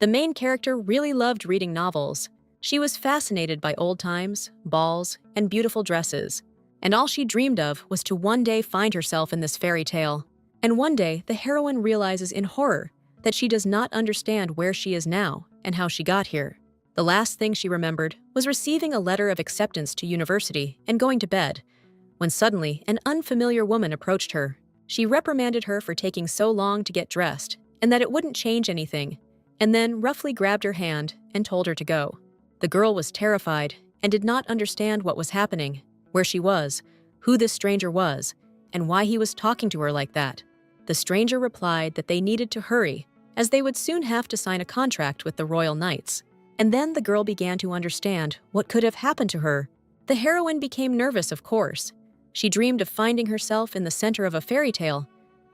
The main character really loved reading novels. She was fascinated by old times, balls, and beautiful dresses. And all she dreamed of was to one day find herself in this fairy tale. And one day, the heroine realizes in horror that she does not understand where she is now and how she got here. The last thing she remembered was receiving a letter of acceptance to university and going to bed, when suddenly an unfamiliar woman approached her. She reprimanded her for taking so long to get dressed and that it wouldn't change anything, and then roughly grabbed her hand and told her to go. The girl was terrified and did not understand what was happening, where she was, who this stranger was, and why he was talking to her like that. The stranger replied that they needed to hurry, as they would soon have to sign a contract with the Royal Knights. And then the girl began to understand what could have happened to her. The heroine became nervous, of course. She dreamed of finding herself in the center of a fairy tale,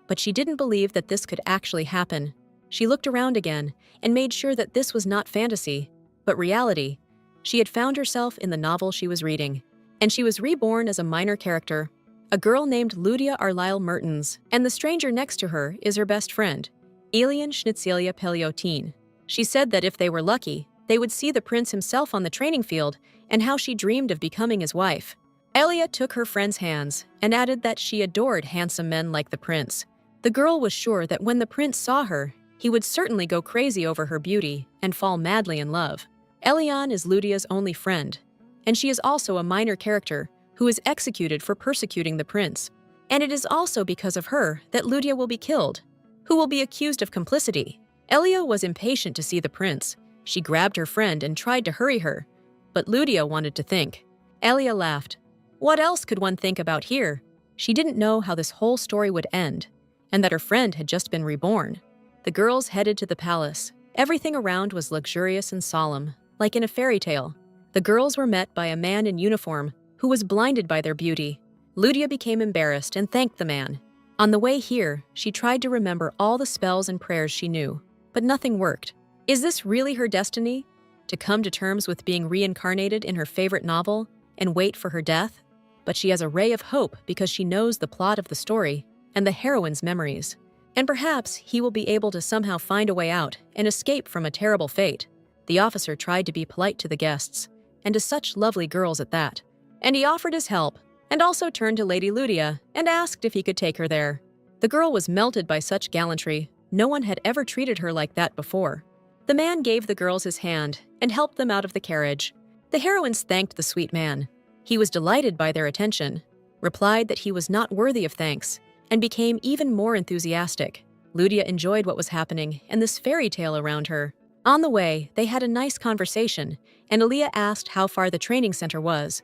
but she didn't believe that this could actually happen. She looked around again and made sure that this was not fantasy, but reality. She had found herself in the novel she was reading, and she was reborn as a minor character, a girl named Lydia Arlyle Mertens, and the stranger next to her is her best friend, Elen Schnitzelia Peliotin. She said that if they were lucky, they would see the prince himself on the training field and how she dreamed of becoming his wife. Elia took her friend's hands and added that she adored handsome men like the prince. The girl was sure that when the prince saw her, he would certainly go crazy over her beauty and fall madly in love. Elian is Lydia's only friend, and she is also a minor character who is executed for persecuting the prince. And it is also because of her that Lydia will be killed, who will be accused of complicity. Elia was impatient to see the prince. She grabbed her friend and tried to hurry her, but Lydia wanted to think. Elia laughed. What else could one think about here? She didn't know how this whole story would end, and that her friend had just been reborn. The girls headed to the palace. Everything around was luxurious and solemn, like in a fairy tale. The girls were met by a man in uniform who was blinded by their beauty. Lydia became embarrassed and thanked the man. On the way here, she tried to remember all the spells and prayers she knew, but nothing worked. Is this really her destiny? To come to terms with being reincarnated in her favorite novel and wait for her death? But she has a ray of hope because she knows the plot of the story and the heroine's memories. And perhaps he will be able to somehow find a way out and escape from a terrible fate. The officer tried to be polite to the guests, and to such lovely girls at that. And he offered his help, and also turned to Lady Lydia and asked if he could take her there. The girl was melted by such gallantry. No one had ever treated her like that before. The man gave the girls his hand and helped them out of the carriage. The heroines thanked the sweet man. He was delighted by their attention, replied that he was not worthy of thanks, and became even more enthusiastic. Lydia enjoyed what was happening and this fairy tale around her. On the way, they had a nice conversation, and Aaliyah asked how far the training center was,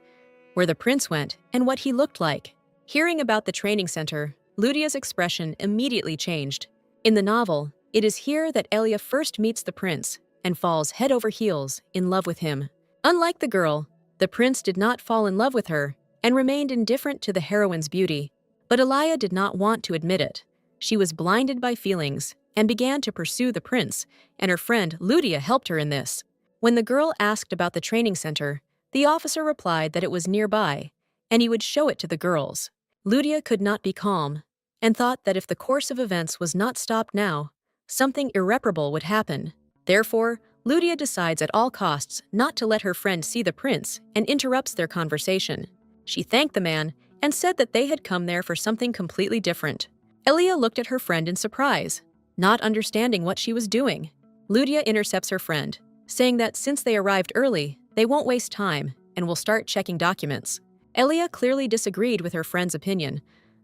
where the prince went, and what he looked like. Hearing about the training center, Lydia's expression immediately changed. In the novel, it is here that Elia first meets the prince and falls head over heels in love with him. Unlike the girl, the prince did not fall in love with her and remained indifferent to the heroine's beauty. But Elia did not want to admit it. She was blinded by feelings and began to pursue the prince, and her friend Lydia helped her in this. When the girl asked about the training center, the officer replied that it was nearby, and he would show it to the girls. Lydia could not be calm, and thought that if the course of events was not stopped now, something irreparable would happen. Therefore, Lydia decides at all costs not to let her friend see the prince and interrupts their conversation. She thanked the man and said that they had come there for something completely different. Elia looked at her friend in surprise, not understanding what she was doing. Lydia intercepts her friend, saying that since they arrived early, they won't waste time and will start checking documents. Elia clearly disagreed with her friend's opinion,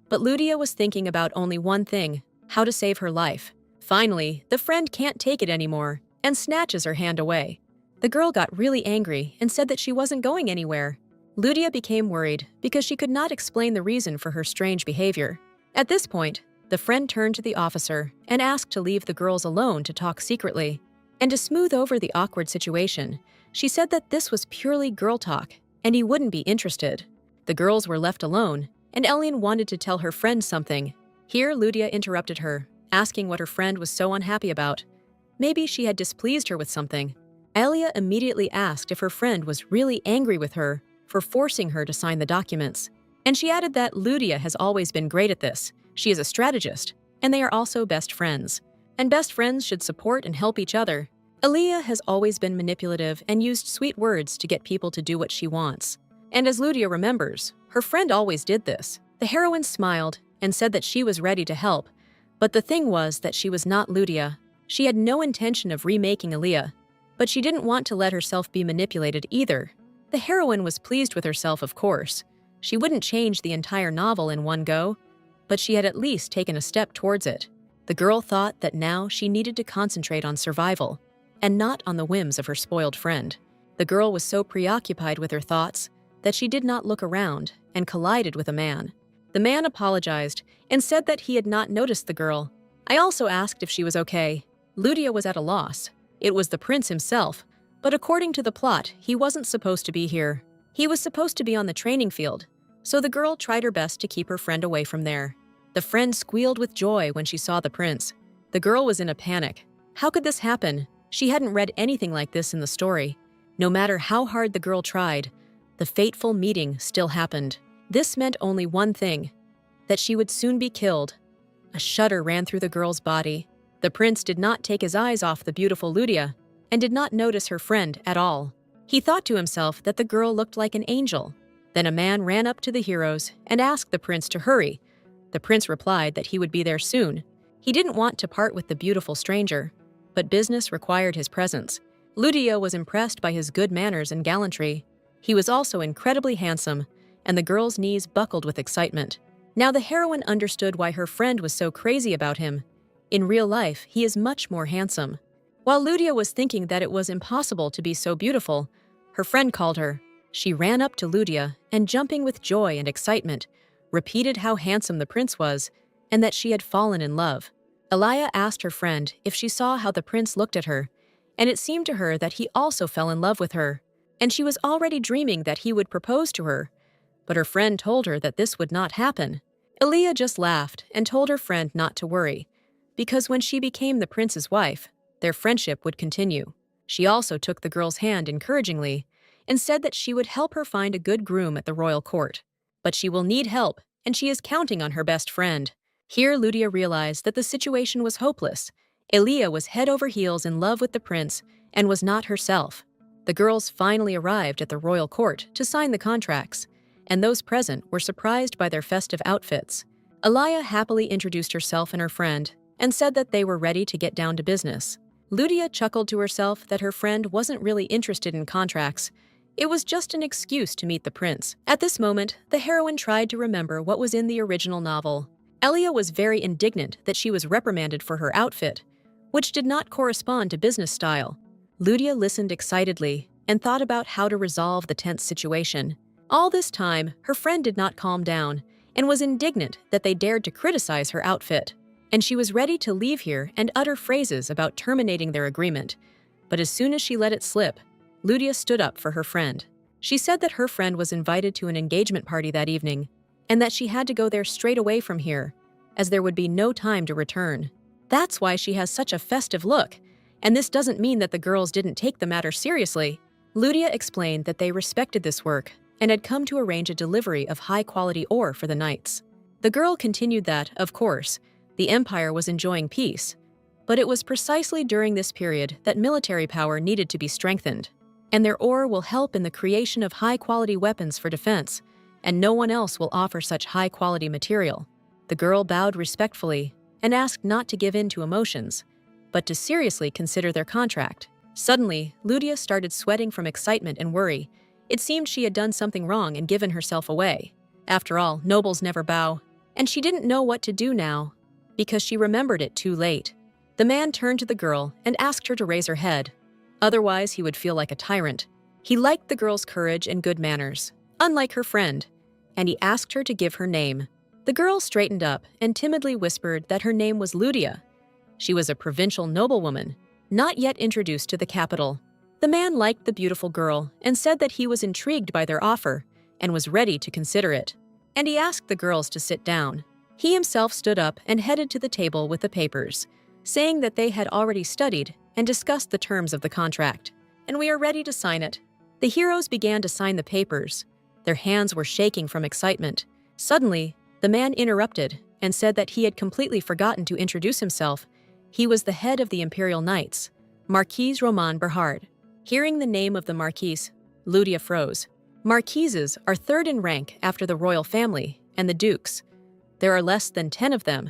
but Lydia was thinking about only one thing: how to save her life. Finally, the friend can't take it anymore and snatches her hand away. The girl got really angry and said that she wasn't going anywhere. Lydia became worried because she could not explain the reason for her strange behavior. At this point, the friend turned to the officer and asked to leave the girls alone to talk secretly. And to smooth over the awkward situation, she said that this was purely girl talk and he wouldn't be interested. The girls were left alone, and Ellen wanted to tell her friend something. Here, Lydia interrupted her, asking what her friend was so unhappy about. Maybe she had displeased her with something. Elia immediately asked if her friend was really angry with her for forcing her to sign the documents. And she added that Lydia has always been great at this. She is a strategist, and they are also best friends. And best friends should support and help each other. Aaliyah has always been manipulative and used sweet words to get people to do what she wants. And as Ludia remembers, her friend always did this. The heroine smiled and said that she was ready to help, but the thing was that she was not Ludia. She had no intention of remaking Aaliyah, but she didn't want to let herself be manipulated either. The heroine was pleased with herself, of course. She wouldn't change the entire novel in one go, but she had at least taken a step towards it. The girl thought that now she needed to concentrate on survival, and not on the whims of her spoiled friend. The girl was so preoccupied with her thoughts that she did not look around and collided with a man. The man apologized and said that he had not noticed the girl. I also asked if she was okay. Ludia was at a loss. It was the prince himself, but according to the plot, he wasn't supposed to be here. He was supposed to be on the training field, so the girl tried her best to keep her friend away from there. The friend squealed with joy when she saw the prince. The girl was in a panic. How could this happen? She hadn't read anything like this in the story. No matter how hard the girl tried, the fateful meeting still happened. This meant only one thing, that she would soon be killed. A shudder ran through the girl's body. The prince did not take his eyes off the beautiful Ludia and did not notice her friend at all. He thought to himself that the girl looked like an angel. Then a man ran up to the heroes and asked the prince to hurry. The prince replied that he would be there soon. He didn't want to part with the beautiful stranger, but business required his presence. Ludia was impressed by his good manners and gallantry. He was also incredibly handsome, and the girl's knees buckled with excitement. Now the heroine understood why her friend was so crazy about him. In real life, he is much more handsome. While Ludia was thinking that it was impossible to be so beautiful, her friend called her. She ran up to Ludia and, jumping with joy and excitement, repeated how handsome the prince was and that she had fallen in love. Aaliyah asked her friend if she saw how the prince looked at her, and it seemed to her that he also fell in love with her, and she was already dreaming that he would propose to her, but her friend told her that this would not happen. Aaliyah just laughed and told her friend not to worry, because when she became the prince's wife, their friendship would continue. She also took the girl's hand encouragingly and said that she would help her find a good groom at the royal court. But she will need help, and she is counting on her best friend. Here Ludia realized that the situation was hopeless. Aaliyah was head over heels in love with the prince and was not herself. The girls finally arrived at the royal court to sign the contracts, and those present were surprised by their festive outfits. Aaliyah happily introduced herself and her friend and said that they were ready to get down to business. Ludia chuckled to herself that her friend wasn't really interested in contracts. It was just an excuse to meet the prince. At this moment, the heroine tried to remember what was in the original novel. Aaliyah was very indignant that she was reprimanded for her outfit, which did not correspond to business style. Ludia listened excitedly and thought about how to resolve the tense situation. All this time, her friend did not calm down and was indignant that they dared to criticize her outfit. And she was ready to leave here and utter phrases about terminating their agreement. But as soon as she let it slip, Ludia stood up for her friend. She said that her friend was invited to an engagement party that evening, and that she had to go there straight away from here, as there would be no time to return. That's why she has such a festive look, and this doesn't mean that the girls didn't take the matter seriously. Ludia explained that they respected this work and had come to arrange a delivery of high-quality ore for the knights. The girl continued that, of course, the empire was enjoying peace, but it was precisely during this period that military power needed to be strengthened, and their ore will help in the creation of high-quality weapons for defense, and no one else will offer such high-quality material. The girl bowed respectfully and asked not to give in to emotions, but to seriously consider their contract. Suddenly, Ludia started sweating from excitement and worry. It seemed she had done something wrong and given herself away. After all, nobles never bow, and she didn't know what to do now, because she remembered it too late. The man turned to the girl and asked her to raise her head. Otherwise, he would feel like a tyrant. He liked the girl's courage and good manners, unlike her friend, and he asked her to give her name. The girl straightened up and timidly whispered that her name was Ludia. She was a provincial noblewoman, not yet introduced to the capital. The man liked the beautiful girl and said that he was intrigued by their offer and was ready to consider it. And he asked the girls to sit down. He himself stood up and headed to the table with the papers, saying that they had already studied and discussed the terms of the contract, and we are ready to sign it. The heroes began to sign the papers. Their hands were shaking from excitement. Suddenly, the man interrupted and said that he had completely forgotten to introduce himself. He was the head of the Imperial Knights, Marquise Roman Berhard. Hearing the name of the Marquise, Lydia froze. Marquises are third in rank after the royal family and the dukes. There are less than 10 of them,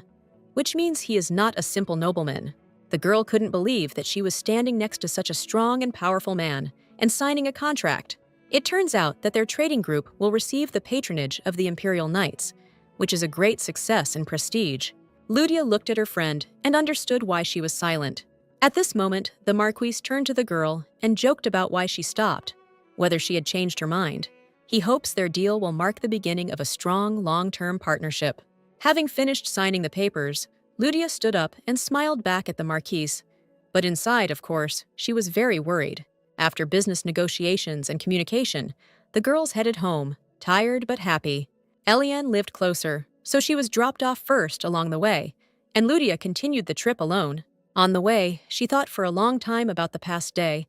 which means he is not a simple nobleman. The girl couldn't believe that she was standing next to such a strong and powerful man and signing a contract. It turns out that their trading group will receive the patronage of the Imperial Knights, which is a great success and prestige. Lydia looked at her friend and understood why she was silent. At this moment, the Marquise turned to the girl and joked about why she stopped, whether she had changed her mind. He hopes their deal will mark the beginning of a strong, long-term partnership. Having finished signing the papers, Lydia stood up and smiled back at the Marquise. But inside, of course, she was very worried. After business negotiations and communication, the girls headed home, tired but happy. Elen lived closer, so she was dropped off first along the way, and Lydia continued the trip alone. On the way, she thought for a long time about the past day.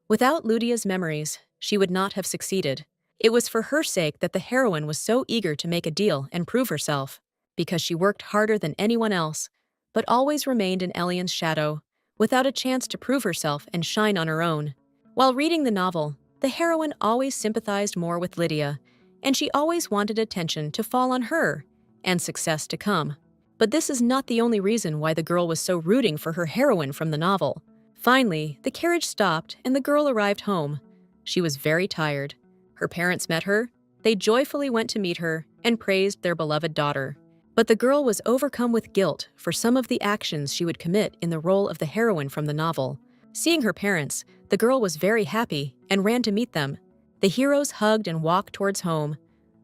Without Lydia's memories, she would not have succeeded. It was for her sake that the heroine was so eager to make a deal and prove herself, because she worked harder than anyone else, but always remained in Elen's shadow, without a chance to prove herself and shine on her own. While reading the novel, the heroine always sympathized more with Lydia, and she always wanted attention to fall on her, and success to come. But this is not the only reason why the girl was so rooting for her heroine from the novel. Finally, the carriage stopped and the girl arrived home. She was very tired. Her parents met her. They joyfully went to meet her and praised their beloved daughter. But the girl was overcome with guilt for some of the actions she would commit in the role of the heroine from the novel. Seeing her parents, the girl was very happy and ran to meet them. The heroes hugged and walked towards home,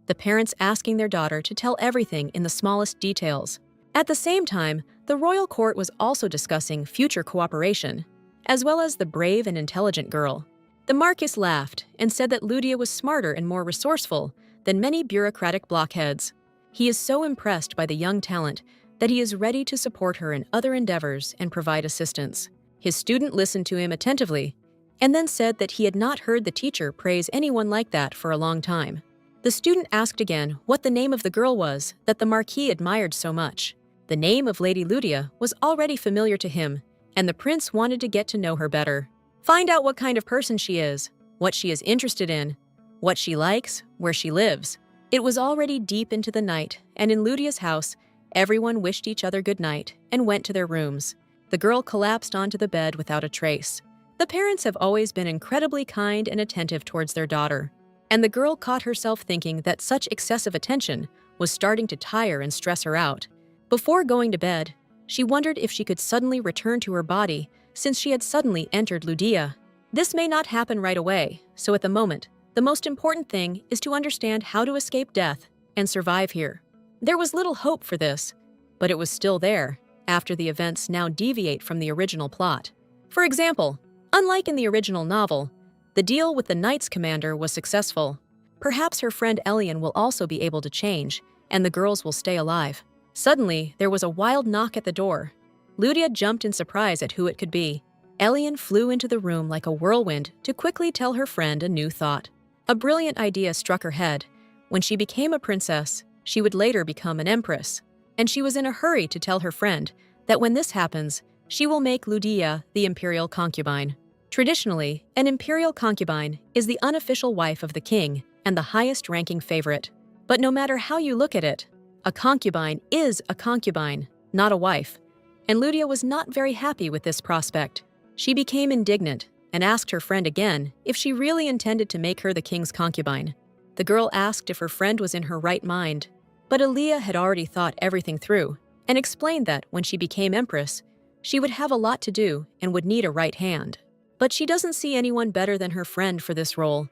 the parents asking their daughter to tell everything in the smallest details. At the same time, the royal court was also discussing future cooperation, as well as the brave and intelligent girl. The Marquis laughed and said that Lydia was smarter and more resourceful than many bureaucratic blockheads. He is so impressed by the young talent that he is ready to support her in other endeavors and provide assistance. His student listened to him attentively and then said that he had not heard the teacher praise anyone like that for a long time. The student asked again what the name of the girl was that the Marquis admired so much. The name of Lady Lydia was already familiar to him, and the prince wanted to get to know her better. Find out what kind of person she is, what she is interested in, what she likes, where she lives. It was already deep into the night, and in Lydia's house, everyone wished each other good night and went to their rooms. The girl collapsed onto the bed without a trace. The parents have always been incredibly kind and attentive towards their daughter, and the girl caught herself thinking that such excessive attention was starting to tire and stress her out. Before going to bed, she wondered if she could suddenly return to her body since she had suddenly entered Lydia. This may not happen right away, so at the moment, the most important thing is to understand how to escape death and survive here. There was little hope for this, but it was still there after the events now deviate from the original plot. For example, unlike in the original novel, the deal with the Knights commander was successful. Perhaps her friend Elen will also be able to change, and the girls will stay alive. Suddenly, there was a wild knock at the door. Lydia jumped in surprise at who it could be. Elen flew into the room like a whirlwind to quickly tell her friend a new thought. A brilliant idea struck her head. When she became a princess, she would later become an empress, and she was in a hurry to tell her friend that when this happens, she will make Lydia the imperial concubine. Traditionally, an imperial concubine is the unofficial wife of the king and the highest-ranking favorite. But no matter how you look at it, a concubine is a concubine, not a wife, and Lydia was not very happy with this prospect. She became indignant and asked her friend again if she really intended to make her the king's concubine. The girl asked if her friend was in her right mind, but Aaliyah had already thought everything through and explained that when she became empress, she would have a lot to do and would need a right hand. But she doesn't see anyone better than her friend for this role,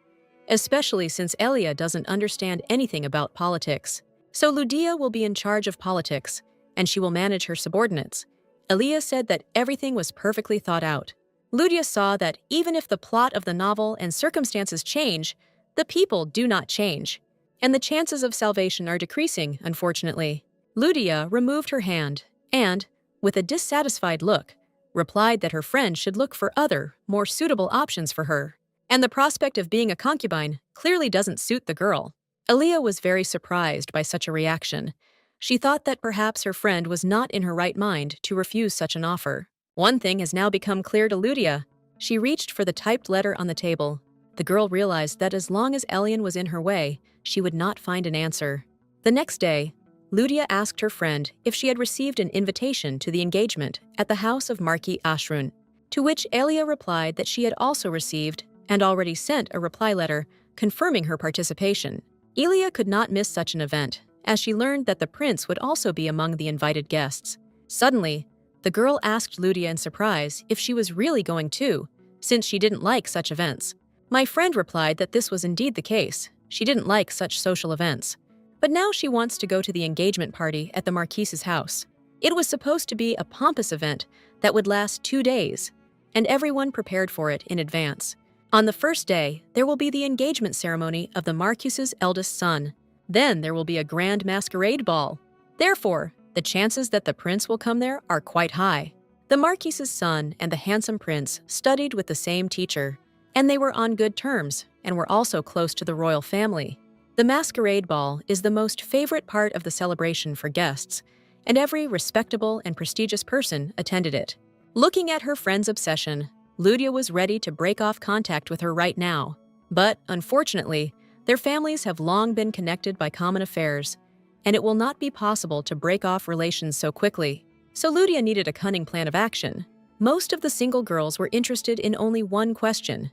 especially since Elia doesn't understand anything about politics. So Lydia will be in charge of politics, and she will manage her subordinates. Elia said that everything was perfectly thought out. Lydia saw that even if the plot of the novel and circumstances change, the people do not change, and the chances of salvation are decreasing, unfortunately. Lydia removed her hand and, with a dissatisfied look, replied that her friend should look for other, more suitable options for her. And the prospect of being a concubine clearly doesn't suit the girl. Aaliyah was very surprised by such a reaction. She thought that perhaps her friend was not in her right mind to refuse such an offer. One thing has now become clear to Lydia. She reached for the typed letter on the table. The girl realized that as long as Elen was in her way, she would not find an answer. The next day, Lydia asked her friend if she had received an invitation to the engagement at the house of Marquis Ashrun, to which Elia replied that she had also received and already sent a reply letter confirming her participation. Elia could not miss such an event, as she learned that the prince would also be among the invited guests. Suddenly, the girl asked Lydia in surprise if she was really going too, since she didn't like such events. My friend replied that this was indeed the case. She didn't like such social events. But now she wants to go to the engagement party at the Marquise's house. It was supposed to be a pompous event that would last 2 days, and everyone prepared for it in advance. On the first day, there will be the engagement ceremony of the Marquise's eldest son. Then there will be a grand masquerade ball. Therefore, the chances that the prince will come there are quite high. The Marquise's son and the handsome prince studied with the same teacher, and they were on good terms and were also close to the royal family. The masquerade ball is the most favorite part of the celebration for guests, and every respectable and prestigious person attended it. Looking at her friend's obsession, Lydia was ready to break off contact with her right now. But, unfortunately, their families have long been connected by common affairs, and it will not be possible to break off relations so quickly. So Lydia needed a cunning plan of action. Most of the single girls were interested in only one question.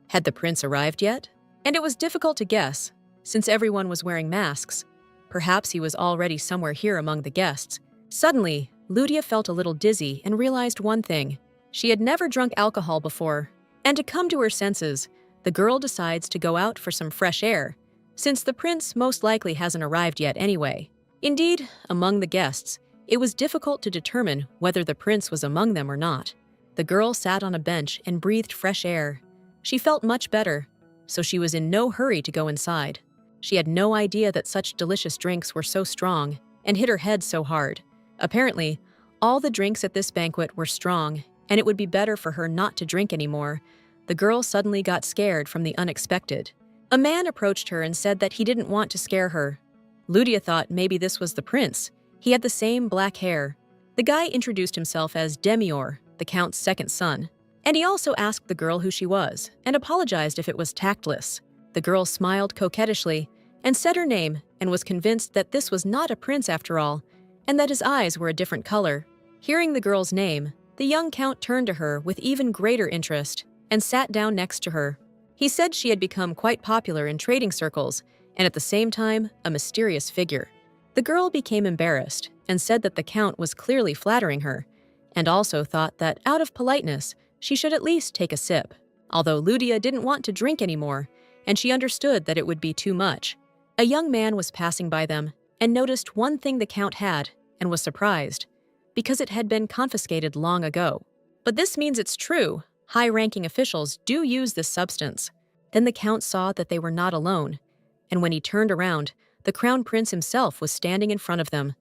Had the prince arrived yet? And it was difficult to guess, since everyone was wearing masks. Perhaps he was already somewhere here among the guests. Suddenly, Lydia felt a little dizzy and realized one thing. She had never drunk alcohol before, and to come to her senses, the girl decides to go out for some fresh air, since the prince most likely hasn't arrived yet anyway. Indeed, among the guests, it was difficult to determine whether the prince was among them or not. The girl sat on a bench and breathed fresh air. She felt much better, so she was in no hurry to go inside. She had no idea that such delicious drinks were so strong and hit her head so hard. Apparently, all the drinks at this banquet were strong, and it would be better for her not to drink anymore. The girl suddenly got scared from the unexpected. A man approached her and said that he didn't want to scare her. Lydia thought maybe this was the prince. He had the same black hair. The guy introduced himself as Demior, the count's second son, and he also asked the girl who she was and apologized if it was tactless. The girl smiled coquettishly and said her name and was convinced that this was not a prince after all, and that his eyes were a different color. Hearing the girl's name, the young count turned to her with even greater interest and sat down next to her. He said she had become quite popular in trading circles and at the same time a mysterious figure. The girl became embarrassed and said that the count was clearly flattering her, and also thought that out of politeness she should at least take a sip, although Lydia didn't want to drink anymore, and she understood that it would be too much. A young man was passing by them and noticed one thing the count had and was surprised, because it had been confiscated long ago. But this means it's true. High-ranking officials do use this substance. Then the count saw that they were not alone, and when he turned around, the crown prince himself was standing in front of them.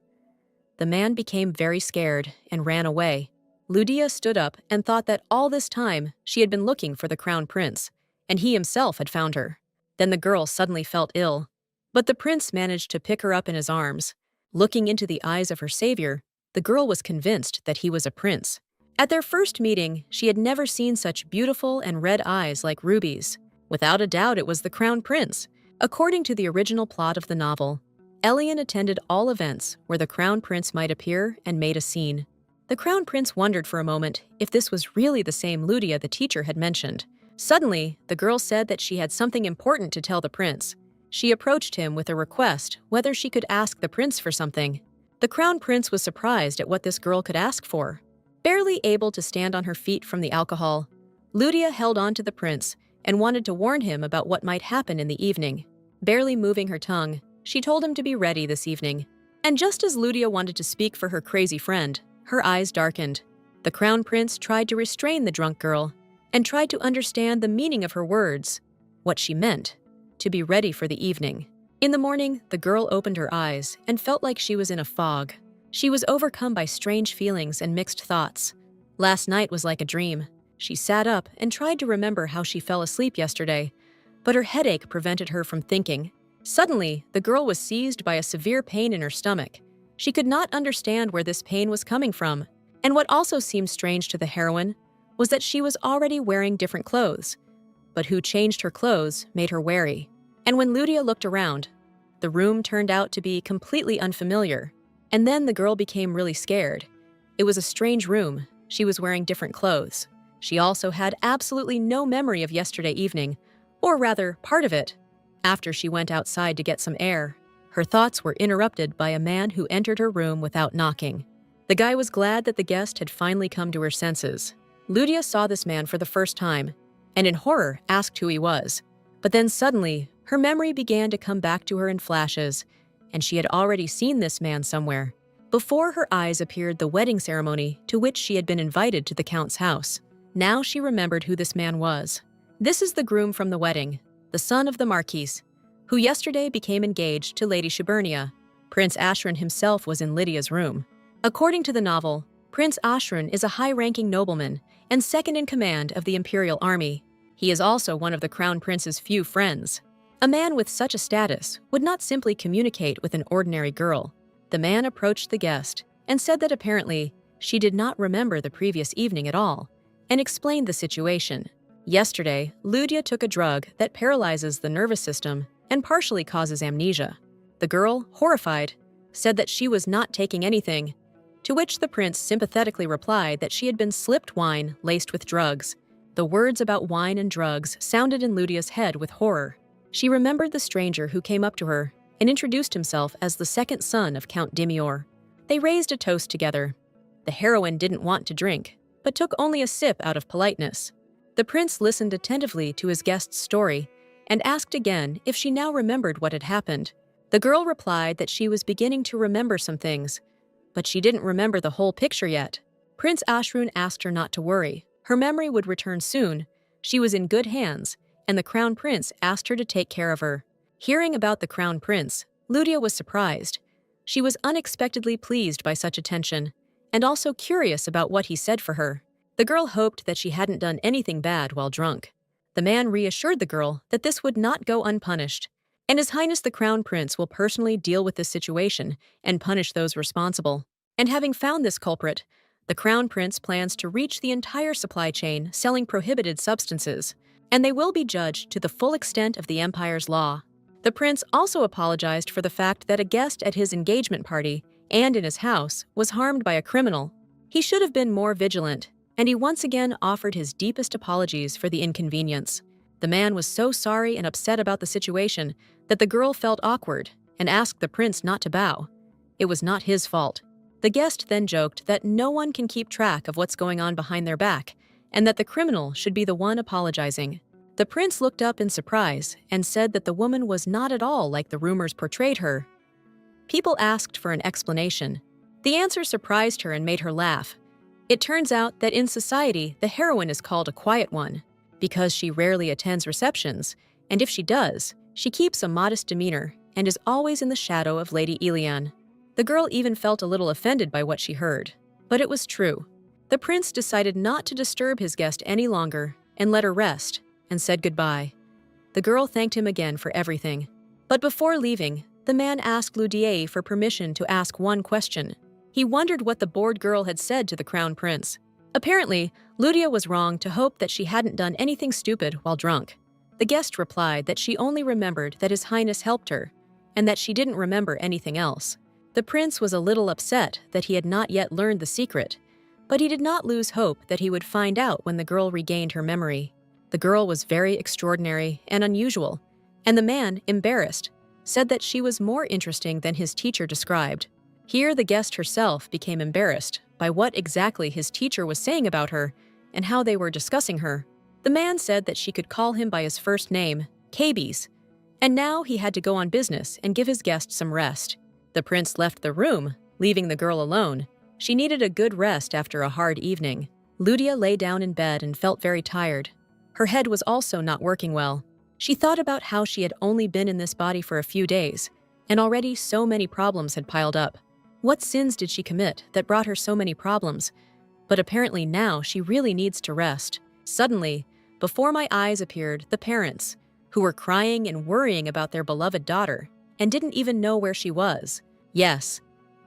The man became very scared and ran away. Lydia stood up and thought that all this time she had been looking for the crown prince, and he himself had found her. Then the girl suddenly felt ill, but the prince managed to pick her up in his arms. Looking into the eyes of her savior, the girl was convinced that he was a prince. At their first meeting, she had never seen such beautiful and red eyes like rubies. Without a doubt, it was the crown prince. According to the original plot of the novel, Elen attended all events where the crown prince might appear and made a scene. The crown prince wondered for a moment if this was really the same Lydia the teacher had mentioned. Suddenly, the girl said that she had something important to tell the prince. She approached him with a request whether she could ask the prince for something. The crown prince was surprised at what this girl could ask for. Barely able to stand on her feet from the alcohol, Lydia held on to the prince and wanted to warn him about what might happen in the evening. Barely moving her tongue, she told him to be ready this evening. And just as Lydia wanted to speak for her crazy friend, her eyes darkened. The crown prince tried to restrain the drunk girl and tried to understand the meaning of her words, what she meant, to be ready for the evening. In the morning, the girl opened her eyes and felt like she was in a fog. She was overcome by strange feelings and mixed thoughts. Last night was like a dream. She sat up and tried to remember how she fell asleep yesterday, but her headache prevented her from thinking. Suddenly, the girl was seized by a severe pain in her stomach. She could not understand where this pain was coming from, and what also seemed strange to the heroine was that she was already wearing different clothes. But who changed her clothes made her wary. And when Lydia looked around, the room turned out to be completely unfamiliar. And then the girl became really scared. It was a strange room. She was wearing different clothes. She also had absolutely no memory of yesterday evening, or rather, part of it. After she went outside to get some air, her thoughts were interrupted by a man who entered her room without knocking. The guy was glad that the guest had finally come to her senses. Lydia saw this man for the first time, and in horror asked who he was. But then suddenly, her memory began to come back to her in flashes, and she had already seen this man somewhere. Before her eyes appeared the wedding ceremony to which she had been invited to the Count's house. Now she remembered who this man was. This is the groom from the wedding, the son of the Marquise, who yesterday became engaged to Lady Shibernia. Prince Ashran himself was in Lydia's room. According to the novel, Prince Ashran is a high-ranking nobleman and second in command of the imperial army. He is also one of the crown prince's few friends. A man with such a status would not simply communicate with an ordinary girl. The man approached the guest and said that apparently she did not remember the previous evening at all, and explained the situation. Yesterday, Lydia took a drug that paralyzes the nervous system and partially causes amnesia. The girl, horrified, said that she was not taking anything, to which the prince sympathetically replied that she had been slipped wine laced with drugs. The words about wine and drugs sounded in Lydia's head with horror. She remembered the stranger who came up to her and introduced himself as the second son of Count Dimior. They raised a toast together. The heroine didn't want to drink, but took only a sip out of politeness. The prince listened attentively to his guest's story and asked again if she now remembered what had happened. The girl replied that she was beginning to remember some things, but she didn't remember the whole picture yet. Prince Ashran asked her not to worry. Her memory would return soon. She was in good hands, and the crown prince asked her to take care of her. Hearing about the crown prince, Lydia was surprised. She was unexpectedly pleased by such attention, and also curious about what he said for her. The girl hoped that she hadn't done anything bad while drunk. The man reassured the girl that this would not go unpunished, and His Highness the Crown Prince will personally deal with this situation and punish those responsible. And having found this culprit, the Crown Prince plans to reach the entire supply chain selling prohibited substances, and they will be judged to the full extent of the Empire's law. The prince also apologized for the fact that a guest at his engagement party and in his house was harmed by a criminal. He should have been more vigilant, and he once again offered his deepest apologies for the inconvenience. The man was so sorry and upset about the situation that the girl felt awkward and asked the prince not to bow. It was not his fault. The guest then joked that no one can keep track of what's going on behind their back, and that the criminal should be the one apologizing. The prince looked up in surprise and said that the woman was not at all like the rumors portrayed her. People asked for an explanation. The answer surprised her and made her laugh. It turns out that in society, the heroine is called a quiet one, because she rarely attends receptions, and if she does, she keeps a modest demeanor and is always in the shadow of Lady Elen. The girl even felt a little offended by what she heard, but it was true. The prince decided not to disturb his guest any longer and let her rest, and said goodbye. The girl thanked him again for everything. But before leaving, the man asked Lydia for permission to ask one question. He wondered what the bored girl had said to the crown prince. Apparently, Lydia was wrong to hope that she hadn't done anything stupid while drunk. The guest replied that she only remembered that His Highness helped her, and that she didn't remember anything else. The prince was a little upset that he had not yet learned the secret, but he did not lose hope that he would find out when the girl regained her memory. The girl was very extraordinary and unusual, and the man, embarrassed, said that she was more interesting than his teacher described. Here the guest herself became embarrassed by what exactly his teacher was saying about her and how they were discussing her. The man said that she could call him by his first name, Cabes, and now he had to go on business and give his guest some rest. The prince left the room, leaving the girl alone. She needed a good rest after a hard evening. Lydia lay down in bed and felt very tired. Her head was also not working well. She thought about how she had only been in this body for a few days, and already so many problems had piled up. What sins did she commit that brought her so many problems? But apparently now she really needs to rest. Suddenly, before my eyes appeared the parents, who were crying and worrying about their beloved daughter, and didn't even know where she was. Yes,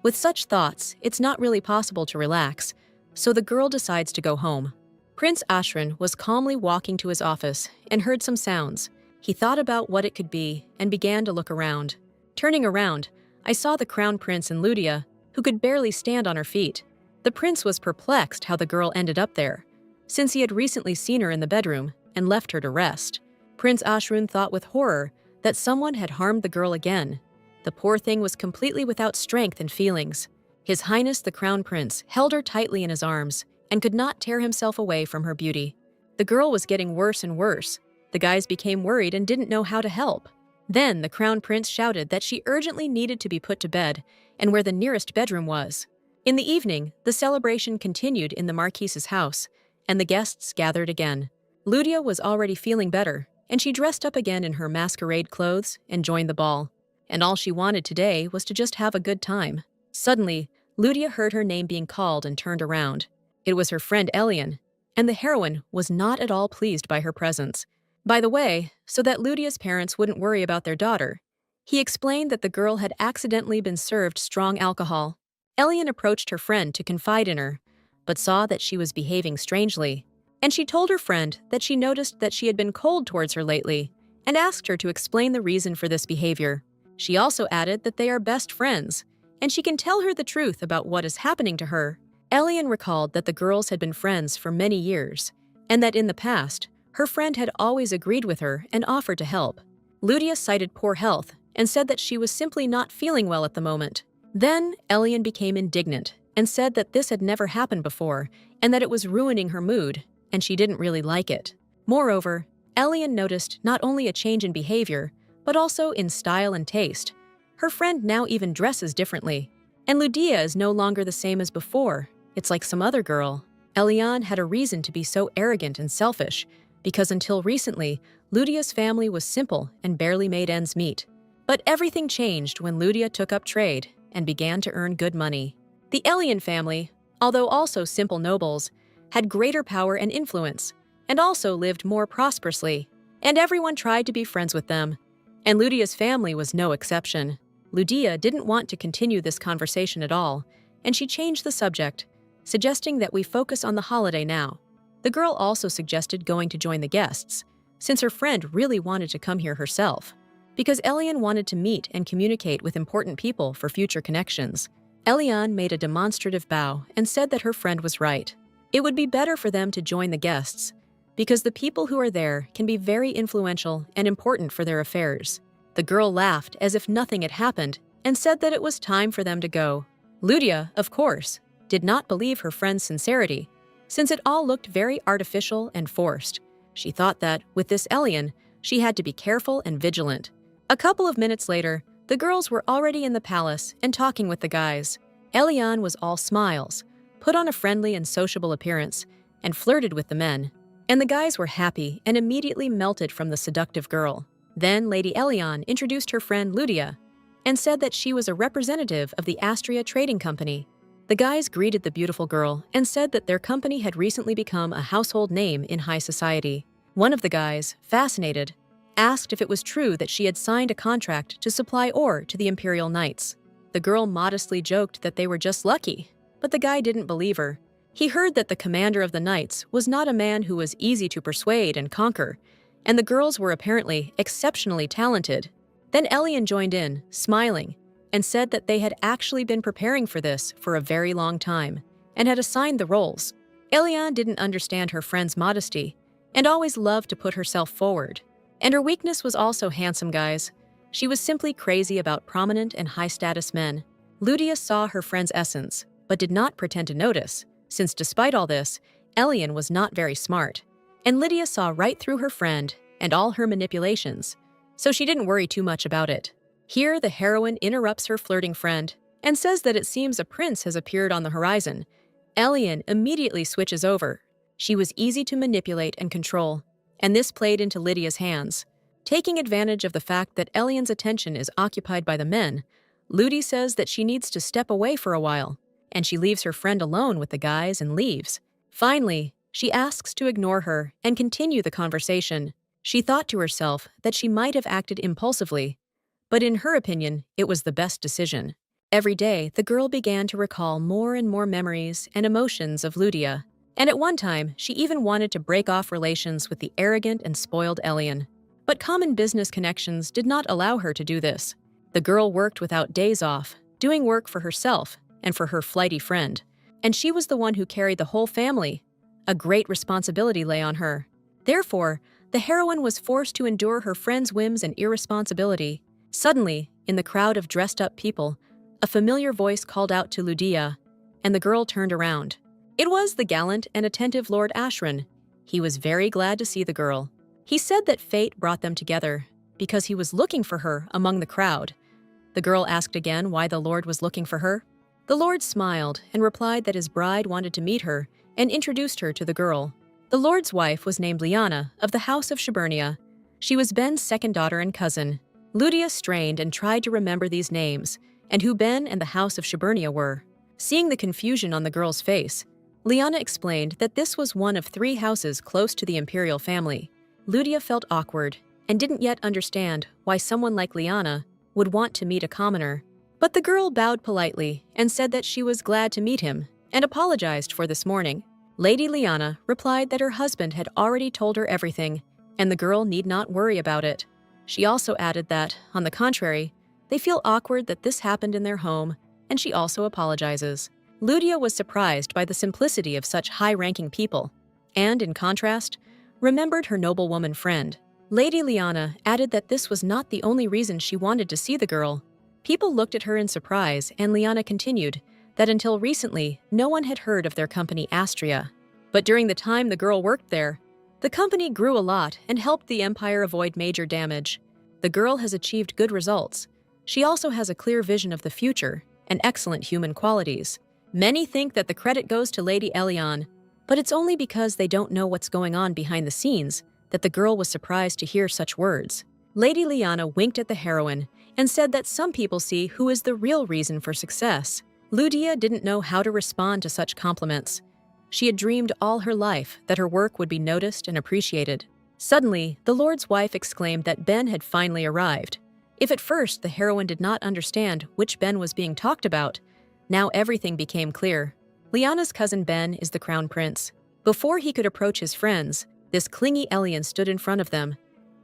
with such thoughts, it's not really possible to relax, so the girl decides to go home. Prince Ashran was calmly walking to his office and heard some sounds. He thought about what it could be and began to look around. Turning around, I saw the crown prince and Lydia, who could barely stand on her feet. The prince was perplexed how the girl ended up there, since he had recently seen her in the bedroom and left her to rest. Prince Ashran thought with horror that someone had harmed the girl again. The poor thing was completely without strength and feelings. His Highness the Crown Prince held her tightly in his arms and could not tear himself away from her beauty. The girl was getting worse and worse. The guys became worried and didn't know how to help. Then the Crown Prince shouted that she urgently needed to be put to bed and where the nearest bedroom was. In the evening, the celebration continued in the Marquise's house, and the guests gathered again. Lydia was already feeling better, and she dressed up again in her masquerade clothes and joined the ball. And all she wanted today was to just have a good time. Suddenly, Lydia heard her name being called and turned around. It was her friend Elen, and the heroine was not at all pleased by her presence. By the way, so that Lydia's parents wouldn't worry about their daughter, he explained that the girl had accidentally been served strong alcohol. Elen approached her friend to confide in her, but saw that she was behaving strangely, and she told her friend that she noticed that she had been cold towards her lately and asked her to explain the reason for this behavior. She also added that they are best friends, and she can tell her the truth about what is happening to her. Elen recalled that the girls had been friends for many years, and that in the past, her friend had always agreed with her and offered to help. Lydia cited poor health and said that she was simply not feeling well at the moment. Then Elen became indignant and said that this had never happened before and that it was ruining her mood, and she didn't really like it. Moreover, Elen noticed not only a change in behavior, but also in style and taste. Her friend now even dresses differently, and Lydia is no longer the same as before. It's like some other girl. Elen had a reason to be so arrogant and selfish, because until recently, Lydia's family was simple and barely made ends meet. But everything changed when Lydia took up trade and began to earn good money. The Elen family, although also simple nobles, had greater power and influence, and also lived more prosperously, and everyone tried to be friends with them. And Lydia's family was no exception. Lydia didn't want to continue this conversation at all, and she changed the subject, suggesting that we focus on the holiday now. The girl also suggested going to join the guests, since her friend really wanted to come here herself, because Elen wanted to meet and communicate with important people for future connections. Elen made a demonstrative bow and said that her friend was right. It would be better for them to join the guests, because the people who are there can be very influential and important for their affairs. The girl laughed as if nothing had happened and said that it was time for them to go. Lydia, of course, did not believe her friend's sincerity, since it all looked very artificial and forced. She thought that, with this Elen, she had to be careful and vigilant. A couple of minutes later, the girls were already in the palace and talking with the guys. Elen was all smiles, put on a friendly and sociable appearance, and flirted with the men. And the guys were happy and immediately melted from the seductive girl. Then Lady Elen introduced her friend Lydia and said that she was a representative of the Astria Trading Company. The guys greeted the beautiful girl and said that their company had recently become a household name in high society. One of the guys, fascinated, asked if it was true that she had signed a contract to supply ore to the Imperial Knights. The girl modestly joked that they were just lucky, but the guy didn't believe her. He heard that the commander of the Knights was not a man who was easy to persuade and conquer, and the girls were apparently exceptionally talented. Then Elen joined in, smiling, and said that they had actually been preparing for this for a very long time, and had assigned the roles. Elen didn't understand her friend's modesty, and always loved to put herself forward. And her weakness was also handsome guys. She was simply crazy about prominent and high-status men. Lydia saw her friend's essence, but did not pretend to notice, since despite all this, Elen was not very smart. And Lydia saw right through her friend and all her manipulations, so she didn't worry too much about it. Here, the heroine interrupts her flirting friend and says that it seems a prince has appeared on the horizon. Elen immediately switches over. She was easy to manipulate and control, and this played into Lydia's hands. Taking advantage of the fact that Elen's attention is occupied by the men, Lydia says that she needs to step away for a while, and she leaves her friend alone with the guys and leaves. Finally, she asks to ignore her and continue the conversation. She thought to herself that she might have acted impulsively, but in her opinion, it was the best decision. Every day, the girl began to recall more and more memories and emotions of Lydia, And at one time, she even wanted to break off relations with the arrogant and spoiled Elen. But common business connections did not allow her to do this. The girl worked without days off, doing work for herself and for her flighty friend. And she was the one who carried the whole family. A great responsibility lay on her. Therefore, the heroine was forced to endure her friend's whims and irresponsibility. Suddenly, in the crowd of dressed-up people, a familiar voice called out to Ludia, and the girl turned around. It was the gallant and attentive Lord Ashran. He was very glad to see the girl. He said that fate brought them together, because he was looking for her among the crowd. The girl asked again why the Lord was looking for her. The Lord smiled and replied that his bride wanted to meet her and introduced her to the girl. The Lord's wife was named Lyanna of the House of Shibernia. She was Ben's second daughter and cousin. Ludia strained and tried to remember these names and who Ben and the House of Shibernia were. Seeing the confusion on the girl's face, Lyanna explained that this was one of 3 houses close to the imperial family. Ludia felt awkward and didn't yet understand why someone like Lyanna would want to meet a commoner. But the girl bowed politely and said that she was glad to meet him and apologized for this morning. Lady Lyanna replied that her husband had already told her everything and the girl need not worry about it. She also added that, on the contrary, they feel awkward that this happened in their home, and she also apologizes. Ludia was surprised by the simplicity of such high-ranking people, and, in contrast, remembered her noblewoman friend. Lady Lyanna added that this was not the only reason she wanted to see the girl. People looked at her in surprise, and Lyanna continued that until recently, no one had heard of their company Astria. But during the time the girl worked there, the company grew a lot and helped the Empire avoid major damage. The girl has achieved good results. She also has a clear vision of the future and excellent human qualities. Many think that the credit goes to Lady Elen, but it's only because they don't know what's going on behind the scenes that the girl was surprised to hear such words. Lady Lyanna winked at the heroine and said that some people see who is the real reason for success. Ludia didn't know how to respond to such compliments. She had dreamed all her life that her work would be noticed and appreciated. Suddenly, the Lord's wife exclaimed that Ben had finally arrived. If at first the heroine did not understand which Ben was being talked about, now everything became clear. Lyanna's cousin Ben is the crown prince. Before he could approach his friends, this clingy Elen stood in front of them.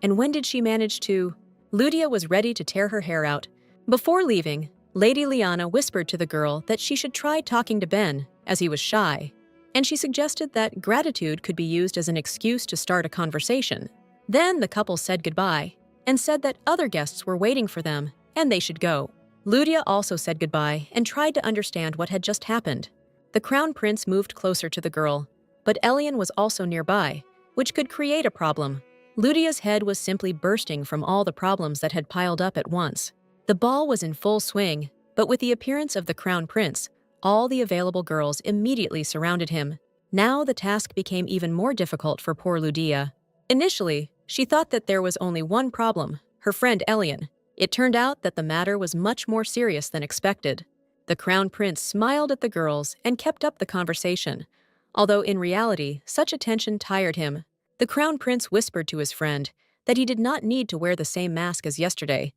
And when did she manage to? Ludia was ready to tear her hair out. Before leaving, Lady Lyanna whispered to the girl that she should try talking to Ben, as he was shy. And she suggested that gratitude could be used as an excuse to start a conversation. Then the couple said goodbye and said that other guests were waiting for them and they should go. Ludia also said goodbye and tried to understand what had just happened. The crown prince moved closer to the girl, but Elen was also nearby, which could create a problem. Ludia's head was simply bursting from all the problems that had piled up at once. The ball was in full swing, but with the appearance of the crown prince, all the available girls immediately surrounded him. Now the task became even more difficult for poor Ludia. Initially, she thought that there was only one problem, her friend Elen. It turned out that the matter was much more serious than expected. The crown prince smiled at the girls and kept up the conversation, although in reality, such attention tired him. The crown prince whispered to his friend that he did not need to wear the same mask as yesterday,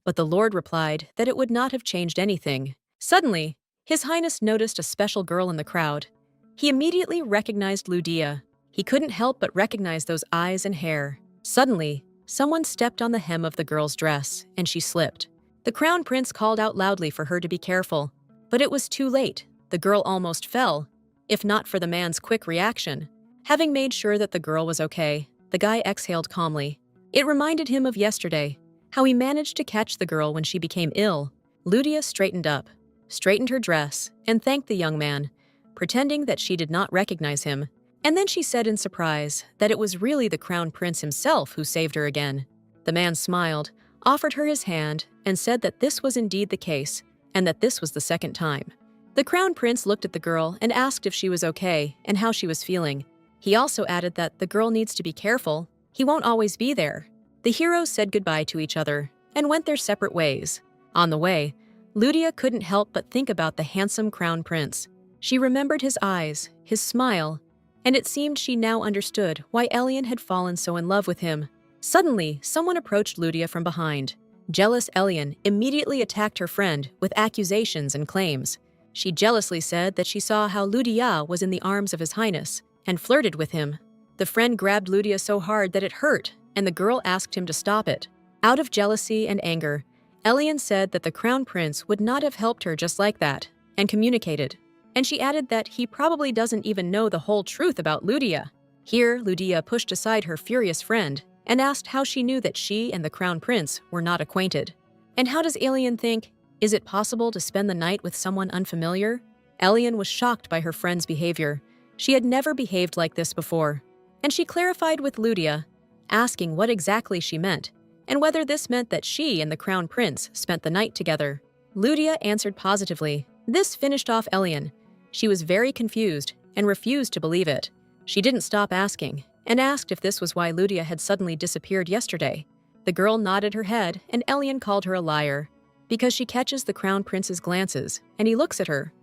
but the lord replied that it would not have changed anything. Suddenly, His Highness noticed a special girl in the crowd. He immediately recognized Ludia. He couldn't help but recognize those eyes and hair. Suddenly, someone stepped on the hem of the girl's dress, and she slipped. The crown prince called out loudly for her to be careful, but it was too late. The girl almost fell, if not for the man's quick reaction. Having made sure that the girl was okay, the guy exhaled calmly. It reminded him of yesterday, how he managed to catch the girl when she became ill. Ludia straightened up, straightened her dress, and thanked the young man, pretending that she did not recognize him. And then she said in surprise that it was really the crown prince himself who saved her again. The man smiled, offered her his hand, and said that this was indeed the case, and that this was the second time. The crown prince looked at the girl and asked if she was okay and how she was feeling. He also added that the girl needs to be careful. He won't always be there. The heroes said goodbye to each other and went their separate ways. On the way, Ludia couldn't help but think about the handsome crown prince. She remembered his eyes, his smile, and it seemed she now understood why Elen had fallen so in love with him. Suddenly, someone approached Ludia from behind. Jealous Elen immediately attacked her friend with accusations and claims. She jealously said that she saw how Ludia was in the arms of His Highness, and flirted with him. The friend grabbed Lydia so hard that it hurt, and the girl asked him to stop it. Out of jealousy and anger, Elen said that the crown prince would not have helped her just like that, and communicated. And she added that he probably doesn't even know the whole truth about Lydia. Here, Lydia pushed aside her furious friend and asked how she knew that she and the crown prince were not acquainted. And how does Elen think? Is it possible to spend the night with someone unfamiliar? Elen was shocked by her friend's behavior. She had never behaved like this before. And she clarified with Lydia, asking what exactly she meant, and whether this meant that she and the crown prince spent the night together. Lydia answered positively. This finished off Elen. She was very confused and refused to believe it. She didn't stop asking, and asked if this was why Lydia had suddenly disappeared yesterday. The girl nodded her head, and Elen called her a liar, because she catches the crown prince's glances, and he looks at her.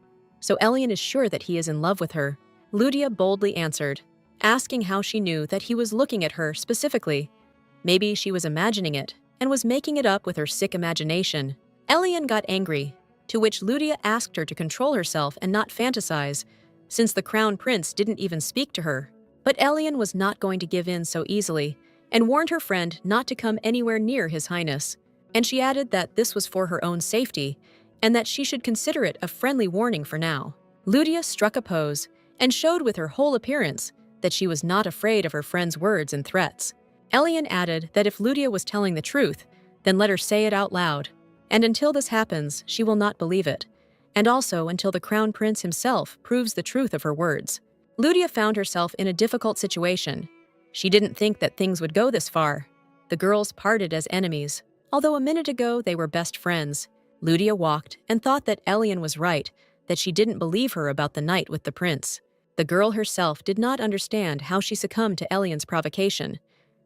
So Elen is sure that he is in love with her. Lydia boldly answered, asking how she knew that he was looking at her specifically. Maybe she was imagining it, and was making it up with her sick imagination. Elen got angry, to which Lydia asked her to control herself and not fantasize, since the crown prince didn't even speak to her. But Elen was not going to give in so easily, and warned her friend not to come anywhere near His Highness. And she added that this was for her own safety, and that she should consider it a friendly warning for now. Lydia struck a pose, and showed with her whole appearance that she was not afraid of her friend's words and threats. Elen added that if Lydia was telling the truth, then let her say it out loud. And until this happens, she will not believe it. And also until the crown prince himself proves the truth of her words. Lydia found herself in a difficult situation. She didn't think that things would go this far. The girls parted as enemies, although a minute ago they were best friends. Lydia walked and thought that Elen was right, that she didn't believe her about the night with the prince. The girl herself did not understand how she succumbed to Elen's provocation.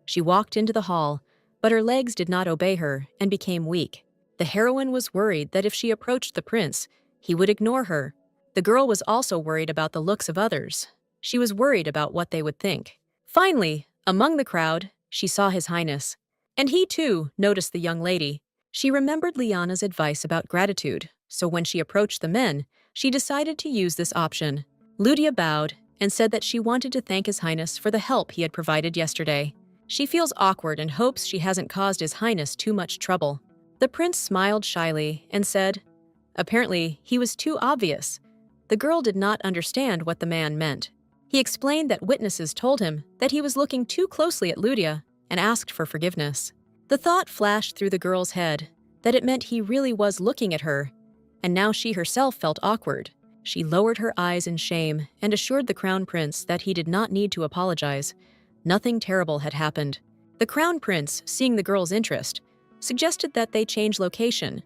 She walked into the hall, but her legs did not obey her and became weak. The heroine was worried that if she approached the prince, he would ignore her. The girl was also worried about the looks of others. She was worried about what they would think. Finally, among the crowd, she saw His Highness. And he too noticed the young lady. She remembered Lyanna's advice about gratitude, so when she approached the men, she decided to use this option. Lydia bowed and said that she wanted to thank His Highness for the help he had provided yesterday. She feels awkward and hopes she hasn't caused His Highness too much trouble. The prince smiled shyly and said, apparently, he was too obvious. The girl did not understand what the man meant. He explained that witnesses told him that he was looking too closely at Lydia and asked for forgiveness. The thought flashed through the girl's head that it meant he really was looking at her, and now she herself felt awkward. She lowered her eyes in shame and assured the crown prince that he did not need to apologize. Nothing terrible had happened. The crown prince, seeing the girl's interest, suggested that they change location.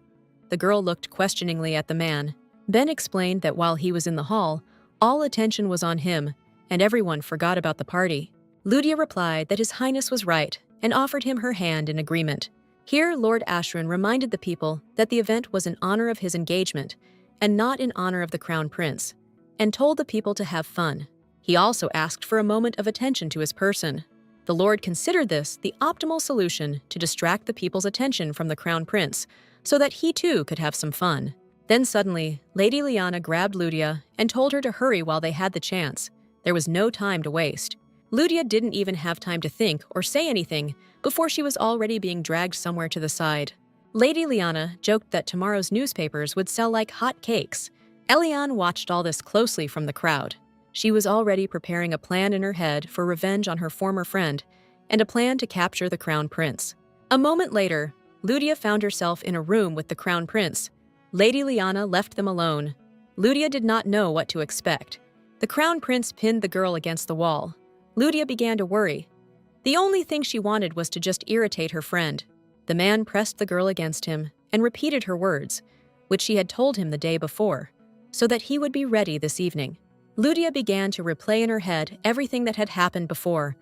The girl looked questioningly at the man. Ben explained that while he was in the hall, all attention was on him, and everyone forgot about the party. Lydia replied that His Highness was right and offered him her hand in agreement. Here, Lord Ashran reminded the people that the event was in honor of his engagement and not in honor of the crown prince, and told the people to have fun. He also asked for a moment of attention to his person. The Lord considered this the optimal solution to distract the people's attention from the crown prince so that he too could have some fun. Then suddenly, Lady Lyanna grabbed Lydia and told her to hurry while they had the chance. There was no time to waste. Lydia didn't even have time to think or say anything before she was already being dragged somewhere to the side. Lady Lyanna joked that tomorrow's newspapers would sell like hot cakes. Elen watched all this closely from the crowd. She was already preparing a plan in her head for revenge on her former friend and a plan to capture the crown prince. A moment later, Lydia found herself in a room with the crown prince. Lady Lyanna left them alone. Lydia did not know what to expect. The crown prince pinned the girl against the wall. Lydia began to worry. The only thing she wanted was to just irritate her friend. The man pressed the girl against him and repeated her words, which she had told him the day before, so that he would be ready this evening. Lydia began to replay in her head everything that had happened before,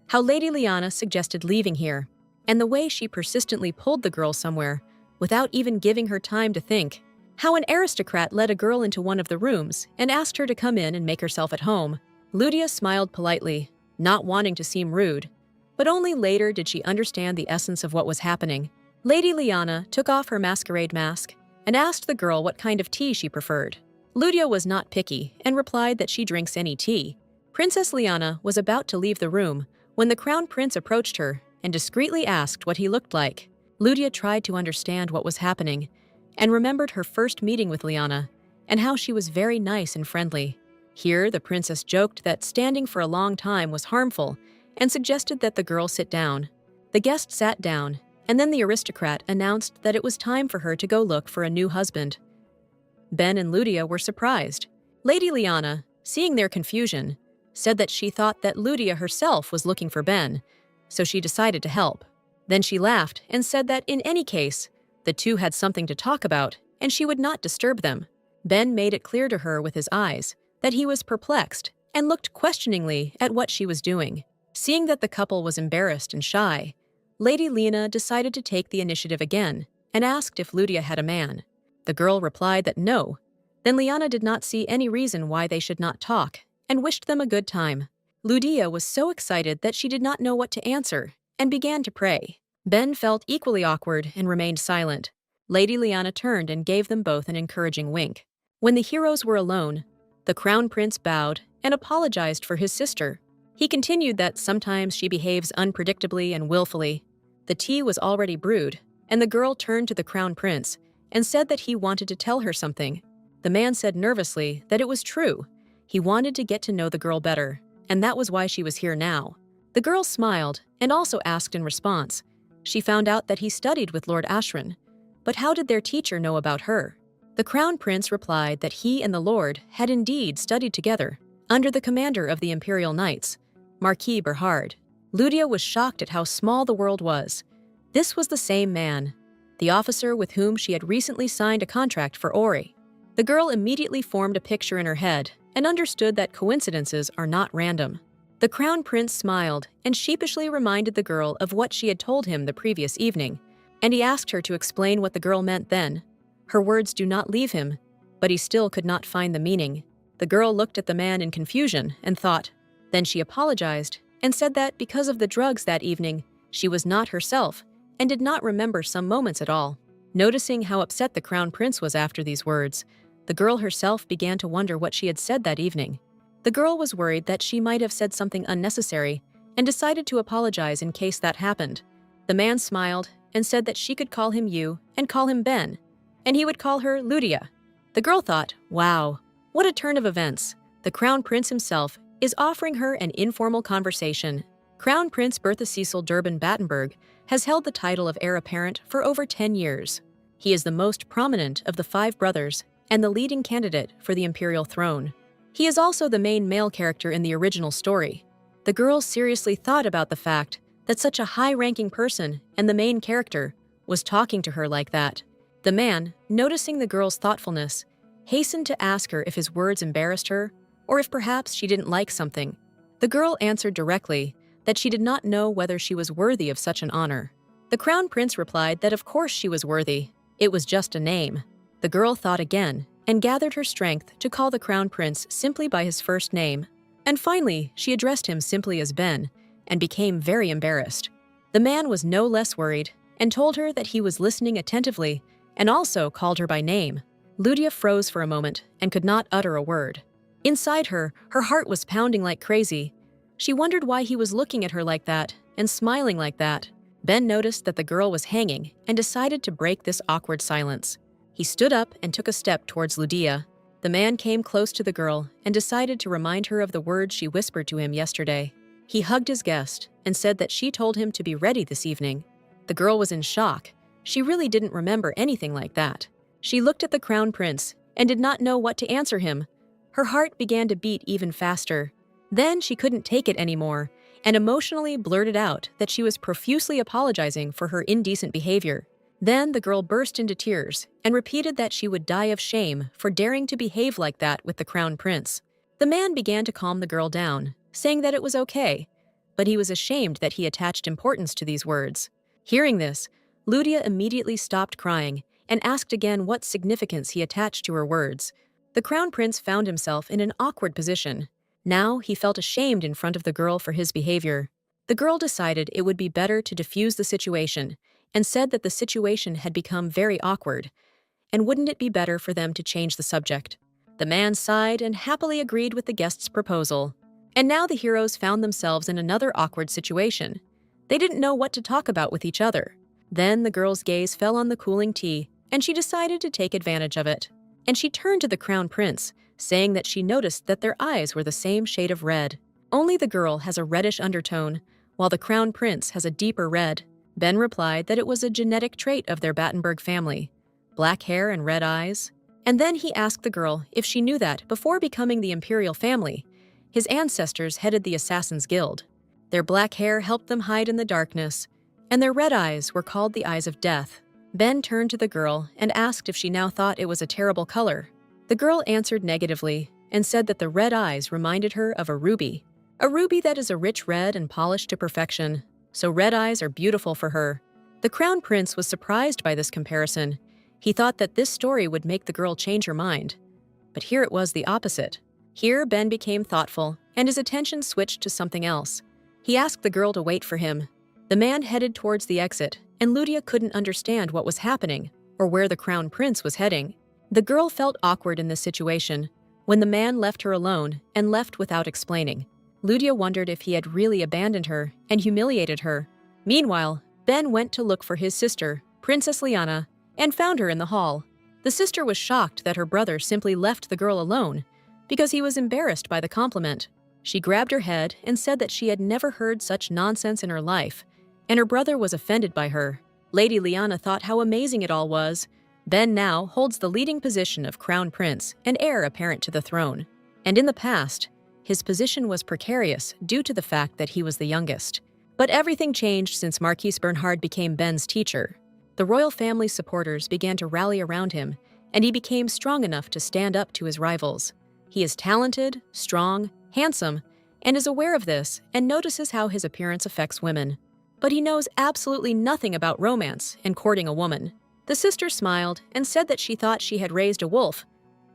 how Lady Lyanna suggested leaving here, and the way she persistently pulled the girl somewhere without even giving her time to think, how an aristocrat led a girl into one of the rooms and asked her to come in and make herself at home. Lydia smiled politely, not wanting to seem rude, but only later did she understand the essence of what was happening. Lady Lyanna took off her masquerade mask and asked the girl what kind of tea she preferred. Lydia was not picky and replied that she drinks any tea, Princess Lyanna was about to leave the room when the crown prince approached her and discreetly asked what he looked like. Lydia tried to understand what was happening and remembered her first meeting with Lyanna and how she was very nice and friendly. Here, the princess joked that standing for a long time was harmful and suggested that the girl sit down. The guest sat down, and then the aristocrat announced that it was time for her to go look for a new husband. Ben and Lydia were surprised. Lady Lyanna, seeing their confusion, said that she thought that Lydia herself was looking for Ben, so she decided to help. Then she laughed and said that in any case, the two had something to talk about and she would not disturb them. Ben made it clear to her with his eyes that he was perplexed and looked questioningly at what she was doing. Seeing that the couple was embarrassed and shy, Lady Lyanna decided to take the initiative again and asked if Lydia had a man. The girl replied that no. Then Lyanna did not see any reason why they should not talk and wished them a good time. Lydia was so excited that she did not know what to answer and began to pray. Ben felt equally awkward and remained silent. Lady Lyanna turned and gave them both an encouraging wink. When the heroes were alone, the crown prince bowed and apologized for his sister. He continued that sometimes she behaves unpredictably and willfully. The tea was already brewed, and the girl turned to the crown prince and said that he wanted to tell her something. The man said nervously that it was true. He wanted to get to know the girl better, and that was why she was here now. The girl smiled and also asked in response. She found out that he studied with Lord Ashran, but how did their teacher know about her? The crown prince replied that he and the lord had indeed studied together, under the commander of the Imperial Knights, Marquis Berhard. Lydia was shocked at how small the world was. This was the same man, the officer with whom she had recently signed a contract for Ori. The girl immediately formed a picture in her head and understood that coincidences are not random. The crown prince smiled and sheepishly reminded the girl of what she had told him the previous evening, and he asked her to explain what the girl meant then. Her words do not leave him, but he still could not find the meaning. The girl looked at the man in confusion and thought. Then she apologized and said that because of the drugs that evening, she was not herself and did not remember some moments at all. Noticing how upset the crown prince was after these words, the girl herself began to wonder what she had said that evening. The girl was worried that she might have said something unnecessary and decided to apologize in case that happened. The man smiled and said that she could call him you and call him Ben, and he would call her Lydia. The girl thought, wow, what a turn of events. The crown prince himself is offering her an informal conversation. Crown Prince Bertha Cecil Durban Battenberg has held the title of heir apparent for over 10 years. He is the most prominent of the 5 brothers and the leading candidate for the imperial throne. He is also the main male character in the original story. The girl seriously thought about the fact that such a high-ranking person and the main character was talking to her like that. The man, noticing the girl's thoughtfulness, hastened to ask her if his words embarrassed her or if perhaps she didn't like something. The girl answered directly that she did not know whether she was worthy of such an honor. The crown prince replied that of course she was worthy. It was just a name. The girl thought again and gathered her strength to call the crown prince simply by his first name. And finally, she addressed him simply as Ben and became very embarrassed. The man was no less worried and told her that he was listening attentively and also called her by name. Lydia froze for a moment and could not utter a word. Inside her, her heart was pounding like crazy. She wondered why he was looking at her like that and smiling like that. Ben noticed that the girl was hanging and decided to break this awkward silence. He stood up and took a step towards Lydia. The man came close to the girl and decided to remind her of the words she whispered to him yesterday. He hugged his guest and said that she told him to be ready this evening. The girl was in shock. She really didn't remember anything like that. She looked at the crown prince and did not know what to answer him. Her heart began to beat even faster. Then she couldn't take it anymore and emotionally blurted out that she was profusely apologizing for her indecent behavior. Then the girl burst into tears and repeated that she would die of shame for daring to behave like that with the crown prince. The man began to calm the girl down, saying that it was okay, but he was ashamed that he attached importance to these words. Hearing this, Lydia immediately stopped crying and asked again what significance he attached to her words. The crown prince found himself in an awkward position. Now he felt ashamed in front of the girl for his behavior. The girl decided it would be better to defuse the situation and said that the situation had become very awkward, and wouldn't it be better for them to change the subject? The man sighed and happily agreed with the guest's proposal. And now the heroes found themselves in another awkward situation. They didn't know what to talk about with each other. Then the girl's gaze fell on the cooling tea, and she decided to take advantage of it. And she turned to the crown prince, saying that she noticed that their eyes were the same shade of red. Only the girl has a reddish undertone, while the crown prince has a deeper red. Ben replied that it was a genetic trait of their Battenberg family, black hair and red eyes. And then he asked the girl if she knew that before becoming the imperial family, his ancestors headed the Assassin's Guild. Their black hair helped them hide in the darkness, and their red eyes were called the eyes of death. Ben turned to the girl and asked if she now thought it was a terrible color. The girl answered negatively and said that the red eyes reminded her of a ruby that is a rich red and polished to perfection, so red eyes are beautiful for her. The crown prince was surprised by this comparison. He thought that this story would make the girl change her mind. But here it was the opposite. Here Ben became thoughtful, and his attention switched to something else. He asked the girl to wait for him. The man headed towards the exit, and Lydia couldn't understand what was happening or where the crown prince was heading. The girl felt awkward in this situation when the man left her alone and left without explaining. Lydia wondered if he had really abandoned her and humiliated her. Meanwhile, Ben went to look for his sister, Princess Lyanna, and found her in the hall. The sister was shocked that her brother simply left the girl alone because he was embarrassed by the compliment. She grabbed her head and said that she had never heard such nonsense in her life, and her brother was offended by her. Lady Lyanna thought how amazing it all was. Ben now holds the leading position of crown prince and heir apparent to the throne. And in the past, his position was precarious due to the fact that he was the youngest. But everything changed since Marquis Bernhard became Ben's teacher. The royal family's supporters began to rally around him, and he became strong enough to stand up to his rivals. He is talented, strong, handsome, and is aware of this and notices how his appearance affects women. But he knows absolutely nothing about romance and courting a woman. The sister smiled and said that she thought she had raised a wolf,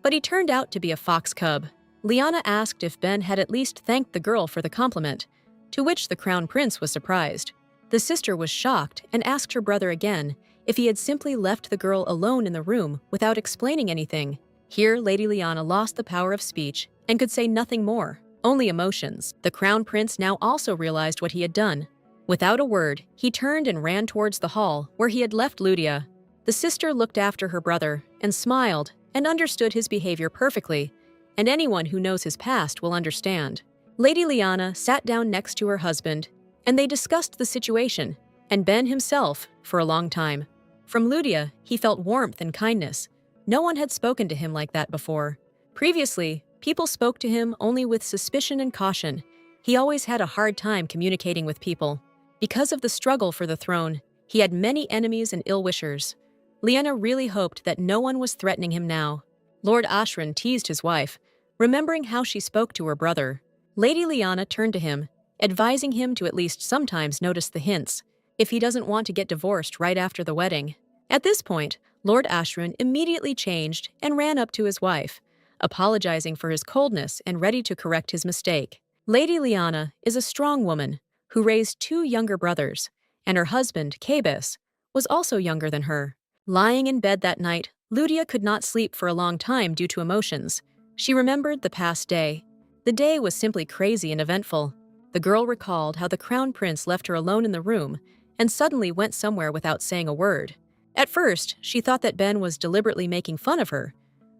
but he turned out to be a fox cub. Lyanna asked if Ben had at least thanked the girl for the compliment, to which the crown prince was surprised. The sister was shocked and asked her brother again if he had simply left the girl alone in the room without explaining anything. Here, Lady Lyanna lost the power of speech and could say nothing more, only emotions. The crown prince now also realized what he had done. Without a word, he turned and ran towards the hall where he had left Lydia. The sister looked after her brother and smiled and understood his behavior perfectly, and anyone who knows his past will understand. Lady Lyanna sat down next to her husband, and they discussed the situation, and Ben himself, for a long time. From Lydia, he felt warmth and kindness. No one had spoken to him like that before. Previously, people spoke to him only with suspicion and caution. He always had a hard time communicating with people. Because of the struggle for the throne, he had many enemies and ill-wishers. Lyanna really hoped that no one was threatening him now. Lord Ashran teased his wife, remembering how she spoke to her brother. Lady Lyanna turned to him, advising him to at least sometimes notice the hints, if he doesn't want to get divorced right after the wedding. At this point, Lord Ashran immediately changed and ran up to his wife, apologizing for his coldness and ready to correct his mistake. Lady Lyanna is a strong woman who raised 2 younger brothers, and her husband, Cabus, was also younger than her. Lying in bed that night, Lydia could not sleep for a long time due to emotions. She remembered the past day. The day was simply crazy and eventful. The girl recalled how the crown prince left her alone in the room and suddenly went somewhere without saying a word. At first, she thought that Ben was deliberately making fun of her,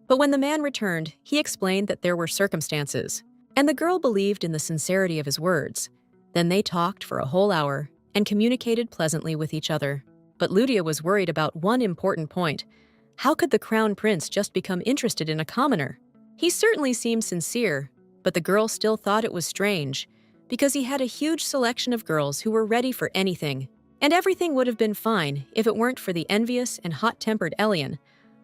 but when the man returned, he explained that there were circumstances, and the girl believed in the sincerity of his words. Then they talked for a whole hour and communicated pleasantly with each other. But Lydia was worried about one important point. How could the crown prince just become interested in a commoner? He certainly seemed sincere, but the girl still thought it was strange, because he had a huge selection of girls who were ready for anything. And everything would have been fine if it weren't for the envious and hot-tempered Elen.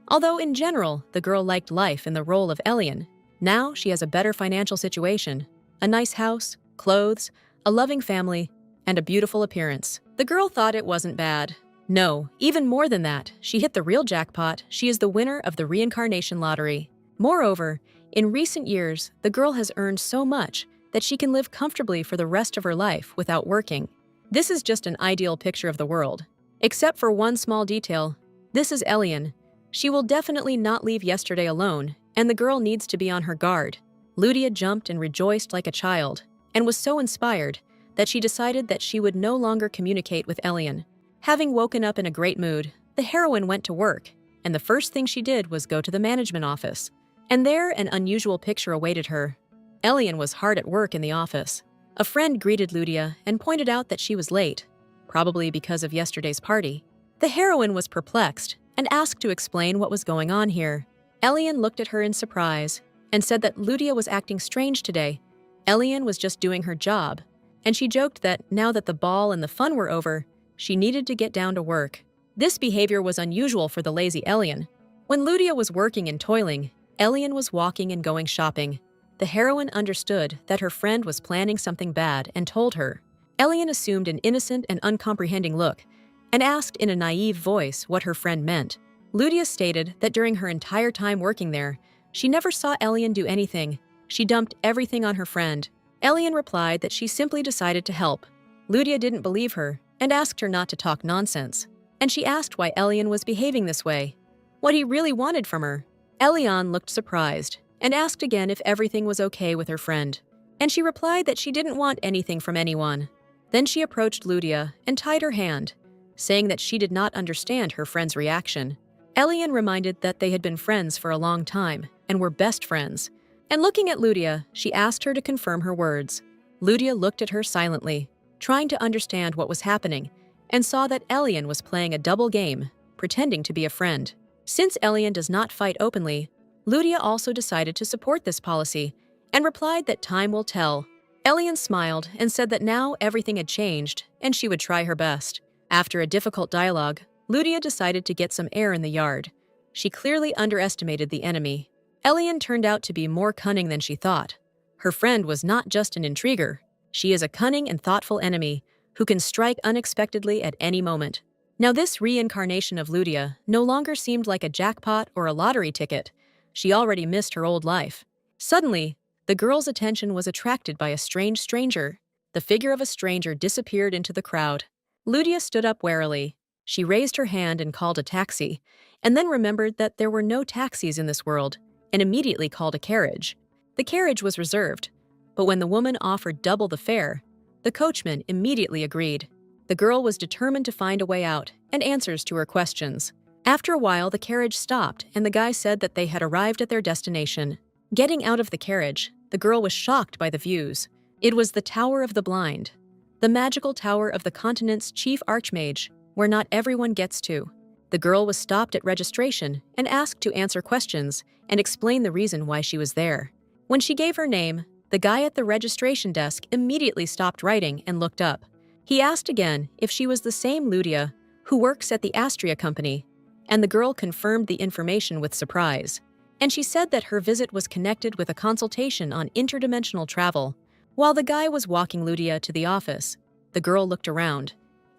Although in general, the girl liked life in the role of Elen. Now she has a better financial situation, a nice house, clothes, a loving family, and a beautiful appearance. The girl thought it wasn't bad. No, even more than that, she hit the real jackpot. She is the winner of the reincarnation lottery. Moreover, in recent years, the girl has earned so much that she can live comfortably for the rest of her life without working. This is just an ideal picture of the world. Except for one small detail. This is Elen. She will definitely not leave yesterday alone, and the girl needs to be on her guard. Ludia jumped and rejoiced like a child, and was so inspired that she decided that she would no longer communicate with Elen. Having woken up in a great mood, the heroine went to work, and the first thing she did was go to the management office. And there, an unusual picture awaited her. Elen was hard at work in the office. A friend greeted Ludia and pointed out that she was late, probably because of yesterday's party. The heroine was perplexed and asked to explain what was going on here. Elen looked at her in surprise and said that Ludia was acting strange today. Elen was just doing her job, and she joked that now that the ball and the fun were over, she needed to get down to work. This behavior was unusual for the lazy Elen. When Ludia was working and toiling, Elen was walking and going shopping. The heroine understood that her friend was planning something bad and told her. Elen assumed an innocent and uncomprehending look and asked in a naive voice what her friend meant. Ludia stated that during her entire time working there, she never saw Elen do anything. She dumped everything on her friend. Elen replied that she simply decided to help. Ludia didn't believe her and asked her not to talk nonsense. And she asked why Elen was behaving this way, what he really wanted from her. Elen looked surprised and asked again if everything was okay with her friend. And she replied that she didn't want anything from anyone. Then she approached Ludia and tied her hand, saying that she did not understand her friend's reaction. Elen reminded that they had been friends for a long time and were best friends. And looking at Ludia, she asked her to confirm her words. Ludia looked at her silently, trying to understand what was happening, and saw that Elen was playing a double game, pretending to be a friend. Since Elen does not fight openly, Ludia also decided to support this policy and replied that time will tell. Elen smiled and said that now everything had changed and she would try her best. After a difficult dialogue, Ludia decided to get some air in the yard. She clearly underestimated the enemy. Elen turned out to be more cunning than she thought. Her friend was not just an intriguer. She is a cunning and thoughtful enemy who can strike unexpectedly at any moment. Now this reincarnation of Ludia no longer seemed like a jackpot or a lottery ticket. She already missed her old life. Suddenly, the girl's attention was attracted by a strange stranger. The figure of a stranger disappeared into the crowd. Ludia stood up warily. She raised her hand and called a taxi, and then remembered that there were no taxis in this world, and immediately called a carriage. The carriage was reserved, but when the woman offered double the fare, the coachman immediately agreed. The girl was determined to find a way out and answers to her questions. After a while, the carriage stopped, and the guy said that they had arrived at their destination. Getting out of the carriage, the girl was shocked by the views. It was the Tower of the Blind, the magical tower of the continent's chief arch-mage, where not everyone gets to. The girl was stopped at registration and asked to answer questions and explain the reason why she was there. When she gave her name, the guy at the registration desk immediately stopped writing and looked up. He asked again if she was the same Ludia who works at the Astria company, and the girl confirmed the information with surprise. And she said that her visit was connected with a consultation on interdimensional travel. While the guy was walking Ludia to the office, the girl looked around.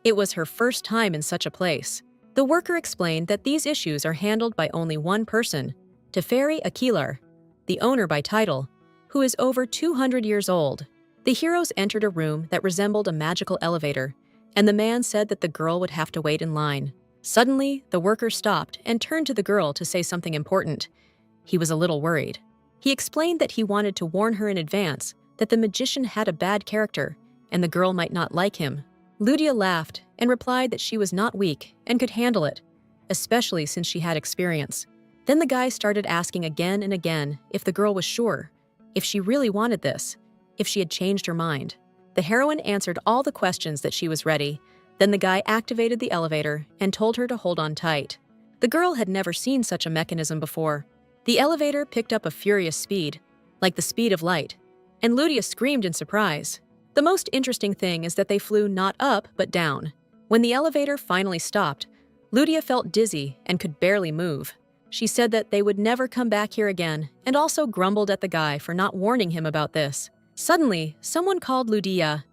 It was her first time in such a place. The worker explained that these issues are handled by only one person, Teferi Akilar, the owner by title, who is over 200 years old. The heroes entered a room that resembled a magical elevator, and the man said that the girl would have to wait in line. Suddenly, the worker stopped and turned to the girl to say something important. He was a little worried. He explained that he wanted to warn her in advance that the magician had a bad character, and the girl might not like him. Ludia laughed and replied that she was not weak and could handle it, especially since she had experience. Then the guy started asking again and again if the girl was sure, if she really wanted this, if she had changed her mind. The heroine answered all the questions that she was ready. Then the guy activated the elevator and told her to hold on tight. The girl had never seen such a mechanism before. The elevator picked up a furious speed, like the speed of light, and Ludia screamed in surprise. The most interesting thing is that they flew not up but down. When the elevator finally stopped, Ludia felt dizzy and could barely move. She said that they would never come back here again and also grumbled at the guy for not warning him about this. Suddenly, someone called Ludia.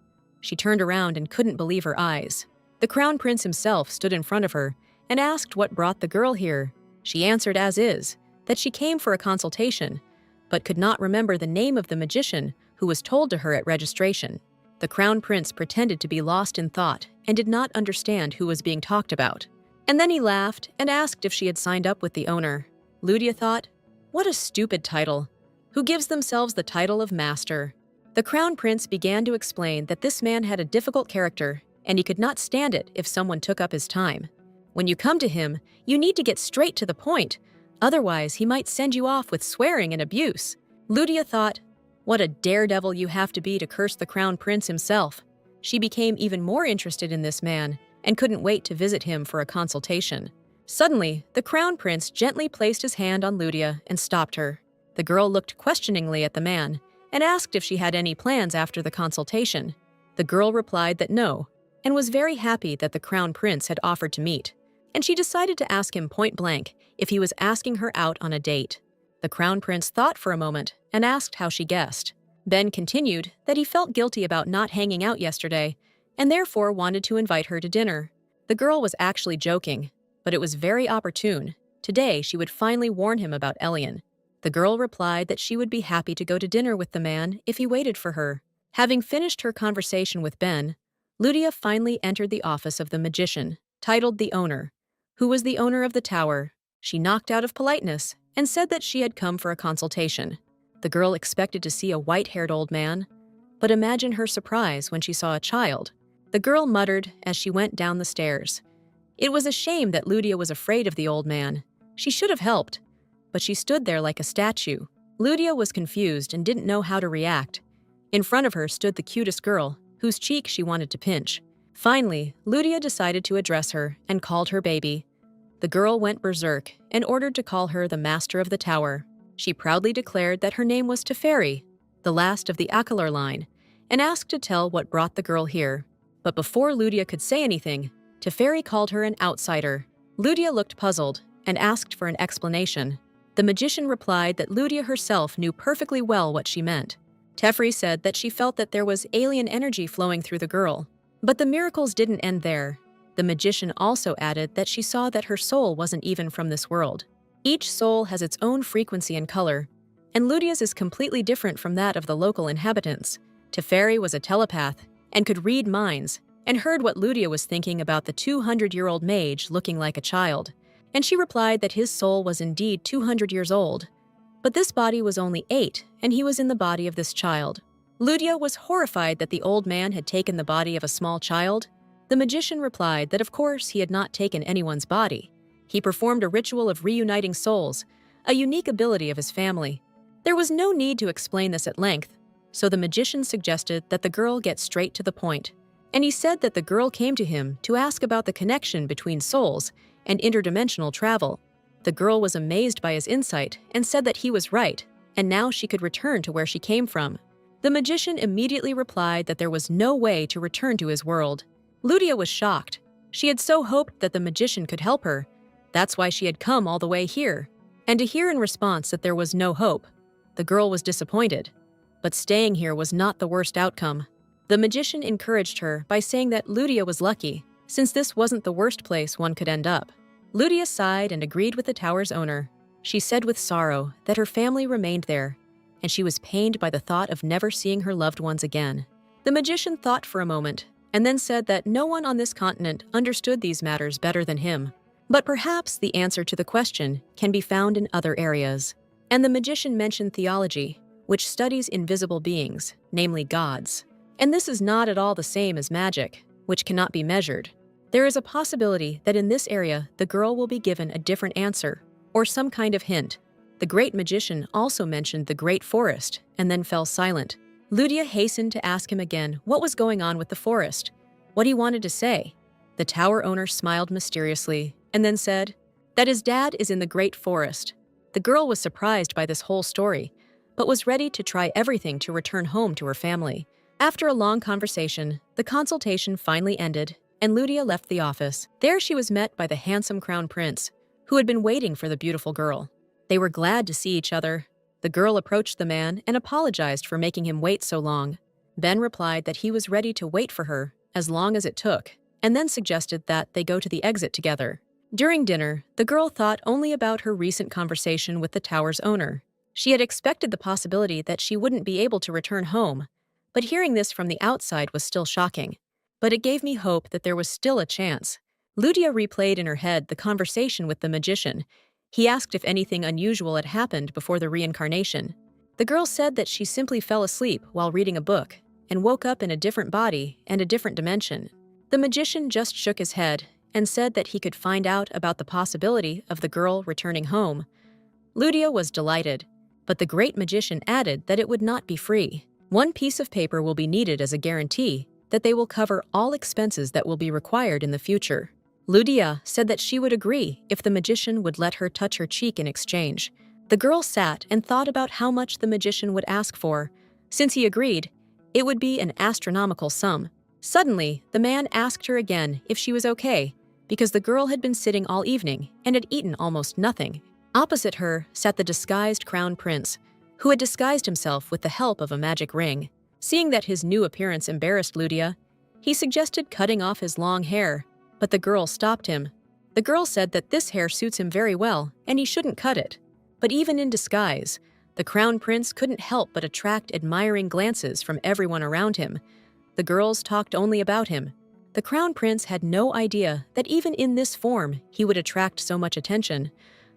She turned around and couldn't believe her eyes. The crown prince himself stood in front of her and asked what brought the girl here. She answered as is, that she came for a consultation, but could not remember the name of the magician who was told to her at registration. The crown prince pretended to be lost in thought and did not understand who was being talked about. And then he laughed and asked if she had signed up with the owner. Ludia thought, what a stupid title. who gives themselves the title of master. The crown prince began to explain that this man had a difficult character and he could not stand it if someone took up his time. When you come to him, you need to get straight to the point, otherwise he might send you off with swearing and abuse. Lydia thought, what a daredevil you have to be to curse the crown prince himself. She became even more interested in this man and couldn't wait to visit him for a consultation. Suddenly, the crown prince gently placed his hand on Lydia and stopped her. The girl looked questioningly at the man and asked if she had any plans after the consultation. The girl replied that no, and was very happy that the crown prince had offered to meet, and she decided to ask him point blank if he was asking her out on a date. The crown prince thought for a moment and asked how she guessed. Ben continued that he felt guilty about not hanging out yesterday and therefore wanted to invite her to dinner. The girl was actually joking, but it was very opportune. Today she would finally warn him about Elen. The girl replied that she would be happy to go to dinner with the man if he waited for her. Having finished her conversation with Ben, Lydia finally entered the office of the magician, titled the owner, who was the owner of the tower. She knocked out of politeness and said that she had come for a consultation. The girl expected to see a white-haired old man, but imagine her surprise when she saw a child. The girl muttered as she went down the stairs. It was a shame that Lydia was afraid of the old man. She should have helped, but she stood there like a statue. Lydia was confused and didn't know how to react. In front of her stood the cutest girl, whose cheek she wanted to pinch. Finally, Lydia decided to address her and called her baby. The girl went berserk and ordered to call her the master of the tower. She proudly declared that her name was Teferi, the last of the Akalar line, and asked to tell what brought the girl here. But before Lydia could say anything, Teferi called her an outsider. Lydia looked puzzled and asked for an explanation. The magician replied that Lydia herself knew perfectly well what she meant. Teferi said that she felt that there was alien energy flowing through the girl. But the miracles didn't end there. The magician also added that she saw that her soul wasn't even from this world. Each soul has its own frequency and color, and Lydia's is completely different from that of the local inhabitants. Teferi was a telepath and could read minds, and heard what Lydia was thinking about the 200-year-old mage looking like a child, and she replied that his soul was indeed 200 years old. But this body was only 8, and he was in the body of this child. Lydia was horrified that the old man had taken the body of a small child. The magician replied that of course he had not taken anyone's body. He performed a ritual of reuniting souls, a unique ability of his family. There was no need to explain this at length, so the magician suggested that the girl get straight to the point, and he said that the girl came to him to ask about the connection between souls and interdimensional travel. The girl was amazed by his insight and said that he was right, and now she could return to where she came from. The magician immediately replied that there was no way to return to his world. Lydia was shocked. She had so hoped that the magician could help her. That's why she had come all the way here. And to hear in response that there was no hope, the girl was disappointed. But staying here was not the worst outcome. The magician encouraged her by saying that Lydia was lucky, since this wasn't the worst place one could end up. Lydia sighed and agreed with the tower's owner. She said with sorrow that her family remained there, and she was pained by the thought of never seeing her loved ones again. The magician thought for a moment, and then said that no one on this continent understood these matters better than him. But perhaps the answer to the question can be found in other areas. And the magician mentioned theology, which studies invisible beings, namely gods. And this is not at all the same as magic, which cannot be measured. There is a possibility that in this area the girl will be given a different answer, or some kind of hint. The great magician also mentioned the great forest, and then fell silent. Lydia hastened to ask him again what was going on with the forest, what he wanted to say. The tower owner smiled mysteriously, and then said that his dad is in the great forest. The girl was surprised by this whole story, but was ready to try everything to return home to her family. After a long conversation, the consultation finally ended, and Lydia left the office. There she was met by the handsome crown prince, who had been waiting for the beautiful girl. They were glad to see each other. The girl approached the man and apologized for making him wait so long. Ben replied that he was ready to wait for her as long as it took, and then suggested that they go to the exit together. During dinner, the girl thought only about her recent conversation with the tower's owner. She had expected the possibility that she wouldn't be able to return home, but hearing this from the outside was still shocking. But it gave me hope that there was still a chance. Lydia replayed in her head the conversation with the magician. He asked if anything unusual had happened before the reincarnation. The girl said that she simply fell asleep while reading a book and woke up in a different body and a different dimension. The magician just shook his head and said that he could find out about the possibility of the girl returning home. Lydia was delighted, but the great magician added that it would not be free. One piece of paper will be needed as a guarantee that they will cover all expenses that will be required in the future. Lydia said that she would agree if the magician would let her touch her cheek in exchange. The girl sat and thought about how much the magician would ask for. Since he agreed, it would be an astronomical sum. Suddenly, the man asked her again if she was okay, because the girl had been sitting all evening and had eaten almost nothing. Opposite her sat the disguised crown prince, who had disguised himself with the help of a magic ring. Seeing that his new appearance embarrassed Lydia, he suggested cutting off his long hair, but the girl stopped him. The girl said that this hair suits him very well and he shouldn't cut it. But even in disguise, the crown prince couldn't help but attract admiring glances from everyone around him. The girls talked only about him. The crown prince had no idea that even in this form he would attract so much attention.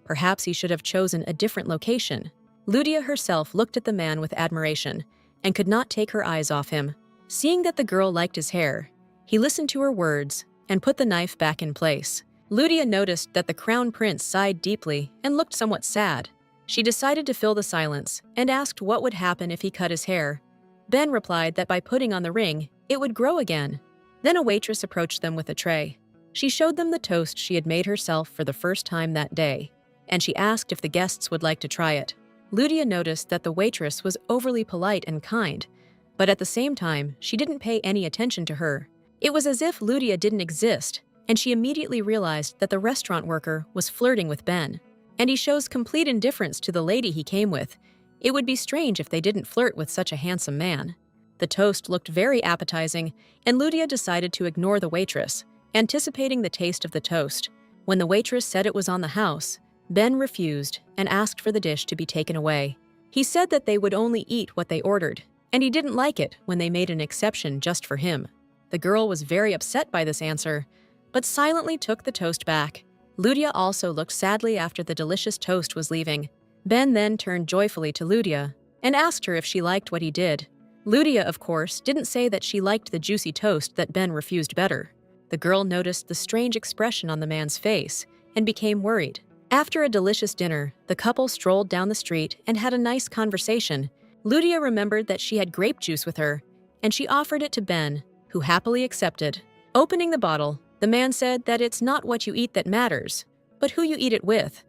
Perhaps he should have chosen a different location. Lydia herself looked at the man with admiration and could not take her eyes off him. Seeing that the girl liked his hair, he listened to her words and put the knife back in place. Lydia noticed that the crown prince sighed deeply and looked somewhat sad. She decided to fill the silence and asked what would happen if he cut his hair. Ben replied that by putting on the ring, it would grow again. Then a waitress approached them with a tray. She showed them the toast she had made herself for the first time that day, and she asked if the guests would like to try it. Lydia noticed that the waitress was overly polite and kind, but at the same time, she didn't pay any attention to her. It was as if Lydia didn't exist, and she immediately realized that the restaurant worker was flirting with Ben. And he shows complete indifference to the lady he came with. It would be strange if they didn't flirt with such a handsome man. The toast looked very appetizing, and Lydia decided to ignore the waitress, anticipating the taste of the toast. When the waitress said it was on the house, Ben refused and asked for the dish to be taken away. He said that they would only eat what they ordered, and he didn't like it when they made an exception just for him. The girl was very upset by this answer, but silently took the toast back. Lydia also looked sadly after the delicious toast was leaving. Ben then turned joyfully to Lydia and asked her if she liked what he did. Lydia, of course, didn't say that she liked the juicy toast that Ben refused better. The girl noticed the strange expression on the man's face and became worried. After a delicious dinner, the couple strolled down the street and had a nice conversation. Lydia remembered that she had grape juice with her, and she offered it to Ben, who happily accepted. Opening the bottle, the man said that it's not what you eat that matters, but who you eat it with,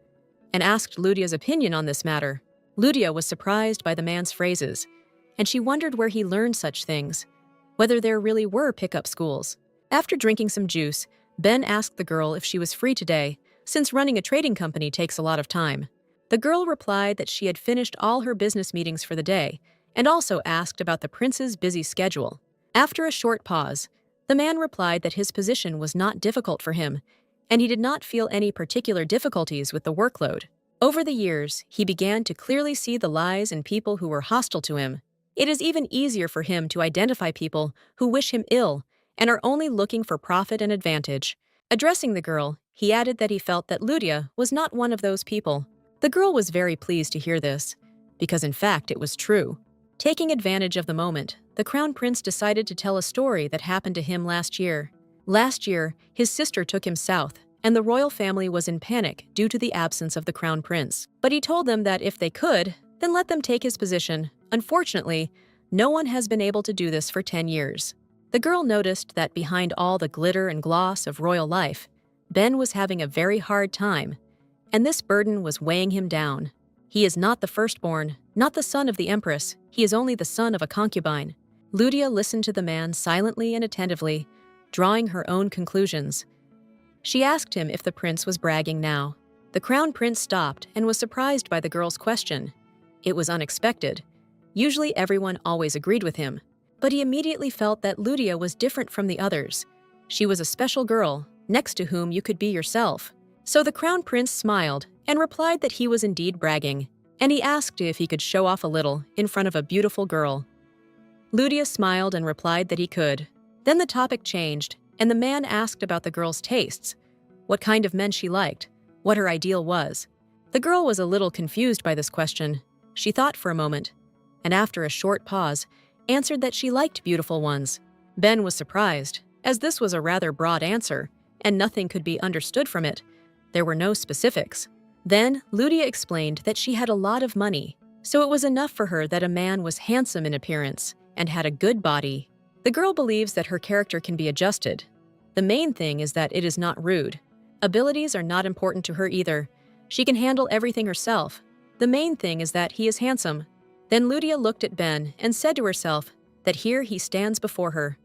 and asked Lydia's opinion on this matter. Lydia was surprised by the man's phrases, and she wondered where he learned such things, whether there really were pickup schools. After drinking some juice, Ben asked the girl if she was free today, since running a trading company takes a lot of time. The girl replied that she had finished all her business meetings for the day, and also asked about the prince's busy schedule. After a short pause, the man replied that his position was not difficult for him, and he did not feel any particular difficulties with the workload. Over the years, he began to clearly see the lies in people who were hostile to him. It is even easier for him to identify people who wish him ill and are only looking for profit and advantage. Addressing the girl, he added that he felt that Lydia was not one of those people. The girl was very pleased to hear this, because in fact it was true. Taking advantage of the moment, the crown prince decided to tell a story that happened to him last year. Last year, his sister took him south, and the royal family was in panic due to the absence of the crown prince. But he told them that if they could, then let them take his position. Unfortunately, no one has been able to do this for 10 years. The girl noticed that behind all the glitter and gloss of royal life, Ben was having a very hard time, and this burden was weighing him down. He is not the firstborn, not the son of the empress, he is only the son of a concubine. Lydia listened to the man silently and attentively, drawing her own conclusions. She asked him if the prince was bragging now. The crown prince stopped and was surprised by the girl's question. It was unexpected. Usually everyone always agreed with him, but he immediately felt that Lydia was different from the others. She was a special girl, next to whom you could be yourself. So the crown prince smiled and replied that he was indeed bragging, and he asked if he could show off a little in front of a beautiful girl. Lydia smiled and replied that he could. Then the topic changed, and the man asked about the girl's tastes, what kind of men she liked, what her ideal was. The girl was a little confused by this question. She thought for a moment, and after a short pause, answered that she liked beautiful ones. Ben was surprised, as this was a rather broad answer, and nothing could be understood from it. There were no specifics. Then, Lydia explained that she had a lot of money, so it was enough for her that a man was handsome in appearance and had a good body. The girl believes that her character can be adjusted. The main thing is that it is not rude. Abilities are not important to her either. She can handle everything herself. The main thing is that he is handsome. Then Lydia looked at Ben and said to herself that here he stands before her,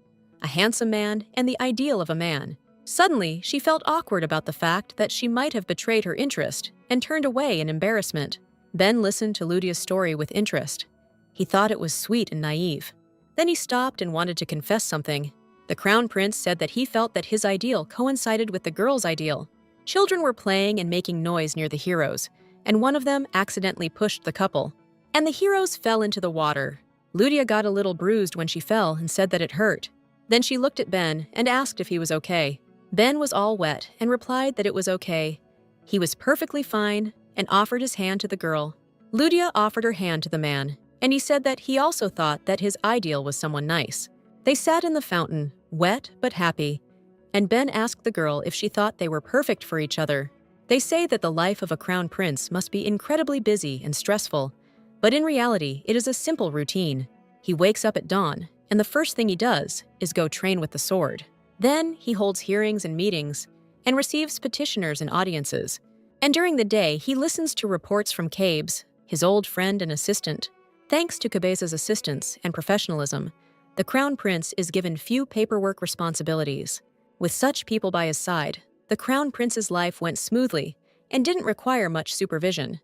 a handsome man and the ideal of a man. Suddenly, she felt awkward about the fact that she might have betrayed her interest and turned away in embarrassment. Ben listened to Lydia's story with interest. He thought it was sweet and naive. Then he stopped and wanted to confess something. The Crown Prince said that he felt that his ideal coincided with the girl's ideal. Children were playing and making noise near the heroes, and one of them accidentally pushed the couple, and the heroes fell into the water. Lydia got a little bruised when she fell and said that it hurt. Then she looked at Ben and asked if he was okay. Ben was all wet and replied that it was okay. He was perfectly fine and offered his hand to the girl. Lydia offered her hand to the man, and he said that he also thought that his ideal was someone nice. They sat in the fountain, wet but happy, and Ben asked the girl if she thought they were perfect for each other. They say that the life of a crown prince must be incredibly busy and stressful, but in reality, it is a simple routine. He wakes up at dawn, and the first thing he does is go train with the sword. Then he holds hearings and meetings and receives petitioners and audiences. And during the day, he listens to reports from Cabes, his old friend and assistant. Thanks to Cabeza's assistance and professionalism, the Crown Prince is given few paperwork responsibilities. With such people by his side, the Crown Prince's life went smoothly and didn't require much supervision.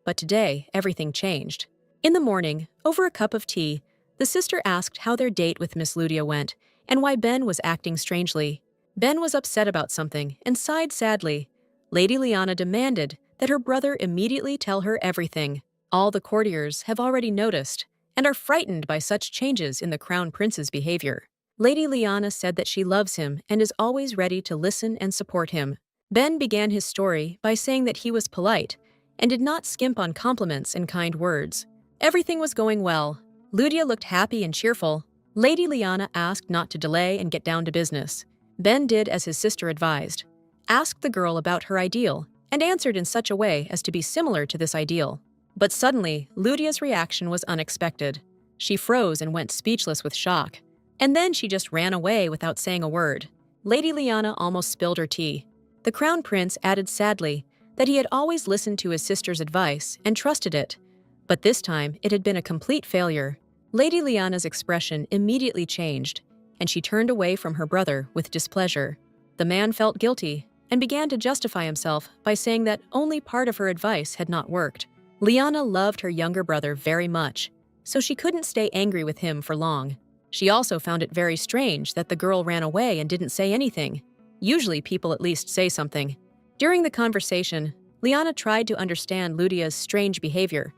But today, everything changed. In the morning, over a cup of tea, the sister asked how their date with Miss Lydia went and why Ben was acting strangely. Ben was upset about something and sighed sadly. Lady Lyanna demanded that her brother immediately tell her everything. All the courtiers have already noticed and are frightened by such changes in the Crown Prince's behavior. Lady Lyanna said that she loves him and is always ready to listen and support him. Ben began his story by saying that he was polite and did not skimp on compliments and kind words. Everything was going well. Lydia looked happy and cheerful. Lady Lyanna asked not to delay and get down to business. Ben did as his sister advised, asked the girl about her ideal, and answered in such a way as to be similar to this ideal. But suddenly, Lydia's reaction was unexpected. She froze and went speechless with shock. And then she just ran away without saying a word. Lady Lyanna almost spilled her tea. The Crown Prince added sadly that he had always listened to his sister's advice and trusted it, but this time it had been a complete failure. Lady Lyanna's expression immediately changed, and she turned away from her brother with displeasure. The man felt guilty and began to justify himself by saying that only part of her advice had not worked. Lyanna loved her younger brother very much, so she couldn't stay angry with him for long. She also found it very strange that the girl ran away and didn't say anything. Usually people at least say something. During the conversation, Lyanna tried to understand Lydia's strange behavior,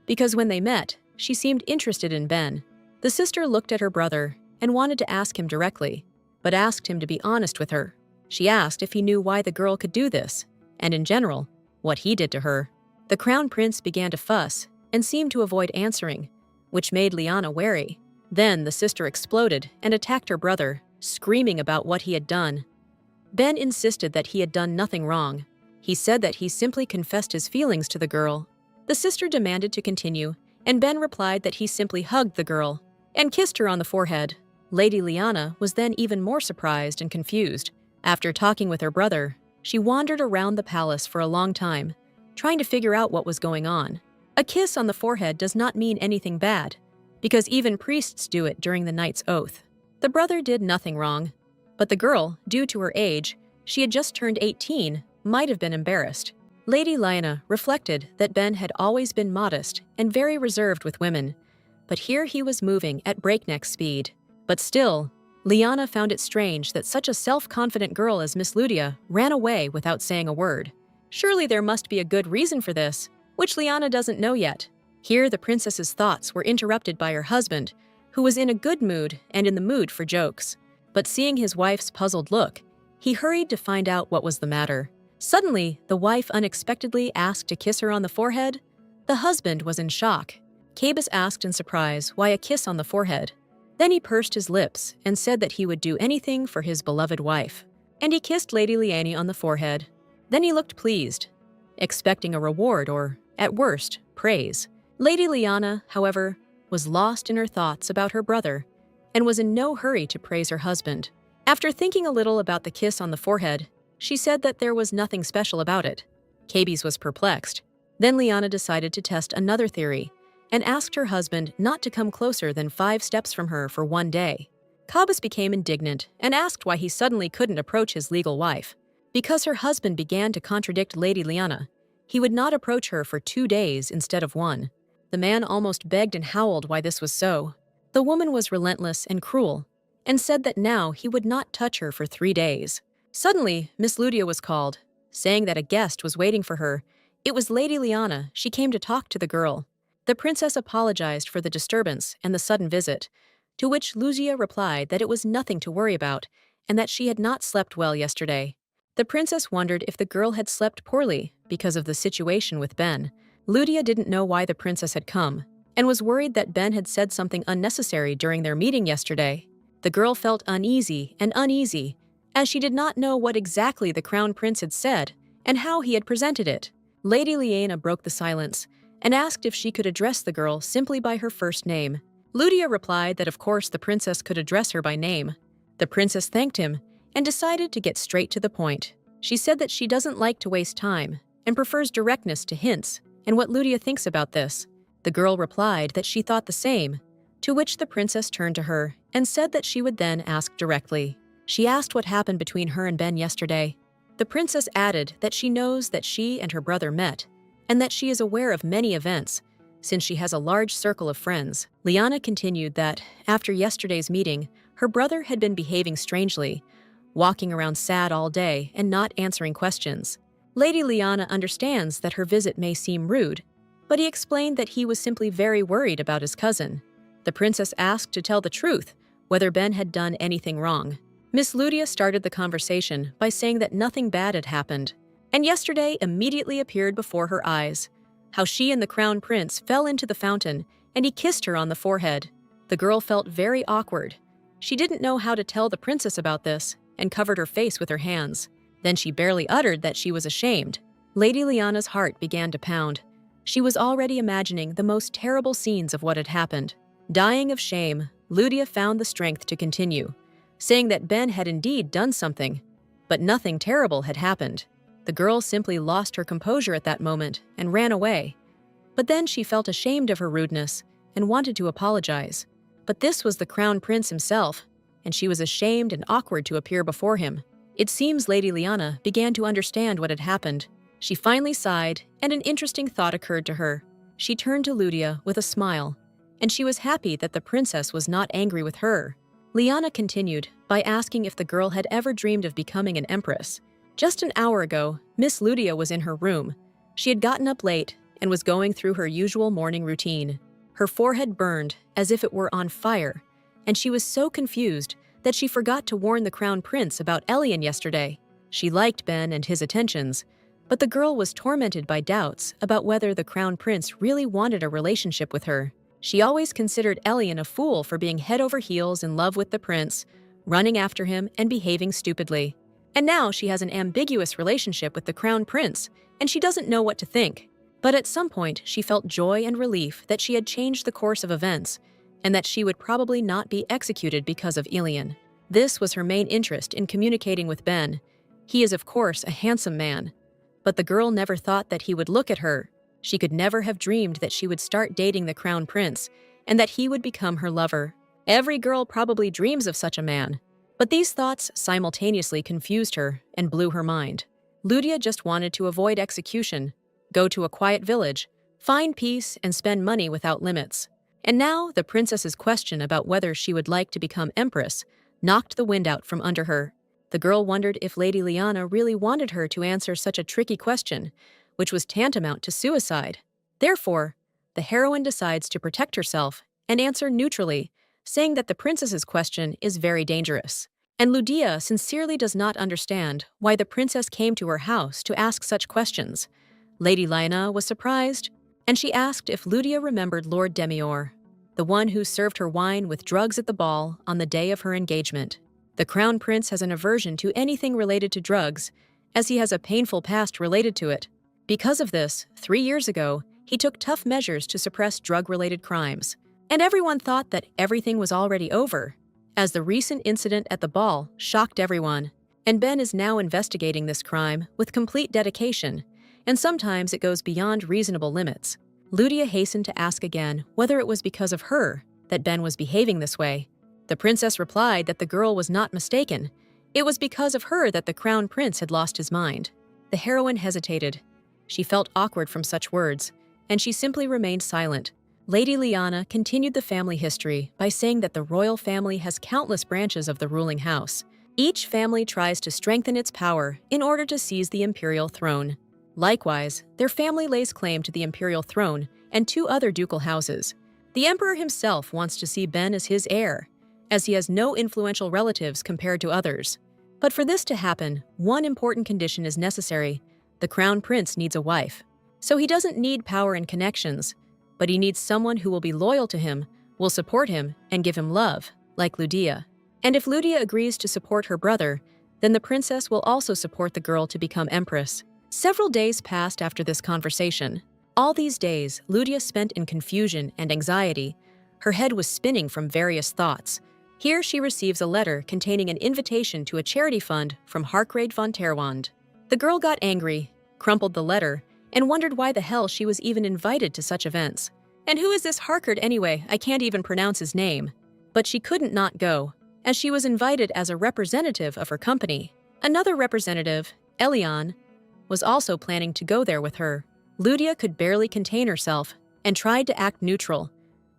because when they met, she seemed interested in Ben. The sister looked at her brother and wanted to ask him directly, but asked him to be honest with her. She asked if he knew why the girl could do this, and in general, what he did to her. The Crown Prince began to fuss and seemed to avoid answering, which made Lyanna wary. Then the sister exploded and attacked her brother, screaming about what he had done. Ben insisted that he had done nothing wrong. He said that he simply confessed his feelings to the girl. The sister demanded to continue, and Ben replied that he simply hugged the girl and kissed her on the forehead. Lady Lyanna was then even more surprised and confused. After talking with her brother, she wandered around the palace for a long time, trying to figure out what was going on. A kiss on the forehead does not mean anything bad, because even priests do it during the knight's oath. The brother did nothing wrong, but the girl, due to her age, she had just turned 18, might have been embarrassed. Lady Lyanna reflected that Ben had always been modest and very reserved with women, but here he was moving at breakneck speed. But still, Lyanna found it strange that such a self-confident girl as Miss Lydia ran away without saying a word. Surely there must be a good reason for this, which Lyanna doesn't know yet. Here the princess's thoughts were interrupted by her husband, who was in a good mood and in the mood for jokes. But seeing his wife's puzzled look, he hurried to find out what was the matter. Suddenly, the wife unexpectedly asked to kiss her on the forehead. The husband was in shock. Cabus asked in surprise why a kiss on the forehead. Then he pursed his lips and said that he would do anything for his beloved wife. And he kissed Lady Lyanna on the forehead. Then he looked pleased, expecting a reward or, at worst, praise. Lady Lyanna, however, was lost in her thoughts about her brother and was in no hurry to praise her husband. After thinking a little about the kiss on the forehead, she said that there was nothing special about it. Cabus was perplexed. Then Lyanna decided to test another theory and asked her husband not to come closer than 5 steps from her for one day. Cabus became indignant and asked why he suddenly couldn't approach his legal wife. Because her husband began to contradict Lady Lyanna, he would not approach her for 2 days instead of 1. The man almost begged and howled why this was so. The woman was relentless and cruel, and said that now he would not touch her for 3 days. Suddenly, Miss Ludia was called, saying that a guest was waiting for her. It was Lady Lyanna. She came to talk to the girl. The princess apologized for the disturbance and the sudden visit, to which Ludia replied that it was nothing to worry about and that she had not slept well yesterday. The princess wondered if the girl had slept poorly because of the situation with Ben. Ludia didn't know why the princess had come and was worried that Ben had said something unnecessary during their meeting yesterday. The girl felt uneasy, as she did not know what exactly the crown prince had said and how he had presented it. Lady Lyanna broke the silence and asked if she could address the girl simply by her first name. Ludia replied that of course the princess could address her by name. The princess thanked him and decided to get straight to the point. She said that she doesn't like to waste time and prefers directness to hints, and what Ludia thinks about this. The girl replied that she thought the same, to which the princess turned to her and said that she would then ask directly. She asked what happened between her and Ben yesterday. The princess added that she knows that she and her brother met, and that she is aware of many events, since she has a large circle of friends. Lyanna continued that, after yesterday's meeting, her brother had been behaving strangely, walking around sad all day and not answering questions. Lady Lyanna understands that her visit may seem rude, but he explained that he was simply very worried about his cousin. The princess asked to tell the truth, whether Ben had done anything wrong. Miss Ludia started the conversation by saying that nothing bad had happened, and yesterday immediately appeared before her eyes. How she and the crown prince fell into the fountain, and he kissed her on the forehead. The girl felt very awkward. She didn't know how to tell the princess about this, and covered her face with her hands. Then she barely uttered that she was ashamed. Lady Lyanna's heart began to pound. She was already imagining the most terrible scenes of what had happened. Dying of shame, Ludia found the strength to continue, saying that Ben had indeed done something, but nothing terrible had happened. The girl simply lost her composure at that moment and ran away. But then she felt ashamed of her rudeness and wanted to apologize. But this was the crown prince himself, and she was ashamed and awkward to appear before him. It seems Lady Lyanna began to understand what had happened. She finally sighed, and an interesting thought occurred to her. She turned to Ludia with a smile, and she was happy that the princess was not angry with her. Lyanna continued by asking if the girl had ever dreamed of becoming an empress. Just an hour ago, Miss Ludia was in her room. She had gotten up late and was going through her usual morning routine. Her forehead burned as if it were on fire, and she was so confused that she forgot to warn the crown prince about Elen yesterday. She liked Ben and his attentions, but the girl was tormented by doubts about whether the crown prince really wanted a relationship with her. She always considered Elen a fool for being head over heels in love with the prince, running after him and behaving stupidly. And now she has an ambiguous relationship with the crown prince, and she doesn't know what to think. But at some point, she felt joy and relief that she had changed the course of events, and that she would probably not be executed because of Elen. This was her main interest in communicating with Ben. He is, of course, a handsome man, but the girl never thought that he would look at her. She could never have dreamed that she would start dating the crown prince, and that he would become her lover. Every girl probably dreams of such a man. But these thoughts simultaneously confused her and blew her mind. Ludia just wanted to avoid execution, go to a quiet village, find peace, and spend money without limits. And now the princess's question about whether she would like to become empress knocked the wind out from under her. The girl wondered if Lady Lyanna really wanted her to answer such a tricky question, which was tantamount to suicide. Therefore, the heroine decides to protect herself and answer neutrally, saying that the princess's question is very dangerous. And Ludia sincerely does not understand why the princess came to her house to ask such questions. Lady Lyanna was surprised, and she asked if Ludia remembered Lord Demior, the one who served her wine with drugs at the ball on the day of her engagement. The Crown Prince has an aversion to anything related to drugs, as he has a painful past related to it. Because of this, 3 years ago, he took tough measures to suppress drug-related crimes. And everyone thought that everything was already over, as the recent incident at the ball shocked everyone. And Ben is now investigating this crime with complete dedication, and sometimes it goes beyond reasonable limits. Ludia hastened to ask again whether it was because of her that Ben was behaving this way. The princess replied that the girl was not mistaken. It was because of her that the Crown Prince had lost his mind. The heroine hesitated. She felt awkward from such words, and she simply remained silent. Lady Lyanna continued the family history by saying that the royal family has countless branches of the ruling house. Each family tries to strengthen its power in order to seize the imperial throne. Likewise, their family lays claim to the imperial throne and 2 other ducal houses. The emperor himself wants to see Ben as his heir, as he has no influential relatives compared to others. But for this to happen, one important condition is necessary. The Crown Prince needs a wife. So he doesn't need power and connections, but he needs someone who will be loyal to him, will support him, and give him love, like Ludia. And if Ludia agrees to support her brother, then the princess will also support the girl to become empress. Several days passed after this conversation. All these days, Ludia spent in confusion and anxiety. Her head was spinning from various thoughts. Here she receives a letter containing an invitation to a charity fund from Harkrade von Terwand. The girl got angry, crumpled the letter, and wondered why the hell she was even invited to such events. And who is this Harkrade anyway? I can't even pronounce his name. But she couldn't not go, as she was invited as a representative of her company. Another representative, Elen, was also planning to go there with her. Ludia could barely contain herself and tried to act neutral,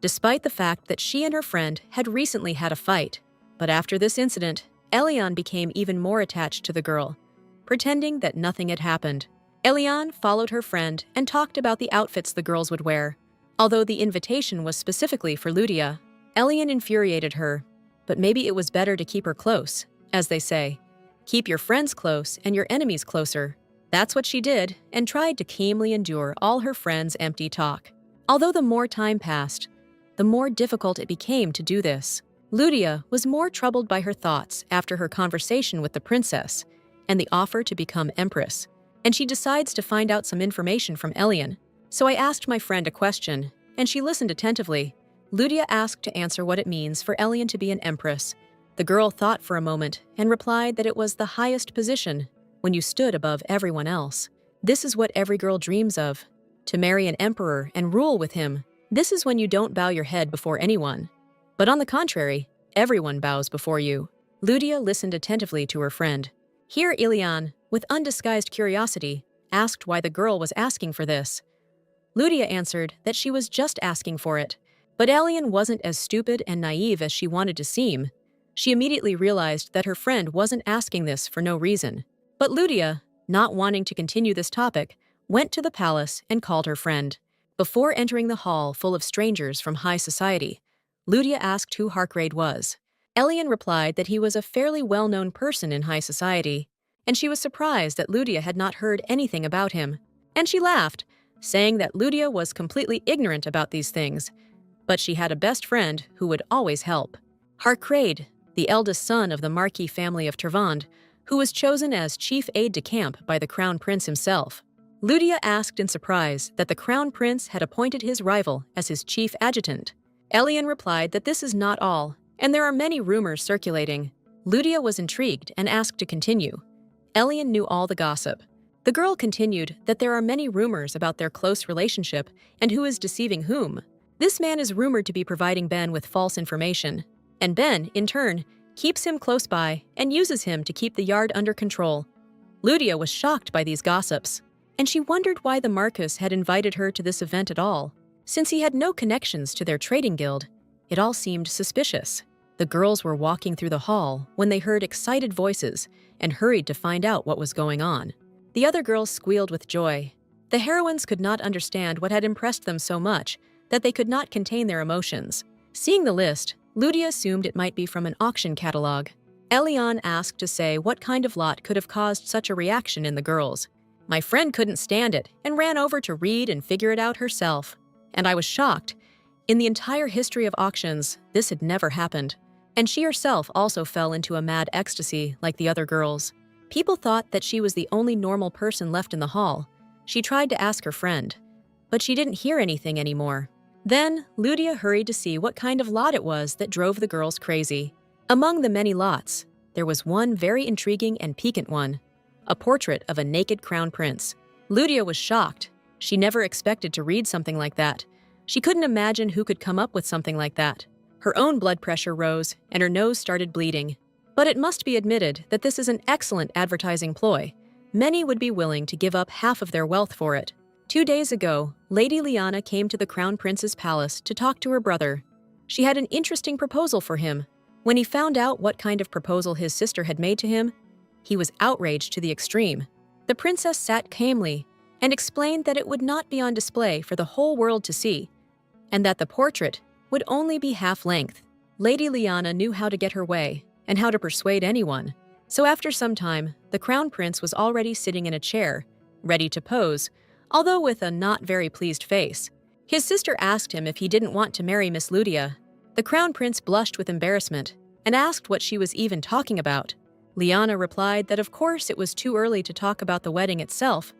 despite the fact that she and her friend had recently had a fight. But after this incident, Elen became even more attached to the girl, pretending that nothing had happened. Elen followed her friend and talked about the outfits the girls would wear. Although the invitation was specifically for Ludia, Elen infuriated her, but maybe it was better to keep her close, as they say. Keep your friends close and your enemies closer. That's what she did, and tried to calmly endure all her friends' empty talk. Although the more time passed, the more difficult it became to do this. Ludia was more troubled by her thoughts after her conversation with the princess and the offer to become empress, and she decides to find out some information from Elen. So I asked my friend a question, and she listened attentively. Ludia asked to answer what it means for Elen to be an empress. The girl thought for a moment and replied that it was the highest position, when you stood above everyone else. This is what every girl dreams of, to marry an emperor and rule with him. This is when you don't bow your head before anyone. But on the contrary, everyone bows before you. Ludia listened attentively to her friend. Here Elen, with undisguised curiosity, asked why the girl was asking for this. Ludia answered that she was just asking for it. But Elen wasn't as stupid and naive as she wanted to seem. She immediately realized that her friend wasn't asking this for no reason. But Ludia, not wanting to continue this topic, went to the palace and called her friend. Before entering the hall full of strangers from high society, Ludia asked who Harkrade was. Elen replied that he was a fairly well-known person in high society, and she was surprised that Ludia had not heard anything about him. And she laughed, saying that Ludia was completely ignorant about these things, but she had a best friend who would always help. Harkrade, the eldest son of the Marquis family of Terwand, who was chosen as chief aide-de-camp by the Crown Prince himself. Ludia asked in surprise that the Crown Prince had appointed his rival as his chief adjutant. Elen replied that this is not all, and there are many rumors circulating. Ludia was intrigued and asked to continue. Elen knew all the gossip. The girl continued that there are many rumors about their close relationship and who is deceiving whom. This man is rumored to be providing Ben with false information, and Ben, in turn, keeps him close by and uses him to keep the yard under control. Ludia was shocked by these gossips, and she wondered why the Marquis had invited her to this event at all. Since he had no connections to their trading guild, it all seemed suspicious. The girls were walking through the hall when they heard excited voices and hurried to find out what was going on. The other girls squealed with joy. The heroines could not understand what had impressed them so much that they could not contain their emotions. Seeing the list, Ludia assumed it might be from an auction catalog. Elen asked to say what kind of lot could have caused such a reaction in the girls. My friend couldn't stand it and ran over to read and figure it out herself. And I was shocked. In the entire history of auctions, this had never happened. And she herself also fell into a mad ecstasy like the other girls. People thought that she was the only normal person left in the hall. She tried to ask her friend, but she didn't hear anything anymore. Then, Ludia hurried to see what kind of lot it was that drove the girls crazy. Among the many lots, there was one very intriguing and piquant one, a portrait of a naked crown prince. Ludia was shocked. She never expected to read something like that. She couldn't imagine who could come up with something like that. Her own blood pressure rose, and her nose started bleeding. But it must be admitted that this is an excellent advertising ploy. Many would be willing to give up half of their wealth for it. 2 days ago, Lady Lyanna came to the Crown Prince's palace to talk to her brother. She had an interesting proposal for him. When he found out what kind of proposal his sister had made to him, he was outraged to the extreme. The princess sat calmly and explained that it would not be on display for the whole world to see, and that the portrait would only be half-length. Lady Lyanna knew how to get her way and how to persuade anyone. So after some time, the Crown Prince was already sitting in a chair, ready to pose, although with a not very pleased face. His sister asked him if he didn't want to marry Miss Ludia. The Crown Prince blushed with embarrassment and asked what she was even talking about. Lyanna replied that of course it was too early to talk about the wedding itself,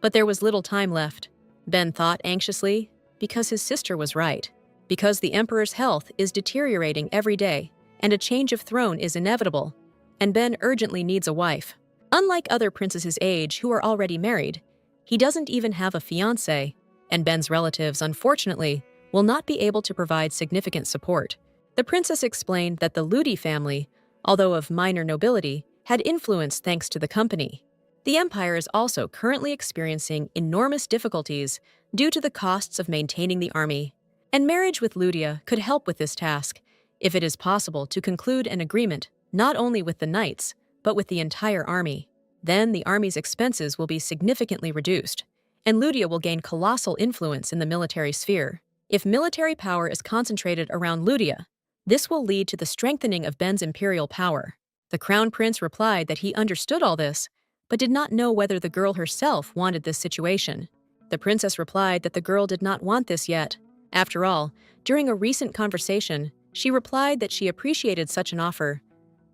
but there was little time left. Ben thought anxiously, because his sister was right. Because the emperor's health is deteriorating every day, and a change of throne is inevitable, and Ben urgently needs a wife. Unlike other princes his age who are already married, he doesn't even have a fiancé, and Ben's relatives, unfortunately, will not be able to provide significant support. The princess explained that the Ludi family, although of minor nobility, had influence thanks to the company. The empire is also currently experiencing enormous difficulties due to the costs of maintaining the army, and marriage with Ludia could help with this task, if it is possible to conclude an agreement not only with the knights, but with the entire army. Then the army's expenses will be significantly reduced, and Ludia will gain colossal influence in the military sphere. If military power is concentrated around Ludia, this will lead to the strengthening of Ben's imperial power. The Crown Prince replied that he understood all this, but did not know whether the girl herself wanted this situation. The princess replied that the girl did not want this yet. After all, during a recent conversation, she replied that she appreciated such an offer,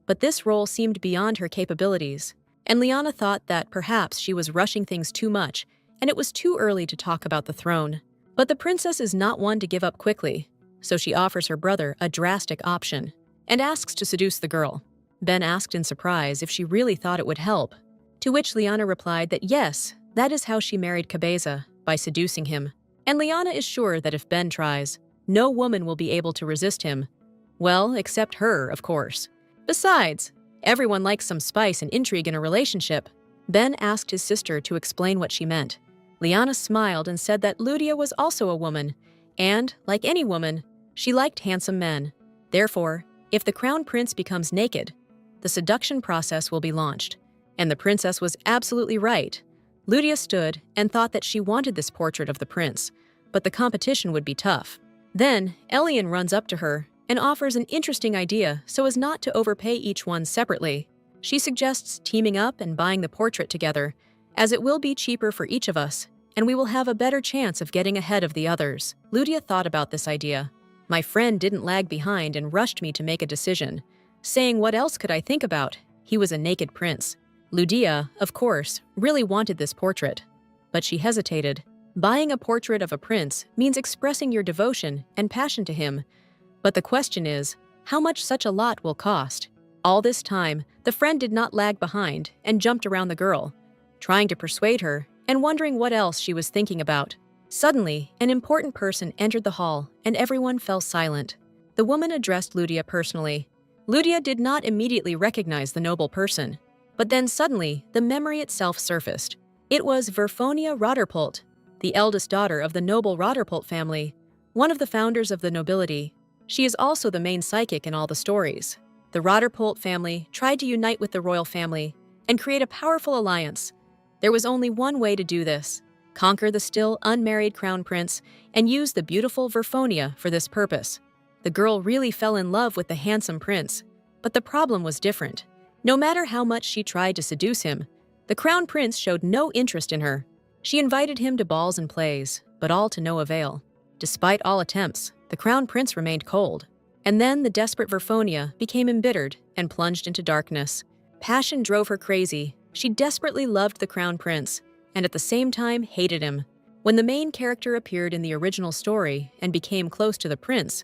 but this role seemed beyond her capabilities, and Lyanna thought that perhaps she was rushing things too much and it was too early to talk about the throne. But the princess is not one to give up quickly, so she offers her brother a drastic option and asks to seduce the girl. Ben asked in surprise if she really thought it would help, to which Lyanna replied that yes, that is how she married Cabeza, by seducing him. And Lyanna is sure that if Ben tries, no woman will be able to resist him. Well, except her, of course. Besides, everyone likes some spice and intrigue in a relationship. Ben asked his sister to explain what she meant. Lyanna smiled and said that Ludia was also a woman, and, like any woman, she liked handsome men. Therefore, if the Crown Prince becomes naked, the seduction process will be launched. And the princess was absolutely right. Ludia stood and thought that she wanted this portrait of the prince, but the competition would be tough. Then, Elen runs up to her and offers an interesting idea so as not to overpay each one separately. She suggests teaming up and buying the portrait together, as it will be cheaper for each of us, and we will have a better chance of getting ahead of the others. Ludia thought about this idea. My friend didn't lag behind and rushed me to make a decision, saying what else could I think about? He was a naked prince. Ludia, of course, really wanted this portrait, but she hesitated. Buying a portrait of a prince means expressing your devotion and passion to him, but the question is, how much such a lot will cost? All this time, the friend did not lag behind and jumped around the girl, trying to persuade her and wondering what else she was thinking about. Suddenly, an important person entered the hall and everyone fell silent. The woman addressed Ludia personally. Ludia did not immediately recognize the noble person, but then suddenly the memory itself surfaced. It was Verfonia Roderpult, the eldest daughter of the noble Roderpult family, one of the founders of the nobility. She is also the main psychic in all the stories. The Roderpult family tried to unite with the royal family and create a powerful alliance. There was only one way to do this: conquer the still unmarried crown prince and use the beautiful Verfonia for this purpose. The girl really fell in love with the handsome prince, but the problem was different. No matter how much she tried to seduce him, The crown prince showed no interest in her. She invited him to balls and plays, but all to no avail. Despite all attempts, the crown prince remained cold. And then the desperate Verfonia became embittered and plunged into darkness. Passion drove her crazy. She desperately loved the crown prince, and at the same time hated him. When the main character appeared in the original story and became close to the prince,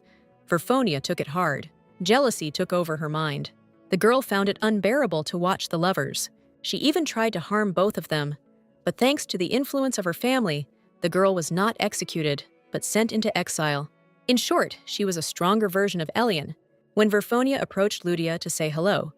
Verfonia took it hard. Jealousy took over her mind. The girl found it unbearable to watch the lovers. She even tried to harm both of them. But thanks to the influence of her family, the girl was not executed, but sent into exile. In short, she was a stronger version of Elen. When Verfonia approached Ludia to say hello,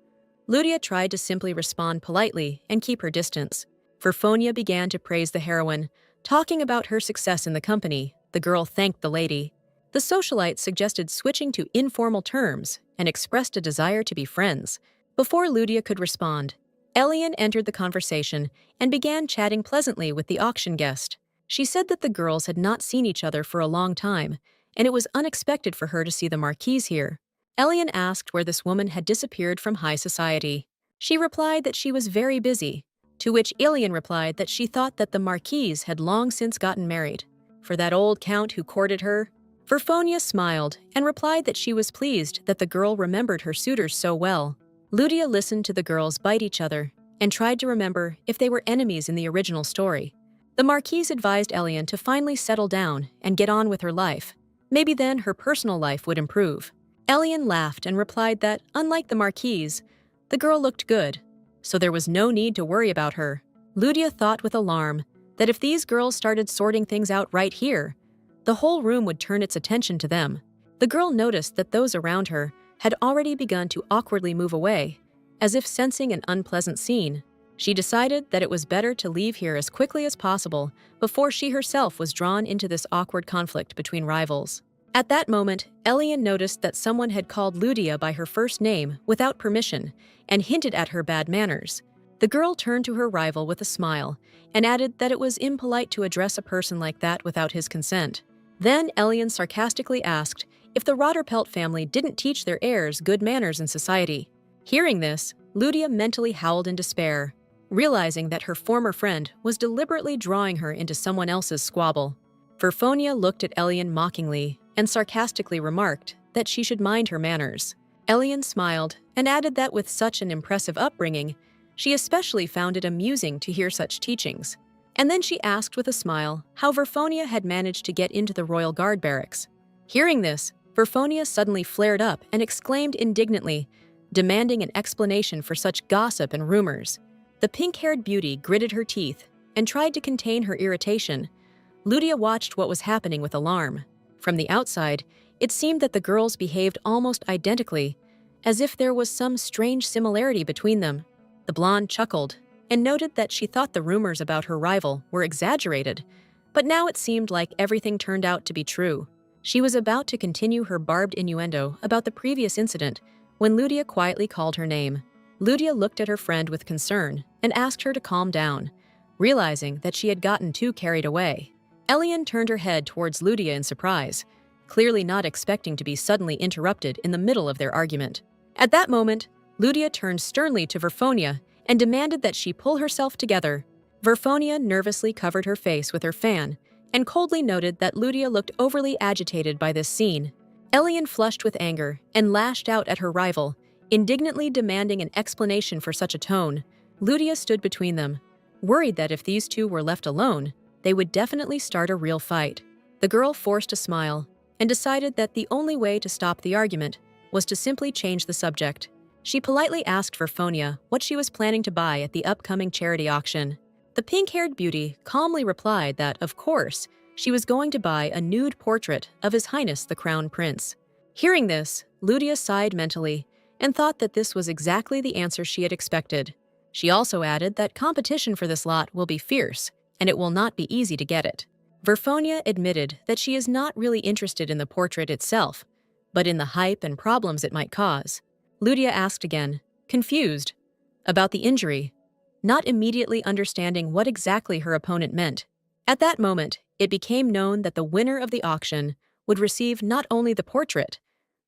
Ludia tried to simply respond politely and keep her distance. Verfonia began to praise the heroine, talking about her success in the company. The girl thanked the lady. The socialite suggested switching to informal terms and expressed a desire to be friends. Before Ludia could respond, Elen entered the conversation and began chatting pleasantly with the auction guest. She said that the girls had not seen each other for a long time, and it was unexpected for her to see the Marquise here. Elen asked where this woman had disappeared from high society. She replied that she was very busy, to which Elen replied that she thought that the Marquise had long since gotten married. For that old count who courted her, Verfonia smiled and replied that she was pleased that the girl remembered her suitors so well. Ludia listened to the girls bite each other and tried to remember if they were enemies in the original story. The Marquise advised Elen to finally settle down and get on with her life. Maybe then her personal life would improve. Elen laughed and replied that, unlike the Marquise, the girl looked good, so there was no need to worry about her. Ludia thought with alarm that if these girls started sorting things out right here, the whole room would turn its attention to them. The girl noticed that those around her had already begun to awkwardly move away, as if sensing an unpleasant scene. She decided that it was better to leave here as quickly as possible before she herself was drawn into this awkward conflict between rivals. At that moment, Elen noticed that someone had called Ludia by her first name without permission and hinted at her bad manners. The girl turned to her rival with a smile and added that it was impolite to address a person like that without his consent. Then Elen sarcastically asked if the Rotterpelt family didn't teach their heirs good manners in society. Hearing this, Ludia mentally howled in despair, realizing that her former friend was deliberately drawing her into someone else's squabble. Verfonia looked at Elen mockingly and sarcastically remarked that she should mind her manners. Elen smiled and added that with such an impressive upbringing, she especially found it amusing to hear such teachings. And then she asked with a smile how Verfonia had managed to get into the Royal Guard barracks. Hearing this, Verfonia suddenly flared up and exclaimed indignantly, demanding an explanation for such gossip and rumors. The pink-haired beauty gritted her teeth and tried to contain her irritation. Ludia watched what was happening with alarm. From the outside, it seemed that the girls behaved almost identically, as if there was some strange similarity between them. The blonde chuckled and noted that she thought the rumors about her rival were exaggerated, but now it seemed like everything turned out to be true. She was about to continue her barbed innuendo about the previous incident when Ludia quietly called her name. Ludia looked at her friend with concern and asked her to calm down, realizing that she had gotten too carried away. Elen turned her head towards Ludia in surprise, clearly not expecting to be suddenly interrupted in the middle of their argument. At that moment, Ludia turned sternly to Verfonia and demanded that she pull herself together. Verfonia nervously covered her face with her fan and coldly noted that Ludia looked overly agitated by this scene. Elen flushed with anger and lashed out at her rival, indignantly demanding an explanation for such a tone. Ludia stood between them, worried that if these two were left alone, they would definitely start a real fight. The girl forced a smile and decided that the only way to stop the argument was to simply change the subject. She politely asked Verfonia what she was planning to buy at the upcoming charity auction. The pink-haired beauty calmly replied that, of course, she was going to buy a nude portrait of His Highness the Crown Prince. Hearing this, Ludia sighed mentally and thought that this was exactly the answer she had expected. She also added that competition for this lot will be fierce, and it will not be easy to get it. Verfonia admitted that she is not really interested in the portrait itself, but in the hype and problems it might cause. Ludia asked again, confused, about the injury, not immediately understanding what exactly her opponent meant. At that moment, it became known that the winner of the auction would receive not only the portrait,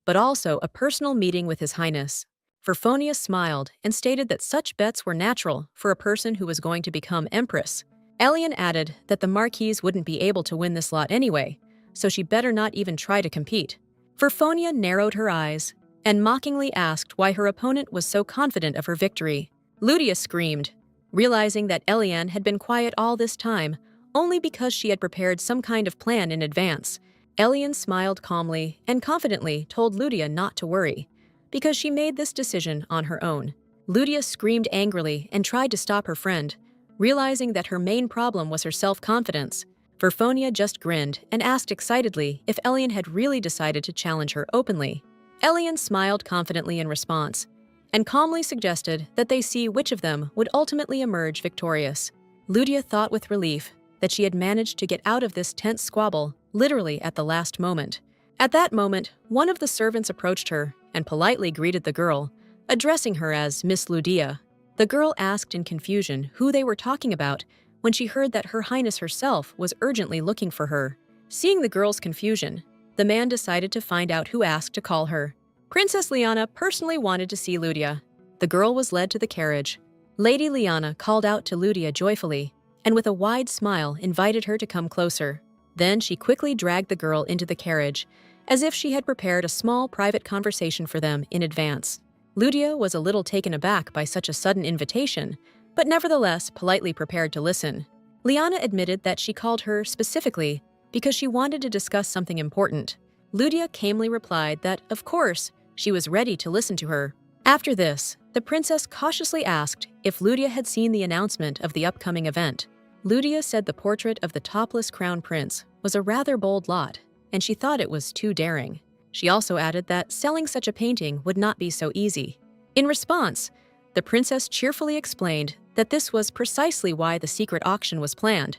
but also a personal meeting with His Highness. Forfonia smiled and stated that such bets were natural for a person who was going to become empress. Elen added that the Marquise wouldn't be able to win this lot anyway, so she better not even try to compete. Forfonia narrowed her eyes and mockingly asked why her opponent was so confident of her victory. Ludia screamed, realizing that Elen had been quiet all this time only because she had prepared some kind of plan in advance. Elen smiled calmly and confidently told Ludia not to worry, because she made this decision on her own. Ludia screamed angrily and tried to stop her friend, realizing that her main problem was her self-confidence. Forfonia just grinned and asked excitedly if Elen had really decided to challenge her openly. Elen smiled confidently in response, and calmly suggested that they see which of them would ultimately emerge victorious. Ludia thought with relief that she had managed to get out of this tense squabble literally at the last moment. At that moment, one of the servants approached her and politely greeted the girl, addressing her as Miss Ludia. The girl asked in confusion who they were talking about when she heard that Her Highness herself was urgently looking for her. Seeing the girl's confusion, the man decided to find out who asked to call her. Princess Lyanna personally wanted to see Ludia. The girl was led to the carriage. Lady Lyanna called out to Ludia joyfully, and with a wide smile invited her to come closer. Then she quickly dragged the girl into the carriage, as if she had prepared a small private conversation for them in advance. Ludia was a little taken aback by such a sudden invitation, but nevertheless politely prepared to listen. Lyanna admitted that she called her specifically because she wanted to discuss something important. Ludia calmly replied that, of course, she was ready to listen to her. After this, the princess cautiously asked if Ludia had seen the announcement of the upcoming event. Ludia said the portrait of the topless crown prince was a rather bold lot, and she thought it was too daring. She also added that selling such a painting would not be so easy. In response, the princess cheerfully explained that this was precisely why the secret auction was planned.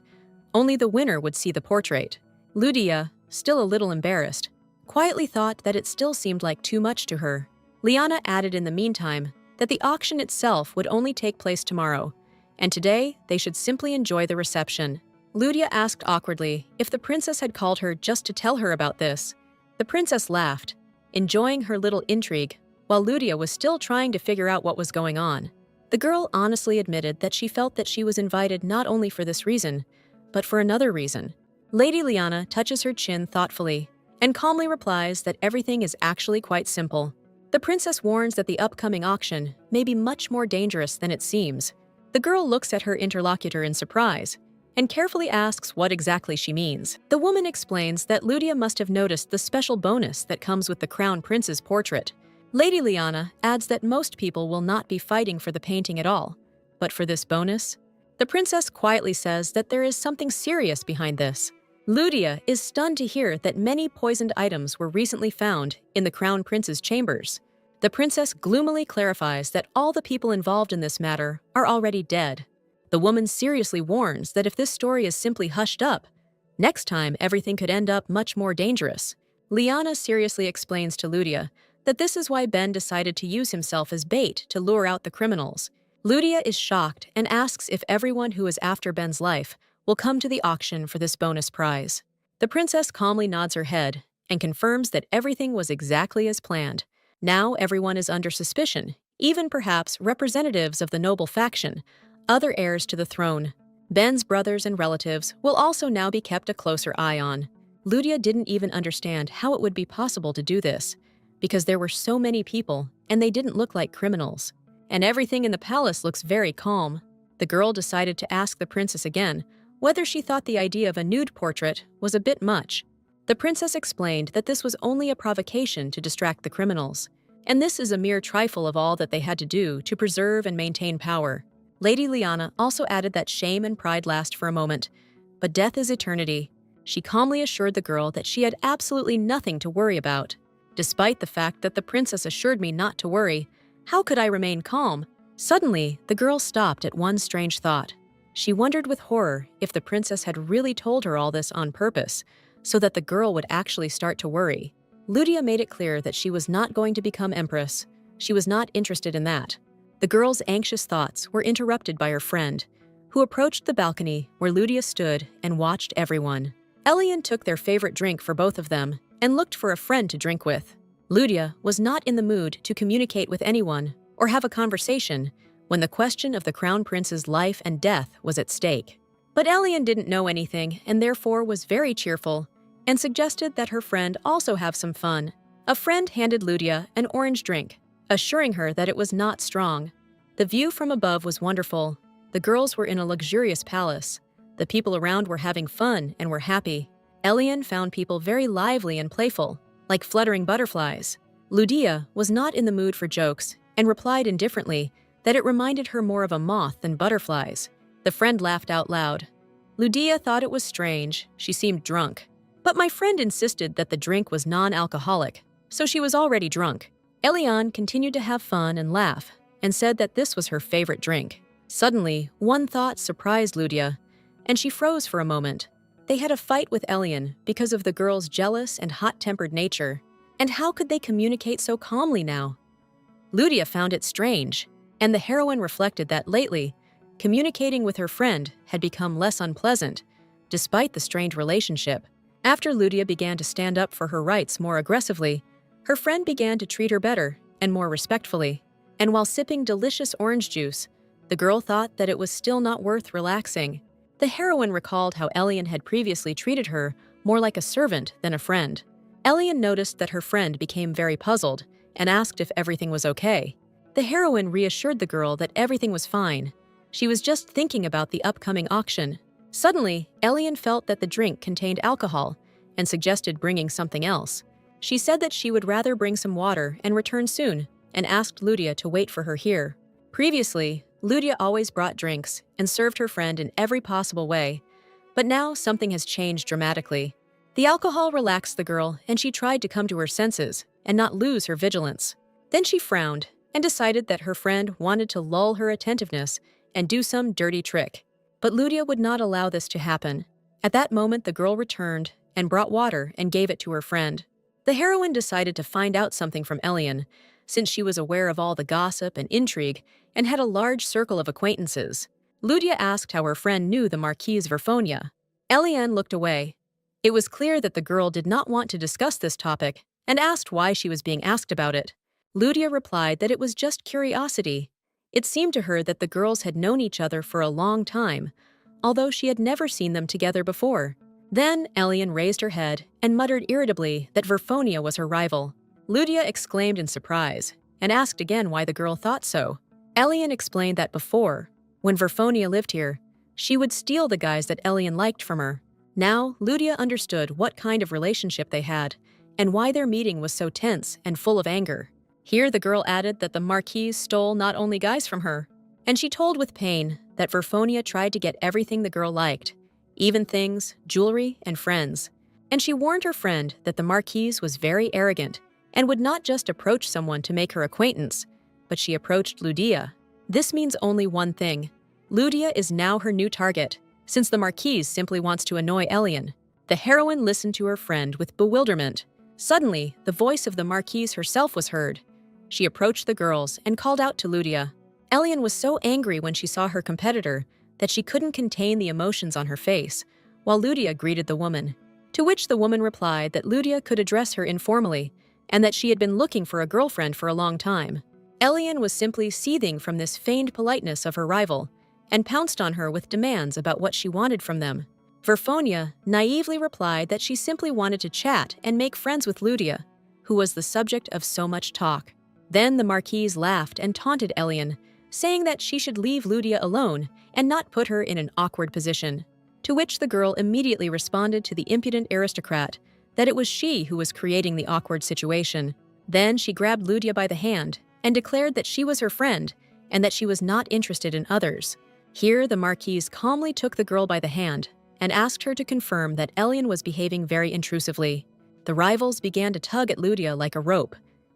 Only the winner would see the portrait. Ludia, still a little embarrassed, quietly thought that it still seemed like too much to her. Lyanna added in the meantime that the auction itself would only take place tomorrow, and today they should simply enjoy the reception. Ludia asked awkwardly if the princess had called her just to tell her about this. The princess laughed, enjoying her little intrigue, while Ludia was still trying to figure out what was going on. The girl honestly admitted that she felt that she was invited not only for this reason, but for another reason. Lady Lyanna touches her chin thoughtfully and calmly replies that everything is actually quite simple. The princess warns that the upcoming auction may be much more dangerous than it seems. The girl looks at her interlocutor in surprise and carefully asks what exactly she means. The woman explains that Ludia must have noticed the special bonus that comes with the crown prince's portrait. Lady Lyanna adds that most people will not be fighting for the painting at all, but for this bonus. The princess quietly says that there is something serious behind this. Ludia is stunned to hear that many poisoned items were recently found in the crown prince's chambers. The princess gloomily clarifies that all the people involved in this matter are already dead. The woman seriously warns that if this story is simply hushed up, next time everything could end up much more dangerous. Lyanna seriously explains to Ludia that this is why Ben decided to use himself as bait to lure out the criminals. Ludia is shocked and asks if everyone who is after Ben's life will come to the auction for this bonus prize. The princess calmly nods her head and confirms that everything was exactly as planned. Now everyone is under suspicion, even perhaps representatives of the noble faction, other heirs to the throne. Ben's brothers and relatives will also now be kept a closer eye on. Ludia didn't even understand how it would be possible to do this, because there were so many people and they didn't look like criminals. And everything in the palace looks very calm. The girl decided to ask the princess again whether she thought the idea of a nude portrait was a bit much. The princess explained that this was only a provocation to distract the criminals, and this is a mere trifle of all that they had to do to preserve and maintain power. Lady Lyanna also added that shame and pride last for a moment, but death is eternity. She calmly assured the girl that she had absolutely nothing to worry about. Despite the fact that the princess assured me not to worry, how could I remain calm? Suddenly, the girl stopped at one strange thought. She wondered with horror if the princess had really told her all this on purpose, so that the girl would actually start to worry. Ludia made it clear that she was not going to become empress. She was not interested in that. The girl's anxious thoughts were interrupted by her friend, who approached the balcony where Ludia stood and watched everyone. Elen took their favorite drink for both of them and looked for a friend to drink with. Ludia was not in the mood to communicate with anyone or have a conversation when the question of the crown prince's life and death was at stake. But Elen didn't know anything and therefore was very cheerful and suggested that her friend also have some fun. A friend handed Ludia an orange drink, assuring her that it was not strong. The view from above was wonderful. The girls were in a luxurious palace. The people around were having fun and were happy. Elen found people very lively and playful, like fluttering butterflies. Ludia was not in the mood for jokes and replied indifferently that it reminded her more of a moth than butterflies. The friend laughed out loud. Ludia thought it was strange. She seemed drunk. But my friend insisted that the drink was non-alcoholic, so she was already drunk. Elen continued to have fun and laugh, and said that this was her favorite drink. Suddenly, one thought surprised Ludia, and she froze for a moment. They had a fight with Elen because of the girl's jealous and hot-tempered nature, and how could they communicate so calmly now? Ludia found it strange, and the heroine reflected that lately, communicating with her friend had become less unpleasant, despite the strained relationship. After Ludia began to stand up for her rights more aggressively, her friend began to treat her better and more respectfully. And while sipping delicious orange juice, the girl thought that it was still not worth relaxing. The heroine recalled how Elen had previously treated her more like a servant than a friend. Elen noticed that her friend became very puzzled and asked if everything was okay. The heroine reassured the girl that everything was fine. She was just thinking about the upcoming auction. Suddenly, Elen felt that the drink contained alcohol and suggested bringing something else. She said that she would rather bring some water and return soon, and asked Ludia to wait for her here. Previously, Ludia always brought drinks and served her friend in every possible way, but now something has changed dramatically. The alcohol relaxed the girl, and she tried to come to her senses and not lose her vigilance. Then she frowned and decided that her friend wanted to lull her attentiveness and do some dirty trick. But Ludia would not allow this to happen. At that moment, the girl returned and brought water and gave it to her friend. The heroine decided to find out something from Elen, since she was aware of all the gossip and intrigue and had a large circle of acquaintances. Ludia asked how her friend knew the Marquise Verfonia. Elen looked away. It was clear that the girl did not want to discuss this topic and asked why she was being asked about it. Ludia replied that it was just curiosity. It seemed to her that the girls had known each other for a long time, although she had never seen them together before. Then Elen raised her head and muttered irritably that Verfonia was her rival. Ludia exclaimed in surprise and asked again why the girl thought so. Elen explained that before, when Verfonia lived here, she would steal the guys that Elen liked from her. Now, Ludia understood what kind of relationship they had and why their meeting was so tense and full of anger. Here the girl added that the Marquise stole not only guys from her, and she told with pain that Verfonia tried to get everything the girl liked, even things, jewelry, and friends. And she warned her friend that the Marquise was very arrogant and would not just approach someone to make her acquaintance, but she approached Ludia. This means only one thing. Ludia is now her new target, since the Marquise simply wants to annoy Elen. The heroine listened to her friend with bewilderment. Suddenly, the voice of the Marquise herself was heard. She approached the girls and called out to Ludia. Elen was so angry when she saw her competitor that she couldn't contain the emotions on her face, while Ludia greeted the woman. To which the woman replied that Ludia could address her informally, and that she had been looking for a girlfriend for a long time. Elen was simply seething from this feigned politeness of her rival, and pounced on her with demands about what she wanted from them. Verfonia naively replied that she simply wanted to chat and make friends with Ludia, who was the subject of so much talk. Then the Marquise laughed and taunted Elen, saying that she should leave Ludia alone and not put her in an awkward position. To which the girl immediately responded to the impudent aristocrat that it was she who was creating the awkward situation. Then she grabbed Ludia by the hand and declared that she was her friend and that she was not interested in others. Here the Marquise calmly took the girl by the hand and asked her to confirm that Elen was behaving very intrusively. The rivals began to tug at Ludia like a rope,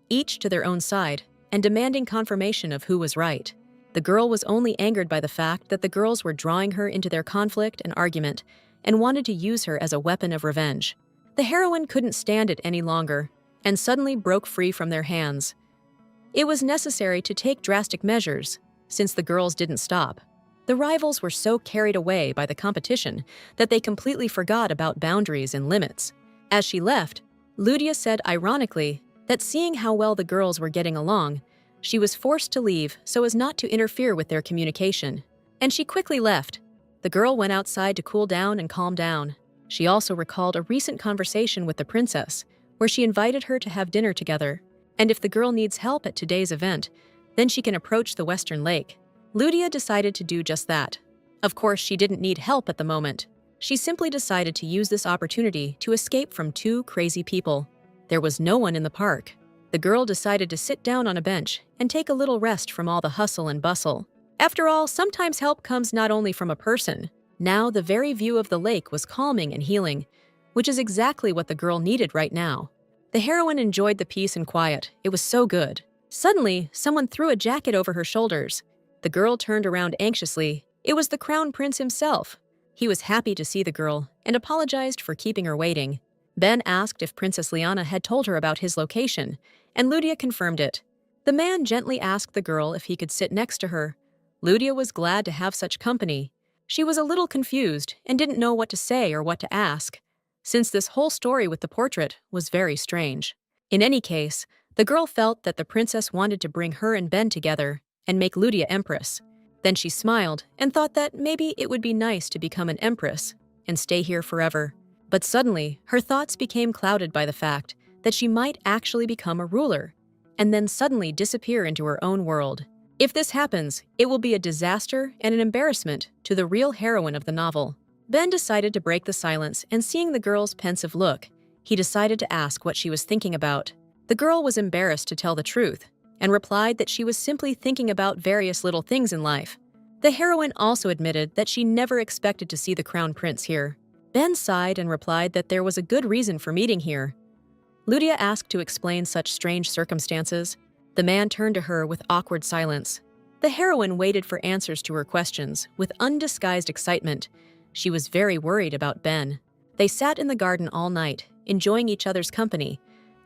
each to their own side, and demanding confirmation of who was right. The girl was only angered by the fact that the girls were drawing her into their conflict and argument and wanted to use her as a weapon of revenge. The heroine couldn't stand it any longer and suddenly broke free from their hands. It was necessary to take drastic measures, since the girls didn't stop. The rivals were so carried away by the competition that they completely forgot about boundaries and limits. As she left, Ludia said ironically that seeing how well the girls were getting along, she was forced to leave so as not to interfere with their communication. And she quickly left. The girl went outside to cool down and calm down. She also recalled a recent conversation with the princess, where she invited her to have dinner together. And if the girl needs help at today's event, then she can approach the Western Lake. Lydia decided to do just that. Of course, she didn't need help at the moment. She simply decided to use this opportunity to escape from two crazy people. There was no one in the park. The girl decided to sit down on a bench and take a little rest from all the hustle and bustle. After all, sometimes help comes not only from a person. Now, the very view of the lake was calming and healing, which is exactly what the girl needed right now. The heroine enjoyed the peace and quiet. It was so good. Suddenly, someone threw a jacket over her shoulders. The girl turned around anxiously. It was the crown prince himself. He was happy to see the girl and apologized for keeping her waiting. Ben asked if Princess Lyanna had told her about his location, and Lydia confirmed it. The man gently asked the girl if he could sit next to her. Lydia was glad to have such company. She was a little confused and didn't know what to say or what to ask, since this whole story with the portrait was very strange. In any case, the girl felt that the princess wanted to bring her and Ben together and make Lydia empress. Then she smiled and thought that maybe it would be nice to become an empress and stay here forever. But suddenly, her thoughts became clouded by the fact that she might actually become a ruler and then suddenly disappear into her own world. If this happens, it will be a disaster and an embarrassment to the real heroine of the novel. Ben decided to break the silence, and seeing the girl's pensive look, he decided to ask what she was thinking about. The girl was embarrassed to tell the truth and replied that she was simply thinking about various little things in life. The heroine also admitted that she never expected to see the crown prince here. Ben sighed and replied that there was a good reason for meeting here. Lydia asked to explain such strange circumstances. The man turned to her with awkward silence. The heroine waited for answers to her questions with undisguised excitement. She was very worried about Ben. They sat in the garden all night, enjoying each other's company,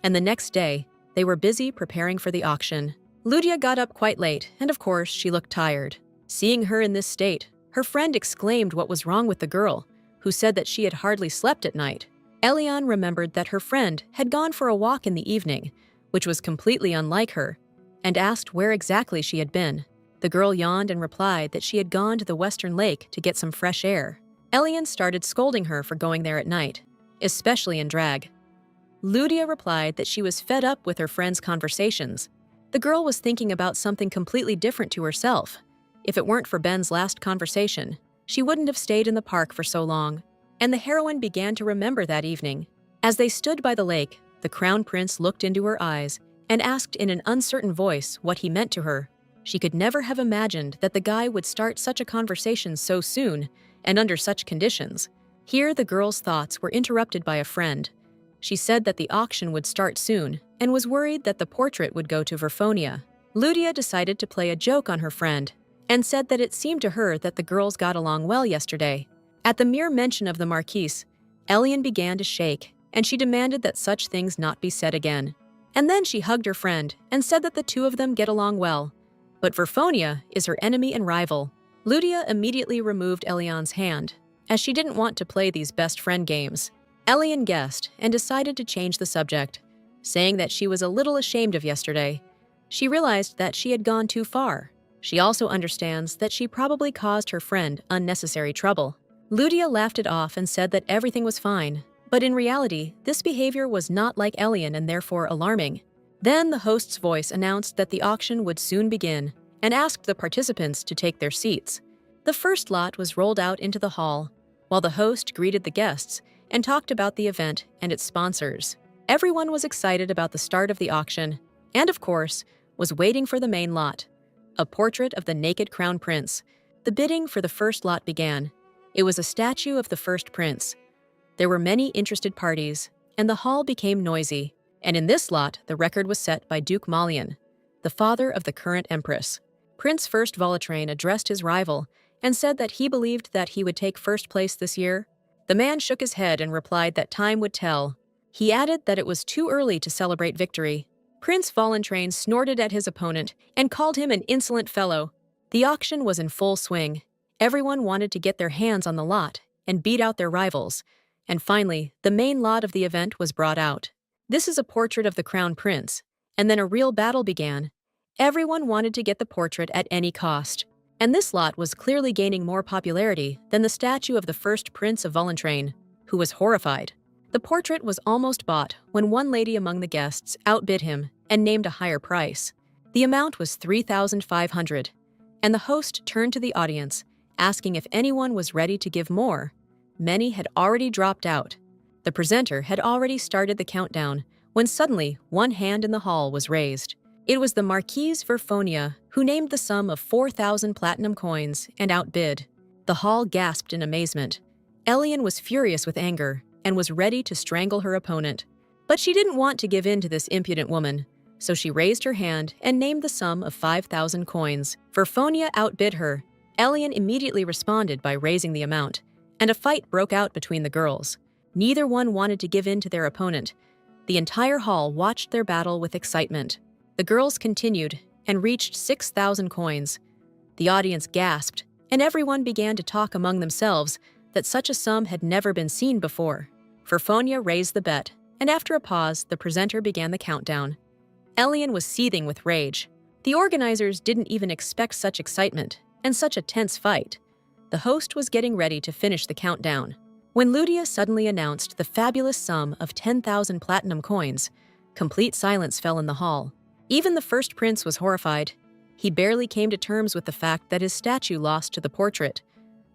and the next day, they were busy preparing for the auction. Lydia got up quite late, and of course, she looked tired. Seeing her in this state, her friend exclaimed what was wrong with the girl, who said that she had hardly slept at night. Elen remembered that her friend had gone for a walk in the evening, which was completely unlike her, and asked where exactly she had been. The girl yawned and replied that she had gone to the Western Lake to get some fresh air. Elen started scolding her for going there at night, especially in drag. Lydia replied that she was fed up with her friend's conversations. The girl was thinking about something completely different to herself. If it weren't for Ben's last conversation, she wouldn't have stayed in the park for so long. And the heroine began to remember that evening. As they stood by the lake, the crown prince looked into her eyes and asked in an uncertain voice what he meant to her. She could never have imagined that the guy would start such a conversation so soon and under such conditions. Here, the girl's thoughts were interrupted by a friend. She said that the auction would start soon and was worried that the portrait would go to Verfonia. Lydia decided to play a joke on her friend and said that it seemed to her that the girls got along well yesterday. At the mere mention of the marquise, Elen began to shake, and she demanded that such things not be said again. And then she hugged her friend and said that the two of them get along well. But Verfonia is her enemy and rival. Lydia immediately removed Elian's hand, as she didn't want to play these best friend games. Elen guessed and decided to change the subject, saying that she was a little ashamed of yesterday. She realized that she had gone too far. She also understands that she probably caused her friend unnecessary trouble. Lydia laughed it off and said that everything was fine, but in reality, this behavior was not like Elen and therefore alarming. Then the host's voice announced that the auction would soon begin and asked the participants to take their seats. The first lot was rolled out into the hall, while the host greeted the guests and talked about the event and its sponsors. Everyone was excited about the start of the auction and, of course, was waiting for the main lot, a portrait of the naked crown prince. The bidding for the first lot began. It was a statue of the first prince. There were many interested parties, and the hall became noisy. And in this lot, the record was set by Duke Malian, the father of the current empress. Prince First Volatrain addressed his rival and said that he believed that he would take first place this year. The man shook his head and replied that time would tell. He added that it was too early to celebrate victory. Prince Volatrain snorted at his opponent and called him an insolent fellow. The auction was in full swing. Everyone wanted to get their hands on the lot and beat out their rivals. And finally, the main lot of the event was brought out. "This is a portrait of the crown prince." And then a real battle began. Everyone wanted to get the portrait at any cost. And this lot was clearly gaining more popularity than the statue of the first Prince of Valentine, who was horrified. The portrait was almost bought when one lady among the guests outbid him and named a higher price. The amount was 3,500, and the host turned to the audience, asking if anyone was ready to give more. Many had already dropped out. The presenter had already started the countdown when suddenly one hand in the hall was raised. It was the Marquise Verfonia, who named the sum of 4,000 platinum coins and outbid. The hall gasped in amazement. Elen was furious with anger and was ready to strangle her opponent. But she didn't want to give in to this impudent woman, so she raised her hand and named the sum of 5,000 coins. Verfonia outbid her. Elen immediately responded by raising the amount, and a fight broke out between the girls. Neither one wanted to give in to their opponent. The entire hall watched their battle with excitement. The girls continued and reached 6,000 coins. The audience gasped, and everyone began to talk among themselves that such a sum had never been seen before. Verfonia raised the bet, and after a pause, the presenter began the countdown. Elen was seething with rage. The organizers didn't even expect such excitement and such a tense fight. The host was getting ready to finish the countdown when Lydia suddenly announced the fabulous sum of 10,000 platinum coins. Complete silence fell in the hall. Even the first prince was horrified. He barely came to terms with the fact that his statue lost to the portrait.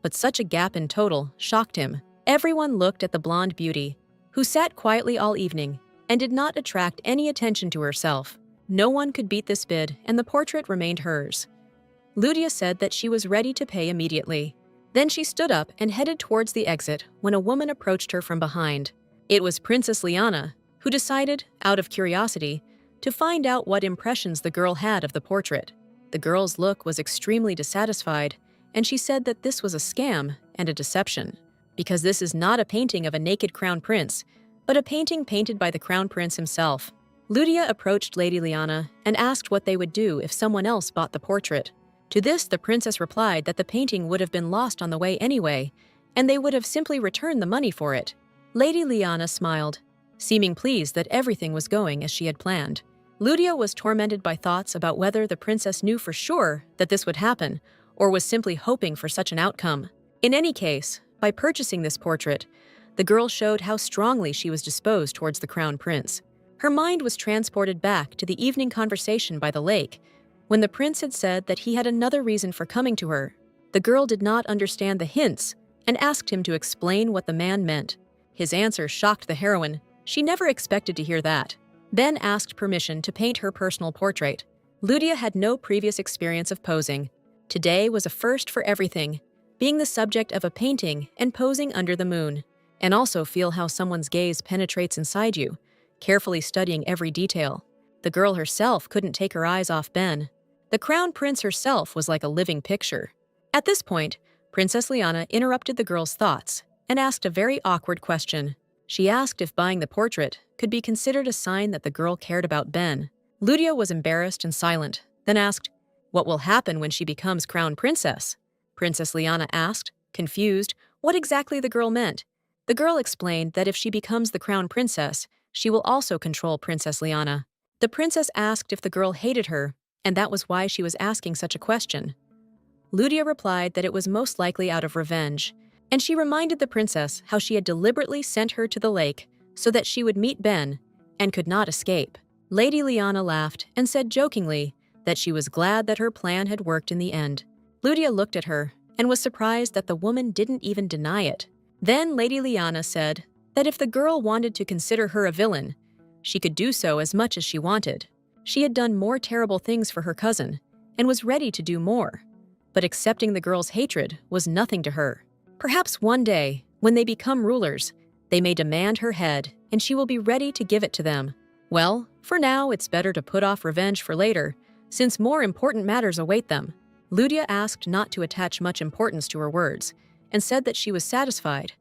But such a gap in total shocked him. Everyone looked at the blonde beauty, who sat quietly all evening and did not attract any attention to herself. No one could beat this bid, and the portrait remained hers. Lydia said that she was ready to pay immediately. Then she stood up and headed towards the exit when a woman approached her from behind. It was Princess Lyanna, who decided, out of curiosity, to find out what impressions the girl had of the portrait. The girl's look was extremely dissatisfied, and she said that this was a scam and a deception, because this is not a painting of a naked crown prince, but a painting painted by the crown prince himself. Lydia approached Lady Lyanna and asked what they would do if someone else bought the portrait. To this, the princess replied that the painting would have been lost on the way anyway, and they would have simply returned the money for it. Lady Lyanna smiled, seeming pleased that everything was going as she had planned. Lydia was tormented by thoughts about whether the princess knew for sure that this would happen, or was simply hoping for such an outcome. In any case, by purchasing this portrait, the girl showed how strongly she was disposed towards the crown prince. Her mind was transported back to the evening conversation by the lake, when the prince had said that he had another reason for coming to her. The girl did not understand the hints and asked him to explain what the man meant. His answer shocked the heroine. She never expected to hear that. Ben asked permission to paint her personal portrait. Lydia had no previous experience of posing. Today was a first for everything, being the subject of a painting and posing under the moon, and also feel how someone's gaze penetrates inside you, carefully studying every detail. The girl herself couldn't take her eyes off Ben. The crown prince herself was like a living picture. At this point, Princess Lyanna interrupted the girl's thoughts and asked a very awkward question. She asked if buying the portrait could be considered a sign that the girl cared about Ben. Lydia was embarrassed and silent, then asked, "What will happen when she becomes crown princess?" Princess Lyanna asked, confused, what exactly the girl meant. The girl explained that if she becomes the crown princess, she will also control Princess Lyanna. The princess asked if the girl hated her, and that was why she was asking such a question. Lydia replied that it was most likely out of revenge, and she reminded the princess how she had deliberately sent her to the lake so that she would meet Ben and could not escape. Lady Lyanna laughed and said jokingly that she was glad that her plan had worked in the end. Lydia looked at her and was surprised that the woman didn't even deny it. Then Lady Lyanna said that if the girl wanted to consider her a villain, she could do so as much as she wanted. She had done more terrible things for her cousin and was ready to do more, but accepting the girl's hatred was nothing to her. Perhaps one day, when they become rulers, they may demand her head and she will be ready to give it to them. Well, for now, it's better to put off revenge for later, since more important matters await them. Lydia asked not to attach much importance to her words and said that she was satisfied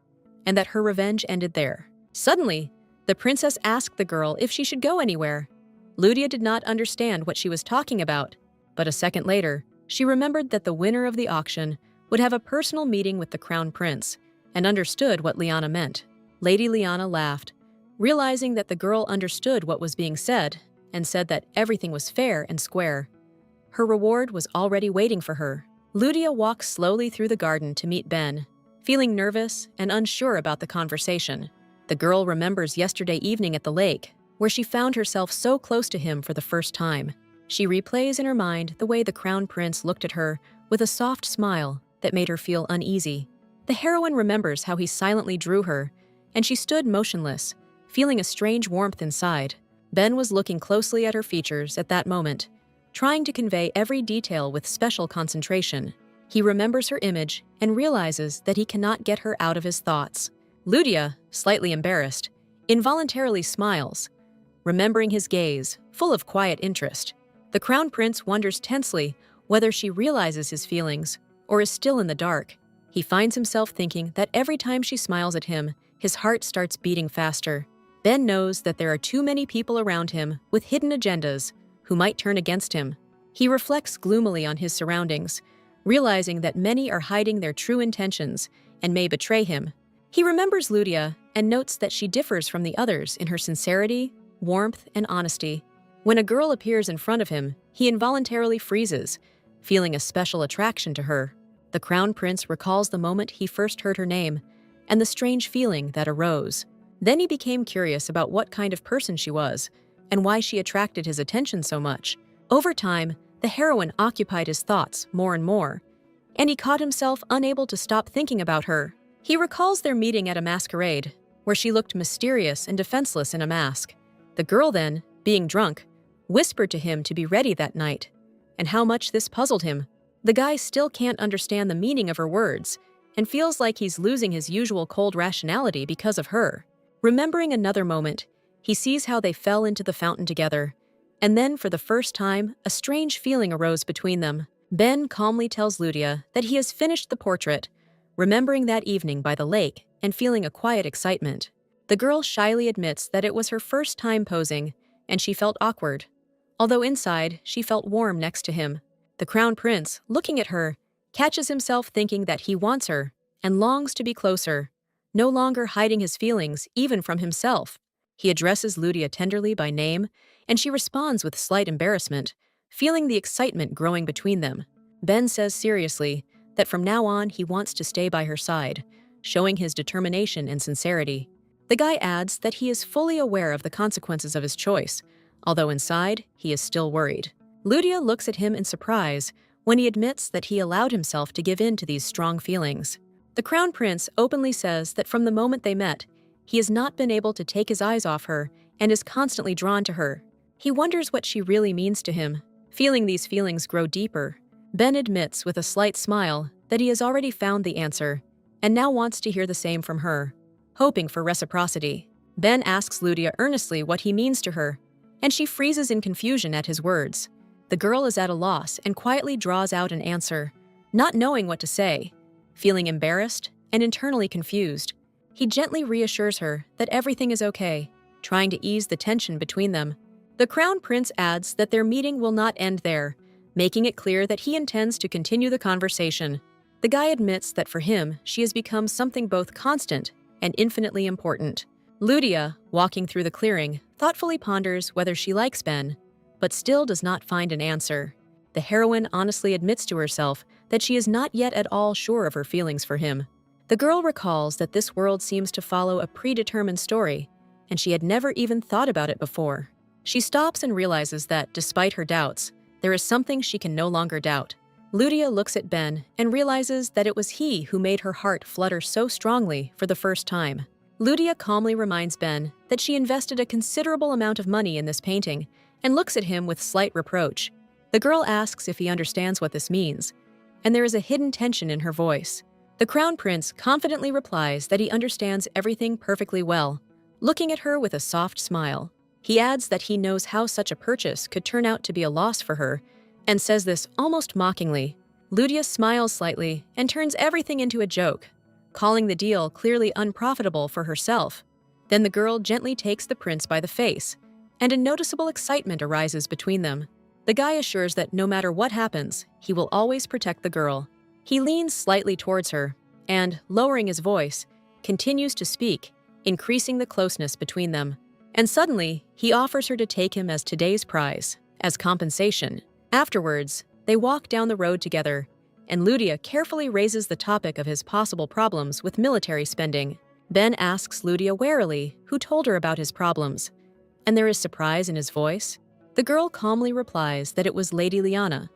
and that her revenge ended there. Suddenly, the princess asked the girl if she should go anywhere. Lydia did not understand what she was talking about, but a second later, she remembered that the winner of the auction would have a personal meeting with the crown prince and understood what Lyanna meant. Lady Lyanna laughed. realizing that the girl understood what was being said and said that everything was fair and square. Her reward was already waiting for her. Lydia walks slowly through the garden to meet Ben, feeling nervous and unsure about the conversation. The girl remembers yesterday evening at the lake, where she found herself so close to him for the first time. She replays in her mind the way the crown prince looked at her with a soft smile that made her feel uneasy. The heroine remembers how he silently drew her, and she stood motionless, feeling a strange warmth inside. Ben was looking closely at her features at that moment, trying to convey every detail with special concentration. He remembers her image and realizes that he cannot get her out of his thoughts. Lydia, slightly embarrassed, involuntarily smiles, remembering his gaze, full of quiet interest. The crown prince wonders tensely whether she realizes his feelings or is still in the dark. He finds himself thinking that every time she smiles at him, his heart starts beating faster. Ben knows that there are too many people around him with hidden agendas who might turn against him. He reflects gloomily on his surroundings, realizing that many are hiding their true intentions and may betray him. He remembers Lydia and notes that she differs from the others in her sincerity, warmth, and honesty. When a girl appears in front of him, he involuntarily freezes, feeling a special attraction to her. The crown prince recalls the moment he first heard her name and the strange feeling that arose. Then he became curious about what kind of person she was and why she attracted his attention so much. Over time, the heroine occupied his thoughts more and more, and he caught himself unable to stop thinking about her. He recalls their meeting at a masquerade, where she looked mysterious and defenseless in a mask. The girl then, being drunk, whispered to him to be ready that night, and how much this puzzled him. The guy still can't understand the meaning of her words and feels like he's losing his usual cold rationality because of her. Remembering another moment, he sees how they fell into the fountain together, and then for the first time, a strange feeling arose between them. Ben calmly tells Lydia that he has finished the portrait, remembering that evening by the lake and feeling a quiet excitement. The girl shyly admits that it was her first time posing, and she felt awkward, although inside she felt warm next to him. The crown prince, looking at her, catches himself thinking that he wants her and longs to be closer, no longer hiding his feelings even from himself. He addresses Lydia tenderly by name, and she responds with slight embarrassment, feeling the excitement growing between them. Ben says seriously that from now on he wants to stay by her side, showing his determination and sincerity. The guy adds that he is fully aware of the consequences of his choice, although inside he is still worried. Lydia looks at him in surprise when he admits that he allowed himself to give in to these strong feelings. The crown prince openly says that from the moment they met, he has not been able to take his eyes off her and is constantly drawn to her. He wonders what she really means to him. Feeling these feelings grow deeper, Ben admits with a slight smile that he has already found the answer and now wants to hear the same from her, hoping for reciprocity. Ben asks Lydia earnestly what he means to her, and she freezes in confusion at his words. The girl is at a loss and quietly draws out an answer, not knowing what to say. Feeling embarrassed and internally confused, he gently reassures her that everything is okay, trying to ease the tension between them. The crown prince adds that their meeting will not end there, making it clear that he intends to continue the conversation. The guy admits that for him, she has become something both constant and infinitely important. Lydia, walking through the clearing, thoughtfully ponders whether she likes Ben, but still does not find an answer. The heroine honestly admits to herself that she is not yet at all sure of her feelings for him. The girl recalls that this world seems to follow a predetermined story, and she had never even thought about it before. She stops and realizes that, despite her doubts, there is something she can no longer doubt. Lydia looks at Ben and realizes that it was he who made her heart flutter so strongly for the first time. Lydia calmly reminds Ben that she invested a considerable amount of money in this painting and looks at him with slight reproach. The girl asks if he understands what this means, and there is a hidden tension in her voice. The crown prince confidently replies that he understands everything perfectly well, looking at her with a soft smile. He adds that he knows how such a purchase could turn out to be a loss for her, and says this almost mockingly. Lydia smiles slightly and turns everything into a joke, calling the deal clearly unprofitable for herself. Then the girl gently takes the prince by the face, and a noticeable excitement arises between them. The guy assures that no matter what happens, he will always protect the girl. He leans slightly towards her and, lowering his voice, continues to speak, increasing the closeness between them. And suddenly, he offers her to take him as today's prize, as compensation. Afterwards, they walk down the road together, and Ludia carefully raises the topic of his possible problems with military spending. Ben asks Ludia warily who told her about his problems, and there is surprise in his voice. The girl calmly replies that it was Lady Lyanna,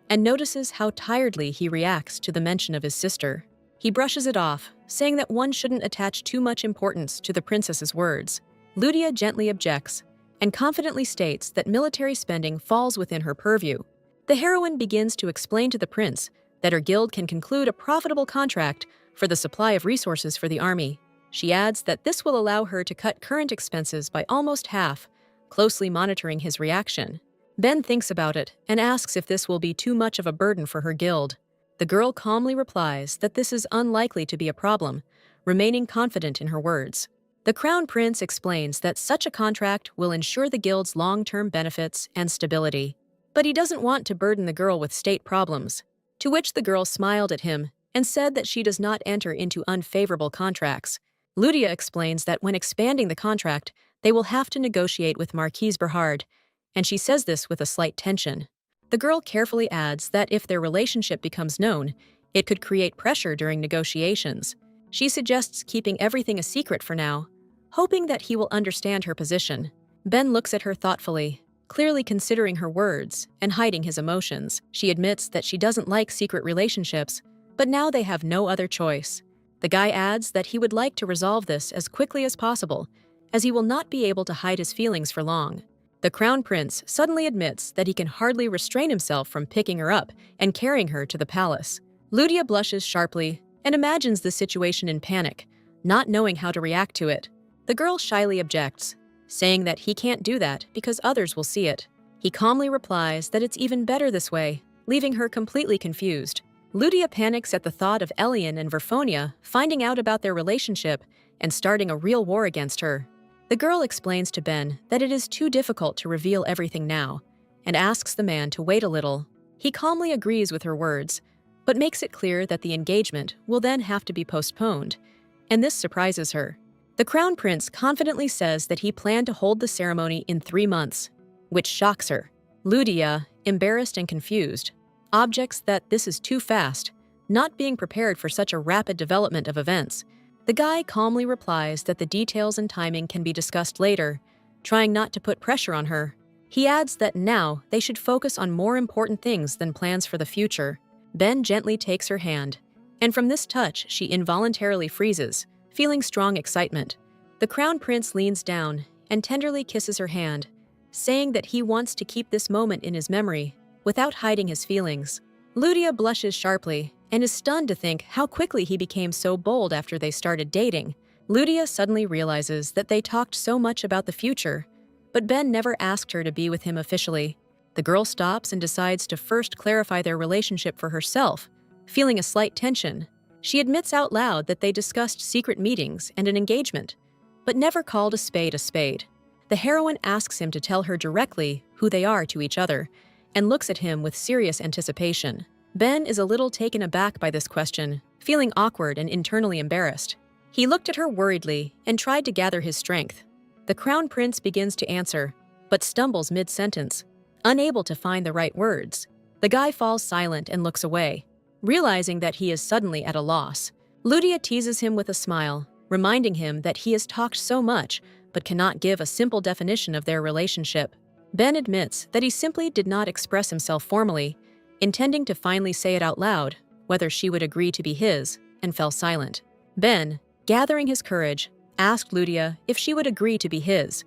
and notices how tiredly he reacts to the mention of his sister. He brushes it off, saying that one shouldn't attach too much importance to the princess's words. Ludia gently objects, and confidently states that military spending falls within her purview. The heroine begins to explain to the prince that her guild can conclude a profitable contract for the supply of resources for the army. She adds that this will allow her to cut current expenses by almost half, closely monitoring his reaction. Ben thinks about it and asks if this will be too much of a burden for her guild. The girl calmly replies that this is unlikely to be a problem, remaining confident in her words. The Crown Prince explains that such a contract will ensure the guild's long-term benefits and stability. But he doesn't want to burden the girl with state problems, to which the girl smiled at him and said that she does not enter into unfavorable contracts. Ludia explains that when expanding the contract, they will have to negotiate with Marquise Berhard, and she says this with a slight tension. The girl carefully adds that if their relationship becomes known, it could create pressure during negotiations. She suggests keeping everything a secret for now, hoping that he will understand her position. Ben looks at her thoughtfully, clearly considering her words and hiding his emotions. She admits that she doesn't like secret relationships, but now they have no other choice. The guy adds that he would like to resolve this as quickly as possible, as he will not be able to hide his feelings for long. The Crown Prince suddenly admits that he can hardly restrain himself from picking her up and carrying her to the palace. Ludia blushes sharply and imagines the situation in panic, not knowing how to react to it. The girl shyly objects, saying that he can't do that because others will see it. He calmly replies that it's even better this way, leaving her completely confused. Ludia panics at the thought of Elen and Verfonia finding out about their relationship and starting a real war against her. The girl explains to Ben that it is too difficult to reveal everything now, and asks the man to wait a little. He calmly agrees with her words, but makes it clear that the engagement will then have to be postponed, and this surprises her. The Crown Prince confidently says that he planned to hold the ceremony in 3 months, which shocks her. Ludia, embarrassed and confused, objects that this is too fast, not being prepared for such a rapid development of events. The guy calmly replies that the details and timing can be discussed later, trying not to put pressure on her. He adds that now they should focus on more important things than plans for the future. Ben gently takes her hand, and from this touch she involuntarily freezes, feeling strong excitement. The Crown Prince leans down and tenderly kisses her hand, saying that he wants to keep this moment in his memory without hiding his feelings. Ludia blushes sharply and is stunned to think how quickly he became so bold after they started dating. Ludia suddenly realizes that they talked so much about the future, but Ben never asked her to be with him officially. The girl stops and decides to first clarify their relationship for herself, feeling a slight tension. She admits out loud that they discussed secret meetings and an engagement, but never called a spade a spade. The heroine asks him to tell her directly who they are to each other, and looks at him with serious anticipation. Ben is a little taken aback by this question, feeling awkward and internally embarrassed. He looked at her worriedly and tried to gather his strength. The Crown Prince begins to answer, but stumbles mid-sentence, unable to find the right words. The guy falls silent and looks away, realizing that he is suddenly at a loss. Ludia teases him with a smile, reminding him that he has talked so much but cannot give a simple definition of their relationship. Ben admits that he simply did not express himself formally, intending to finally say it out loud, whether she would agree to be his, and fell silent. Ben, gathering his courage, asked Ludia if she would agree to be his,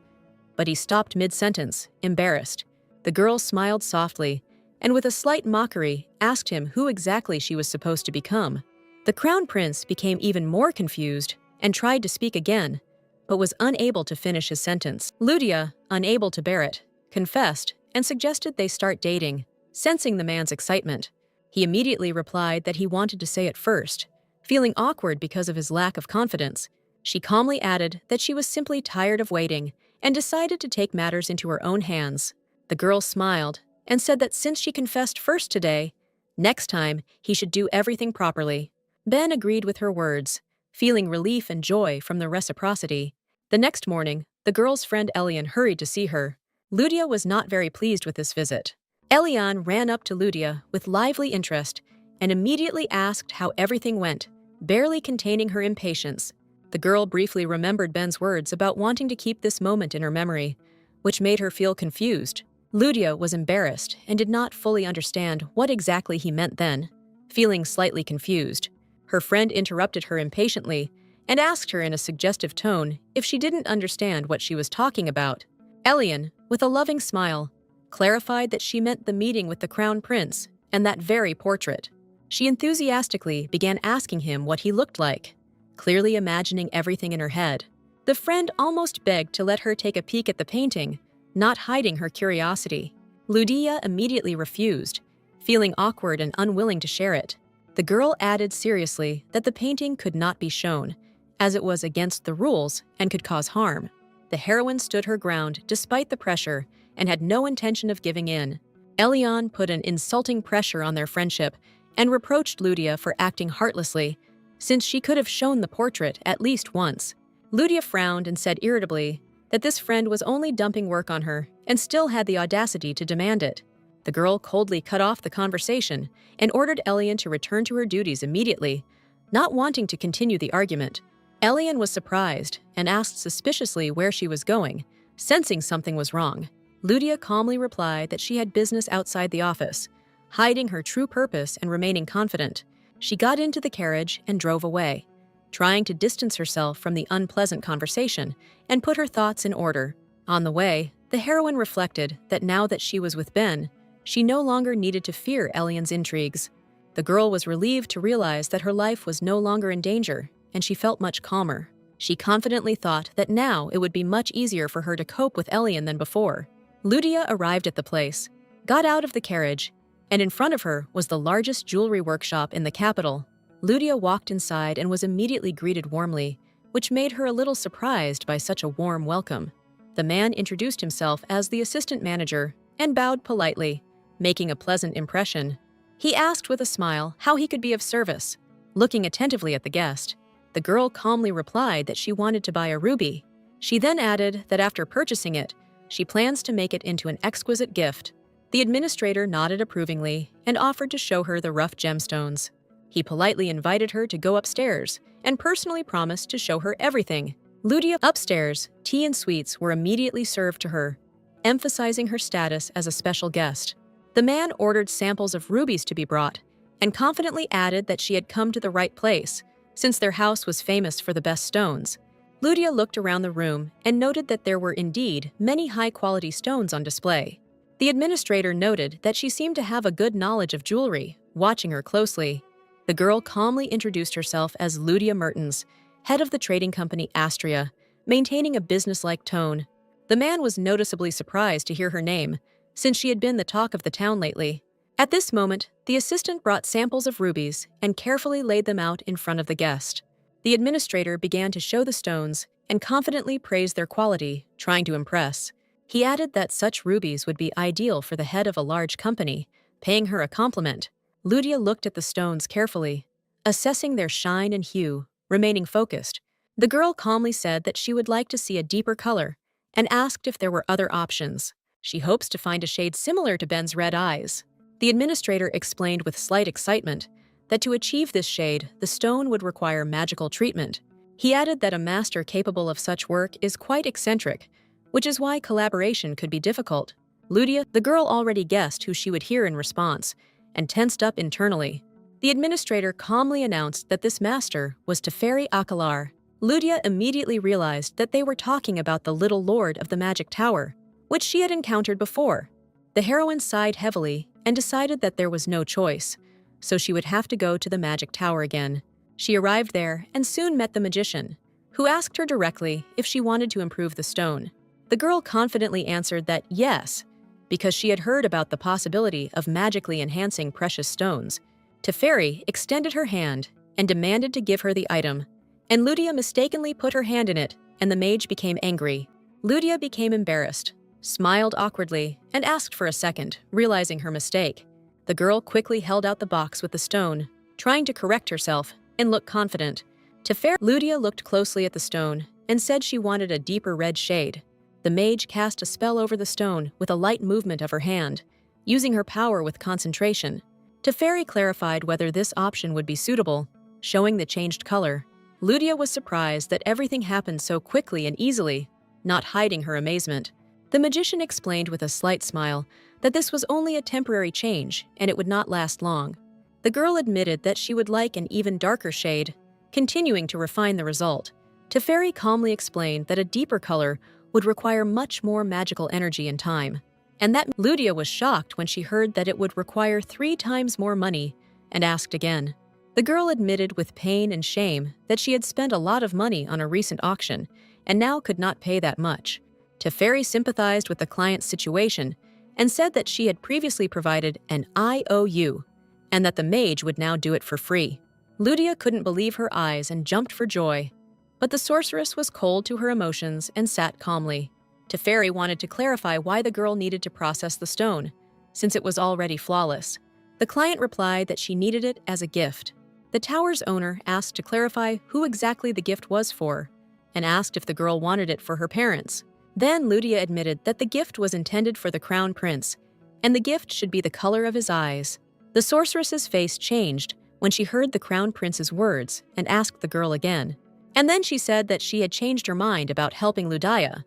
but he stopped mid-sentence, embarrassed. The girl smiled softly, and with a slight mockery, asked him who exactly she was supposed to become. The Crown Prince became even more confused and tried to speak again, but was unable to finish his sentence. Ludia, unable to bear it, confessed and suggested they start dating, sensing the man's excitement. He immediately replied that he wanted to say it first, feeling awkward because of his lack of confidence. She calmly added that she was simply tired of waiting and decided to take matters into her own hands. The girl smiled and said that since she confessed first today, next time he should do everything properly. Ben agreed with her words, feeling relief and joy from the reciprocity. The next morning, the girl's friend Elen hurried to see her. Ludia was not very pleased with this visit. Elen ran up to Ludia with lively interest and immediately asked how everything went, barely containing her impatience. The girl briefly remembered Ben's words about wanting to keep this moment in her memory, which made her feel confused. Ludia was embarrassed and did not fully understand what exactly he meant then. Feeling slightly confused, her friend interrupted her impatiently and asked her in a suggestive tone if she didn't understand what she was talking about. Elen, with a loving smile, clarified that she meant the meeting with the crown prince and that very portrait. She enthusiastically began asking him what he looked like, clearly imagining everything in her head. The friend almost begged to let her take a peek at the painting, not hiding her curiosity. Ludia immediately refused, feeling awkward and unwilling to share it. The girl added seriously that the painting could not be shown, as it was against the rules and could cause harm. The heroine stood her ground despite the pressure and had no intention of giving in. Elen put an insulting pressure on their friendship and reproached Ludia for acting heartlessly, since she could have shown the portrait at least once. Ludia frowned and said irritably that this friend was only dumping work on her and still had the audacity to demand it. The girl coldly cut off the conversation and ordered Elen to return to her duties immediately, not wanting to continue the argument. Elen was surprised and asked suspiciously where she was going, sensing something was wrong. Ludia calmly replied that she had business outside the office, hiding her true purpose and remaining confident. She got into the carriage and drove away, trying to distance herself from the unpleasant conversation and put her thoughts in order. On the way, the heroine reflected that now that she was with Ben, she no longer needed to fear Elen's intrigues. The girl was relieved to realize that her life was no longer in danger, and she felt much calmer. She confidently thought that now it would be much easier for her to cope with Elen than before. Ludia arrived at the place, got out of the carriage, and in front of her was the largest jewelry workshop in the capital. Ludia walked inside and was immediately greeted warmly, which made her a little surprised by such a warm welcome. The man introduced himself as the assistant manager and bowed politely, making a pleasant impression. He asked with a smile how he could be of service. Looking attentively at the guest, the girl calmly replied that she wanted to buy a ruby. She then added that after purchasing it, she plans to make it into an exquisite gift. The administrator nodded approvingly and offered to show her the rough gemstones. He politely invited her to go upstairs and personally promised to show her everything. Ludia upstairs, tea and sweets were immediately served to her, emphasizing her status as a special guest. The man ordered samples of rubies to be brought and confidently added that she had come to the right place, since their house was famous for the best stones. Ludia looked around the room and noted that there were indeed many high-quality stones on display. The administrator noted that she seemed to have a good knowledge of jewelry, watching her closely. The girl calmly introduced herself as Ludia Mertens, head of the trading company Astria, maintaining a businesslike tone. The man was noticeably surprised to hear her name, since she had been the talk of the town lately. At this moment, the assistant brought samples of rubies and carefully laid them out in front of the guest. The administrator began to show the stones and confidently praised their quality, trying to impress. He added that such rubies would be ideal for the head of a large company, paying her a compliment. Ludia looked at the stones carefully, assessing their shine and hue, remaining focused. The girl calmly said that she would like to see a deeper color and asked if there were other options. She hopes to find a shade similar to Ben's red eyes. The administrator explained with slight excitement that to achieve this shade, the stone would require magical treatment. He added that a master capable of such work is quite eccentric, which is why collaboration could be difficult. Ludia, the girl, already guessed who she would hear in response, and tensed up internally. The administrator calmly announced that this master was Teferi Akalar. Ludia immediately realized that they were talking about the little lord of the magic tower, which she had encountered before. The heroine sighed heavily and decided that there was no choice, so she would have to go to the magic tower again. She arrived there and soon met the magician, who asked her directly if she wanted to improve the stone. The girl confidently answered that yes, because she had heard about the possibility of magically enhancing precious stones. Teferi extended her hand and demanded to give her the item, and Ludia mistakenly put her hand in it, and the mage became angry. Ludia became embarrassed, smiled awkwardly, and asked for a second, realizing her mistake. The girl quickly held out the box with the stone, trying to correct herself and look confident. Ludia looked closely at the stone and said she wanted a deeper red shade. The mage cast a spell over the stone with a light movement of her hand, using her power with concentration. Teferi clarified whether this option would be suitable, showing the changed color. Ludia was surprised that everything happened so quickly and easily, not hiding her amazement. The magician explained with a slight smile that this was only a temporary change and it would not last long. The girl admitted that she would like an even darker shade, continuing to refine the result. Teferi calmly explained that a deeper color would require much more magical energy and time, and that Ludia was shocked when she heard that it would require 3 times more money and asked again. The girl admitted with pain and shame that she had spent a lot of money on a recent auction and now could not pay that much. Teferi sympathized with the client's situation and said that she had previously provided an IOU and that the mage would now do it for free. Ludia couldn't believe her eyes and jumped for joy, but the sorceress was cold to her emotions and sat calmly. Teferi wanted to clarify why the girl needed to process the stone, since it was already flawless. The client replied that she needed it as a gift. The tower's owner asked to clarify who exactly the gift was for, and asked if the girl wanted it for her parents. Then Ludia admitted that the gift was intended for the crown prince, and the gift should be the color of his eyes. The sorceress's face changed when she heard the crown prince's words and asked the girl again. And then she said that she had changed her mind about helping Ludia.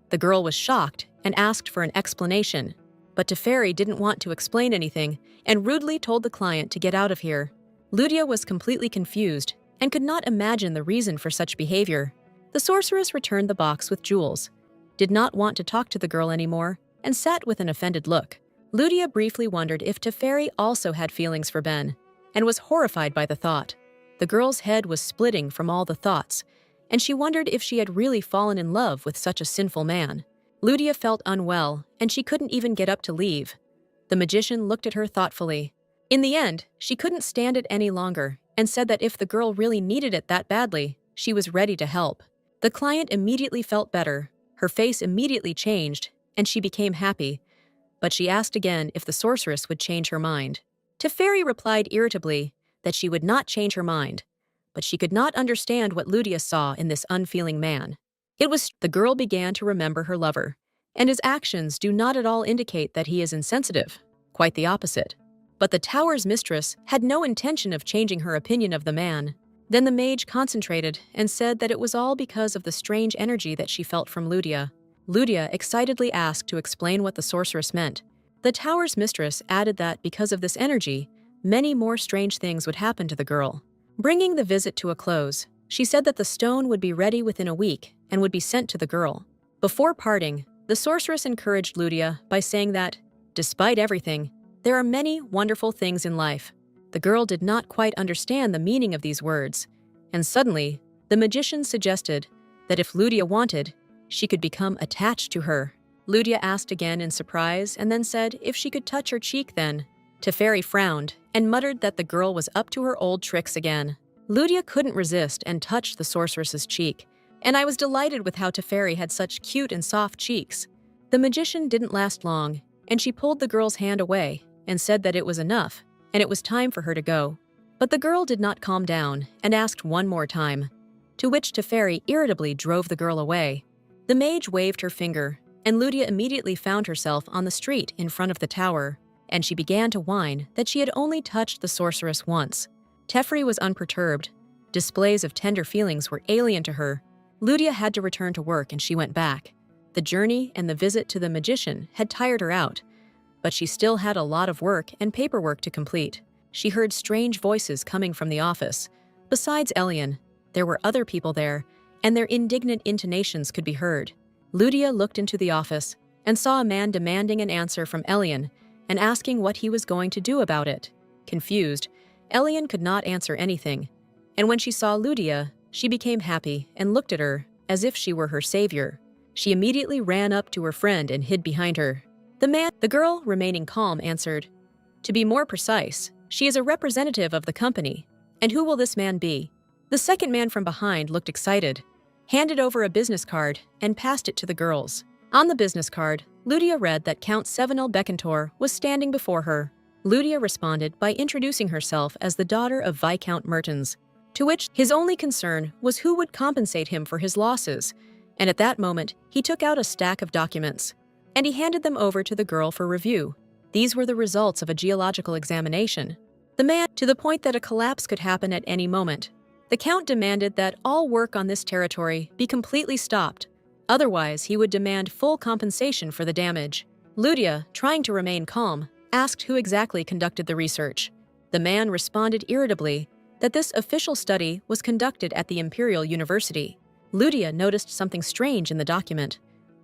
The girl was shocked and asked for an explanation, but Teferi didn't want to explain anything and rudely told the client to get out of here. Ludia was completely confused and could not imagine the reason for such behavior. The sorceress returned the box with jewels, did not want to talk to the girl anymore, and sat with an offended look. Ludia briefly wondered if Teferi also had feelings for Ben, and was horrified by the thought. The girl's head was splitting from all the thoughts, and she wondered if she had really fallen in love with such a sinful man. Ludia felt unwell, and she couldn't even get up to leave. The magician looked at her thoughtfully. In the end, she couldn't stand it any longer, and said that if the girl really needed it that badly, she was ready to help. The client immediately felt better, her face immediately changed, and she became happy. But she asked again if the sorceress would change her mind. Teferi replied irritably that she would not change her mind, but she could not understand what Ludia saw in this unfeeling man. The girl began to remember her lover, and his actions do not at all indicate that he is insensitive, quite the opposite. But the tower's mistress had no intention of changing her opinion of the man. Then the mage concentrated and said that it was all because of the strange energy that she felt from Ludia. Ludia excitedly asked to explain what the sorceress meant. The tower's mistress added that because of this energy, many more strange things would happen to the girl. Bringing the visit to a close, she said that the stone would be ready within a week and would be sent to the girl. Before parting, the sorceress encouraged Ludia by saying that, despite everything, there are many wonderful things in life. The girl did not quite understand the meaning of these words, and suddenly, the magician suggested that if Ludia wanted, she could become attached to her. Ludia asked again in surprise and then said if she could touch her cheek then. Teferi frowned and muttered that the girl was up to her old tricks again. Ludia couldn't resist and touched the sorceress's cheek, and I was delighted with how Teferi had such cute and soft cheeks. The magician didn't last long, and she pulled the girl's hand away and said that it was enough, and it was time for her to go. But the girl did not calm down and asked one more time, to which Teferi irritably drove the girl away. The mage waved her finger, and Ludia immediately found herself on the street in front of the tower, and she began to whine that she had only touched the sorceress once. Teferi was unperturbed. Displays of tender feelings were alien to her. Ludia had to return to work and she went back. The journey and the visit to the magician had tired her out, but she still had a lot of work and paperwork to complete. She heard strange voices coming from the office. Besides Elen, there were other people there, and their indignant intonations could be heard. Ludia looked into the office and saw a man demanding an answer from Elen and asking what he was going to do about it. Confused, Elen could not answer anything, and when she saw Ludia, she became happy and looked at her as if she were her savior. She immediately ran up to her friend and hid behind her. The girl, remaining calm, answered, "To be more precise, she is a representative of the company. And who will this man be?" The second man from behind looked excited, handed over a business card, and passed it to the girls. On the business card, Ludia read that Count Sevenel Becantor was standing before her. Ludia responded by introducing herself as the daughter of Viscount Mertens. to which his only concern was who would compensate him for his losses, and at that moment he took out a stack of documents, and he handed them over to the girl for review. These were the results of a geological examination. The man, to the point that a collapse could happen at any moment. The Count demanded that all work on this territory be completely stopped, otherwise he would demand full compensation for the damage. Lydia, trying to remain calm, asked who exactly conducted the research. The man responded irritably that this official study was conducted at the Imperial University. Lydia noticed something strange in the document.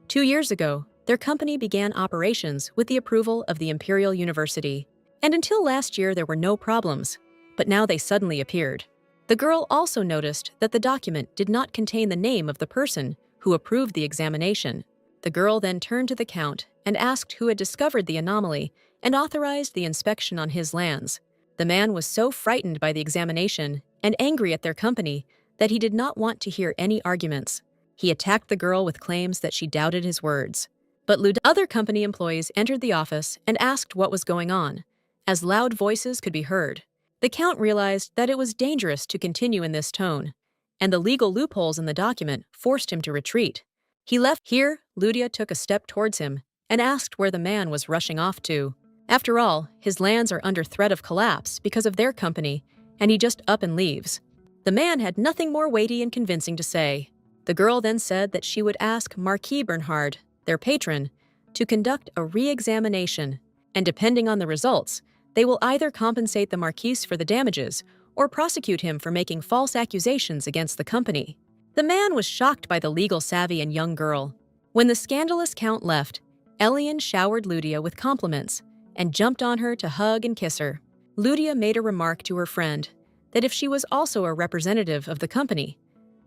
2 years ago, their company began operations with the approval of the Imperial University, and until last year there were no problems, but now they suddenly appeared. The girl also noticed that the document did not contain the name of the person who approved the examination. The girl then turned to the Count and asked who had discovered the anomaly and authorized the inspection on his lands. The man was so frightened by the examination and angry at their company that he did not want to hear any arguments. He attacked the girl with claims that she doubted his words. But other company employees entered the office and asked what was going on, as loud voices could be heard. The Count realized that it was dangerous to continue in this tone, and the legal loopholes in the document forced him to retreat. He left. Here, Lydia took a step towards him and asked where the man was rushing off to. After all, his lands are under threat of collapse because of their company, and he just up and leaves. The man had nothing more weighty and convincing to say. The girl then said that she would ask Marquis Bernhard, their patron, to conduct a re-examination, and depending on the results, they will either compensate the Marquis for the damages or prosecute him for making false accusations against the company. The man was shocked by the legal savvy and young girl. When the scandalous Count left, Elen showered Lydia with compliments and jumped on her to hug and kiss her. Lydia made a remark to her friend that if she was also a representative of the company,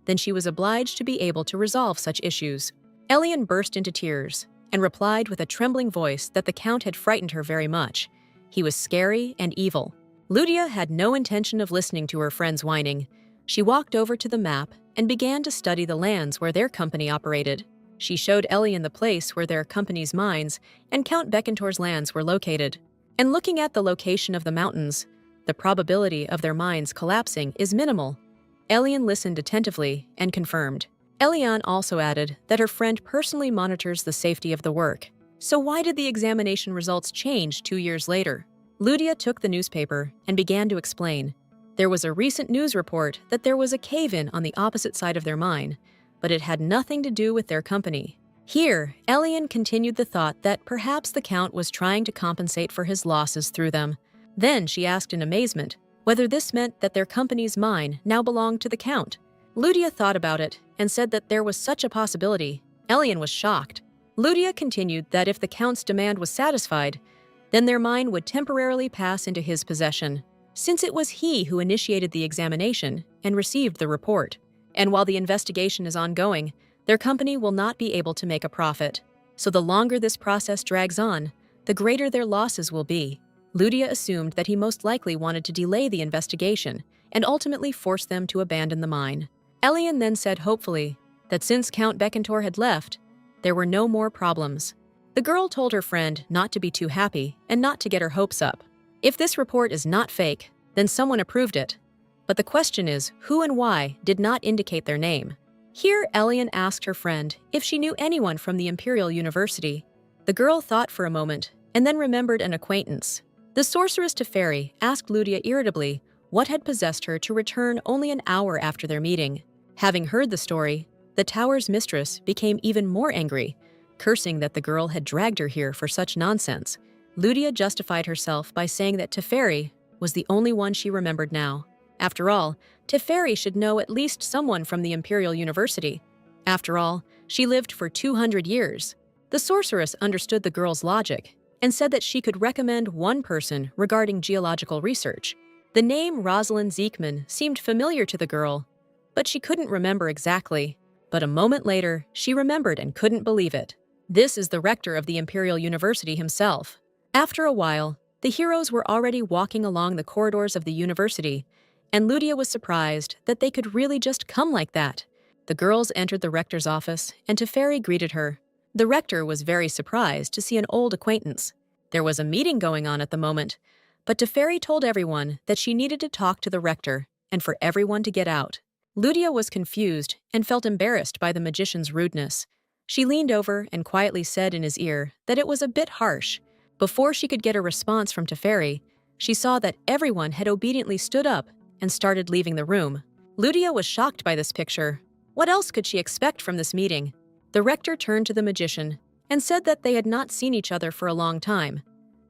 then she was obliged to be able to resolve such issues. Elen burst into tears and replied with a trembling voice that the Count had frightened her very much. He was scary and evil. Lydia had no intention of listening to her friend's whining. She walked over to the map and began to study the lands where their company operated. She showed Elen the place where their company's mines and Count Beckentor's lands were located. And looking at the location of the mountains, the probability of their mines collapsing is minimal. Elen listened attentively and confirmed. Elen also added that her friend personally monitors the safety of the work. So why did the examination results change 2 years later? Lydia took the newspaper and began to explain. There was a recent news report that there was a cave-in on the opposite side of their mine, but it had nothing to do with their company. Here, Elen continued the thought that perhaps the Count was trying to compensate for his losses through them. Then she asked in amazement whether this meant that their company's mine now belonged to the Count. Lydia thought about it and said that there was such a possibility. Elen was shocked. Lydia continued that if the Count's demand was satisfied, then their mine would temporarily pass into his possession, since it was he who initiated the examination and received the report. And while the investigation is ongoing, their company will not be able to make a profit. So the longer this process drags on, the greater their losses will be. Lydia assumed that he most likely wanted to delay the investigation and ultimately force them to abandon the mine. Elen then said hopefully that since Count Beckentor had left, there were no more problems. The girl told her friend not to be too happy and not to get her hopes up. If this report is not fake, then someone approved it. But the question is, who and why did not indicate their name? Here, Elen asked her friend if she knew anyone from the Imperial University. The girl thought for a moment and then remembered an acquaintance. The sorceress Teferi asked Lydia irritably what had possessed her to return only an hour after their meeting. Having heard the story, the tower's mistress became even more angry, cursing that the girl had dragged her here for such nonsense. Lydia justified herself by saying that Teferi was the only one she remembered now. After all, Teferi should know at least someone from the Imperial University. After all, she lived for 200 years. The sorceress understood the girl's logic and said that she could recommend one person regarding geological research. The name Rosalind Zeekman seemed familiar to the girl, but she couldn't remember exactly. But a moment later, she remembered and couldn't believe it. This is the rector of the Imperial University himself. After a while, the heroes were already walking along the corridors of the university, and Lydia was surprised that they could really just come like that. The girls entered the rector's office, and Teferi greeted her. The rector was very surprised to see an old acquaintance. There was a meeting going on at the moment, but Teferi told everyone that she needed to talk to the rector and for everyone to get out. Lydia was confused and felt embarrassed by the magician's rudeness. She leaned over and quietly said in his ear that it was a bit harsh. Before she could get a response from Teferi, she saw that everyone had obediently stood up and started leaving the room. Lydia was shocked by this picture. What else could she expect from this meeting? The rector turned to the magician and said that they had not seen each other for a long time,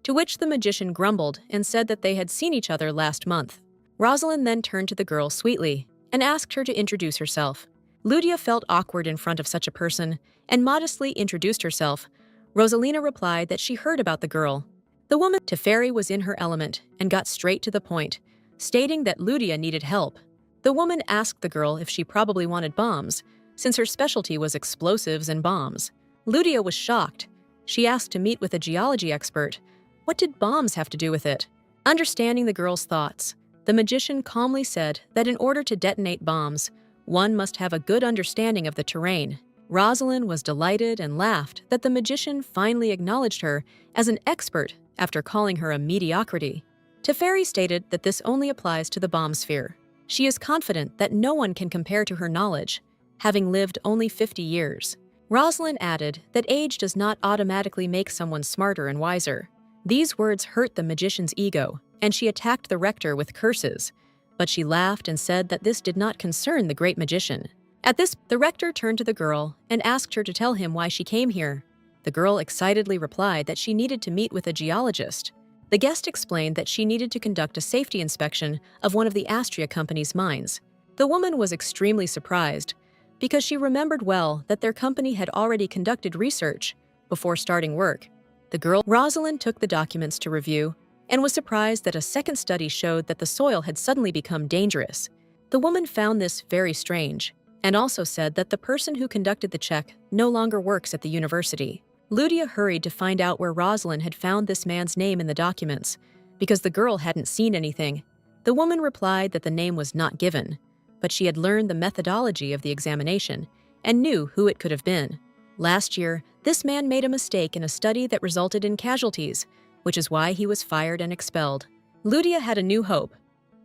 to which the magician grumbled and said that they had seen each other last month. Rosalind then turned to the girl sweetly and asked her to introduce herself. Lydia felt awkward in front of such a person and modestly introduced herself. Rosalina replied that she heard about the girl. The woman, Teferi, was in her element and got straight to the point, stating that Lydia needed help. The woman asked the girl if she probably wanted bombs, since her specialty was explosives and bombs. Lydia was shocked. She asked to meet with a geology expert. What did bombs have to do with it? Understanding the girl's thoughts, the magician calmly said that in order to detonate bombs, one must have a good understanding of the terrain. Rosalind was delighted and laughed that the magician finally acknowledged her as an expert after calling her a mediocrity. Teferi stated that this only applies to the bomb sphere. She is confident that no one can compare to her knowledge, having lived only 50 years. Rosalind added that age does not automatically make someone smarter and wiser. These words hurt the magician's ego, and she attacked the rector with curses, but she laughed and said that this did not concern the great magician. At this, the rector turned to the girl and asked her to tell him why she came here. The girl excitedly replied that she needed to meet with a geologist. The guest explained that she needed to conduct a safety inspection of one of the Astria company's mines. The woman was extremely surprised because she remembered well that their company had already conducted research before starting work. The girl, Rosalind, took the documents to review and was surprised that a second study showed that the soil had suddenly become dangerous. The woman found this very strange and also said that the person who conducted the check no longer works at the university. Lydia hurried to find out where Rosalind had found this man's name in the documents, because the girl hadn't seen anything. The woman replied that the name was not given, but she had learned the methodology of the examination and knew who it could have been. Last year, this man made a mistake in a study that resulted in casualties, which is why he was fired and expelled. Lydia had a new hope.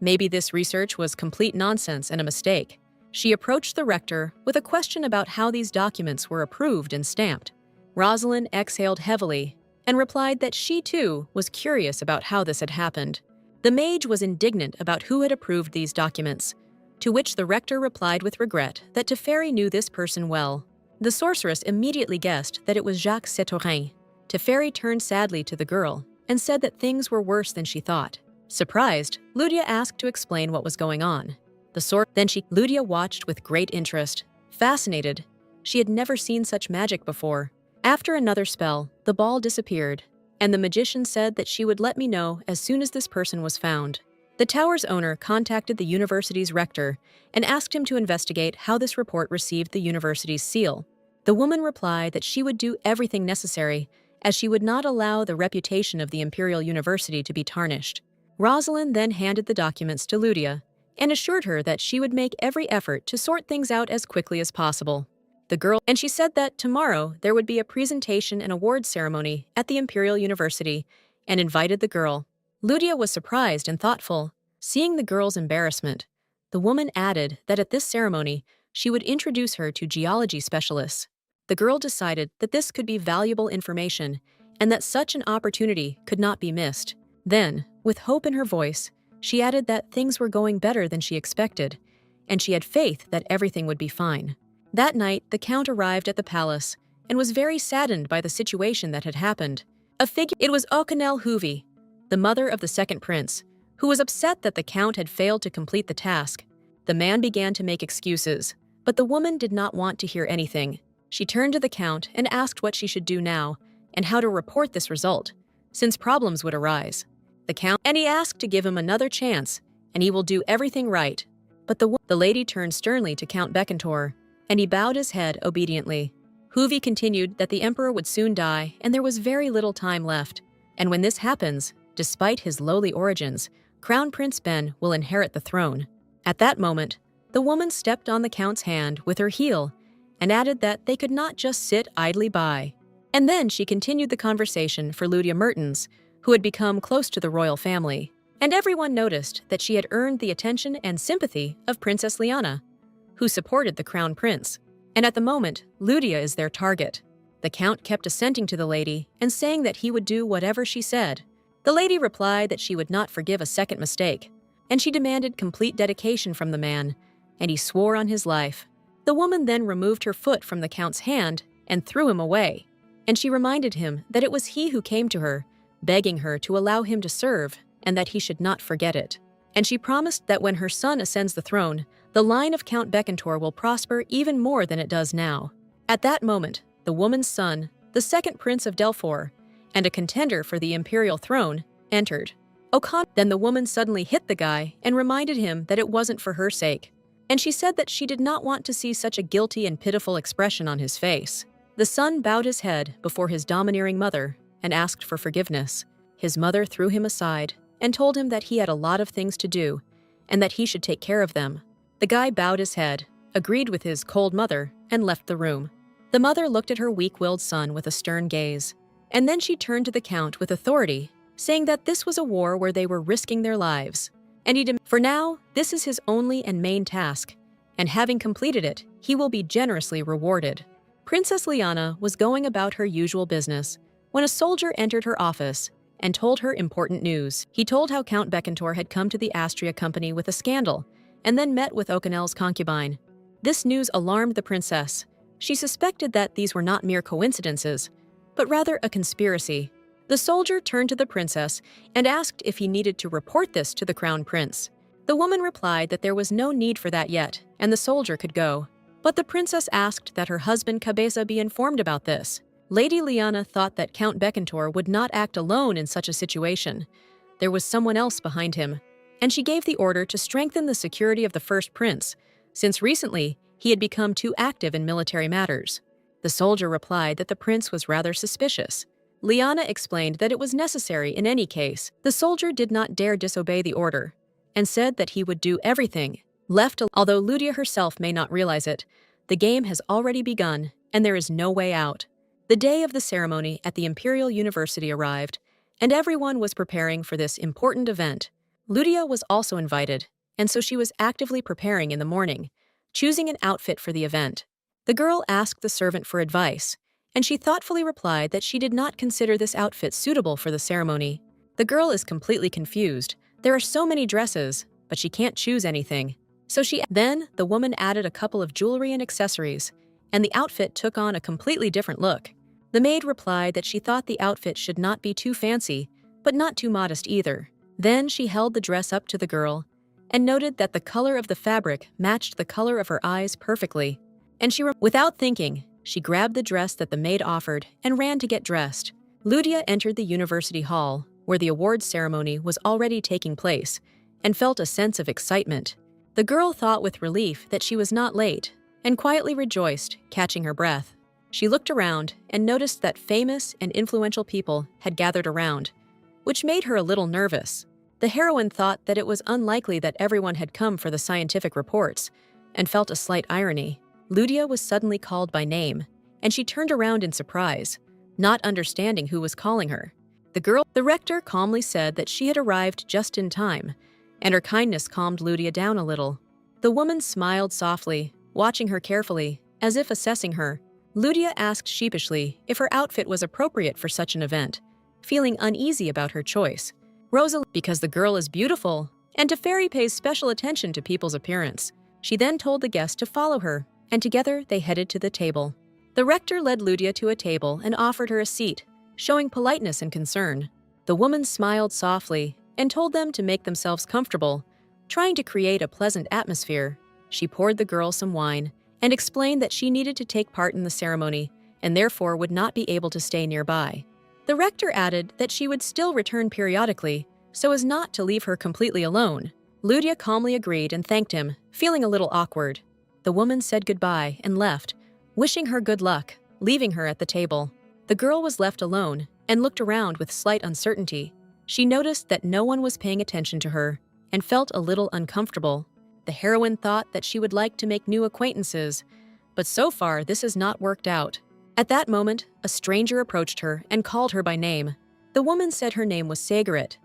Maybe this research was complete nonsense and a mistake. She approached the rector with a question about how these documents were approved and stamped. Rosalind exhaled heavily and replied that she, too, was curious about how this had happened. The mage was indignant about who had approved these documents, to which the rector replied with regret that Teferi knew this person well. The sorceress immediately guessed that it was Jacques Setorin. Teferi turned sadly to the girl and said that things were worse than she thought. Surprised, Lydia asked to explain what was going on. Lydia watched with great interest. Fascinated, she had never seen such magic before. After another spell, the ball disappeared, and the magician said that she would let me know as soon as this person was found. The tower's owner contacted the university's rector and asked him to investigate how this report received the university's seal. The woman replied that she would do everything necessary, as she would not allow the reputation of the Imperial University to be tarnished. Rosalind then handed the documents to Lydia and assured her that she would make every effort to sort things out as quickly as possible. She said that tomorrow there would be a presentation and awards ceremony at the Imperial University and invited the girl. Lydia was surprised and thoughtful, seeing the girl's embarrassment. The woman added that at this ceremony, she would introduce her to geology specialists. The girl decided that this could be valuable information and that such an opportunity could not be missed. Then, with hope in her voice, she added that things were going better than she expected, and she had faith that everything would be fine. That night, the Count arrived at the palace and was very saddened by the situation that had happened. It was Okanel Huvi, the mother of the second prince, who was upset that the Count had failed to complete the task. The man began to make excuses, but the woman did not want to hear anything. She turned to the Count and asked what she should do now and how to report this result, since problems would arise. He asked to give him another chance, and he will do everything right. But the lady turned sternly to Count Becantor, and he bowed his head obediently. Huvi continued that the emperor would soon die and there was very little time left. And when this happens, despite his lowly origins, Crown Prince Ben will inherit the throne. At that moment, the woman stepped on the Count's hand with her heel and added that they could not just sit idly by. And then she continued the conversation for Lydia Mertens, who had become close to the royal family. And everyone noticed that she had earned the attention and sympathy of Princess Lyanna, who supported the crown prince. And at the moment, Ludia is their target. The count kept assenting to the lady and saying that he would do whatever she said. The lady replied that she would not forgive a second mistake, and she demanded complete dedication from the man, and he swore on his life. The woman then removed her foot from the count's hand and threw him away, and she reminded him that it was he who came to her, begging her to allow him to serve and that he should not forget it. And she promised that when her son ascends the throne, the line of Count Becantor will prosper even more than it does now. At that moment, the woman's son, the second prince of Delphor, and a contender for the imperial throne, entered. Then the woman suddenly hit the guy and reminded him that it wasn't for her sake, and she said that she did not want to see such a guilty and pitiful expression on his face. The son bowed his head before his domineering mother and asked for forgiveness. His mother threw him aside and told him that he had a lot of things to do and that he should take care of them. The guy bowed his head, agreed with his cold mother, and left the room. The mother looked at her weak-willed son with a stern gaze, and then she turned to the count with authority, saying that this was a war where they were risking their lives. And for now, this is his only and main task, and having completed it, he will be generously rewarded. Princess Lyanna was going about her usual business when a soldier entered her office and told her important news. He told how Count Becantor had come to the Astria company with a scandal and then met with Okanel's concubine. This news alarmed the princess. She suspected that these were not mere coincidences, but rather a conspiracy. The soldier turned to the princess and asked if he needed to report this to the crown prince. The woman replied that there was no need for that yet, and the soldier could go. But the princess asked that her husband Cabeza be informed about this. Lady Lyanna thought that Count Becantor would not act alone in such a situation. There was someone else behind him, and she gave the order to strengthen the security of the first prince, since recently he had become too active in military matters. The soldier replied that the prince was rather suspicious. Lyanna explained that it was necessary in any case. The soldier did not dare disobey the order, and said that he would do everything. Although Ludia herself may not realize it, the game has already begun, and there is no way out. The day of the ceremony at the Imperial University arrived, and everyone was preparing for this important event. Ludia was also invited, and so she was actively preparing in the morning, choosing an outfit for the event. The girl asked the servant for advice, and she thoughtfully replied that she did not consider this outfit suitable for the ceremony. The girl is completely confused. There are so many dresses, but she can't choose anything. Then the woman added a couple of jewelry and accessories, and the outfit took on a completely different look. The maid replied that she thought the outfit should not be too fancy, but not too modest either. Then she held the dress up to the girl and noted that the color of the fabric matched the color of her eyes perfectly. And without thinking, she grabbed the dress that the maid offered and ran to get dressed. Ludia entered the university hall, where the awards ceremony was already taking place, and felt a sense of excitement. The girl thought with relief that she was not late, and quietly rejoiced, catching her breath. She looked around and noticed that famous and influential people had gathered around, which made her a little nervous. The heroine thought that it was unlikely that everyone had come for the scientific reports, and felt a slight irony. Ludia was suddenly called by name, and she turned around in surprise, not understanding who was calling her. The rector calmly said that she had arrived just in time, and her kindness calmed Ludia down a little. The woman smiled softly, watching her carefully, as if assessing her. Ludia asked sheepishly if her outfit was appropriate for such an event, feeling uneasy about her choice. Because the girl is beautiful, and Teferi pays special attention to people's appearance. She then told the guest to follow her, and together they headed to the table. The rector led Ludia to a table and offered her a seat, showing politeness and concern. The woman smiled softly and told them to make themselves comfortable, trying to create a pleasant atmosphere. She poured the girl some wine and explained that she needed to take part in the ceremony and therefore would not be able to stay nearby. The rector added that she would still return periodically so as not to leave her completely alone. Ludia calmly agreed and thanked him, feeling a little awkward. The woman said goodbye and left, wishing her good luck, leaving her at the table. The girl was left alone and looked around with slight uncertainty. She noticed that no one was paying attention to her and felt a little uncomfortable. The heroine thought that she would like to make new acquaintances, but so far this has not worked out. At that moment, a stranger approached her and called her by name. The woman said her name was Sagaret,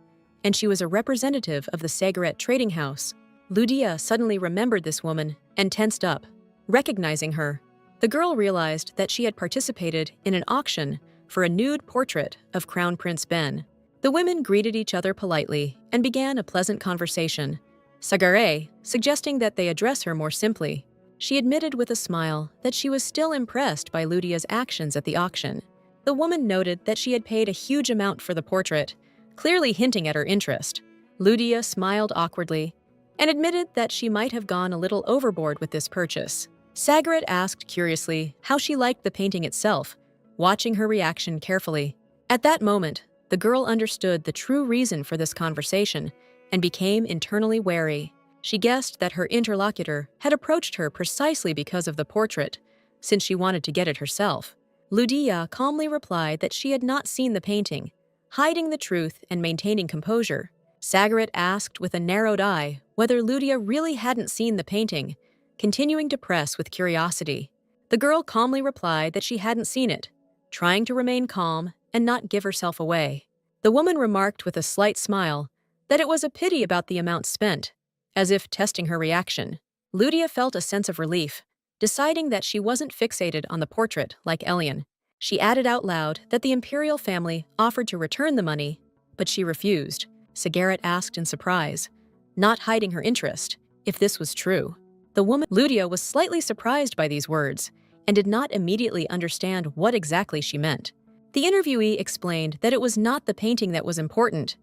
and she was a representative of the Masquerade trading house. Ludia suddenly remembered this woman and tensed up. Recognizing her, the girl realized that she had participated in an auction for a nude portrait of Crown Prince Ben. The women greeted each other politely and began a pleasant conversation, Masquerade suggesting that they address her more simply. She admitted with a smile that she was still impressed by Ludia's actions at the auction. The woman noted that she had paid a huge amount for the portrait, clearly hinting at her interest. Ludia smiled awkwardly and admitted that she might have gone a little overboard with this purchase. Masquerade asked curiously how she liked the painting itself, watching her reaction carefully. At that moment, the girl understood the true reason for this conversation and became internally wary. She guessed that her interlocutor had approached her precisely because of the portrait, since she wanted to get it herself. Ludia calmly replied that she had not seen the painting, hiding the truth and maintaining composure. Masquerade asked with a narrowed eye whether Ludia really hadn't seen the painting, continuing to press with curiosity. The girl calmly replied that she hadn't seen it, trying to remain calm and not give herself away. The woman remarked with a slight smile that it was a pity about the amount spent, as if testing her reaction. Ludia felt a sense of relief, deciding that she wasn't fixated on the portrait like Elen. She added out loud that the imperial family offered to return the money, but she refused. Masquerade asked in surprise, not hiding her interest, if this was true. The woman Ludia was slightly surprised by these words and did not immediately understand what exactly she meant. The interviewee explained that it was not the painting that was important,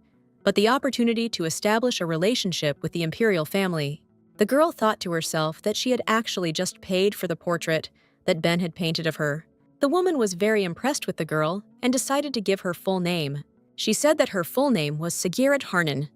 but the opportunity to establish a relationship with the imperial family. The girl thought to herself that she had actually just paid for the portrait that Ben had painted of her. The woman was very impressed with the girl and decided to give her full name. She said that her full name was Masquerade Harnan,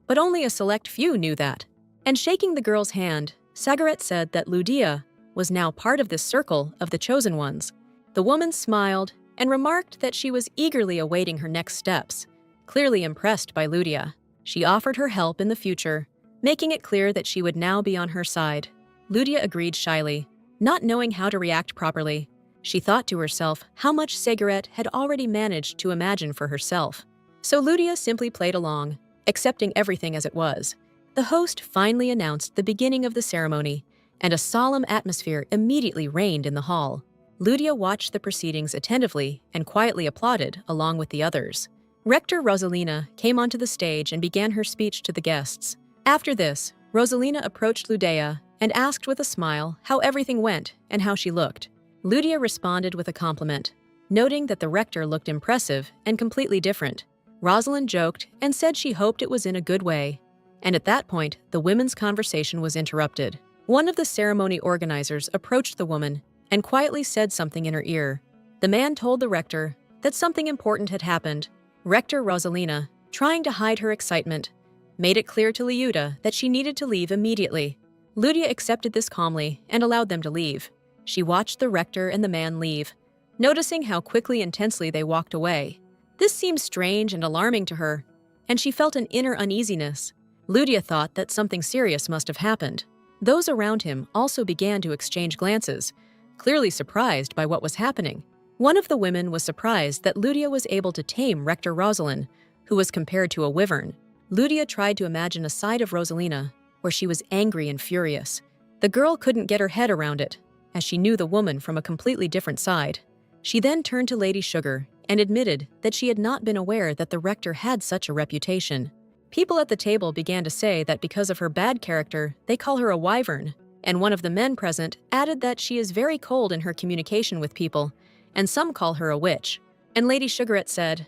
but only a select few knew that. And shaking the girl's hand, Masquerade said that Ludia was now part of this circle of the chosen ones. The woman smiled and remarked that she was eagerly awaiting her next steps, clearly impressed by Ludia. She offered her help in the future, making it clear that she would now be on her side. Ludia agreed shyly, not knowing how to react properly. She thought to herself how much Masquerade had already managed to imagine for herself. So Ludia simply played along, accepting everything as it was. The host finally announced the beginning of the ceremony, and a solemn atmosphere immediately reigned in the hall. Ludia watched the proceedings attentively and quietly applauded along with the others. Rector Rosalina came onto the stage and began her speech to the guests. After this, Rosalina approached Ludia and asked with a smile how everything went and how she looked. Ludia responded with a compliment, noting that the rector looked impressive and completely different. Rosalind joked and said she hoped it was in a good way. And at that point, the women's conversation was interrupted. One of the ceremony organizers approached the woman and quietly said something in her ear. The man told the rector that something important had happened. Rector Rosalina, trying to hide her excitement, made it clear to Ludia that she needed to leave immediately. Ludia accepted this calmly and allowed them to leave. She watched the rector and the man leave, noticing how quickly and tensely they walked away. This seemed strange and alarming to her, and she felt an inner uneasiness. Ludia thought that something serious must have happened. Those around him also began to exchange glances, clearly surprised by what was happening. One of the women was surprised that Ludia was able to tame Rector Rosalind, who was compared to a wyvern. Ludia tried to imagine a side of Rosalina where she was angry and furious. The girl couldn't get her head around it, as she knew the woman from a completely different side. She then turned to Lady Sugar and admitted that she had not been aware that the rector had such a reputation. People at the table began to say that because of her bad character, they call her a wyvern, and one of the men present added that she is very cold in her communication with people, and some call her a witch. And Lady Sugarette said,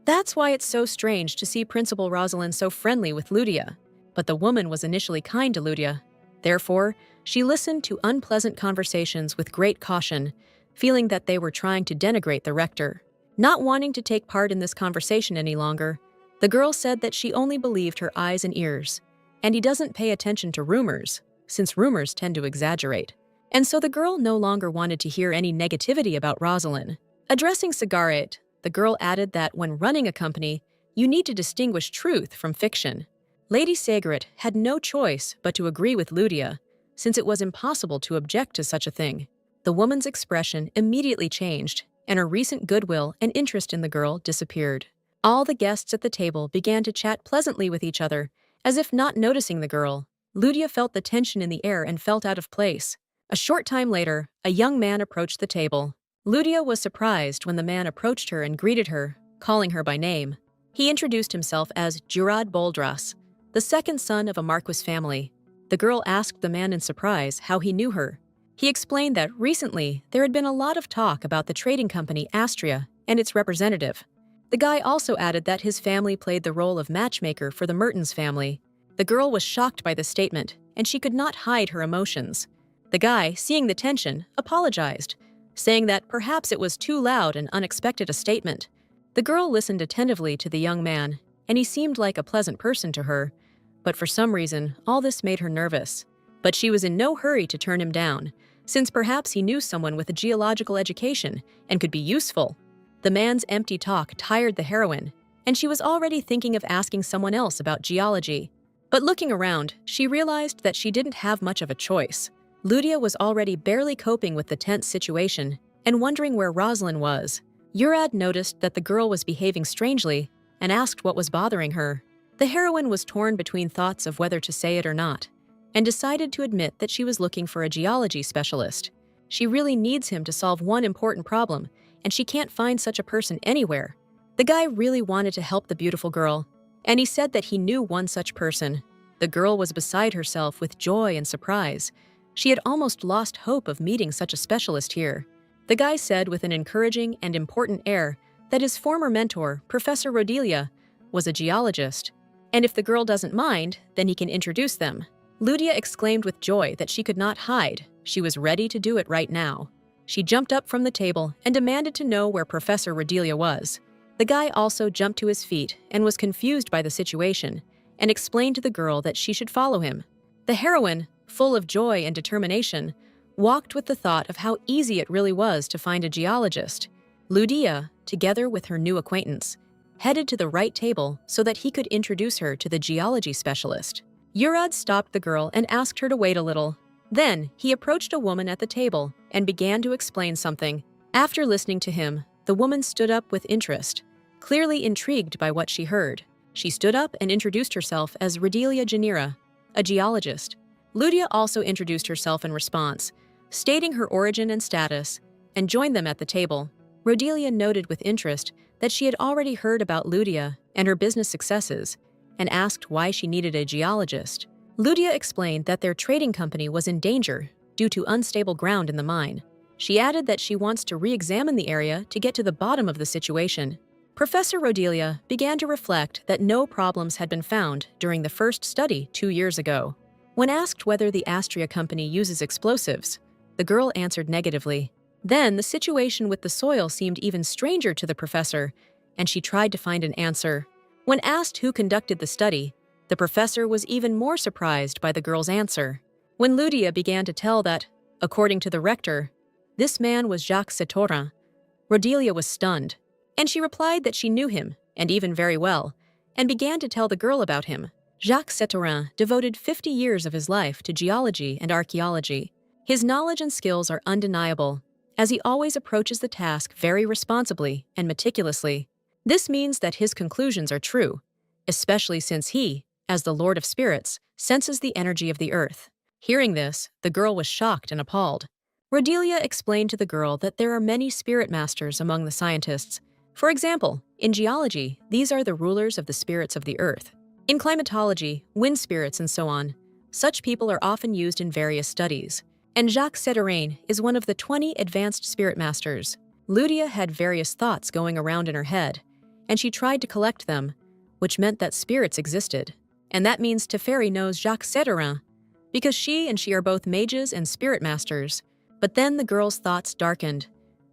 "That's why it's so strange to see Principal Rosalind so friendly with Ludia." But the woman was initially kind to Ludia. Therefore, she listened to unpleasant conversations with great caution, feeling that they were trying to denigrate the rector. Not wanting to take part in this conversation any longer, the girl said that she only believed her eyes and ears, and he doesn't pay attention to rumors, since rumors tend to exaggerate. And so the girl no longer wanted to hear any negativity about Rosalind. Addressing Masquerade, the girl added that when running a company, you need to distinguish truth from fiction. Lady Masquerade had no choice but to agree with Ludia, since it was impossible to object to such a thing. The woman's expression immediately changed, and her recent goodwill and interest in the girl disappeared. All the guests at the table began to chat pleasantly with each other, as if not noticing the girl. Lydia felt the tension in the air and felt out of place. A short time later, a young man approached the table. Lydia was surprised when the man approached her and greeted her, calling her by name. He introduced himself as Jurad Boldras, the second son of a Marquis family. The girl asked the man in surprise how he knew her. He explained that recently there had been a lot of talk about the trading company Astria and its representative. The guy also added that his family played the role of matchmaker for the Mertens family. The girl was shocked by the statement, and she could not hide her emotions. The guy, seeing the tension, apologized, saying that perhaps it was too loud and unexpected a statement. The girl listened attentively to the young man, and he seemed like a pleasant person to her, but for some reason, all this made her nervous. But she was in no hurry to turn him down, since perhaps he knew someone with a geological education and could be useful. The man's empty talk tired the heroine, and she was already thinking of asking someone else about geology. But looking around, she realized that she didn't have much of a choice. Lydia was already barely coping with the tense situation and wondering where Rosalind was. Jurad noticed that the girl was behaving strangely and asked what was bothering her. The heroine was torn between thoughts of whether to say it or not, and decided to admit that she was looking for a geology specialist. She really needs him to solve one important problem, and she can't find such a person anywhere. The guy really wanted to help the beautiful girl, and he said that he knew one such person. The girl was beside herself with joy and surprise. She had almost lost hope of meeting such a specialist here. The guy said with an encouraging and important air that his former mentor, Professor Rodelia, was a geologist, and if the girl doesn't mind, then he can introduce them. Lydia exclaimed with joy that she could not hide. She was ready to do it right now. She jumped up from the table and demanded to know where Professor Rodelia was. The guy also jumped to his feet and was confused by the situation and explained to the girl that she should follow him. The heroine, full of joy and determination, walked with the thought of how easy it really was to find a geologist. Lydia, together with her new acquaintance, headed to the right table so that he could introduce her to the geology specialist. Jurad stopped the girl and asked her to wait a little. Then, he approached a woman at the table and began to explain something. After listening to him, the woman stood up with interest, clearly intrigued by what she heard. She stood up and introduced herself as Rodelia Janira, a geologist. Lydia also introduced herself in response, stating her origin and status, and joined them at the table. Rodelia noted with interest that she had already heard about Lydia and her business successes, and asked why she needed a geologist. Lydia explained that their trading company was in danger due to unstable ground in the mine. She added that she wants to re-examine the area to get to the bottom of the situation. Professor Rodelia began to reflect that no problems had been found during the first study 2 years ago. When asked whether the Astria company uses explosives, the girl answered negatively. Then the situation with the soil seemed even stranger to the professor, and she tried to find an answer. When asked who conducted the study, the professor was even more surprised by the girl's answer. When Lydia began to tell that, according to the rector, this man was Jacques Setorin, Rodelia was stunned, and she replied that she knew him, and even very well, and began to tell the girl about him. Jacques Setorin devoted 50 years of his life to geology and archaeology. His knowledge and skills are undeniable, as he always approaches the task very responsibly and meticulously. This means that his conclusions are true, especially since he, as the Lord of Spirits, senses the energy of the earth. Hearing this, the girl was shocked and appalled. Rodelia explained to the girl that there are many spirit masters among the scientists. For example, in geology, these are the rulers of the spirits of the earth. In climatology, wind spirits and so on, such people are often used in various studies. And Jacques Setorin is one of the 20 advanced spirit masters. Lydia had various thoughts going around in her head, and she tried to collect them, which meant that spirits existed. And that means Teferi knows Jacques Setorin, because she are both mages and spirit masters. But then the girl's thoughts darkened,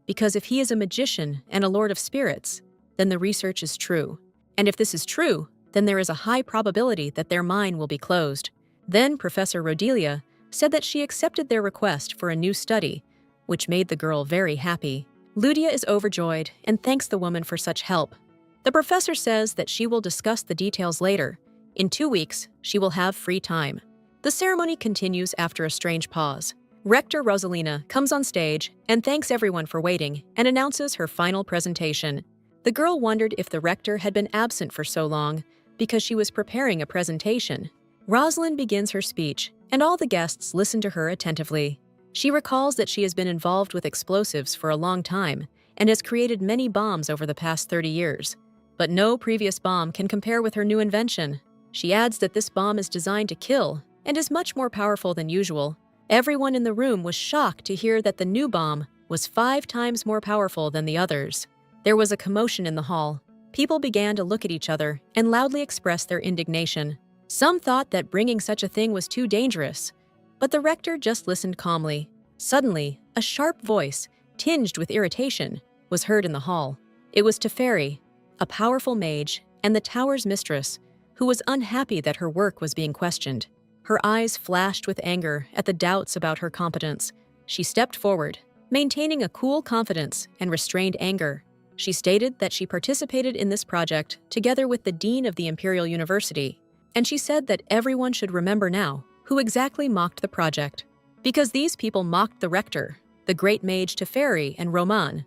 because if he is a magician and a lord of spirits, then the research is true. And if this is true, then there is a high probability that their mine will be closed. Then Professor Rodelia said that she accepted their request for a new study, which made the girl very happy. Lydia is overjoyed and thanks the woman for such help. The professor says that she will discuss the details later. In 2 weeks, she will have free time. The ceremony continues after a strange pause. Rector Rosalina comes on stage and thanks everyone for waiting and announces her final presentation. The girl wondered if the rector had been absent for so long because she was preparing a presentation. Rosalind begins her speech, and all the guests listen to her attentively. She recalls that she has been involved with explosives for a long time and has created many bombs over the past 30 years. But no previous bomb can compare with her new invention. She adds that this bomb is designed to kill and is much more powerful than usual. Everyone in the room was shocked to hear that the new bomb was 5 times more powerful than the others. There was a commotion in the hall. People began to look at each other and loudly express their indignation. Some thought that bringing such a thing was too dangerous, but the rector just listened calmly. Suddenly, a sharp voice, tinged with irritation, was heard in the hall. It was Teferi, a powerful mage and the tower's mistress, who was unhappy that her work was being questioned. Her eyes flashed with anger at the doubts about her competence. She stepped forward, maintaining a cool confidence and restrained anger. She stated that she participated in this project together with the dean of the Imperial University, and she said that everyone should remember now who exactly mocked the project. Because these people mocked the rector, the great mage Teferi and Roman,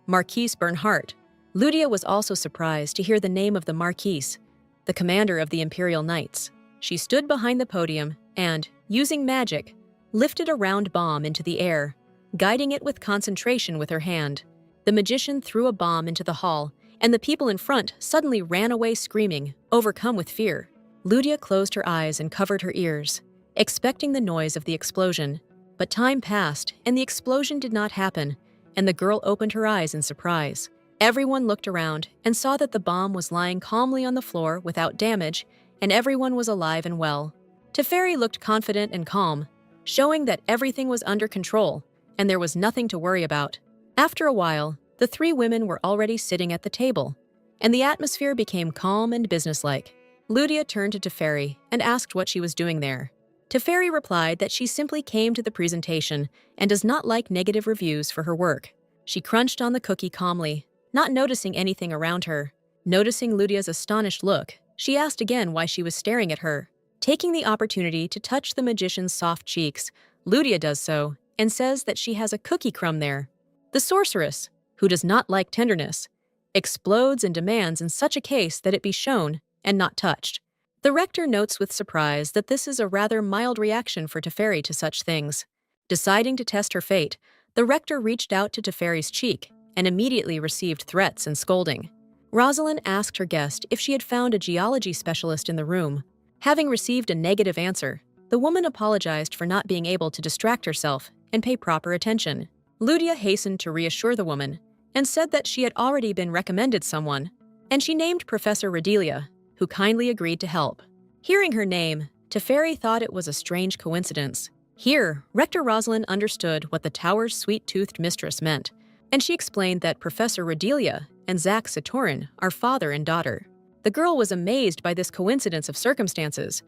Marquise Bernhardt. Ludia was also surprised to hear the name of the Marquise, the commander of the Imperial Knights. She stood behind the podium and, using magic, lifted a round bomb into the air, guiding it with concentration with her hand. The magician threw a bomb into the hall, and the people in front suddenly ran away screaming, overcome with fear. Ludia closed her eyes and covered her ears, expecting the noise of the explosion. But time passed, and the explosion did not happen, and the girl opened her eyes in surprise. Everyone looked around and saw that the bomb was lying calmly on the floor without damage, and everyone was alive and well. Teferi looked confident and calm, showing that everything was under control, and there was nothing to worry about. After a while, the 3 women were already sitting at the table, and the atmosphere became calm and businesslike. Ludia turned to Teferi and asked what she was doing there. Teferi replied that she simply came to the presentation and does not like negative reviews for her work. She crunched on the cookie calmly, not noticing anything around her. Noticing Ludia's astonished look, she asked again why she was staring at her. Taking the opportunity to touch the magician's soft cheeks, Ludia does so and says that she has a cookie crumb there. The sorceress, who does not like tenderness, explodes and demands in such a case that it be shown and not touched. The rector notes with surprise that this is a rather mild reaction for Teferi to such things. Deciding to test her fate, the rector reached out to Teferi's cheek and immediately received threats and scolding. Rosalind asked her guest if she had found a geology specialist in the room. Having received a negative answer, the woman apologized for not being able to distract herself and pay proper attention. Ludia hastened to reassure the woman and said that she had already been recommended someone, and she named Professor Redelia, who kindly agreed to help. Hearing her name, Teferi thought it was a strange coincidence. Here, Rector Rosalind understood what the tower's sweet-toothed mistress meant, and she explained that Professor Redelia and Zach Satorin are father and daughter. The girl was amazed by this coincidence of circumstances.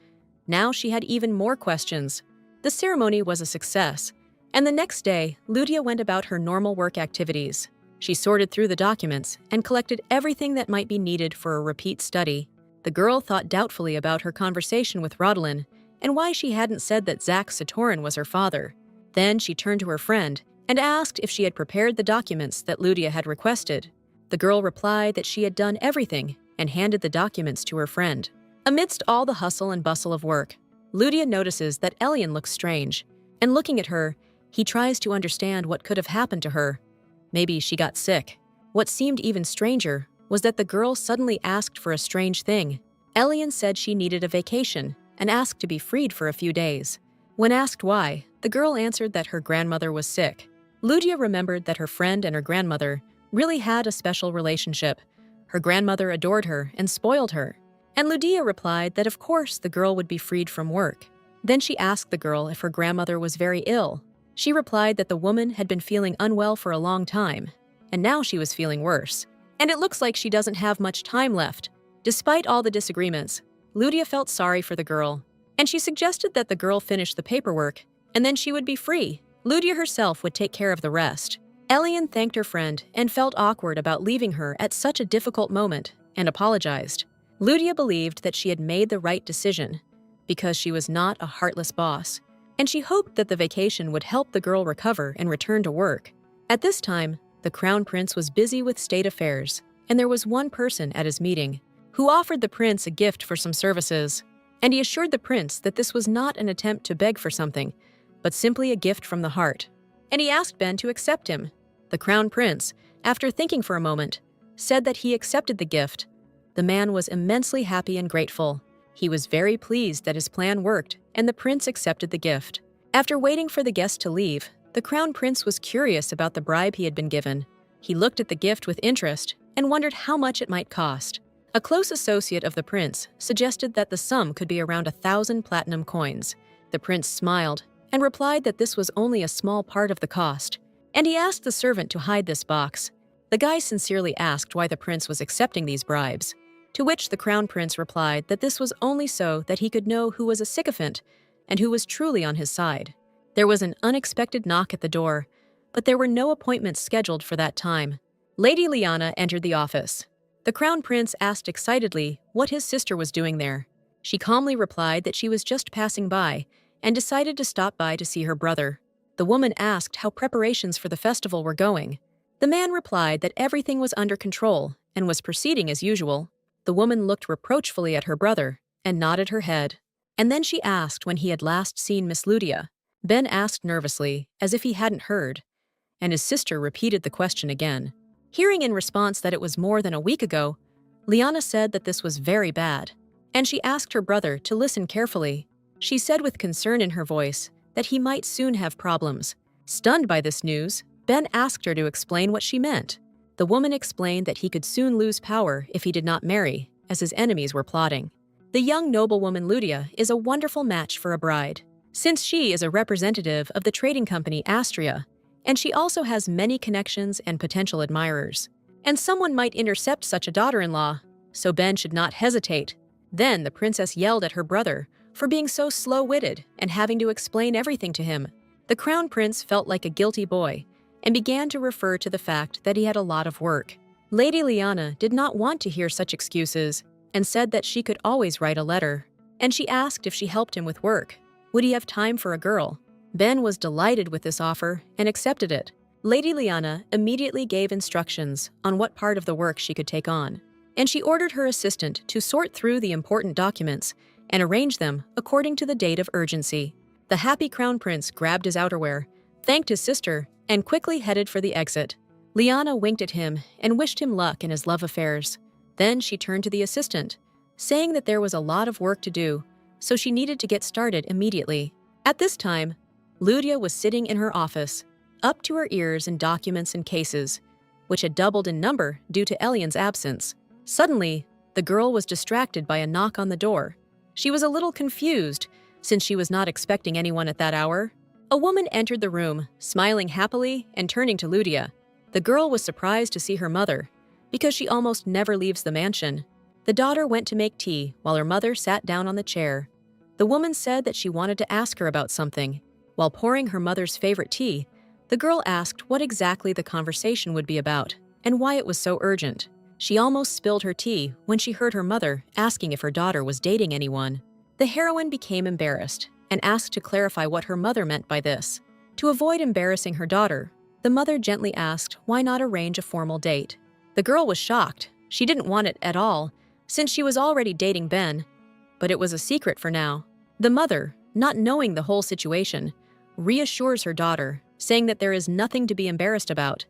Now she had even more questions. The ceremony was a success, and the next day, Ludia went about her normal work activities. She sorted through the documents and collected everything that might be needed for a repeat study. The girl thought doubtfully about her conversation with Rodolin and why she hadn't said that Zach Satorin was her father. Then she turned to her friend and asked if she had prepared the documents that Ludia had requested. The girl replied that she had done everything and handed the documents to her friend. Amidst all the hustle and bustle of work, Ludia notices that Elen looks strange, and looking at her, he tries to understand what could have happened to her. Maybe she got sick. What seemed even stranger was that the girl suddenly asked for a strange thing. Elen said she needed a vacation and asked to be freed for a few days. When asked why, the girl answered that her grandmother was sick. Ludia remembered that her friend and her grandmother really had a special relationship. Her grandmother adored her and spoiled her. And Ludia replied that of course the girl would be freed from work. Then she asked the girl if her grandmother was very ill. She replied that the woman had been feeling unwell for a long time, and now she was feeling worse. And it looks like she doesn't have much time left. Despite all the disagreements, Ludia felt sorry for the girl, and she suggested that the girl finish the paperwork, and then she would be free. Ludia herself would take care of the rest. Elen thanked her friend and felt awkward about leaving her at such a difficult moment and apologized. Ludia believed that she had made the right decision because she was not a heartless boss, and she hoped that the vacation would help the girl recover and return to work. At this time, the crown prince was busy with state affairs, and there was one person at his meeting who offered the prince a gift for some services, and he assured the prince that this was not an attempt to beg for something, but simply a gift from the heart. And he asked Ben to accept him. The crown prince, after thinking for a moment, said that he accepted the gift. The man was immensely happy and grateful. He was very pleased that his plan worked, and the prince accepted the gift. After waiting for the guest to leave, the crown prince was curious about the bribe he had been given. He looked at the gift with interest and wondered how much it might cost. A close associate of the prince suggested that the sum could be around 1,000 platinum coins. The prince smiled and replied that this was only a small part of the cost, and he asked the servant to hide this box. The guy sincerely asked why the prince was accepting these bribes, to which the crown prince replied that this was only so that he could know who was a sycophant and who was truly on his side. There was an unexpected knock at the door, but there were no appointments scheduled for that time. Lady Lyanna entered the office. The crown prince asked excitedly what his sister was doing there. She calmly replied that she was just passing by and decided to stop by to see her brother. The woman asked how preparations for the festival were going. The man replied that everything was under control and was proceeding as usual. The woman looked reproachfully at her brother and nodded her head. And then she asked when he had last seen Miss Lydia. Ben asked nervously, as if he hadn't heard, and his sister repeated the question again. Hearing in response that it was more than a week ago, Lyanna said that this was very bad, and she asked her brother to listen carefully. She said with concern in her voice that he might soon have problems. Stunned by this news, Ben asked her to explain what she meant. The woman explained that he could soon lose power if he did not marry, as his enemies were plotting. The young noblewoman Lydia is a wonderful match for a bride, since she is a representative of the trading company Astria, and she also has many connections and potential admirers. And someone might intercept such a daughter-in-law, so Ben should not hesitate. Then the princess yelled at her brother for being so slow-witted and having to explain everything to him. The crown prince felt like a guilty boy and began to refer to the fact that he had a lot of work. Lady Lyanna did not want to hear such excuses and said that she could always write a letter, and she asked if she helped him with work. Would he have time for a girl? Ben was delighted with this offer and accepted it. Lady Lyanna immediately gave instructions on what part of the work she could take on, and she ordered her assistant to sort through the important documents and arrange them according to the date of urgency. The happy crown prince grabbed his outerwear, thanked his sister, and quickly headed for the exit. Lyanna winked at him and wished him luck in his love affairs. Then she turned to the assistant, saying that there was a lot of work to do, so she needed to get started immediately. At this time, Lydia was sitting in her office, up to her ears in documents and cases, which had doubled in number due to Elen's absence. Suddenly, the girl was distracted by a knock on the door. She was a little confused, since she was not expecting anyone at that hour. A woman entered the room, smiling happily and turning to Lydia. The girl was surprised to see her mother, because she almost never leaves the mansion. The daughter went to make tea while her mother sat down on the chair. The woman said that she wanted to ask her about something. While pouring her mother's favorite tea, the girl asked what exactly the conversation would be about and why it was so urgent. She almost spilled her tea when she heard her mother asking if her daughter was dating anyone. The heroine became embarrassed and asked to clarify what her mother meant by this. To avoid embarrassing her daughter, the mother gently asked why not arrange a formal date. The girl was shocked. She didn't want it at all, since she was already dating Ben, but it was a secret for now. The mother, not knowing the whole situation, reassures her daughter, saying that there is nothing to be embarrassed about.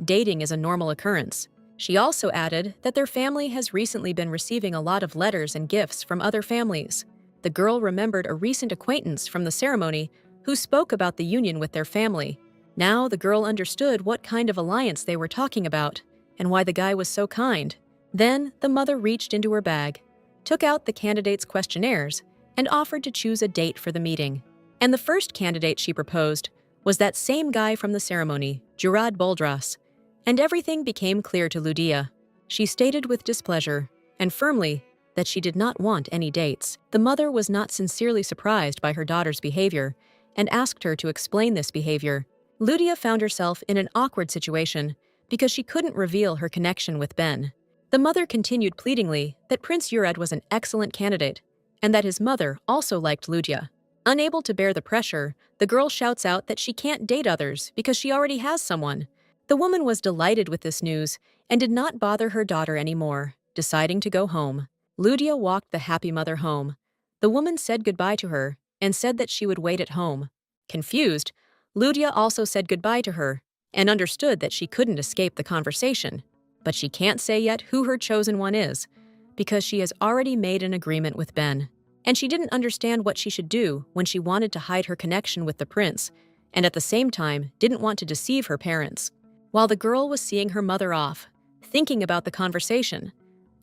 Dating is a normal occurrence. She also added that their family has recently been receiving a lot of letters and gifts from other families. The girl remembered a recent acquaintance from the ceremony who spoke about the union with their family. Now the girl understood what kind of alliance they were talking about and why the guy was so kind. Then the mother reached into her bag, took out the candidates' questionnaires, and offered to choose a date for the meeting. And the first candidate she proposed was that same guy from the ceremony, Jurad Boldras, and everything became clear to Lydia. She stated with displeasure, and firmly, that she did not want any dates. The mother was not sincerely surprised by her daughter's behavior and asked her to explain this behavior. Lydia found herself in an awkward situation because she couldn't reveal her connection with Ben. The mother continued pleadingly that Prince Jurad was an excellent candidate and that his mother also liked Lydia. Unable to bear the pressure, the girl shouts out that she can't date others because she already has someone. The woman was delighted with this news and did not bother her daughter anymore, deciding to go home. Lydia walked the happy mother home. The woman said goodbye to her and said that she would wait at home. Confused, Lydia also said goodbye to her and understood that she couldn't escape the conversation. But she can't say yet who her chosen one is, because she has already made an agreement with Ben. And she didn't understand what she should do when she wanted to hide her connection with the prince, and at the same time didn't want to deceive her parents. While the girl was seeing her mother off, thinking about the conversation,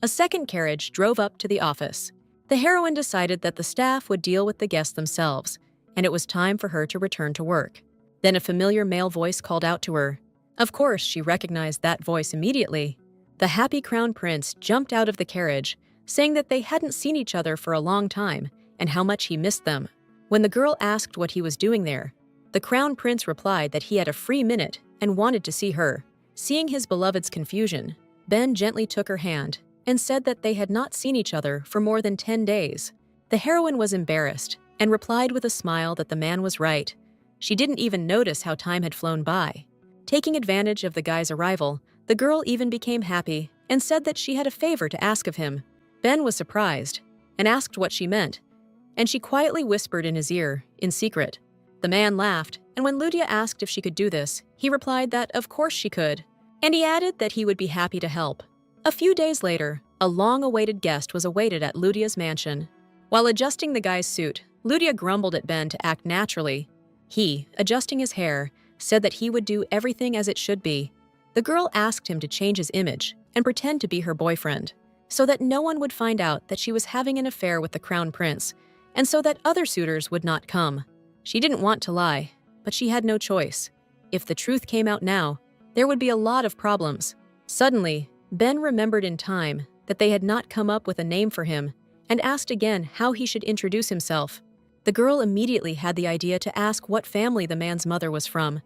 a second carriage drove up to the office. The heroine decided that the staff would deal with the guests themselves, and it was time for her to return to work. Then a familiar male voice called out to her. Of course, she recognized that voice immediately. The happy crown prince jumped out of the carriage, saying that they hadn't seen each other for a long time and how much he missed them. When the girl asked what he was doing there, the crown prince replied that he had a free minute and wanted to see her. Seeing his beloved's confusion, Ben gently took her hand and said that they had not seen each other for more than 10 days. The heroine was embarrassed and replied with a smile that the man was right. She didn't even notice how time had flown by. Taking advantage of the guy's arrival, the girl even became happy and said that she had a favor to ask of him. Ben was surprised and asked what she meant, and she quietly whispered in his ear, in secret. The man laughed, and when Lydia asked if she could do this, he replied that of course she could, and he added that he would be happy to help. A few days later, a long-awaited guest was awaited at Lydia's mansion. While adjusting the guy's suit, Lydia grumbled at Ben to act naturally. He, adjusting his hair, said that he would do everything as it should be. The girl asked him to change his image and pretend to be her boyfriend, so that no one would find out that she was having an affair with the crown prince, and so that other suitors would not come. She didn't want to lie, but she had no choice. If the truth came out now, there would be a lot of problems. Suddenly, Ben remembered in time that they had not come up with a name for him and asked again how he should introduce himself. The girl immediately had the idea to ask what family the man's mother was from,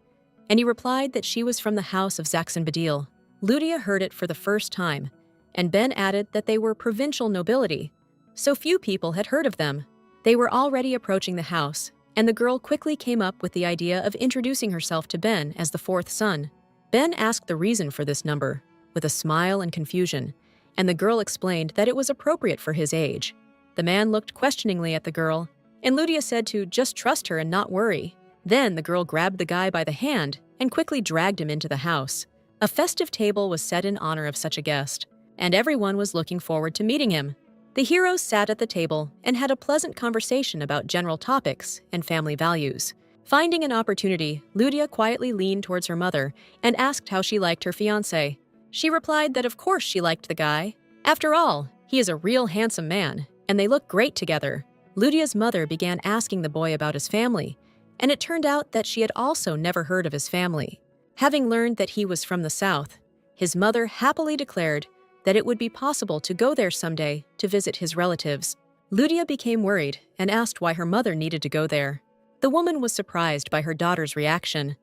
and he replied that she was from the house of Zaxon-Badil. Lydia heard it for the first time, and Ben added that they were provincial nobility. So few people had heard of them. They were already approaching the house, and the girl quickly came up with the idea of introducing herself to Ben as the fourth son. Ben asked the reason for this number, with a smile and confusion, and the girl explained that it was appropriate for his age. The man looked questioningly at the girl, and Lydia said to just trust her and not worry. Then the girl grabbed the guy by the hand and quickly dragged him into the house. A festive table was set in honor of such a guest, and everyone was looking forward to meeting him. The heroes sat at the table and had a pleasant conversation about general topics and family values. Finding an opportunity, Lydia quietly leaned towards her mother and asked how she liked her fiancé. She replied that of course she liked the guy. After all, he is a real handsome man, and they look great together. Lydia's mother began asking the boy about his family, and it turned out that she had also never heard of his family. Having learned that he was from the south, his mother happily declared that it would be possible to go there someday to visit his relatives. Lydia became worried and asked why her mother needed to go there. The woman was surprised by her daughter's reaction,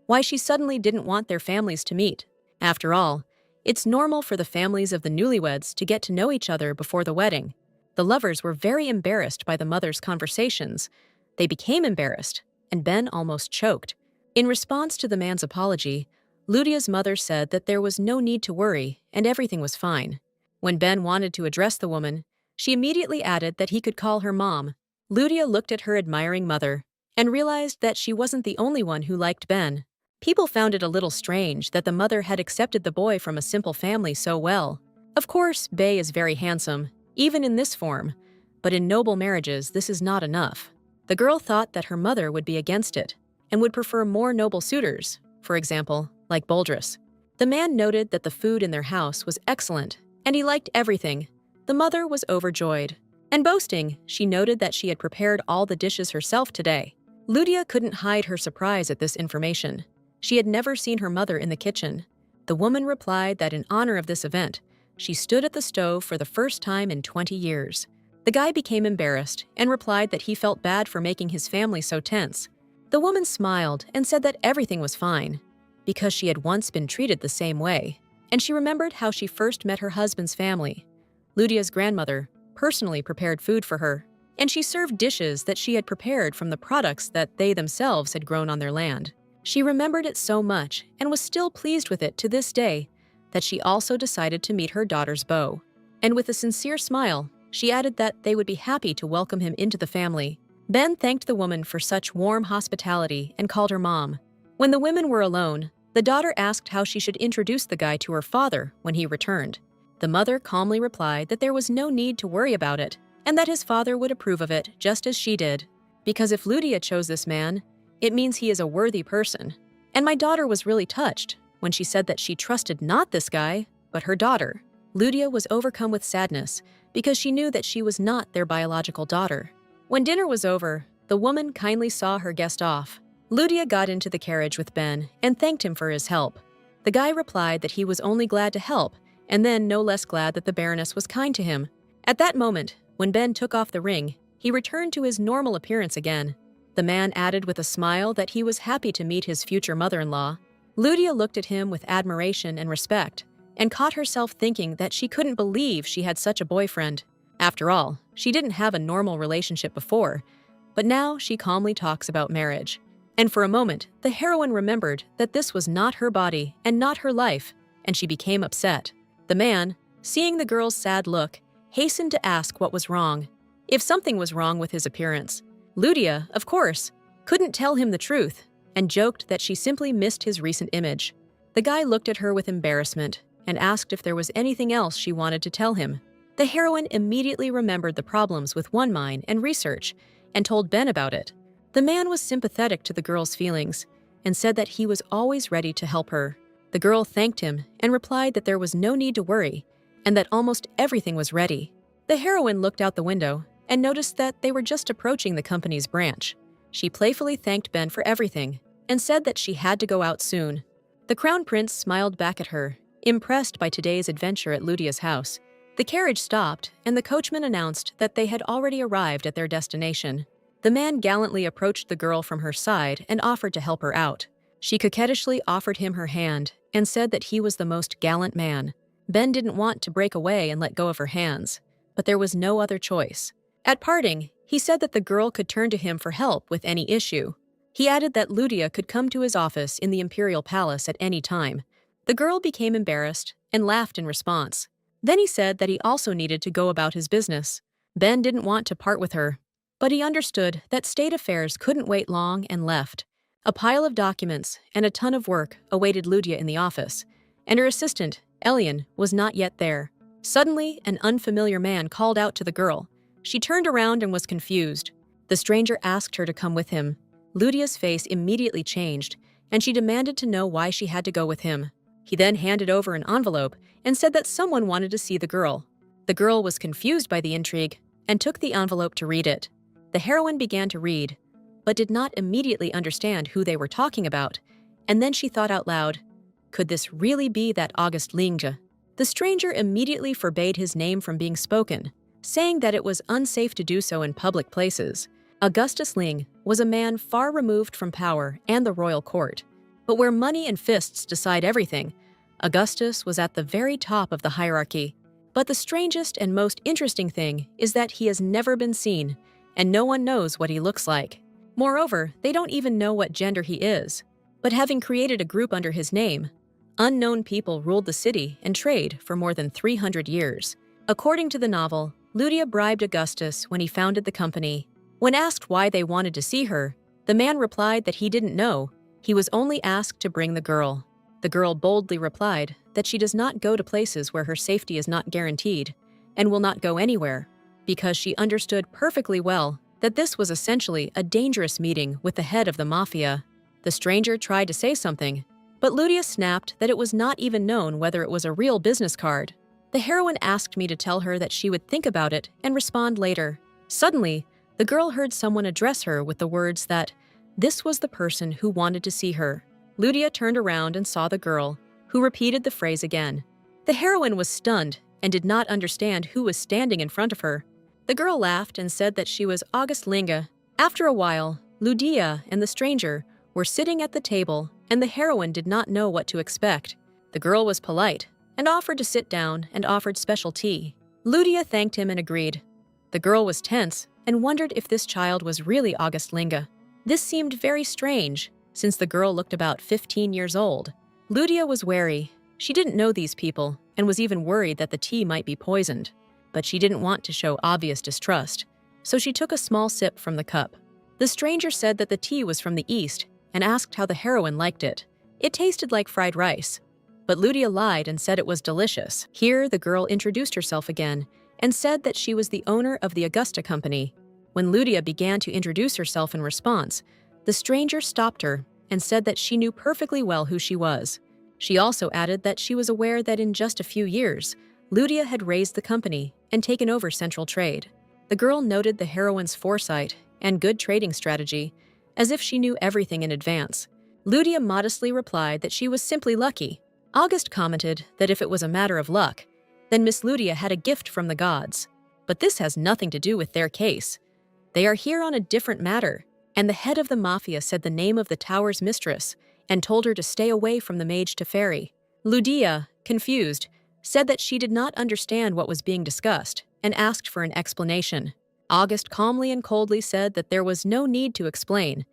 why she suddenly didn't want their families to meet. After all, it's normal for the families of the newlyweds to get to know each other before the wedding. The lovers were very embarrassed by the mother's conversations. They became embarrassed, and Ben almost choked. In response to the man's apology, Lydia's mother said that there was no need to worry and everything was fine. When Ben wanted to address the woman, she immediately added that he could call her mom. Lydia looked at her admiring mother and realized that she wasn't the only one who liked Ben. People found it a little strange that the mother had accepted the boy from a simple family so well. Of course, Bay is very handsome, even in this form, but in noble marriages this is not enough. The girl thought that her mother would be against it and would prefer more noble suitors, for example, like Boldris. The man noted that the food in their house was excellent, and he liked everything. The mother was overjoyed. And boasting, she noted that she had prepared all the dishes herself today. Lydia couldn't hide her surprise at this information. She had never seen her mother in the kitchen. The woman replied that in honor of this event, she stood at the stove for the first time in 20 years. The guy became embarrassed and replied that he felt bad for making his family so tense. The woman smiled and said that everything was fine, because she had once been treated the same way, and she remembered how she first met her husband's family. Lydia's grandmother personally prepared food for her, and she served dishes that she had prepared from the products that they themselves had grown on their land. She remembered it so much and was still pleased with it to this day that she also decided to meet her daughter's beau. And with a sincere smile, she added that they would be happy to welcome him into the family. Ben thanked the woman for such warm hospitality and called her mom. When the women were alone, the daughter asked how she should introduce the guy to her father when he returned. The mother calmly replied that there was no need to worry about it and that his father would approve of it just as she did. Because if Lydia chose this man, it means he is a worthy person. And my daughter was really touched when she said that she trusted not this guy, but her daughter. Lydia was overcome with sadness because she knew that she was not their biological daughter. When dinner was over, the woman kindly saw her guest off. Lydia got into the carriage with Ben and thanked him for his help. The guy replied that he was only glad to help, and then no less glad that the Baroness was kind to him. At that moment, when Ben took off the ring, he returned to his normal appearance again. The man added with a smile that he was happy to meet his future mother-in-law. Lydia looked at him with admiration and respect, and caught herself thinking that she couldn't believe she had such a boyfriend. After all, she didn't have a normal relationship before, but now she calmly talks about marriage. And for a moment, the heroine remembered that this was not her body and not her life, and she became upset. The man, seeing the girl's sad look, hastened to ask what was wrong, if something was wrong with his appearance. Lydia, of course, couldn't tell him the truth, and joked that she simply missed his recent image. The guy looked at her with embarrassment and asked if there was anything else she wanted to tell him. The heroine immediately remembered the problems with One Mind and research and told Ben about it. The man was sympathetic to the girl's feelings and said that he was always ready to help her. The girl thanked him and replied that there was no need to worry and that almost everything was ready. The heroine looked out the window and noticed that they were just approaching the company's branch. She playfully thanked Ben for everything and said that she had to go out soon. The Crown Prince smiled back at her, impressed by today's adventure at Lydia's house. The carriage stopped, and the coachman announced that they had already arrived at their destination. The man gallantly approached the girl from her side and offered to help her out. She coquettishly offered him her hand and said that he was the most gallant man. Ben didn't want to break away and let go of her hands, but there was no other choice. At parting, he said that the girl could turn to him for help with any issue. He added that Lydia could come to his office in the Imperial Palace at any time. The girl became embarrassed and laughed in response. Then he said that he also needed to go about his business. Ben didn't want to part with her, but he understood that state affairs couldn't wait long and left. A pile of documents and a ton of work awaited Lydia in the office, and her assistant, Elen, was not yet there. Suddenly, an unfamiliar man called out to the girl. She turned around and was confused. The stranger asked her to come with him. Lydia's face immediately changed, and she demanded to know why she had to go with him. He then handed over an envelope and said that someone wanted to see the girl. The girl was confused by the intrigue and took the envelope to read it. The heroine began to read, but did not immediately understand who they were talking about, and then she thought out loud, could this really be that August Linge? The stranger immediately forbade his name from being spoken, saying that it was unsafe to do so in public places. Augustus Ling was a man far removed from power and the royal court. But where money and fists decide everything, Augustus was at the very top of the hierarchy. But the strangest and most interesting thing is that he has never been seen, and no one knows what he looks like. Moreover, they don't even know what gender he is. But having created a group under his name, unknown people ruled the city and trade for more than 300 years. According to the novel, Lydia bribed Augustus when he founded the company. When asked why they wanted to see her, the man replied that he didn't know. He was only asked to bring the girl. The girl boldly replied that she does not go to places where her safety is not guaranteed and will not go anywhere, because she understood perfectly well that this was essentially a dangerous meeting with the head of the mafia. The stranger tried to say something, but Lydia snapped that it was not even known whether it was a real business card. The heroine asked me to tell her that she would think about it and respond later. Suddenly, the girl heard someone address her with the words that this was the person who wanted to see her. Lydia turned around and saw the girl, who repeated the phrase again. The heroine was stunned and did not understand who was standing in front of her. The girl laughed and said that she was August Linge. After a while, Lydia and the stranger were sitting at the table, and the heroine did not know what to expect. The girl was polite and offered to sit down and offered special tea. Lydia thanked him and agreed. The girl was tense and wondered if this child was really August Linge. This seemed very strange, since the girl looked about 15 years old. Ludia was wary. She didn't know these people and was even worried that the tea might be poisoned. But she didn't want to show obvious distrust, so she took a small sip from the cup. The stranger said that the tea was from the East and asked how the heroine liked it. It tasted like fried rice. But Ludia lied and said it was delicious. Here, the girl introduced herself again and said that she was the owner of the Augusta Company. When Ludia began to introduce herself in response, the stranger stopped her and said that she knew perfectly well who she was. She also added that she was aware that in just a few years, Ludia had raised the company and taken over central trade. The girl noted the heroine's foresight and good trading strategy, as if she knew everything in advance. Ludia modestly replied that she was simply lucky. August commented that if it was a matter of luck, then Miss Ludia had a gift from the gods. But this has nothing to do with their case. They are here on a different matter, and the head of the mafia said the name of the tower's mistress and told her to stay away from the mage Teferi. Ludia, confused, said that she did not understand what was being discussed and asked for an explanation. August calmly and coldly said that there was no need to explain.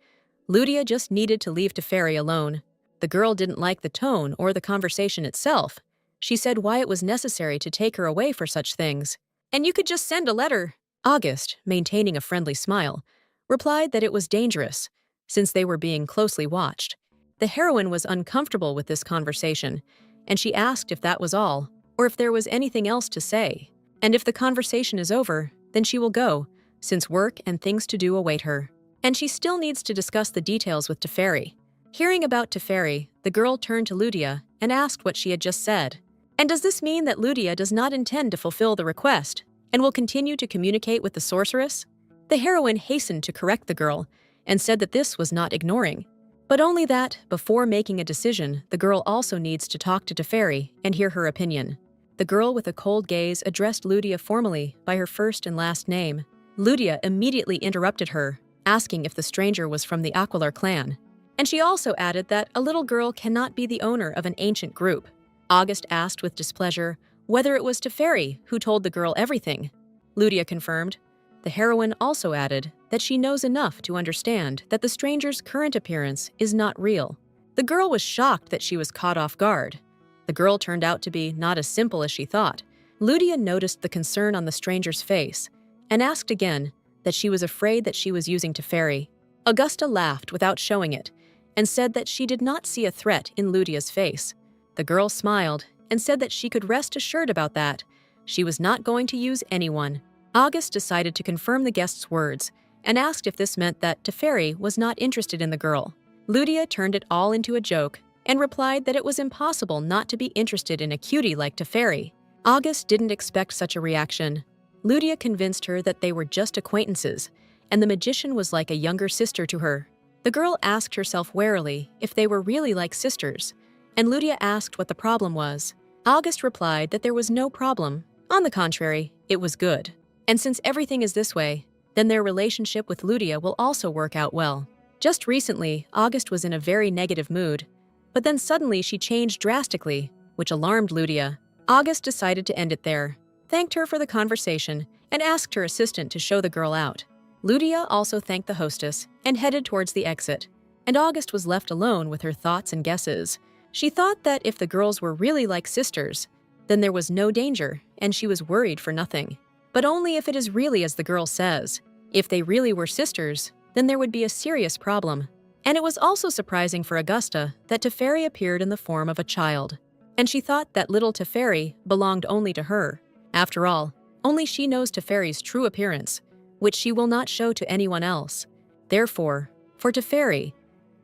Ludia just needed to leave Teferi alone. The girl didn't like the tone or the conversation itself. She said why it was necessary to take her away for such things. And you could just send a letter. August, maintaining a friendly smile, replied that it was dangerous, since they were being closely watched. The heroine was uncomfortable with this conversation, and she asked if that was all, or if there was anything else to say. And if the conversation is over, then she will go, since work and things to do await her. And she still needs to discuss the details with Teferi. Hearing about Teferi, the girl turned to Ludia and asked what she had just said. And does this mean that Ludia does not intend to fulfill the request and will continue to communicate with the sorceress? The heroine hastened to correct the girl and said that this was not ignoring, but only that, before making a decision, the girl also needs to talk to Teferi and hear her opinion. The girl with a cold gaze addressed Ludia formally by her first and last name. Ludia immediately interrupted her, asking if the stranger was from the Aquilar clan. And she also added that a little girl cannot be the owner of an ancient group. August asked with displeasure whether it was Teferi who told the girl everything. Ludia confirmed. The heroine also added that she knows enough to understand that the stranger's current appearance is not real. The girl was shocked that she was caught off guard. The girl turned out to be not as simple as she thought. Ludia noticed the concern on the stranger's face and asked again that she was afraid that she was using Teferi. Augusta laughed without showing it and said that she did not see a threat in Ludia's face. The girl smiled and said that she could rest assured about that. She was not going to use anyone. August decided to confirm the guest's words and asked if this meant that Teferi was not interested in the girl. Ludia turned it all into a joke and replied that it was impossible not to be interested in a cutie like Teferi. August didn't expect such a reaction. Ludia convinced her that they were just acquaintances, and the magician was like a younger sister to her. The girl asked herself warily if they were really like sisters, and Ludia asked what the problem was. August replied that there was no problem. On the contrary, it was good. And since everything is this way, then their relationship with Ludia will also work out well. Just recently, August was in a very negative mood, but then suddenly she changed drastically, which alarmed Ludia. August decided to end it there, thanked her for the conversation, and asked her assistant to show the girl out. Ludia also thanked the hostess and headed towards the exit, and August was left alone with her thoughts and guesses. She thought that if the girls were really like sisters, then there was no danger, and she was worried for nothing. But only if it is really as the girl says. If they really were sisters, then there would be a serious problem. And it was also surprising for Augusta that Teferi appeared in the form of a child, and she thought that little Teferi belonged only to her. After all, only she knows Teferi's true appearance, which she will not show to anyone else. Therefore, for Teferi,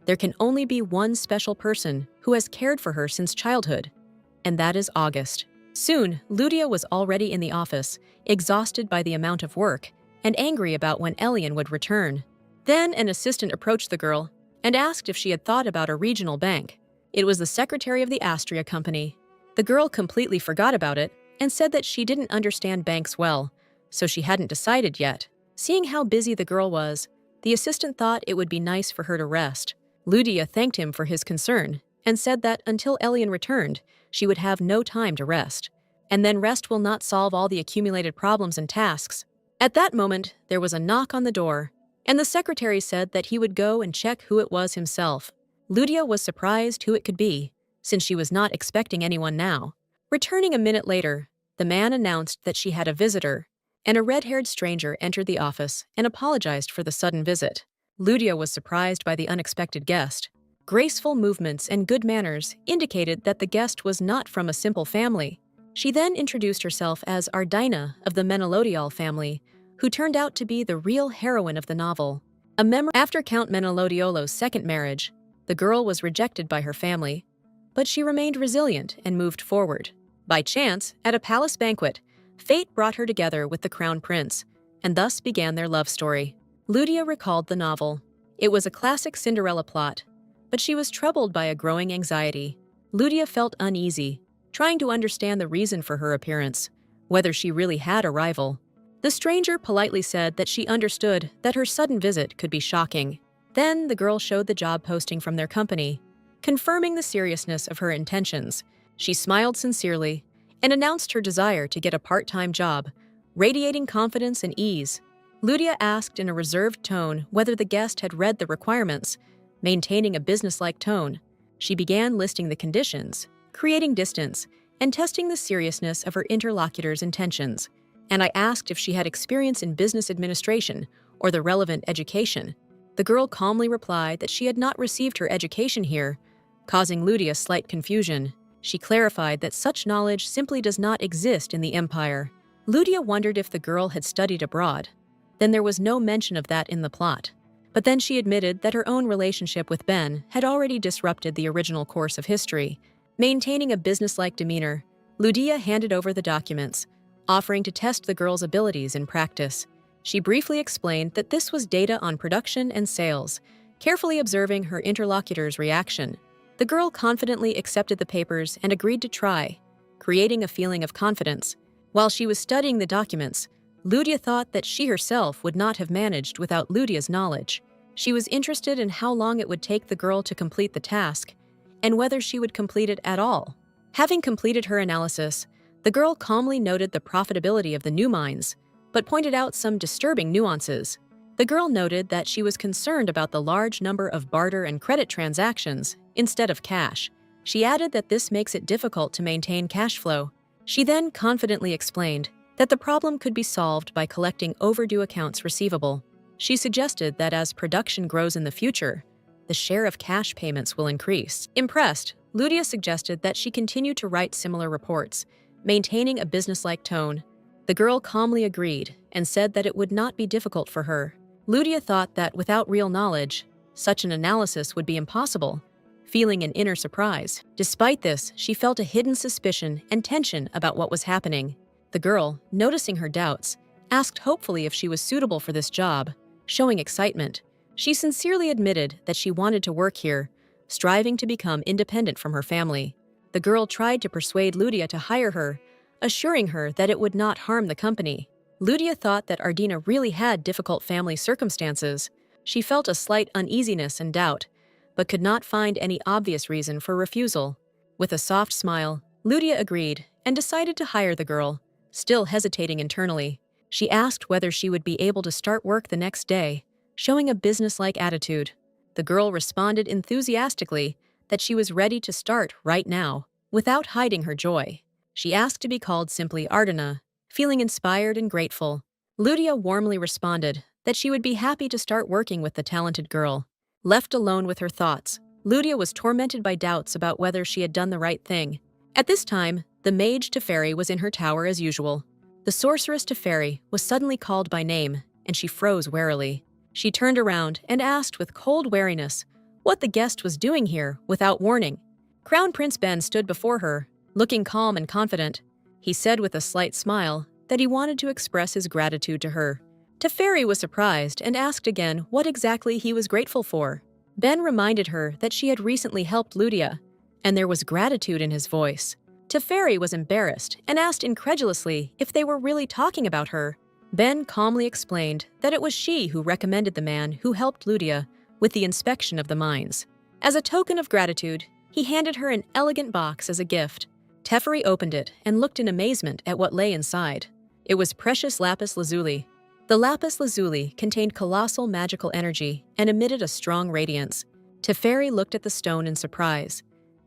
there can only be one special person who has cared for her since childhood, and that is August. Soon, Ludia was already in the office, exhausted by the amount of work, and angry about when Elen would return. Then an assistant approached the girl and asked if she had thought about a regional bank. It was the secretary of the Astria company. The girl completely forgot about it and said that she didn't understand banks well, so she hadn't decided yet. Seeing how busy the girl was, the assistant thought it would be nice for her to rest. Ludia thanked him for his concern and said that until Elen returned, she would have no time to rest. And then rest will not solve all the accumulated problems and tasks. At that moment, there was a knock on the door, and the secretary said that he would go and check who it was himself. Lydia was surprised who it could be, since she was not expecting anyone now. Returning a minute later, the man announced that she had a visitor, and a red-haired stranger entered the office and apologized for the sudden visit. Lydia was surprised by the unexpected guest. Graceful movements and good manners indicated that the guest was not from a simple family. She then introduced herself as Ardina of the Menelodial family, who turned out to be the real heroine of the novel. After Count Menelodiolo's second marriage, the girl was rejected by her family, but she remained resilient and moved forward. By chance, at a palace banquet, fate brought her together with the crown prince, and thus began their love story. Lydia recalled the novel. It was a classic Cinderella plot, but she was troubled by a growing anxiety. Lydia felt uneasy, trying to understand the reason for her appearance, whether she really had a rival. The stranger politely said that she understood that her sudden visit could be shocking. Then the girl showed the job posting from their company, confirming the seriousness of her intentions. She smiled sincerely and announced her desire to get a part-time job, radiating confidence and ease. Lydia asked in a reserved tone whether the guest had read the requirements, maintaining a businesslike tone. She began listing the conditions, creating distance, and testing the seriousness of her interlocutor's intentions. And I asked if she had experience in business administration or the relevant education. The girl calmly replied that she had not received her education here, causing Lydia slight confusion. She clarified that such knowledge simply does not exist in the Empire. Lydia wondered if the girl had studied abroad. Then there was no mention of that in the plot. But then she admitted that her own relationship with Ben had already disrupted the original course of history. Maintaining a businesslike demeanor, Lydia handed over the documents, offering to test the girl's abilities in practice. She briefly explained that this was data on production and sales, carefully observing her interlocutor's reaction. The girl confidently accepted the papers and agreed to try, creating a feeling of confidence. While she was studying the documents, Lydia thought that she herself would not have managed without Lydia's knowledge. She was interested in how long it would take the girl to complete the task, and whether she would complete it at all. Having completed her analysis, the girl calmly noted the profitability of the new mines, but pointed out some disturbing nuances. The girl noted that she was concerned about the large number of barter and credit transactions instead of cash. She added that this makes it difficult to maintain cash flow. She then confidently explained that the problem could be solved by collecting overdue accounts receivable. She suggested that as production grows in the future, the share of cash payments will increase. Impressed, Lydia suggested that she continue to write similar reports, maintaining a businesslike tone. The girl calmly agreed and said that it would not be difficult for her. Lydia thought that without real knowledge, such an analysis would be impossible, feeling an inner surprise. Despite this, she felt a hidden suspicion and tension about what was happening. The girl, noticing her doubts, asked hopefully if she was suitable for this job. Showing excitement, she sincerely admitted that she wanted to work here, striving to become independent from her family. The girl tried to persuade Lydia to hire her, assuring her that it would not harm the company. Lydia thought that Ardina really had difficult family circumstances. She felt a slight uneasiness and doubt, but could not find any obvious reason for refusal. With a soft smile, Lydia agreed and decided to hire the girl, still hesitating internally. She asked whether she would be able to start work the next day, showing a businesslike attitude. The girl responded enthusiastically that she was ready to start right now, without hiding her joy. She asked to be called simply Ardina, feeling inspired and grateful. Lydia warmly responded that she would be happy to start working with the talented girl. Left alone with her thoughts, Lydia was tormented by doubts about whether she had done the right thing. At this time, the mage Teferi was in her tower as usual. The sorceress Teferi was suddenly called by name, and she froze warily. She turned around and asked with cold wariness what the guest was doing here without warning. Crown Prince Ben stood before her, looking calm and confident. He said with a slight smile that he wanted to express his gratitude to her. Teferi was surprised and asked again what exactly he was grateful for. Ben reminded her that she had recently helped Lydia, and there was gratitude in his voice. Teferi was embarrassed and asked incredulously if they were really talking about her. Ben calmly explained that it was she who recommended the man who helped Lydia with the inspection of the mines. As a token of gratitude, he handed her an elegant box as a gift. Teferi opened it and looked in amazement at what lay inside. It was precious lapis lazuli. The lapis lazuli contained colossal magical energy and emitted a strong radiance. Teferi looked at the stone in surprise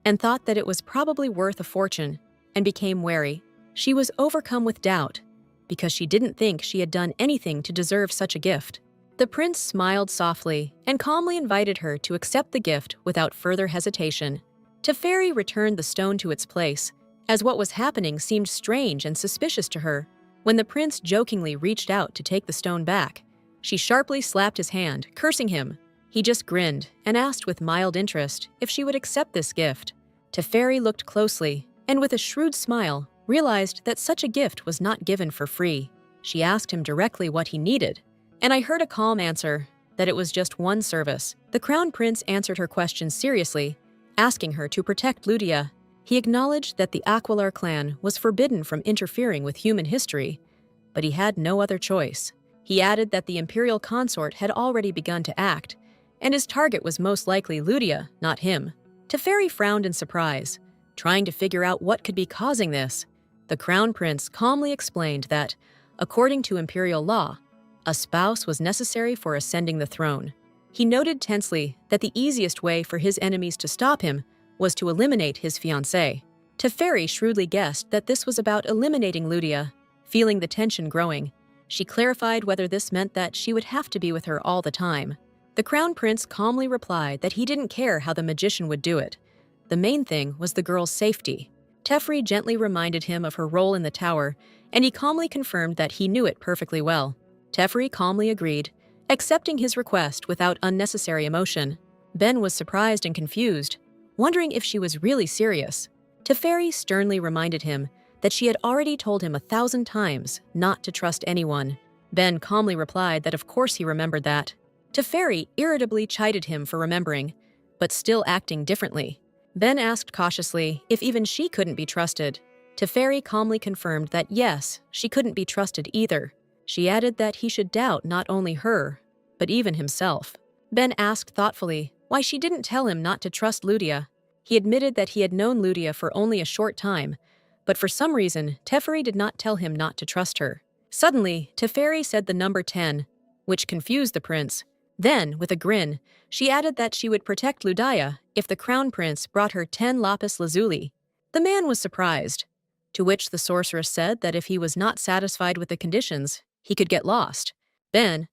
and thought that it was probably worth a fortune and became wary. She was overcome with doubt because she didn't think she had done anything to deserve such a gift. The prince smiled softly and calmly invited her to accept the gift without further hesitation. Teferi returned the stone to its place, as what was happening seemed strange and suspicious to her. When the prince jokingly reached out to take the stone back, she sharply slapped his hand, cursing him. He just grinned and asked with mild interest if she would accept this gift. Teferi looked closely and with a shrewd smile realized that such a gift was not given for free. She asked him directly what he needed, and I heard a calm answer that it was just one service. The crown prince answered her question seriously, asking her to protect Ludia. He acknowledged that the Aquilar clan was forbidden from interfering with human history, but he had no other choice. He added that the imperial consort had already begun to act, and his target was most likely Ludia, not him. Teferi frowned in surprise, trying to figure out what could be causing this. The crown prince calmly explained that, according to imperial law, a spouse was necessary for ascending the throne. He noted tensely that the easiest way for his enemies to stop him was to eliminate his fiancée. Teferi shrewdly guessed that this was about eliminating Ludia. Feeling the tension growing, she clarified whether this meant that she would have to be with her all the time. The crown prince calmly replied that he didn't care how the magician would do it. The main thing was the girl's safety. Teferi gently reminded him of her role in the tower, and he calmly confirmed that he knew it perfectly well. Teferi calmly agreed, accepting his request without unnecessary emotion. Ben was surprised and confused, wondering if she was really serious. Teferi sternly reminded him that she had already told him 1,000 times not to trust anyone. Ben calmly replied that of course he remembered that. Teferi irritably chided him for remembering, but still acting differently. Ben asked cautiously if even she couldn't be trusted. Teferi calmly confirmed that yes, she couldn't be trusted either. She added that he should doubt not only her, but even himself. Ben asked thoughtfully why she didn't tell him not to trust Ludia. He admitted that he had known Ludia for only a short time, but for some reason, Teferi did not tell him not to trust her. Suddenly, Teferi said the number 10, which confused the prince. Then, with a grin, she added that she would protect Ludia if the crown prince brought her 10 lapis lazuli. The man was surprised, to which the sorceress said that if he was not satisfied with the conditions, he could get lost. Ben,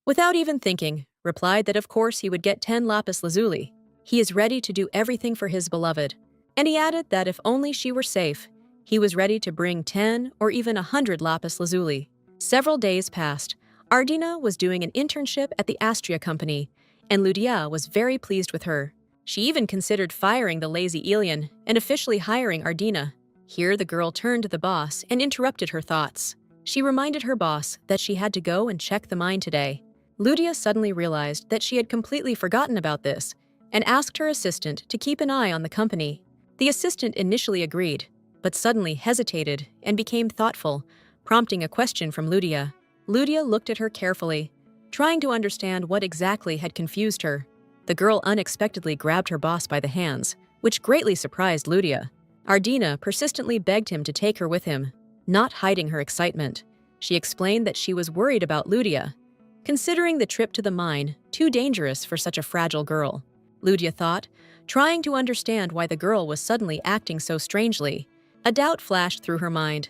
without even thinking, replied that of course he would get 10 lapis lazuli. He is ready to do everything for his beloved, and he added that if only she were safe, he was ready to bring 10 or even 100 lapis lazuli. Several days passed. Ardina was doing an internship at the Astria company, and Ludia was very pleased with her. She even considered firing the lazy Elen and officially hiring Ardina. Here the girl turned to the boss and interrupted her thoughts. She reminded her boss that she had to go and check the mine today. Ludia suddenly realized that she had completely forgotten about this and asked her assistant to keep an eye on the company. The assistant initially agreed, but suddenly hesitated and became thoughtful, prompting a question from Ludia. Ludia looked at her carefully, trying to understand what exactly had confused her. The girl unexpectedly grabbed her boss by the hands, which greatly surprised Ludia. Ardina persistently begged him to take her with him, not hiding her excitement. She explained that she was worried about Ludia, considering the trip to the mine too dangerous for such a fragile girl. Ludia thought, trying to understand why the girl was suddenly acting so strangely. A doubt flashed through her mind.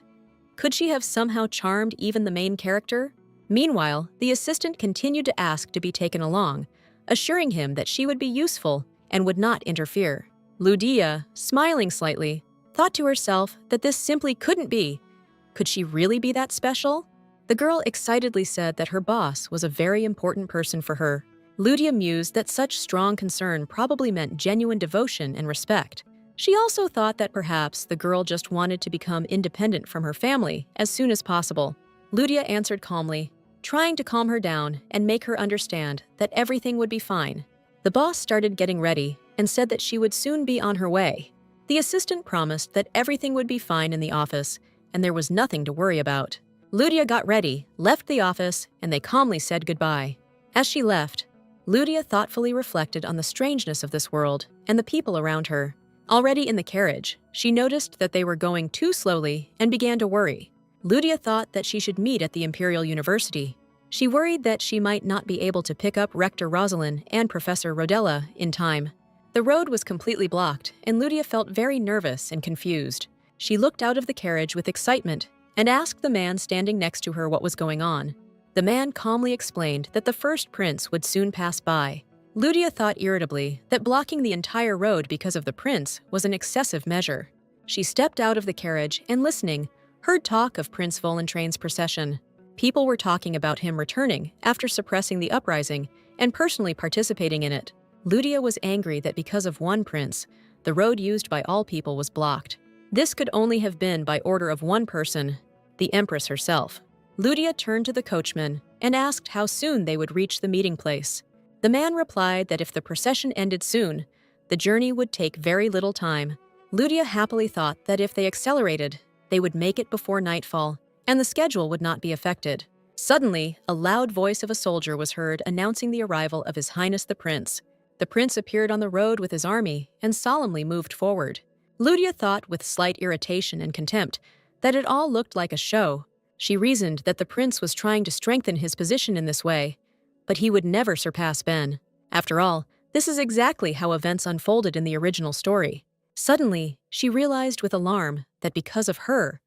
Could she have somehow charmed even the main character? Meanwhile, the assistant continued to ask to be taken along, assuring him that she would be useful and would not interfere. Ludia, smiling slightly, thought to herself that this simply couldn't be. Could she really be that special? The girl excitedly said that her boss was a very important person for her. Ludia mused that such strong concern probably meant genuine devotion and respect. She also thought that perhaps the girl just wanted to become independent from her family as soon as possible. Ludia answered calmly, trying to calm her down and make her understand that everything would be fine. The boss started getting ready and said that she would soon be on her way. The assistant promised that everything would be fine in the office and there was nothing to worry about. Ludia got ready, left the office, and they calmly said goodbye. As she left, Ludia thoughtfully reflected on the strangeness of this world and the people around her. Already in the carriage, she noticed that they were going too slowly and began to worry. Ludia thought that she should meet at the Imperial University, She worried that she might not be able to pick up Rector Rosalind and Professor Rodella in time. The road was completely blocked, and Lydia felt very nervous and confused. She looked out of the carriage with excitement and asked the man standing next to her what was going on. The man calmly explained that the first prince would soon pass by. Lydia thought irritably that blocking the entire road because of the prince was an excessive measure. She stepped out of the carriage and, listening, heard talk of Prince Volantrain's procession. People were talking about him returning after suppressing the uprising and personally participating in it. Lydia was angry that because of one prince, the road used by all people was blocked. This could only have been by order of one person, the Empress herself. Lydia turned to the coachman and asked how soon they would reach the meeting place. The man replied that if the procession ended soon, the journey would take very little time. Lydia happily thought that if they accelerated, they would make it before nightfall, and the schedule would not be affected. Suddenly, a loud voice of a soldier was heard announcing the arrival of His Highness the Prince. The prince appeared on the road with his army and solemnly moved forward. Lydia thought with slight irritation and contempt that it all looked like a show. She reasoned that the prince was trying to strengthen his position in this way, but he would never surpass Ben. After all, this is exactly how events unfolded in the original story. Suddenly, she realized with alarm that because of her,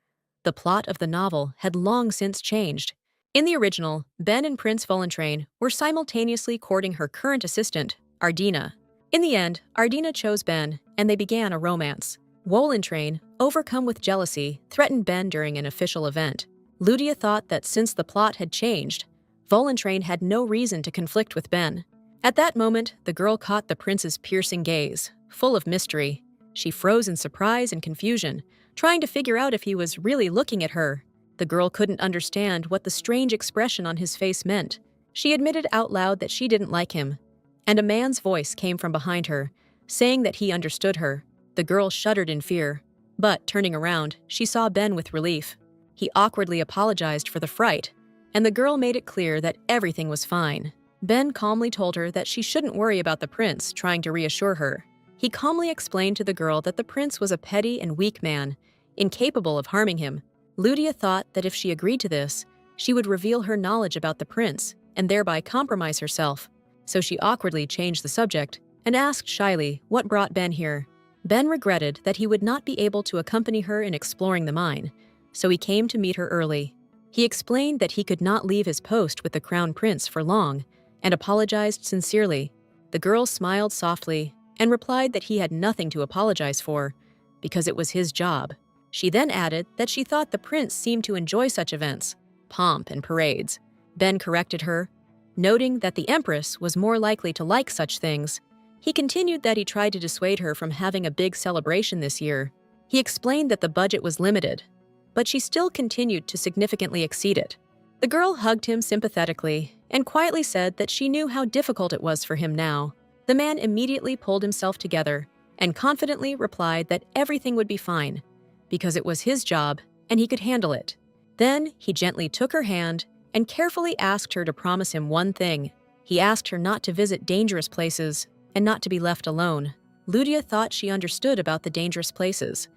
the plot of the novel had long since changed. In the original, Ben and Prince Volantrain were simultaneously courting her current assistant, Ardina. In the end, Ardina chose Ben, and they began a romance. Volantrain, overcome with jealousy, threatened Ben during an official event. Lydia thought that since the plot had changed, Volantrain had no reason to conflict with Ben. At that moment, the girl caught the prince's piercing gaze, full of mystery. She froze in surprise and confusion, trying to figure out if he was really looking at her. The girl couldn't understand what the strange expression on his face meant. She admitted out loud that she didn't like him, and a man's voice came from behind her, saying that he understood her. The girl shuddered in fear, but turning around, she saw Ben with relief. He awkwardly apologized for the fright, and the girl made it clear that everything was fine. Ben calmly told her that she shouldn't worry about the prince, trying to reassure her. He calmly explained to the girl that the prince was a petty and weak man, incapable of harming him. Lydia thought that if she agreed to this, she would reveal her knowledge about the prince and thereby compromise herself. So she awkwardly changed the subject and asked shyly what brought Ben here. Ben regretted that he would not be able to accompany her in exploring the mine, so he came to meet her early. He explained that he could not leave his post with the crown prince for long and apologized sincerely. The girl smiled softly and replied that he had nothing to apologize for because it was his job. She then added that she thought the prince seemed to enjoy such events, pomp and parades. Ben corrected her, noting that the Empress was more likely to like such things. He continued that he tried to dissuade her from having a big celebration this year. He explained that the budget was limited, but she still continued to significantly exceed it. The girl hugged him sympathetically and quietly said that she knew how difficult it was for him now. The man immediately pulled himself together and confidently replied that everything would be fine, because it was his job and he could handle it. Then he gently took her hand and carefully asked her to promise him one thing. He asked her not to visit dangerous places and not to be left alone. Lydia thought she understood about the dangerous places,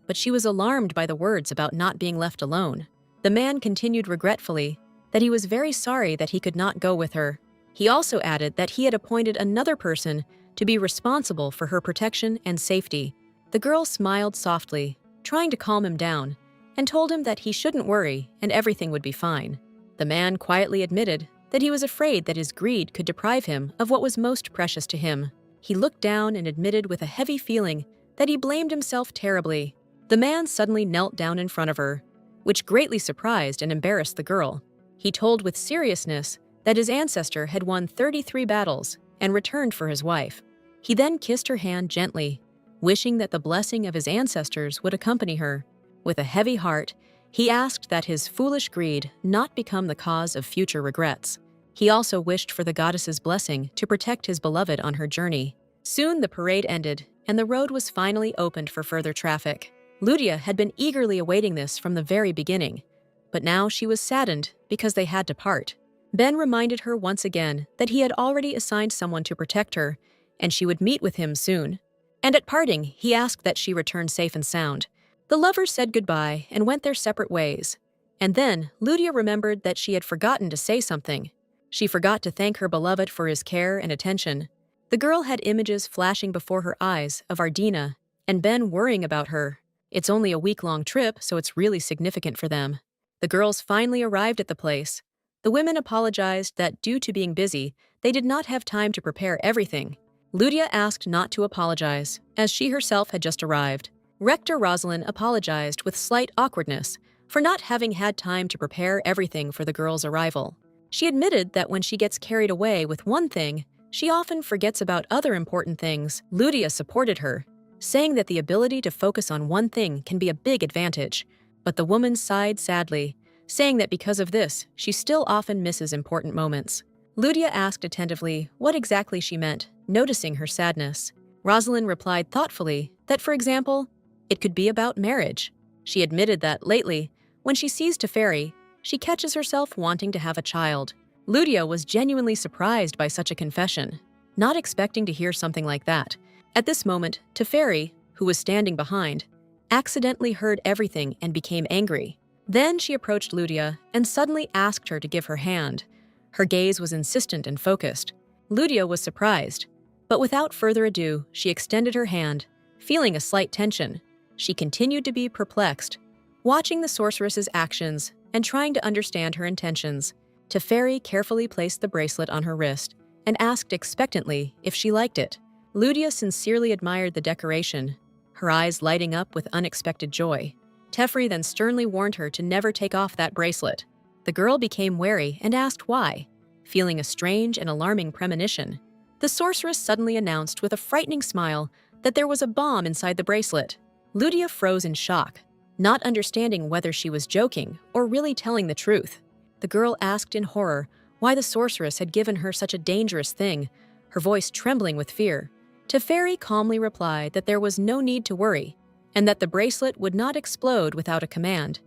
but she was alarmed by the words about not being left alone. The man continued regretfully that he was very sorry that he could not go with her. He also added that he had appointed another person to be responsible for her protection and safety. The girl smiled softly, trying to calm him down, and told him that he shouldn't worry and everything would be fine. The man quietly admitted that he was afraid that his greed could deprive him of what was most precious to him. He looked down and admitted with a heavy feeling that he blamed himself terribly. The man suddenly knelt down in front of her, which greatly surprised and embarrassed the girl. He told with seriousness that his ancestor had won 33 battles and returned for his wife. He then kissed her hand gently, wishing that the blessing of his ancestors would accompany her. With a heavy heart, he asked that his foolish greed not become the cause of future regrets. He also wished for the goddess's blessing to protect his beloved on her journey. Soon the parade ended, and the road was finally opened for further traffic. Lydia had been eagerly awaiting this from the very beginning, but now she was saddened because they had to part. Ben reminded her once again that he had already assigned someone to protect her, and she would meet with him soon. And at parting, he asked that she return safe and sound. The lovers said goodbye and went their separate ways. And then, Ludia remembered that she had forgotten to say something. She forgot to thank her beloved for his care and attention. The girl had images flashing before her eyes of Ardina and Ben worrying about her. It's only a week-long trip, so it's really significant for them. The girls finally arrived at the place. The women apologized that due to being busy, they did not have time to prepare everything. Ludia asked not to apologize, as she herself had just arrived. Rector Rosalind apologized with slight awkwardness for not having had time to prepare everything for the girls' arrival. She admitted that when she gets carried away with one thing, she often forgets about other important things. Ludia supported her, saying that the ability to focus on one thing can be a big advantage. But the woman sighed sadly, saying that because of this, she still often misses important moments. Ludia asked attentively what exactly she meant, noticing her sadness. Rosalind replied thoughtfully that, for example, it could be about marriage. She admitted that lately, when she sees Teferi, she catches herself wanting to have a child. Ludia was genuinely surprised by such a confession, not expecting to hear something like that. At this moment, Teferi, who was standing behind, accidentally heard everything and became angry. Then she approached Ludia and suddenly asked her to give her hand. Her gaze was insistent and focused. Ludia was surprised, but without further ado, she extended her hand, feeling a slight tension. She continued to be perplexed, watching the sorceress's actions and trying to understand her intentions. Teferi carefully placed the bracelet on her wrist and asked expectantly if she liked it. Ludia sincerely admired the decoration, her eyes lighting up with unexpected joy. Teferi then sternly warned her to never take off that bracelet. The girl became wary and asked why, feeling a strange and alarming premonition. The sorceress suddenly announced with a frightening smile that there was a bomb inside the bracelet. Ludia froze in shock, not understanding whether she was joking or really telling the truth. The girl asked in horror why the sorceress had given her such a dangerous thing, her voice trembling with fear. Teferi calmly replied that there was no need to worry, and that the bracelet would not explode without a command.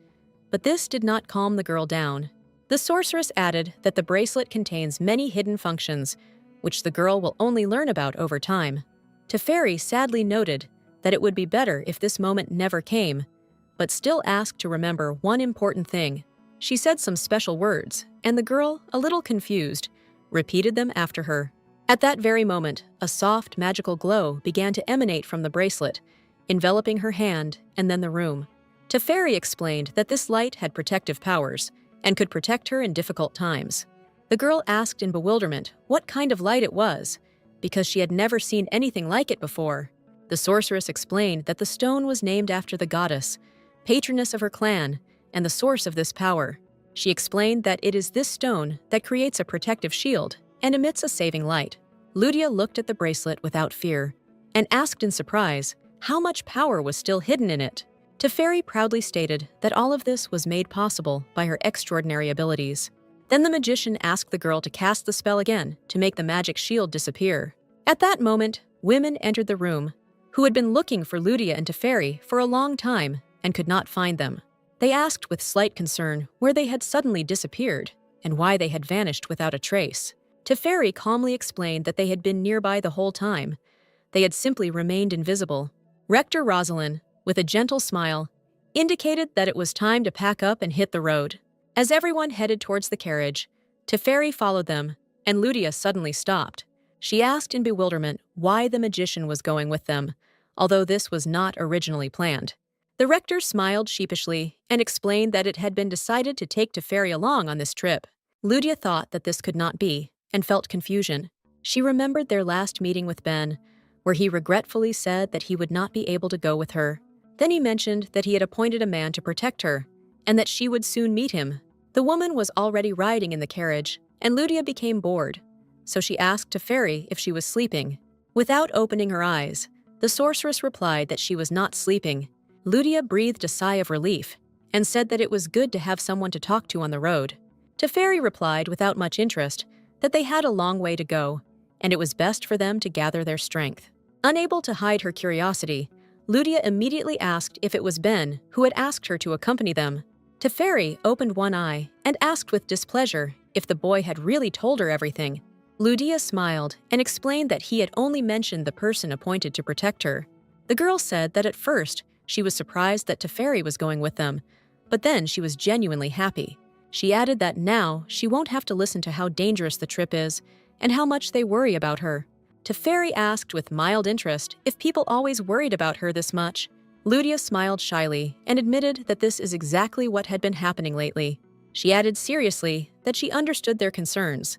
But this did not calm the girl down. The sorceress added that the bracelet contains many hidden functions, which the girl will only learn about over time. Teferi sadly noted that it would be better if this moment never came, but still asked to remember one important thing. She said some special words, and the girl, a little confused, repeated them after her. At that very moment, a soft, magical glow began to emanate from the bracelet, enveloping her hand and then the room. Teferi explained that this light had protective powers and could protect her in difficult times. The girl asked in bewilderment what kind of light it was, because she had never seen anything like it before. The sorceress explained that the stone was named after the goddess, patroness of her clan, and the source of this power. She explained that it is this stone that creates a protective shield and emits a saving light. Ludia looked at the bracelet without fear and asked in surprise how much power was still hidden in it. Teferi proudly stated that all of this was made possible by her extraordinary abilities. Then the magician asked the girl to cast the spell again to make the magic shield disappear. At that moment, women entered the room who had been looking for Ludia and Teferi for a long time and could not find them. They asked with slight concern where they had suddenly disappeared and why they had vanished without a trace. Teferi calmly explained that they had been nearby the whole time. They had simply remained invisible. Rector Rosalind, with a gentle smile, indicated that it was time to pack up and hit the road. As everyone headed towards the carriage, Teferi followed them, and Ludia suddenly stopped. She asked in bewilderment why the magician was going with them, although this was not originally planned. The rector smiled sheepishly and explained that it had been decided to take Teferi along on this trip. Ludia thought that this could not be and felt confusion. She remembered their last meeting with Ben, where he regretfully said that he would not be able to go with her. Then he mentioned that he had appointed a man to protect her and that she would soon meet him. The woman was already riding in the carriage, and Ludia became bored, so she asked Teferi if she was sleeping. Without opening her eyes, the sorceress replied that she was not sleeping. Ludia breathed a sigh of relief and said that it was good to have someone to talk to on the road. Teferi replied without much interest that they had a long way to go, and it was best for them to gather their strength. Unable to hide her curiosity, Ludia immediately asked if it was Ben who had asked her to accompany them. Teferi opened one eye and asked with displeasure if the boy had really told her everything. Ludia smiled and explained that he had only mentioned the person appointed to protect her. The girl said that at first she was surprised that Teferi was going with them, But then she was genuinely happy. She added that now she won't have to listen to how dangerous the trip is and how much they worry about her. Teferi asked with mild interest if people always worried about her this much. Ludia smiled shyly and admitted that this is exactly what had been happening lately. She added seriously that she understood their concerns,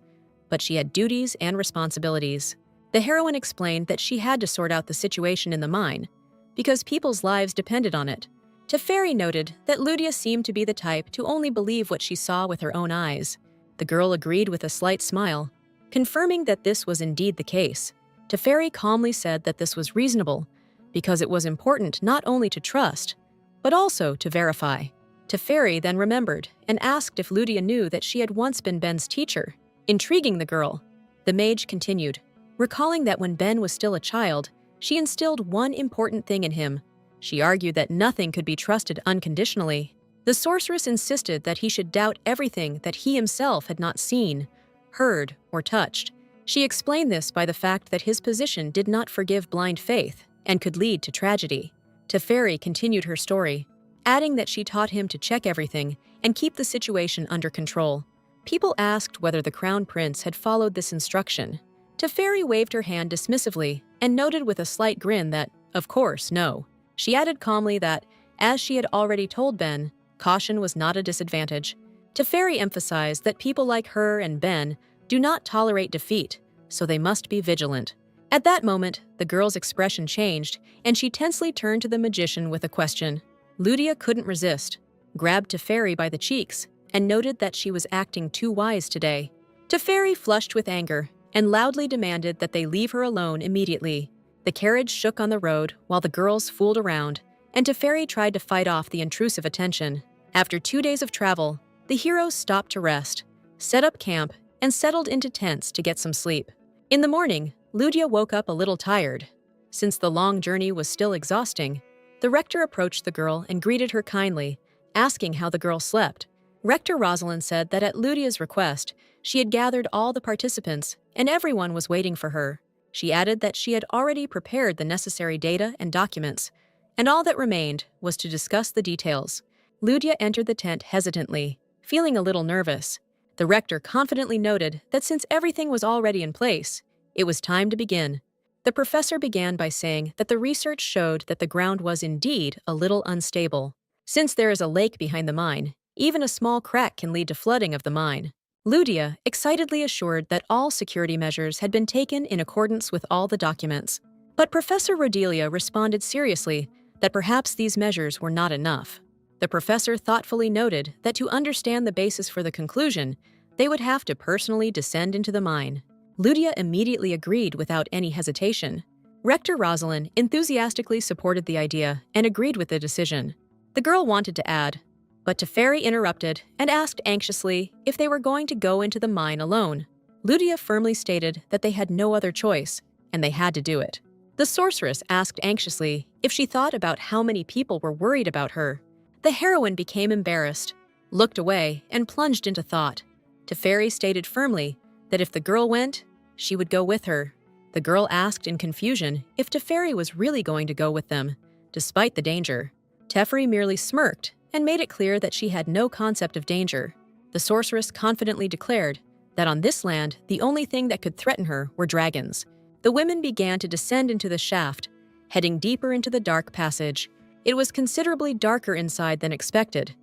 but she had duties and responsibilities. The heroine explained that she had to sort out the situation in the mine, because people's lives depended on it. Teferi noted that Ludia seemed to be the type to only believe what she saw with her own eyes. The girl agreed with a slight smile, confirming that this was indeed the case. Teferi calmly said that this was reasonable, because it was important not only to trust, but also to verify. Teferi then remembered and asked if Ludia knew that she had once been Ben's teacher, intriguing the girl. The mage continued, recalling that when Ben was still a child, she instilled one important thing in him. She argued that nothing could be trusted unconditionally. The sorceress insisted that he should doubt everything that he himself had not seen, heard, or touched. She explained this by the fact that his position did not forgive blind faith and could lead to tragedy. Teferi continued her story, adding that she taught him to check everything and keep the situation under control. People asked whether the crown prince had followed this instruction. Teferi waved her hand dismissively and noted with a slight grin that, of course, no. She added calmly that, as she had already told Ben, caution was not a disadvantage. Teferi emphasized that people like her and Ben do not tolerate defeat, so they must be vigilant. At that moment, the girl's expression changed, and she tensely turned to the magician with a question. Ludia couldn't resist, grabbed Teferi by the cheeks, and noted that she was acting too wise today. Teferi flushed with anger and loudly demanded that they leave her alone immediately. The carriage shook on the road while the girls fooled around, and Teferi tried to fight off the intrusive attention. After 2 days of travel, the heroes stopped to rest, set up camp, and settled into tents to get some sleep. In the morning, Ludia woke up a little tired. Since the long journey was still exhausting, the rector approached the girl and greeted her kindly, asking how the girl slept. Rector Rosalind said that at Ludia's request, she had gathered all the participants and everyone was waiting for her. She added that she had already prepared the necessary data and documents, and all that remained was to discuss the details. Ludia entered the tent hesitantly, feeling a little nervous. The rector confidently noted that since everything was already in place, it was time to begin. The professor began by saying that the research showed that the ground was indeed a little unstable. Since there is a lake behind the mine, even a small crack can lead to flooding of the mine. Ludia excitedly assured that all security measures had been taken in accordance with all the documents. But Professor Rodelia responded seriously that perhaps these measures were not enough. The professor thoughtfully noted that to understand the basis for the conclusion, they would have to personally descend into the mine. Ludia immediately agreed without any hesitation. Rector Rosalind enthusiastically supported the idea and agreed with the decision. The girl wanted to add, but Teferi interrupted and asked anxiously if they were going to go into the mine alone. Ludia firmly stated that they had no other choice, and they had to do it. The sorceress asked anxiously if she thought about how many people were worried about her. The heroine became embarrassed, looked away, and plunged into thought. Teferi stated firmly that if the girl went, she would go with her. The girl asked in confusion if Teferi was really going to go with them, despite the danger. Teferi merely smirked and made it clear that she had no concept of danger. The sorceress confidently declared that on this land, the only thing that could threaten her were dragons. The women began to descend into the shaft, heading deeper into the dark passage. It was considerably darker inside than expected,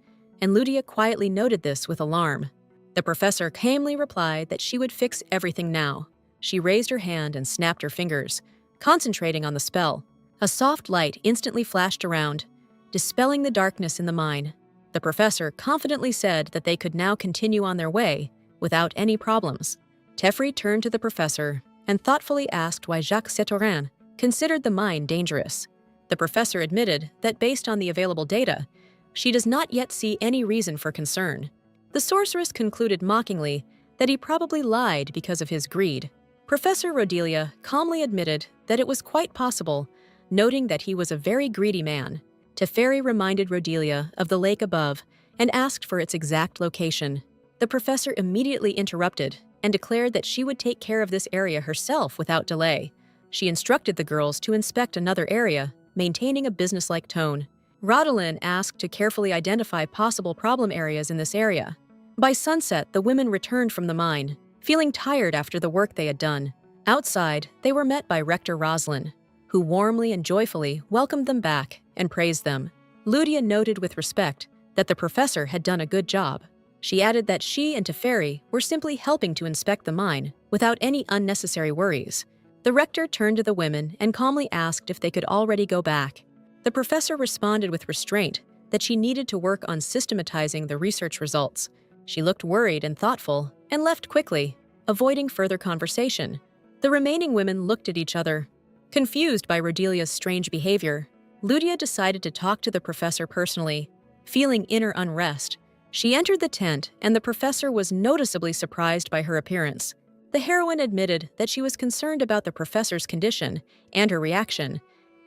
and Ludia quietly noted this with alarm. The professor calmly replied that she would fix everything now. She raised her hand and snapped her fingers, concentrating on the spell. A soft light instantly flashed around, dispelling the darkness in the mine. The professor confidently said that they could now continue on their way without any problems. Teferi turned to the professor and thoughtfully asked why Jacques Setoran considered the mine dangerous. The professor admitted that based on the available data, she does not yet see any reason for concern. The sorceress concluded mockingly that he probably lied because of his greed. Professor Rodelia calmly admitted that it was quite possible, noting that he was a very greedy man. Teferi reminded Rodelia of the lake above and asked for its exact location. The professor immediately interrupted and declared that she would take care of this area herself without delay. She instructed the girls to inspect another area, maintaining a businesslike tone. Rodolin asked to carefully identify possible problem areas in this area. By sunset, the women returned from the mine, feeling tired after the work they had done. Outside, they were met by Rector Roslin, who warmly and joyfully welcomed them back and praised them. Ludia noted with respect that the professor had done a good job. She added that she and Teferi were simply helping to inspect the mine without any unnecessary worries. The rector turned to the women and calmly asked if they could already go back. The professor responded with restraint that she needed to work on systematizing the research results. She looked worried and thoughtful and left quickly, avoiding further conversation. The remaining women looked at each other. Confused by Rodelia's strange behavior, Ludia decided to talk to the professor personally. Feeling inner unrest, she entered the tent and the professor was noticeably surprised by her appearance. The heroine admitted that she was concerned about the professor's condition and her reaction,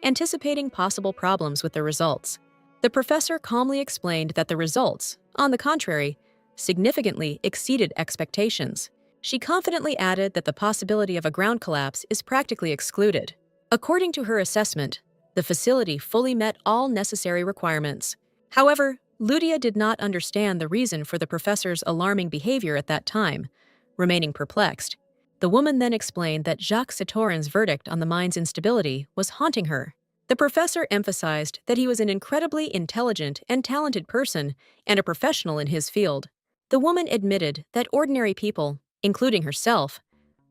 anticipating possible problems with the results. The professor calmly explained that the results, on the contrary, significantly exceeded expectations. She confidently added that the possibility of a ground collapse is practically excluded. According to her assessment, the facility fully met all necessary requirements. However, Ludia did not understand the reason for the professor's alarming behavior at that time, remaining perplexed. The woman then explained that Jacques Satorin's verdict on the mine's instability was haunting her. The professor emphasized that he was an incredibly intelligent and talented person and a professional in his field. The woman admitted that ordinary people, including herself,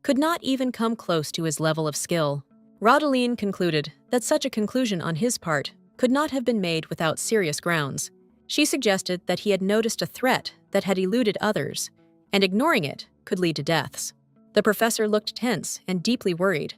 could not even come close to his level of skill. Rodolin concluded that such a conclusion on his part could not have been made without serious grounds. She suggested that he had noticed a threat that had eluded others, and ignoring it could lead to deaths. The professor looked tense and deeply worried.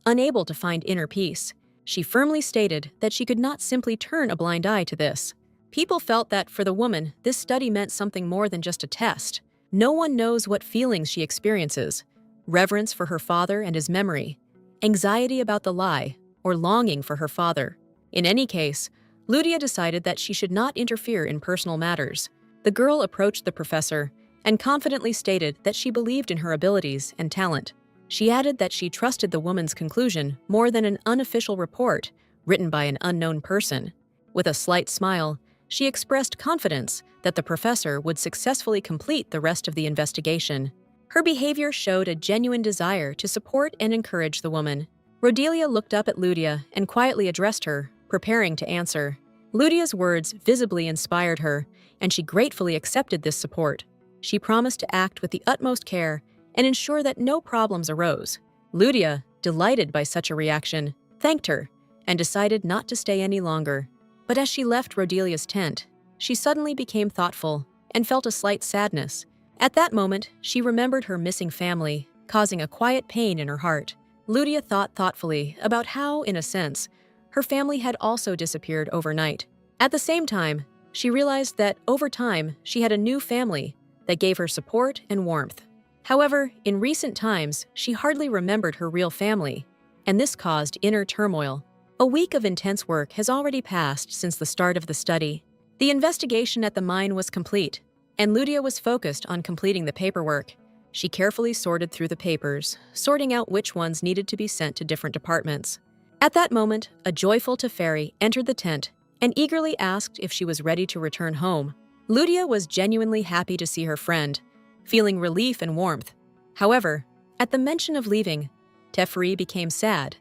Unable to find inner peace, she firmly stated that she could not simply turn a blind eye to this. People felt that for the woman, this study meant something more than just a test. No one knows what feelings she experiences: reverence for her father and his memory, anxiety about the lie, or longing for her father. In any case, Ludia decided that she should not interfere in personal matters. The girl approached the professor and confidently stated that she believed in her abilities and talent. She added that she trusted the woman's conclusion more than an unofficial report written by an unknown person. With a slight smile, she expressed confidence that the professor would successfully complete the rest of the investigation. Her behavior showed a genuine desire to support and encourage the woman. Rodelia looked up at Ludia and quietly addressed her, preparing to answer. Ludia's words visibly inspired her, and she gratefully accepted this support. She promised to act with the utmost care and ensure that no problems arose. Ludia, delighted by such a reaction, thanked her and decided not to stay any longer. But as she left Rodelia's tent, she suddenly became thoughtful and felt a slight sadness. At that moment, she remembered her missing family, causing a quiet pain in her heart. Ludia thought thoughtfully about how, in a sense, her family had also disappeared overnight. At the same time, she realized that over time, she had a new family that gave her support and warmth. However, in recent times, she hardly remembered her real family, and this caused inner turmoil. A week of intense work has already passed since the start of the study. The investigation at the mine was complete, and Ludia was focused on completing the paperwork. She carefully sorted through the papers, sorting out which ones needed to be sent to different departments. At that moment, a joyful Teferi entered the tent and eagerly asked if she was ready to return home. Ludia was genuinely happy to see her friend, feeling relief and warmth. However, at the mention of leaving, Teferi became sad,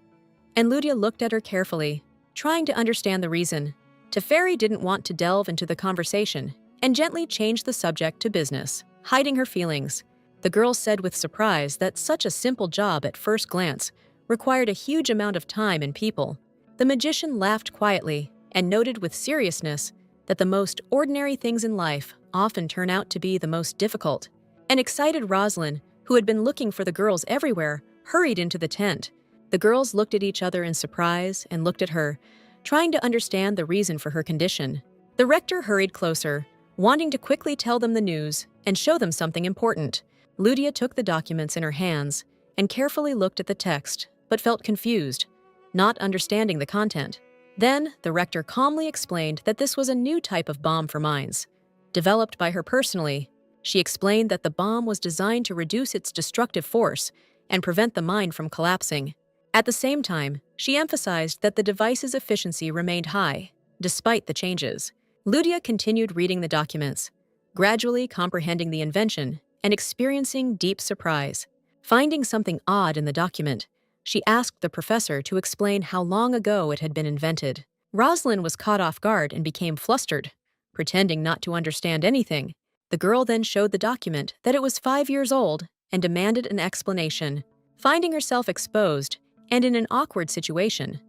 and Ludia looked at her carefully, trying to understand the reason. Teferi didn't want to delve into the conversation and gently changed the subject to business, hiding her feelings. The girl said with surprise that such a simple job at first glance required a huge amount of time and people. The magician laughed quietly and noted with seriousness that the most ordinary things in life often turn out to be the most difficult. An excited Roslyn, who had been looking for the girls everywhere, hurried into the tent. The girls looked at each other in surprise and looked at her, trying to understand the reason for her condition. The rector hurried closer, wanting to quickly tell them the news and show them something important. Ludia took the documents in her hands and carefully looked at the text, but felt confused, not understanding the content. Then, the rector calmly explained that this was a new type of bomb for mines, developed by her personally. She explained that the bomb was designed to reduce its destructive force and prevent the mine from collapsing. At the same time, she emphasized that the device's efficiency remained high, despite the changes. Lydia continued reading the documents, gradually comprehending the invention and experiencing deep surprise. Finding something odd in the document, she asked the professor to explain how long ago it had been invented. Rosalind was caught off guard and became flustered, pretending not to understand anything. The girl then showed the document that it was 5 years old and demanded an explanation. Finding herself exposed and in an awkward situation,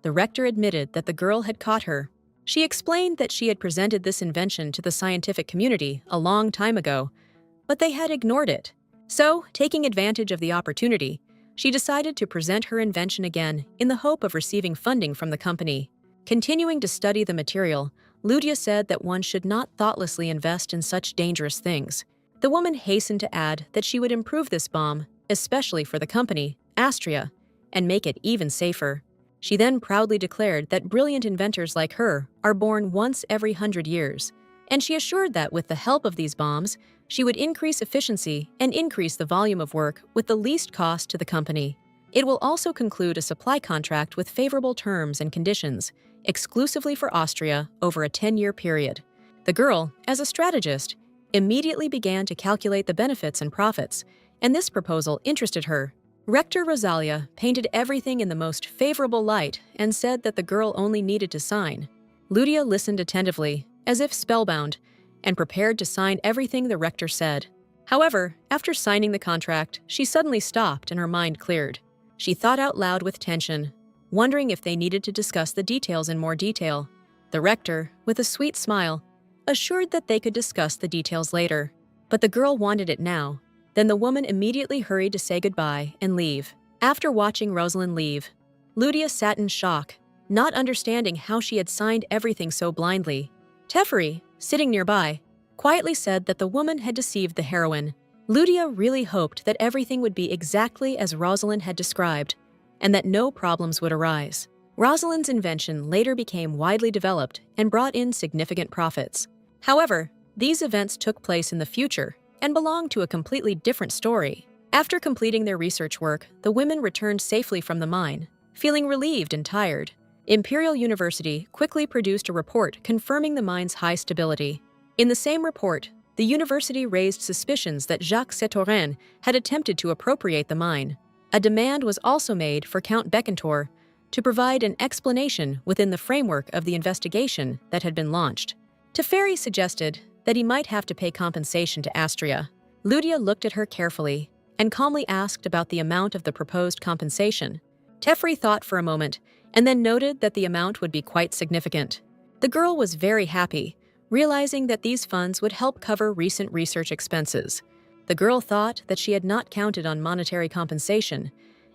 the rector admitted that the girl had caught her. She explained that she had presented this invention to the scientific community a long time ago, but they had ignored it. So, taking advantage of the opportunity, she decided to present her invention again in the hope of receiving funding from the company. Continuing to study the material, Lydia said that one should not thoughtlessly invest in such dangerous things. The woman hastened to add that she would improve this bomb, especially for the company, Astria, and make it even safer. She then proudly declared that brilliant inventors like her are born once every 100 years, and she assured that with the help of these bombs, she would increase efficiency and increase the volume of work with the least cost to the company. It will also conclude a supply contract with favorable terms and conditions, exclusively for Austria over a 10-year period. The girl, as a strategist, immediately began to calculate the benefits and profits, and this proposal interested her. Rector Rosalia painted everything in the most favorable light and said that the girl only needed to sign. Lydia listened attentively, as if spellbound, and prepared to sign everything the rector said. However, after signing the contract, she suddenly stopped and her mind cleared. She thought out loud with tension, wondering if they needed to discuss the details in more detail. The rector, with a sweet smile, assured that they could discuss the details later. But the girl wanted it now. Then the woman immediately hurried to say goodbye and leave. After watching Rosalind leave, Lydia sat in shock, not understanding how she had signed everything so blindly. Teferi, sitting nearby, quietly said that the woman had deceived the heroine. Lydia really hoped that everything would be exactly as Rosalind had described, and that no problems would arise. Rosalind's invention later became widely developed and brought in significant profits. However, these events took place in the future and belonged to a completely different story. After completing their research work, the women returned safely from the mine, feeling relieved and tired. Imperial University quickly produced a report confirming the mine's high stability. In the same report, the university raised suspicions that Jacques Setorin had attempted to appropriate the mine. A demand was also made for Count Becantor to provide an explanation within the framework of the investigation that had been launched. Teferi suggested that he might have to pay compensation to Astria. Lydia looked at her carefully and calmly asked about the amount of the proposed compensation. Teferi thought for a moment and then noted that the amount would be quite significant. The girl was very happy, realizing that these funds would help cover recent research expenses. The girl thought that she had not counted on monetary compensation,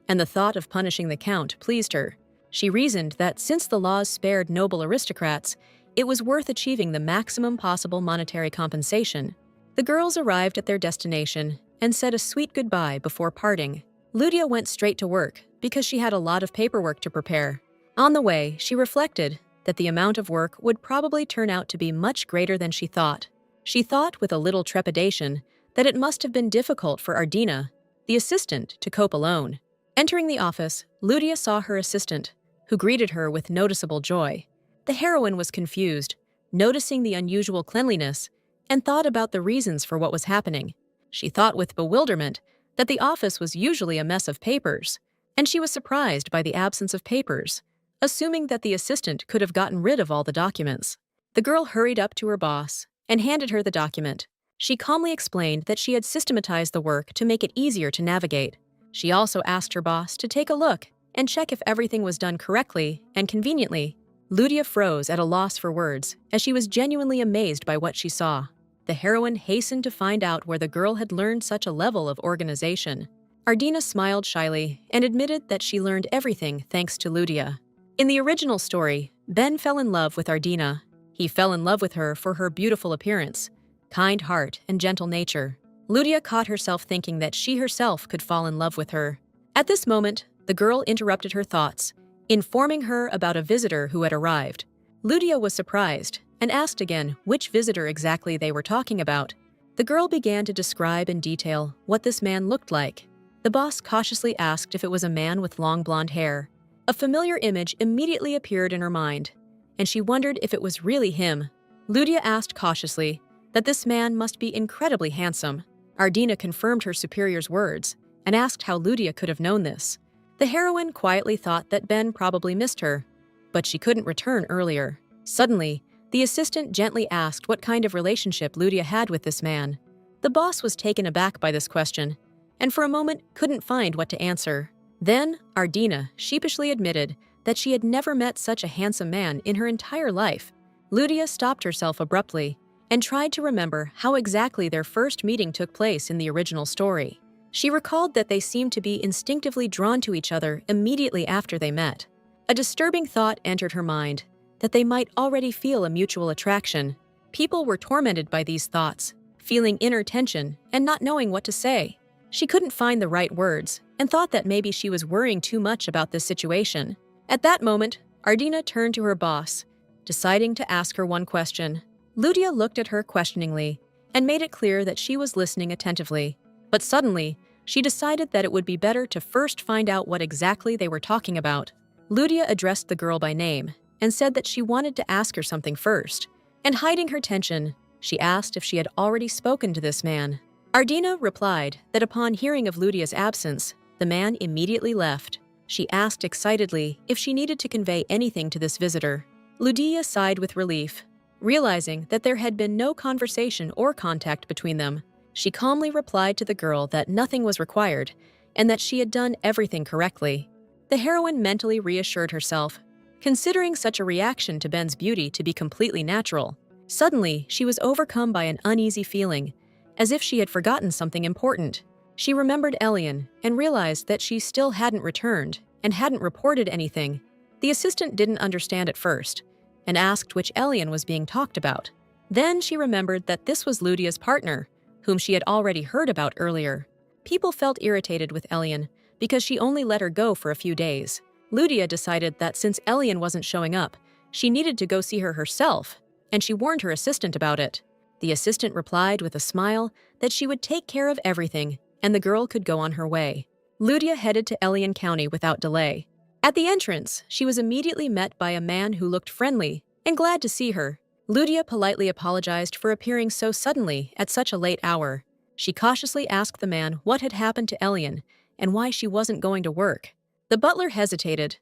and the thought of punishing the Count pleased her. She reasoned that since the laws spared noble aristocrats, it was worth achieving the maximum possible monetary compensation. The girls arrived at their destination and said a sweet goodbye before parting. Lydia went straight to work because she had a lot of paperwork to prepare. On the way, she reflected that the amount of work would probably turn out to be much greater than she thought. She thought with a little trepidation that it must have been difficult for Ardina, the assistant, to cope alone. Entering the office, Lydia saw her assistant, who greeted her with noticeable joy. The heroine was confused, noticing the unusual cleanliness, and thought about the reasons for what was happening. She thought with bewilderment that the office was usually a mess of papers, and she was surprised by the absence of papers, assuming that the assistant could have gotten rid of all the documents. The girl hurried up to her boss and handed her the document. She calmly explained that she had systematized the work to make it easier to navigate. She also asked her boss to take a look and check if everything was done correctly and conveniently. Lydia froze at a loss for words, as she was genuinely amazed by what she saw. The heroine hastened to find out where the girl had learned such a level of organization. Ardina smiled shyly and admitted that she learned everything thanks to Lydia. In the original story, Ben fell in love with Ardina. He fell in love with her for her beautiful appearance, kind heart, and gentle nature. Lydia caught herself thinking that she herself could fall in love with her. At this moment, the girl interrupted her thoughts, informing her about a visitor who had arrived. Lydia was surprised and asked again which visitor exactly they were talking about. The girl began to describe in detail what this man looked like. The boss cautiously asked if it was a man with long blonde hair. A familiar image immediately appeared in her mind, and she wondered if it was really him. Ludia asked cautiously that this man must be incredibly handsome. Ardina confirmed her superior's words and asked how Ludia could have known this. The heroine quietly thought that Ben probably missed her, but she couldn't return earlier. Suddenly, the assistant gently asked what kind of relationship Ludia had with this man. The boss was taken aback by this question, and for a moment couldn't find what to answer. Then, Ardina sheepishly admitted that she had never met such a handsome man in her entire life. Ludia stopped herself abruptly and tried to remember how exactly their first meeting took place in the original story. She recalled that they seemed to be instinctively drawn to each other immediately after they met. A disturbing thought entered her mind, that they might already feel a mutual attraction. People were tormented by these thoughts, feeling inner tension and not knowing what to say. She couldn't find the right words and thought that maybe she was worrying too much about this situation. At that moment, Ardina turned to her boss, deciding to ask her one question. Ludia looked at her questioningly and made it clear that she was listening attentively. But suddenly, she decided that it would be better to first find out what exactly they were talking about. Ludia addressed the girl by name and said that she wanted to ask her something first. And hiding her tension, she asked if she had already spoken to this man. Ardina replied that upon hearing of Ludia's absence, the man immediately left. She asked excitedly if she needed to convey anything to this visitor. Ludia sighed with relief, realizing that there had been no conversation or contact between them. She calmly replied to the girl that nothing was required and that she had done everything correctly. The heroine mentally reassured herself, considering such a reaction to Ben's beauty to be completely natural. Suddenly, she was overcome by an uneasy feeling, as if she had forgotten something important. She remembered Elen and realized that she still hadn't returned and hadn't reported anything. The assistant didn't understand at first and asked which Elen was being talked about. Then she remembered that this was Ludia's partner, whom she had already heard about earlier. People felt irritated with Elen because she only let her go for a few days. Ludia decided that since Elen wasn't showing up, she needed to go see her herself, and she warned her assistant about it. The assistant replied with a smile that she would take care of everything, and the girl could go on her way. Ludia headed to Elen County without delay. At the entrance, she was immediately met by a man who looked friendly and glad to see her. Ludia politely apologized for appearing so suddenly at such a late hour. She cautiously asked the man what had happened to Elen and why she wasn't going to work. The butler hesitated,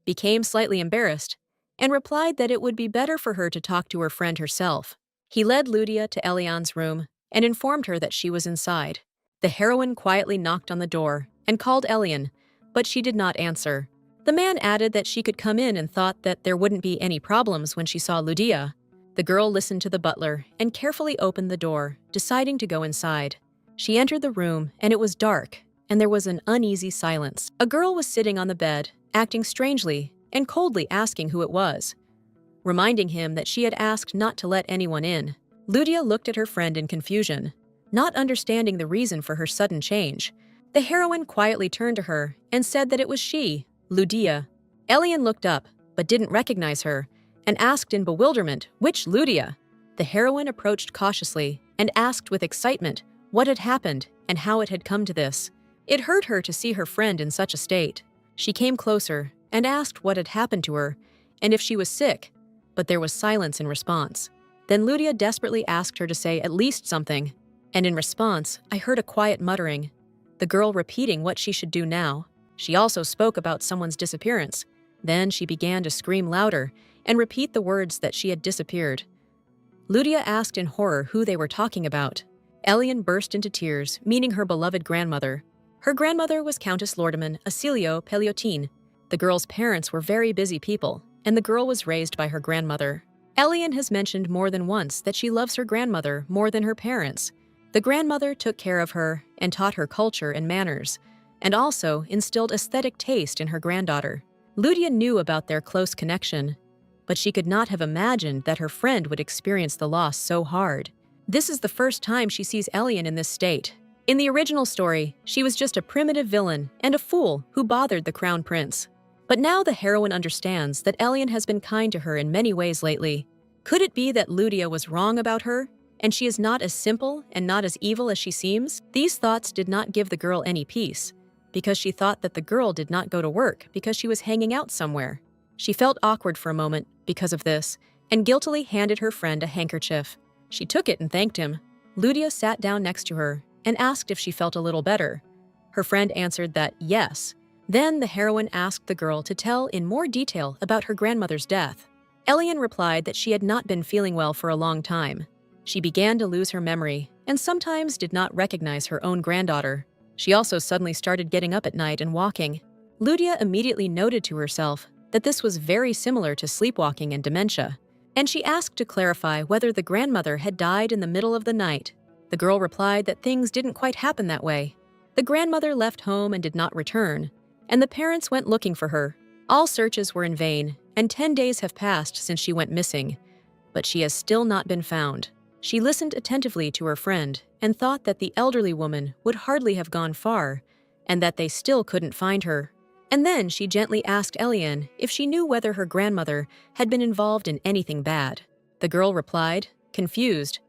became slightly embarrassed, and replied that it would be better for her to talk to her friend herself. He led Ludia to Elian's room and informed her that she was inside. The heroine quietly knocked on the door and called Elen, but she did not answer. The man added that she could come in and thought that there wouldn't be any problems when she saw Ludia. The girl listened to the butler and carefully opened the door, deciding to go inside. She entered the room, and it was dark, and there was an uneasy silence. A girl was sitting on the bed, acting strangely and coldly asking who it was, reminding him that she had asked not to let anyone in. Ludia looked at her friend in confusion, not understanding the reason for her sudden change. The heroine quietly turned to her and said that it was she, Ludia. Elen looked up, but didn't recognize her, and asked in bewilderment, which Ludia? The heroine approached cautiously and asked with excitement what had happened and how it had come to this. It hurt her to see her friend in such a state. She came closer and asked what had happened to her and if she was sick, but there was silence in response. Then Ludia desperately asked her to say at least something, and in response, I heard a quiet muttering, the girl repeating what she should do now. She also spoke about someone's disappearance. Then she began to scream louder and repeat the words that she had disappeared. Ludia asked in horror who they were talking about. Elen burst into tears, meaning her beloved grandmother. Her grandmother was Countess Lordaman Acilio Peliotin. The girl's parents were very busy people, and the girl was raised by her grandmother. Elen has mentioned more than once that she loves her grandmother more than her parents. The grandmother took care of her and taught her culture and manners, and also instilled aesthetic taste in her granddaughter. Ludia knew about their close connection, but she could not have imagined that her friend would experience the loss so hard. This is the first time she sees Elen in this state. In the original story, she was just a primitive villain and a fool who bothered the crown prince. But now the heroine understands that Elen has been kind to her in many ways lately. Could it be that Ludia was wrong about her, and she is not as simple and not as evil as she seems? These thoughts did not give the girl any peace, because she thought that the girl did not go to work because she was hanging out somewhere. She felt awkward for a moment because of this and guiltily handed her friend a handkerchief. She took it and thanked him. Lydia sat down next to her and asked if she felt a little better. Her friend answered that yes. Then the heroine asked the girl to tell in more detail about her grandmother's death. Elen replied that she had not been feeling well for a long time. She began to lose her memory and sometimes did not recognize her own granddaughter. She also suddenly started getting up at night and walking. Lydia immediately noted to herself that this was very similar to sleepwalking and dementia, and she asked to clarify whether the grandmother had died in the middle of the night. The girl replied that things didn't quite happen that way. The grandmother left home and did not return, and the parents went looking for her. All searches were in vain, and 10 days have passed since she went missing, but she has still not been found. She listened attentively to her friend and thought that the elderly woman would hardly have gone far, and that they still couldn't find her. And then she gently asked Elen if she knew whether her grandmother had been involved in anything bad. The girl replied, confused,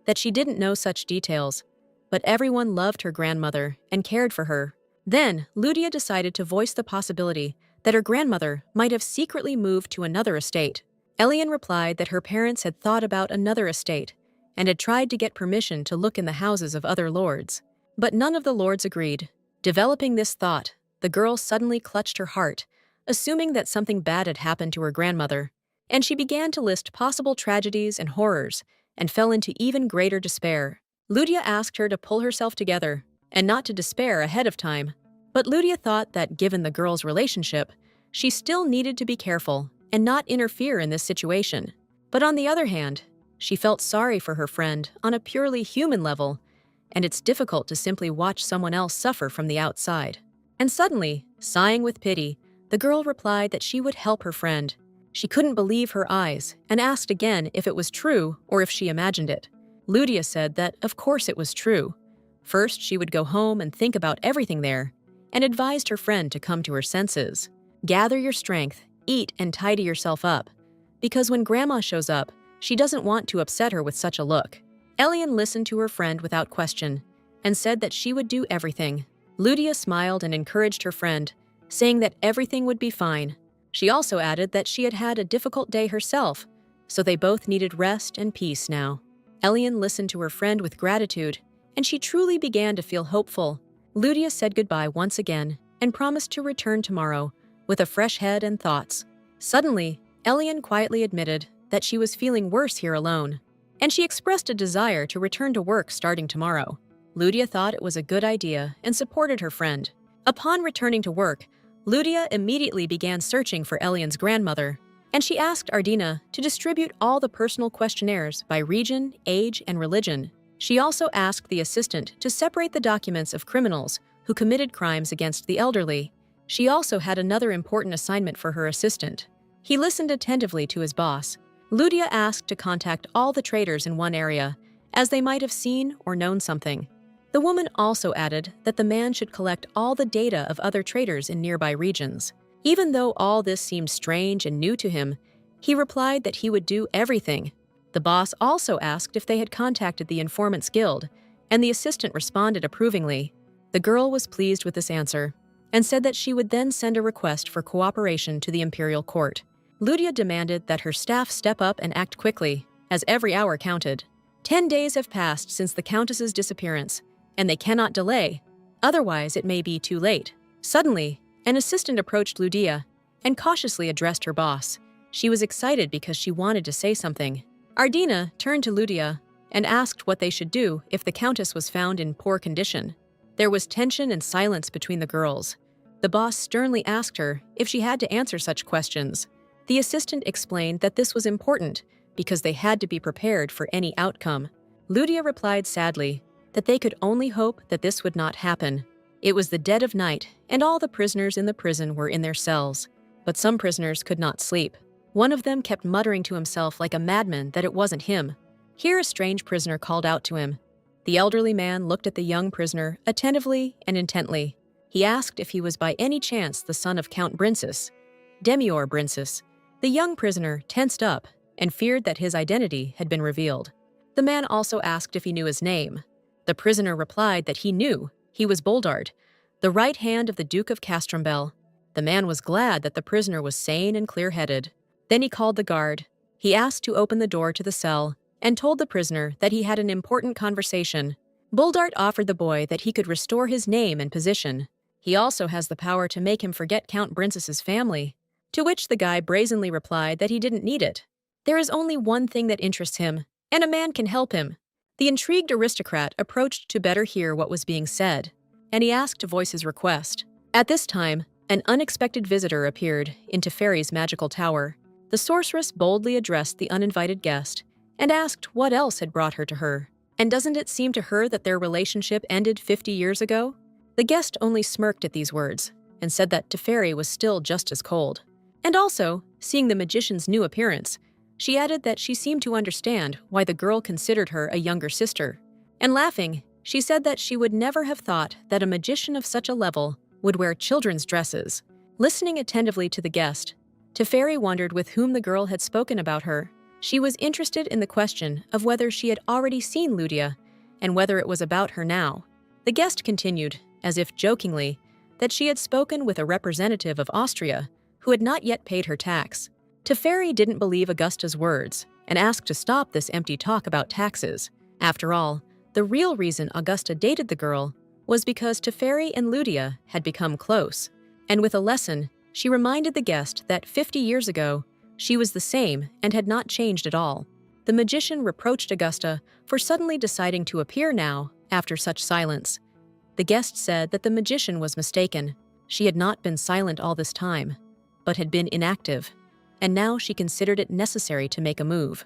that she didn't know such details, but everyone loved her grandmother and cared for her. Then Lydia decided to voice the possibility that her grandmother might have secretly moved to another estate. Elen replied that her parents had thought about another estate and had tried to get permission to look in the houses of other lords. But none of the lords agreed. Developing this thought, the girl suddenly clutched her heart, assuming that something bad had happened to her grandmother, and she began to list possible tragedies and horrors and fell into even greater despair. Lydia asked her to pull herself together and not to despair ahead of time, but Lydia thought that given the girl's relationship, she still needed to be careful and not interfere in this situation. But on the other hand, she felt sorry for her friend on a purely human level, and it's difficult to simply watch someone else suffer from the outside. And suddenly, sighing with pity, the girl replied that she would help her friend. She couldn't believe her eyes and asked again if it was true or if she imagined it. Lydia said that of course it was true. First, she would go home and think about everything there, and advised her friend to come to her senses. Gather your strength, eat and tidy yourself up, because when Grandma shows up, she doesn't want to upset her with such a look. Elen listened to her friend without question and said that she would do everything. Lydia smiled and encouraged her friend, saying that everything would be fine. She also added that she had had a difficult day herself, so they both needed rest and peace now. Elen listened to her friend with gratitude, and she truly began to feel hopeful. Lydia said goodbye once again and promised to return tomorrow with a fresh head and thoughts. Suddenly, Elen quietly admitted that she was feeling worse here alone, and she expressed a desire to return to work starting tomorrow. Lydia thought it was a good idea and supported her friend. Upon returning to work, Lydia immediately began searching for Elen's grandmother, and she asked Ardina to distribute all the personal questionnaires by region, age, and religion. She also asked the assistant to separate the documents of criminals who committed crimes against the elderly. She also had another important assignment for her assistant. He listened attentively to his boss. Lydia asked to contact all the traders in one area, as they might have seen or known something. The woman also added that the man should collect all the data of other traders in nearby regions. Even though all this seemed strange and new to him, he replied that he would do everything. The boss also asked if they had contacted the Informants Guild, and the assistant responded approvingly. The girl was pleased with this answer and said that she would then send a request for cooperation to the Imperial Court. Lydia demanded that her staff step up and act quickly, as every hour counted. 10 days have passed since the Countess's disappearance, and they cannot delay, otherwise it may be too late. Suddenly, an assistant approached Lydia and cautiously addressed her boss. She was excited because she wanted to say something. Ardina turned to Lydia and asked what they should do if the Countess was found in poor condition. There was tension and silence between the girls. The boss sternly asked her if she had to answer such questions. The assistant explained that this was important because they had to be prepared for any outcome. Lydia replied sadly that they could only hope that this would not happen. It was the dead of night, and all the prisoners in the prison were in their cells. But some prisoners could not sleep. One of them kept muttering to himself like a madman that it wasn't him. Here a strange prisoner called out to him. The elderly man looked at the young prisoner attentively and intently. He asked if he was by any chance the son of Count Brinsis, Demior Brinsis. The young prisoner tensed up and feared that his identity had been revealed. The man also asked if he knew his name. The prisoner replied that he knew. He was Boldard, the right hand of the Duke of Castrumbel. The man was glad that the prisoner was sane and clear-headed. Then he called the guard. He asked to open the door to the cell and told the prisoner that he had an important conversation. Bulldart offered the boy that he could restore his name and position. He also has the power to make him forget Count Brinces's family. To which the guy brazenly replied that he didn't need it. There is only one thing that interests him, and a man can help him. The intrigued aristocrat approached to better hear what was being said, and he asked to voice his request. At this time, an unexpected visitor appeared in Teferi's magical tower. The sorceress boldly addressed the uninvited guest and asked what else had brought her to her. And doesn't it seem to her that their relationship ended 50 years ago? The guest only smirked at these words and said that Teferi was still just as cold. And also, seeing the magician's new appearance, she added that she seemed to understand why the girl considered her a younger sister. And laughing, she said that she would never have thought that a magician of such a level would wear children's dresses. Listening attentively to the guest, Teferi wondered with whom the girl had spoken about her. She was interested in the question of whether she had already seen Ludia and whether it was about her now. The guest continued, as if jokingly, that she had spoken with a representative of Austria who had not yet paid her tax. Teferi didn't believe Augusta's words and asked to stop this empty talk about taxes. After all, the real reason Augusta dated the girl was because Teferi and Ludia had become close. And with a lesson, she reminded the guest that 50 years ago, she was the same and had not changed at all. The magician reproached Augusta for suddenly deciding to appear now after such silence. The guest said that the magician was mistaken. She had not been silent all this time, but had been inactive, and now she considered it necessary to make a move.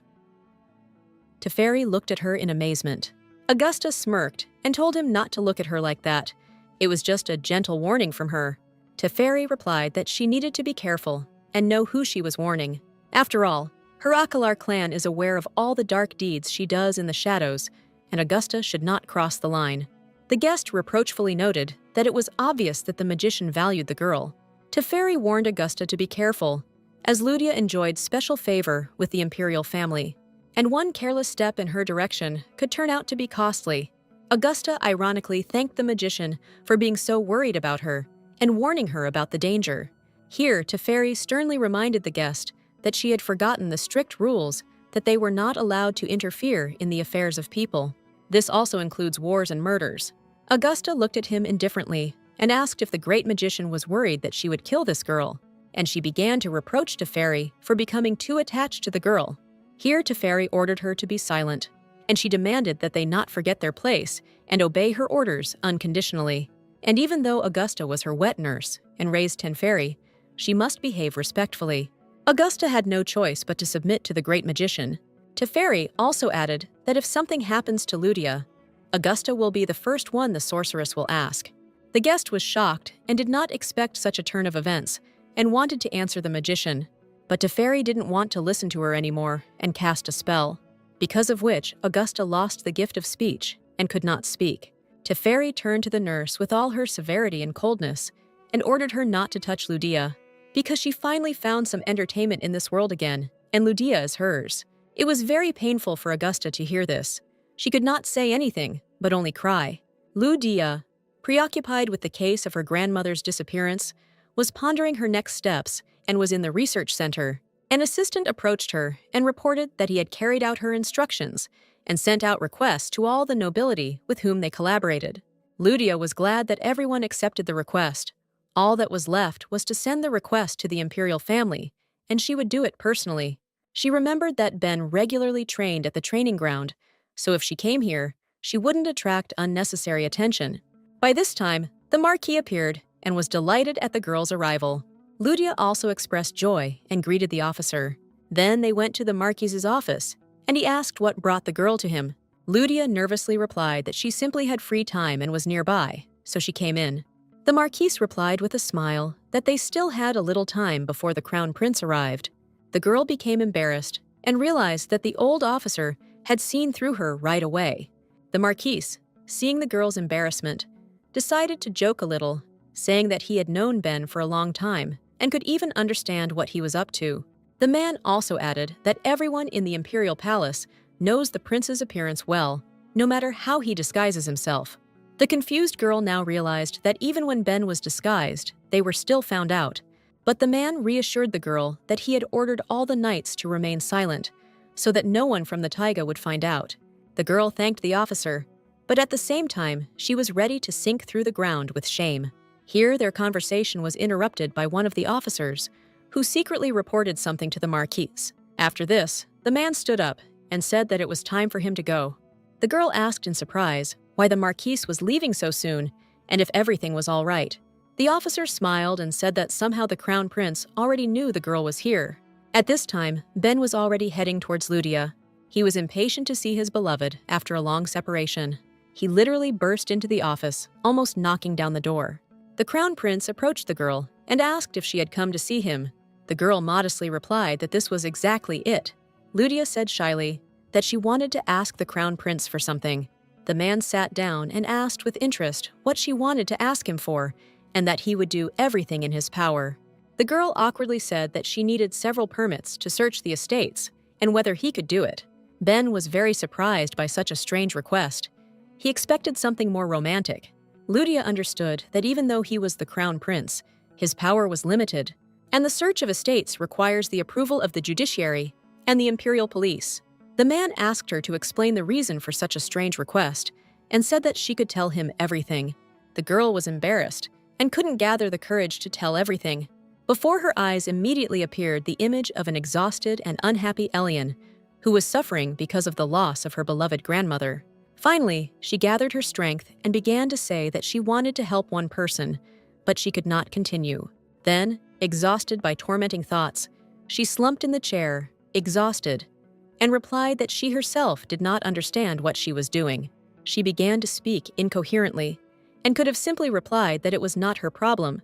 Teferi looked at her in amazement. Augusta smirked and told him not to look at her like that. It was just a gentle warning from her. Teferi replied that she needed to be careful and know who she was warning. After all, her Akalar clan is aware of all the dark deeds she does in the shadows, and Augusta should not cross the line. The guest reproachfully noted that it was obvious that the magician valued the girl. Teferi warned Augusta to be careful, as Ludia enjoyed special favor with the imperial family, and one careless step in her direction could turn out to be costly. Augusta ironically thanked the magician for being so worried about her and warning her about the danger. Here, Teferi sternly reminded the guest that she had forgotten the strict rules that they were not allowed to interfere in the affairs of people. This also includes wars and murders. Augusta looked at him indifferently and asked if the great magician was worried that she would kill this girl, and she began to reproach Teferi for becoming too attached to the girl. Here, Teferi ordered her to be silent, and she demanded that they not forget their place and obey her orders unconditionally. And even though Augusta was her wet nurse and raised Teferi, she must behave respectfully. Augusta had no choice but to submit to the great magician. Teferi also added that if something happens to Ludia, Augusta will be the first one the sorceress will ask. The guest was shocked and did not expect such a turn of events and wanted to answer the magician, but Teferi didn't want to listen to her anymore and cast a spell, because of which Augusta lost the gift of speech and could not speak. Teferi turned to the nurse with all her severity and coldness and ordered her not to touch Ludia, because she finally found some entertainment in this world again, and Ludia is hers. It was very painful for Augusta to hear this. She could not say anything, but only cry. Ludia, preoccupied with the case of her grandmother's disappearance, was pondering her next steps and was in the research center. An assistant approached her and reported that he had carried out her instructions and sent out requests to all the nobility with whom they collaborated. Ludia was glad that everyone accepted the request. All that was left was to send the request to the imperial family, and she would do it personally. She remembered that Ben regularly trained at the training ground, so if she came here, she wouldn't attract unnecessary attention. By this time, the Marquis appeared and was delighted at the girl's arrival. Ludia also expressed joy and greeted the officer. Then they went to the Marquis's office, and he asked what brought the girl to him. Ludia nervously replied that she simply had free time and was nearby, so she came in. The Marquis replied with a smile that they still had a little time before the Crown Prince arrived. The girl became embarrassed and realized that the old officer had seen through her right away. The Marquis, seeing the girl's embarrassment, decided to joke a little, saying that he had known Ben for a long time and could even understand what he was up to. The man also added that everyone in the imperial palace knows the prince's appearance well, no matter how he disguises himself. The confused girl now realized that even when Ben was disguised, they were still found out. But the man reassured the girl that he had ordered all the knights to remain silent, so that no one from the taiga would find out. The girl thanked the officer, but at the same time, she was ready to sink through the ground with shame. Here, their conversation was interrupted by one of the officers, who secretly reported something to the Marquise. After this, the man stood up and said that it was time for him to go. The girl asked in surprise why the Marquise was leaving so soon and if everything was all right. The officer smiled and said that somehow the crown prince already knew the girl was here. At this time, Ben was already heading towards Ludia. He was impatient to see his beloved after a long separation. He literally burst into the office, almost knocking down the door. The crown prince approached the girl and asked if she had come to see him. The girl modestly replied that this was exactly it. Ludia said shyly that she wanted to ask the crown prince for something. The man sat down and asked with interest what she wanted to ask him for, and that he would do everything in his power. The girl awkwardly said that she needed several permits to search the estates, and whether he could do it. Ben was very surprised by such a strange request. He expected something more romantic. Ludia understood that even though he was the crown prince, his power was limited, and the search of estates requires the approval of the judiciary and the imperial police. The man asked her to explain the reason for such a strange request and said that she could tell him everything. The girl was embarrassed and couldn't gather the courage to tell everything. Before her eyes immediately appeared the image of an exhausted and unhappy Elen, who was suffering because of the loss of her beloved grandmother. Finally, she gathered her strength and began to say that she wanted to help one person, but she could not continue. Then, exhausted by tormenting thoughts, she slumped in the chair, exhausted, and replied that she herself did not understand what she was doing. She began to speak incoherently and could have simply replied that it was not her problem,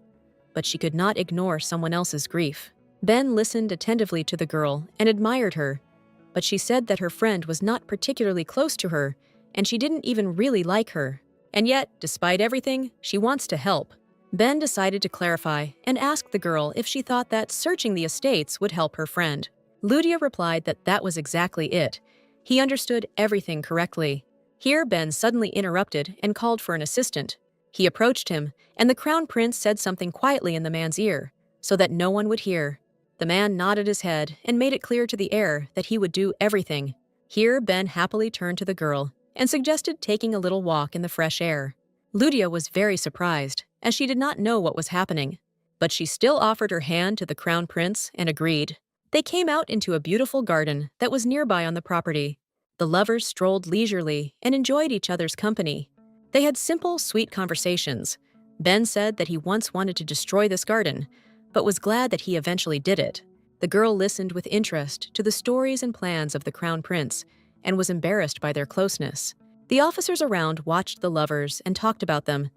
but she could not ignore someone else's grief. Ben listened attentively to the girl and admired her, but she said that her friend was not particularly close to her and she didn't even really like her. And yet, despite everything, she wants to help. Ben decided to clarify and asked the girl if she thought that searching the estates would help her friend. Ludia replied that that was exactly it. He understood everything correctly. Here, Ben suddenly interrupted and called for an assistant. He approached him, and the crown prince said something quietly in the man's ear, so that no one would hear. The man nodded his head and made it clear to the heir that he would do everything. Here, Ben happily turned to the girl and suggested taking a little walk in the fresh air. Ludia was very surprised, as she did not know what was happening, but she still offered her hand to the crown prince and agreed. They came out into a beautiful garden that was nearby on the property. The lovers strolled leisurely and enjoyed each other's company. They had simple, sweet conversations. Ben said that he once wanted to destroy this garden, but was glad that he eventually did it. The girl listened with interest to the stories and plans of the crown prince and was embarrassed by their closeness. The officers around watched the lovers and talked about them.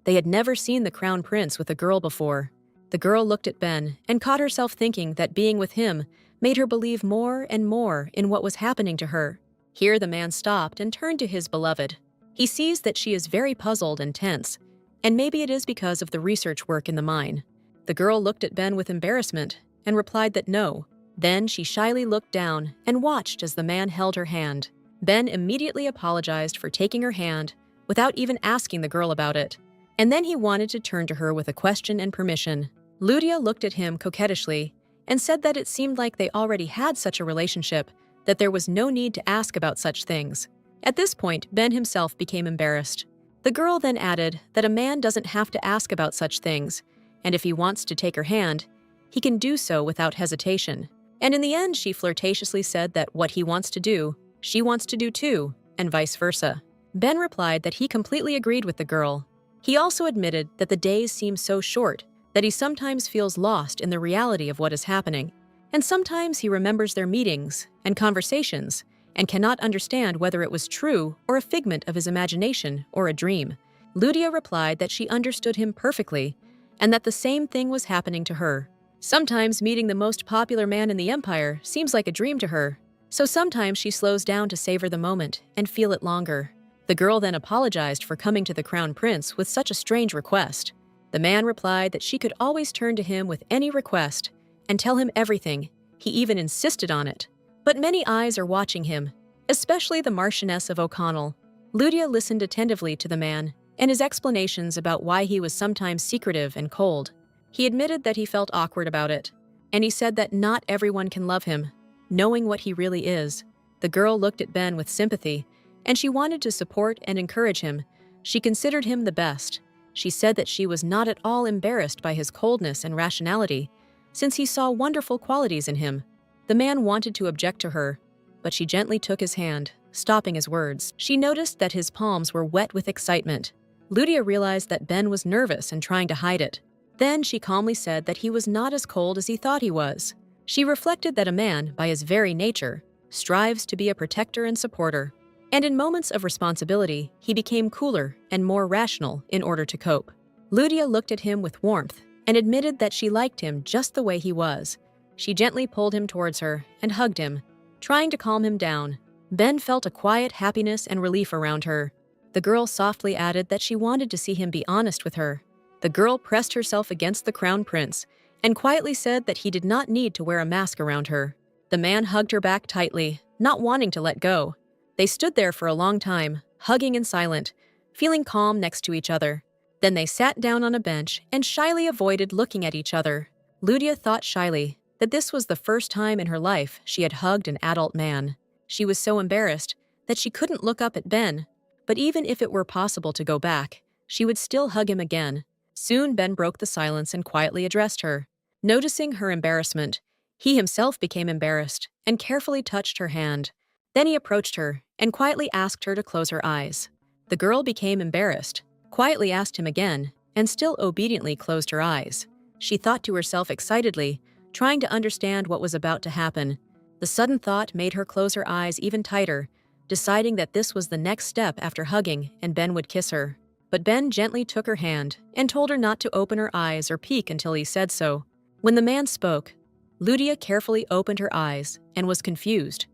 They had never seen the crown prince with a girl before. The girl looked at Ben and caught herself thinking that being with him made her believe more and more in what was happening to her. Here the man stopped and turned to his beloved. He sees that she is very puzzled and tense, and maybe it is because of the research work in the mine. The girl looked at Ben with embarrassment and replied that no. Then she shyly looked down and watched as the man held her hand. Ben immediately apologized for taking her hand without even asking the girl about it. And then he wanted to turn to her with a question and permission. Ludia looked at him coquettishly and said that it seemed like they already had such a relationship that there was no need to ask about such things. At this point, Ben himself became embarrassed. The girl then added that a man doesn't have to ask about such things, and if he wants to take her hand, he can do so without hesitation. And in the end, she flirtatiously said that what he wants to do, she wants to do too, and vice versa. Ben replied that he completely agreed with the girl. He also admitted that the days seem so short that he sometimes feels lost in the reality of what is happening. And sometimes he remembers their meetings and conversations and cannot understand whether it was true or a figment of his imagination or a dream. Ludia replied that she understood him perfectly and that the same thing was happening to her. Sometimes meeting the most popular man in the empire seems like a dream to her, so sometimes she slows down to savor the moment and feel it longer. The girl then apologized for coming to the crown prince with such a strange request. The man replied that she could always turn to him with any request and tell him everything. He even insisted on it. But many eyes are watching him, especially the Marchioness of O'Connell. Ludia listened attentively to the man and his explanations about why he was sometimes secretive and cold. He admitted that he felt awkward about it, and he said that not everyone can love him, knowing what he really is. The girl looked at Ben with sympathy, and she wanted to support and encourage him. She considered him the best. She said that she was not at all embarrassed by his coldness and rationality, since he saw wonderful qualities in him. The man wanted to object to her, but she gently took his hand, stopping his words. She noticed that his palms were wet with excitement. Lydia realized that Ben was nervous and trying to hide it. Then she calmly said that he was not as cold as he thought he was. She reflected that a man, by his very nature, strives to be a protector and supporter. And in moments of responsibility, he became cooler and more rational in order to cope. Lydia looked at him with warmth and admitted that she liked him just the way he was. She gently pulled him towards her and hugged him, trying to calm him down. Ben felt a quiet happiness and relief around her. The girl softly added that she wanted to see him be honest with her. The girl pressed herself against the crown prince and quietly said that he did not need to wear a mask around her. The man hugged her back tightly, not wanting to let go. They stood there for a long time, hugging and silent, feeling calm next to each other. Then they sat down on a bench and shyly avoided looking at each other. Lydia thought shyly that this was the first time in her life she had hugged an adult man. She was so embarrassed that she couldn't look up at Ben, but even if it were possible to go back, she would still hug him again. Soon Ben broke the silence and quietly addressed her. Noticing her embarrassment, he himself became embarrassed and carefully touched her hand. Then he approached her and quietly asked her to close her eyes. The girl became embarrassed, quietly asked him again, and still obediently closed her eyes. She thought to herself excitedly, trying to understand what was about to happen. The sudden thought made her close her eyes even tighter, deciding that this was the next step after hugging and Ben would kiss her. But Ben gently took her hand and told her not to open her eyes or peek until he said so. When the man spoke, Lydia carefully opened her eyes and was confused,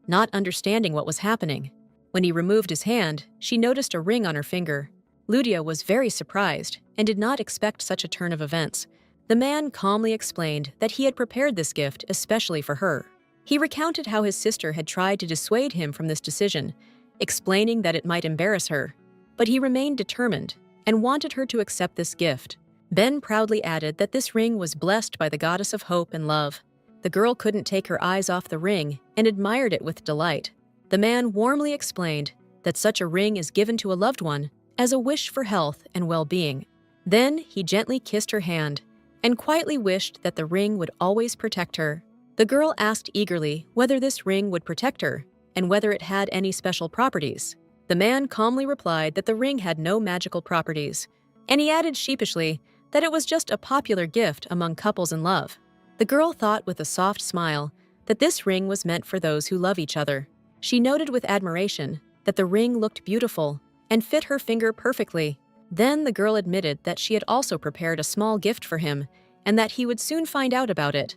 not understanding what was happening. When he removed his hand, she noticed a ring on her finger. Lydia was very surprised and did not expect such a turn of events. The man calmly explained that he had prepared this gift especially for her. He recounted how his sister had tried to dissuade him from this decision, explaining that it might embarrass her. But he remained determined and wanted her to accept this gift. Ben proudly added that this ring was blessed by the goddess of hope and love. The girl couldn't take her eyes off the ring and admired it with delight. The man warmly explained that such a ring is given to a loved one as a wish for health and well-being. Then he gently kissed her hand and quietly wished that the ring would always protect her. The girl asked eagerly whether this ring would protect her and whether it had any special properties. The man calmly replied that the ring had no magical properties, and he added sheepishly that it was just a popular gift among couples in love. The girl thought with a soft smile that this ring was meant for those who love each other. She noted with admiration that the ring looked beautiful and fit her finger perfectly. Then the girl admitted that she had also prepared a small gift for him and that he would soon find out about it.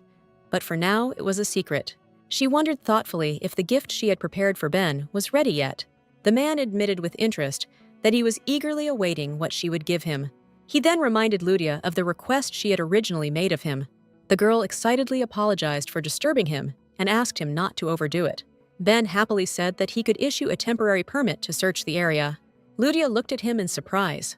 But for now, it was a secret. She wondered thoughtfully if the gift she had prepared for Ben was ready yet. The man admitted with interest that he was eagerly awaiting what she would give him. He then reminded Lydia of the request she had originally made of him. The girl excitedly apologized for disturbing him and asked him not to overdo it. Ben happily said that he could issue a temporary permit to search the area. Lydia looked at him in surprise,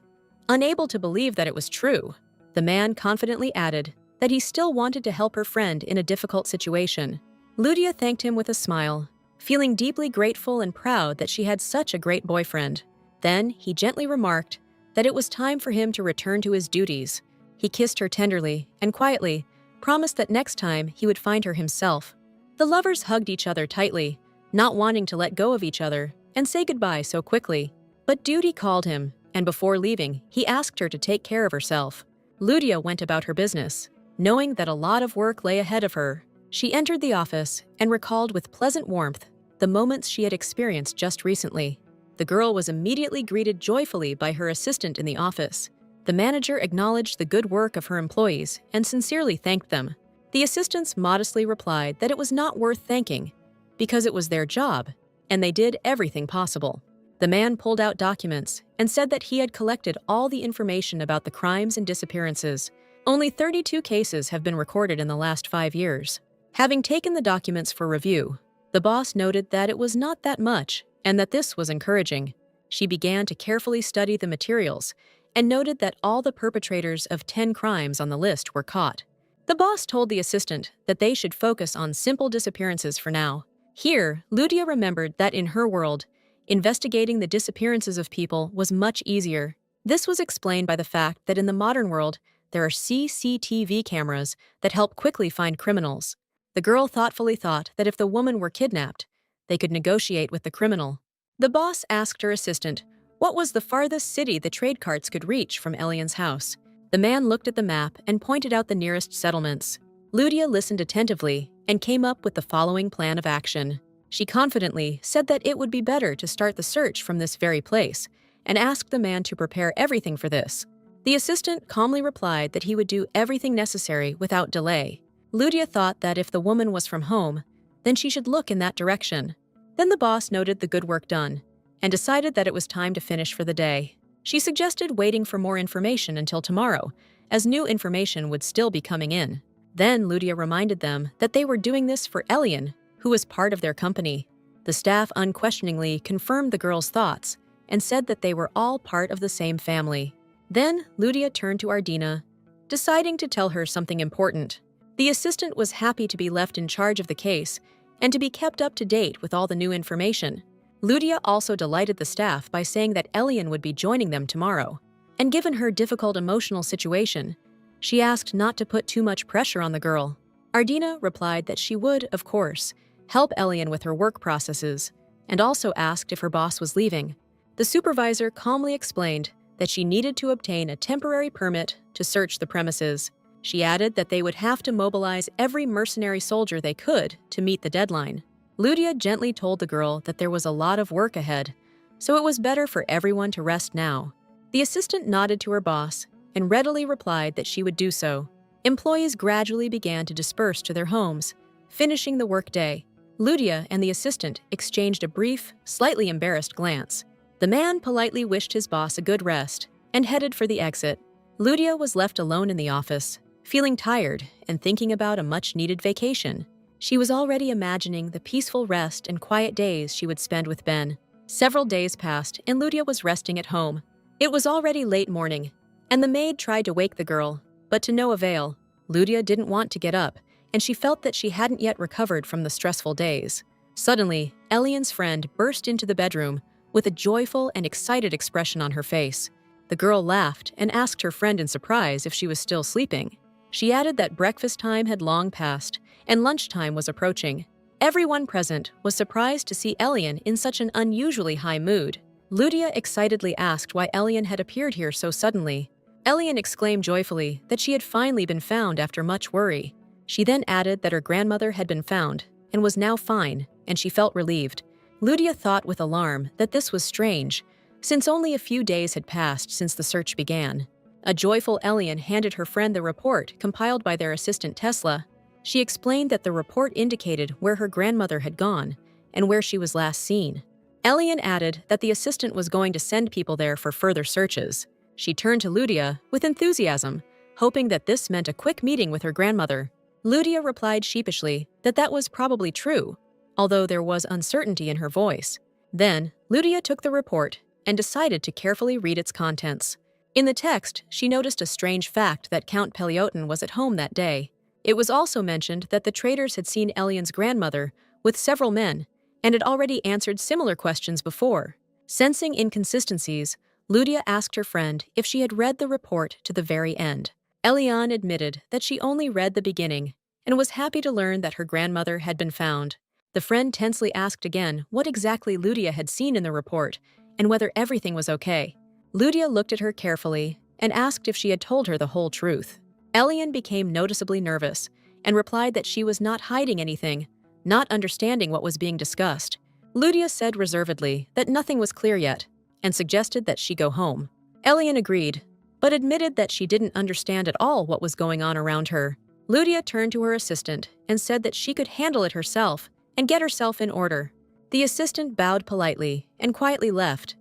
unable to believe that it was true. The man confidently added that he still wanted to help her friend in a difficult situation. Lydia thanked him with a smile, feeling deeply grateful and proud that she had such a great boyfriend. Then he gently remarked that it was time for him to return to his duties. He kissed her tenderly and quietly, promised that next time he would find her himself. The lovers hugged each other tightly, not wanting to let go of each other and say goodbye so quickly. But duty called him, and before leaving, he asked her to take care of herself. Lydia went about her business, knowing that a lot of work lay ahead of her. She entered the office and recalled with pleasant warmth the moments she had experienced just recently. The girl was immediately greeted joyfully by her assistant in the office. The manager acknowledged the good work of her employees and sincerely thanked them. The assistants modestly replied that it was not worth thanking, because it was their job, and they did everything possible. The man pulled out documents and said that he had collected all the information about the crimes and disappearances. Only 32 cases have been recorded in the last 5 years. Having taken the documents for review, the boss noted that it was not that much and that this was encouraging. She began to carefully study the materials and noted that all the perpetrators of 10 crimes on the list were caught. The boss told the assistant that they should focus on simple disappearances for now. Here, Ludia remembered that in her world, investigating the disappearances of people was much easier. This was explained by the fact that in the modern world, there are CCTV cameras that help quickly find criminals. The girl thoughtfully thought that if the woman were kidnapped, they could negotiate with the criminal. The boss asked her assistant what was the farthest city the trade carts could reach from Elian's house. The man looked at the map and pointed out the nearest settlements. Ludia listened attentively and came up with the following plan of action. She confidently said that it would be better to start the search from this very place and asked the man to prepare everything for this. The assistant calmly replied that he would do everything necessary without delay. Ludia thought that if the woman was from home, then she should look in that direction. Then the boss noted the good work done and decided that it was time to finish for the day. She suggested waiting for more information until tomorrow, as new information would still be coming in. Then Ludia reminded them that they were doing this for Elen, who was part of their company. The staff unquestioningly confirmed the girl's thoughts and said that they were all part of the same family. Then Ludia turned to Ardina, deciding to tell her something important. The assistant was happy to be left in charge of the case and to be kept up to date with all the new information. Ludia also delighted the staff by saying that Elen would be joining them tomorrow. And given her difficult emotional situation, she asked not to put too much pressure on the girl. Ardina replied that she would, of course, help Elen with her work processes, and also asked if her boss was leaving. The supervisor calmly explained that she needed to obtain a temporary permit to search the premises. She added that they would have to mobilize every mercenary soldier they could to meet the deadline. Ludia gently told the girl that there was a lot of work ahead, so it was better for everyone to rest now. The assistant nodded to her boss and readily replied that she would do so. Employees gradually began to disperse to their homes, finishing the workday. Ludia and the assistant exchanged a brief, slightly embarrassed glance. The man politely wished his boss a good rest and headed for the exit. Ludia was left alone in the office, feeling tired and thinking about a much-needed vacation. She was already imagining the peaceful rest and quiet days she would spend with Ben. Several days passed and Ludia was resting at home. It was already late morning, and the maid tried to wake the girl, but to no avail. Ludia didn't want to get up, and she felt that she hadn't yet recovered from the stressful days. Suddenly, Elian's friend burst into the bedroom with a joyful and excited expression on her face. The girl laughed and asked her friend in surprise if she was still sleeping. She added that breakfast time had long passed and lunchtime was approaching. Everyone present was surprised to see Elen in such an unusually high mood. Ludia excitedly asked why Elen had appeared here so suddenly. Elen exclaimed joyfully that she had finally been found after much worry. She then added that her grandmother had been found and was now fine, and she felt relieved. Ludia thought with alarm that this was strange, since only a few days had passed since the search began. A joyful Elen handed her friend the report compiled by their assistant Tesla. She explained that the report indicated where her grandmother had gone and where she was last seen. Elen added that the assistant was going to send people there for further searches. She turned to Ludia with enthusiasm, hoping that this meant a quick meeting with her grandmother. Ludia replied sheepishly that that was probably true, although there was uncertainty in her voice. Then, Ludia took the report and decided to carefully read its contents. In the text, she noticed a strange fact that Count Peliotin was at home that day. It was also mentioned that the traders had seen Elian's grandmother with several men and had already answered similar questions before. Sensing inconsistencies, Ludia asked her friend if she had read the report to the very end. Elen admitted that she only read the beginning and was happy to learn that her grandmother had been found. The friend tensely asked again what exactly Ludia had seen in the report and whether everything was okay. Ludia looked at her carefully and asked if she had told her the whole truth. Elen became noticeably nervous and replied that she was not hiding anything, not understanding what was being discussed. Ludia said reservedly that nothing was clear yet and suggested that she go home. Elen agreed, but admitted that she didn't understand at all what was going on around her. Ludia turned to her assistant and said that she could handle it herself and get herself in order. The assistant bowed politely and quietly left,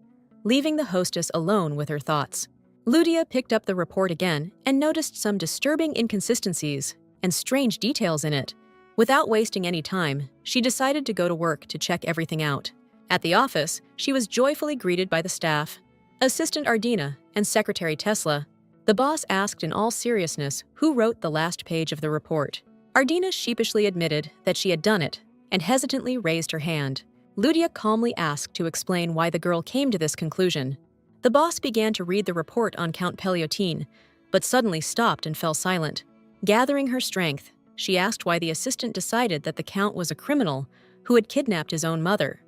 leaving the hostess alone with her thoughts. Ludia picked up the report again and noticed some disturbing inconsistencies and strange details in it. Without wasting any time, she decided to go to work to check everything out. At the office, she was joyfully greeted by the staff, Assistant Ardina, and Secretary Tesla. The boss asked in all seriousness who wrote the last page of the report. Ardina sheepishly admitted that she had done it and hesitantly raised her hand. Ludia calmly asked to explain why the girl came to this conclusion. The boss began to read the report on Count Peliotin, but suddenly stopped and fell silent. Gathering her strength, she asked why the assistant decided that the count was a criminal who had kidnapped his own mother.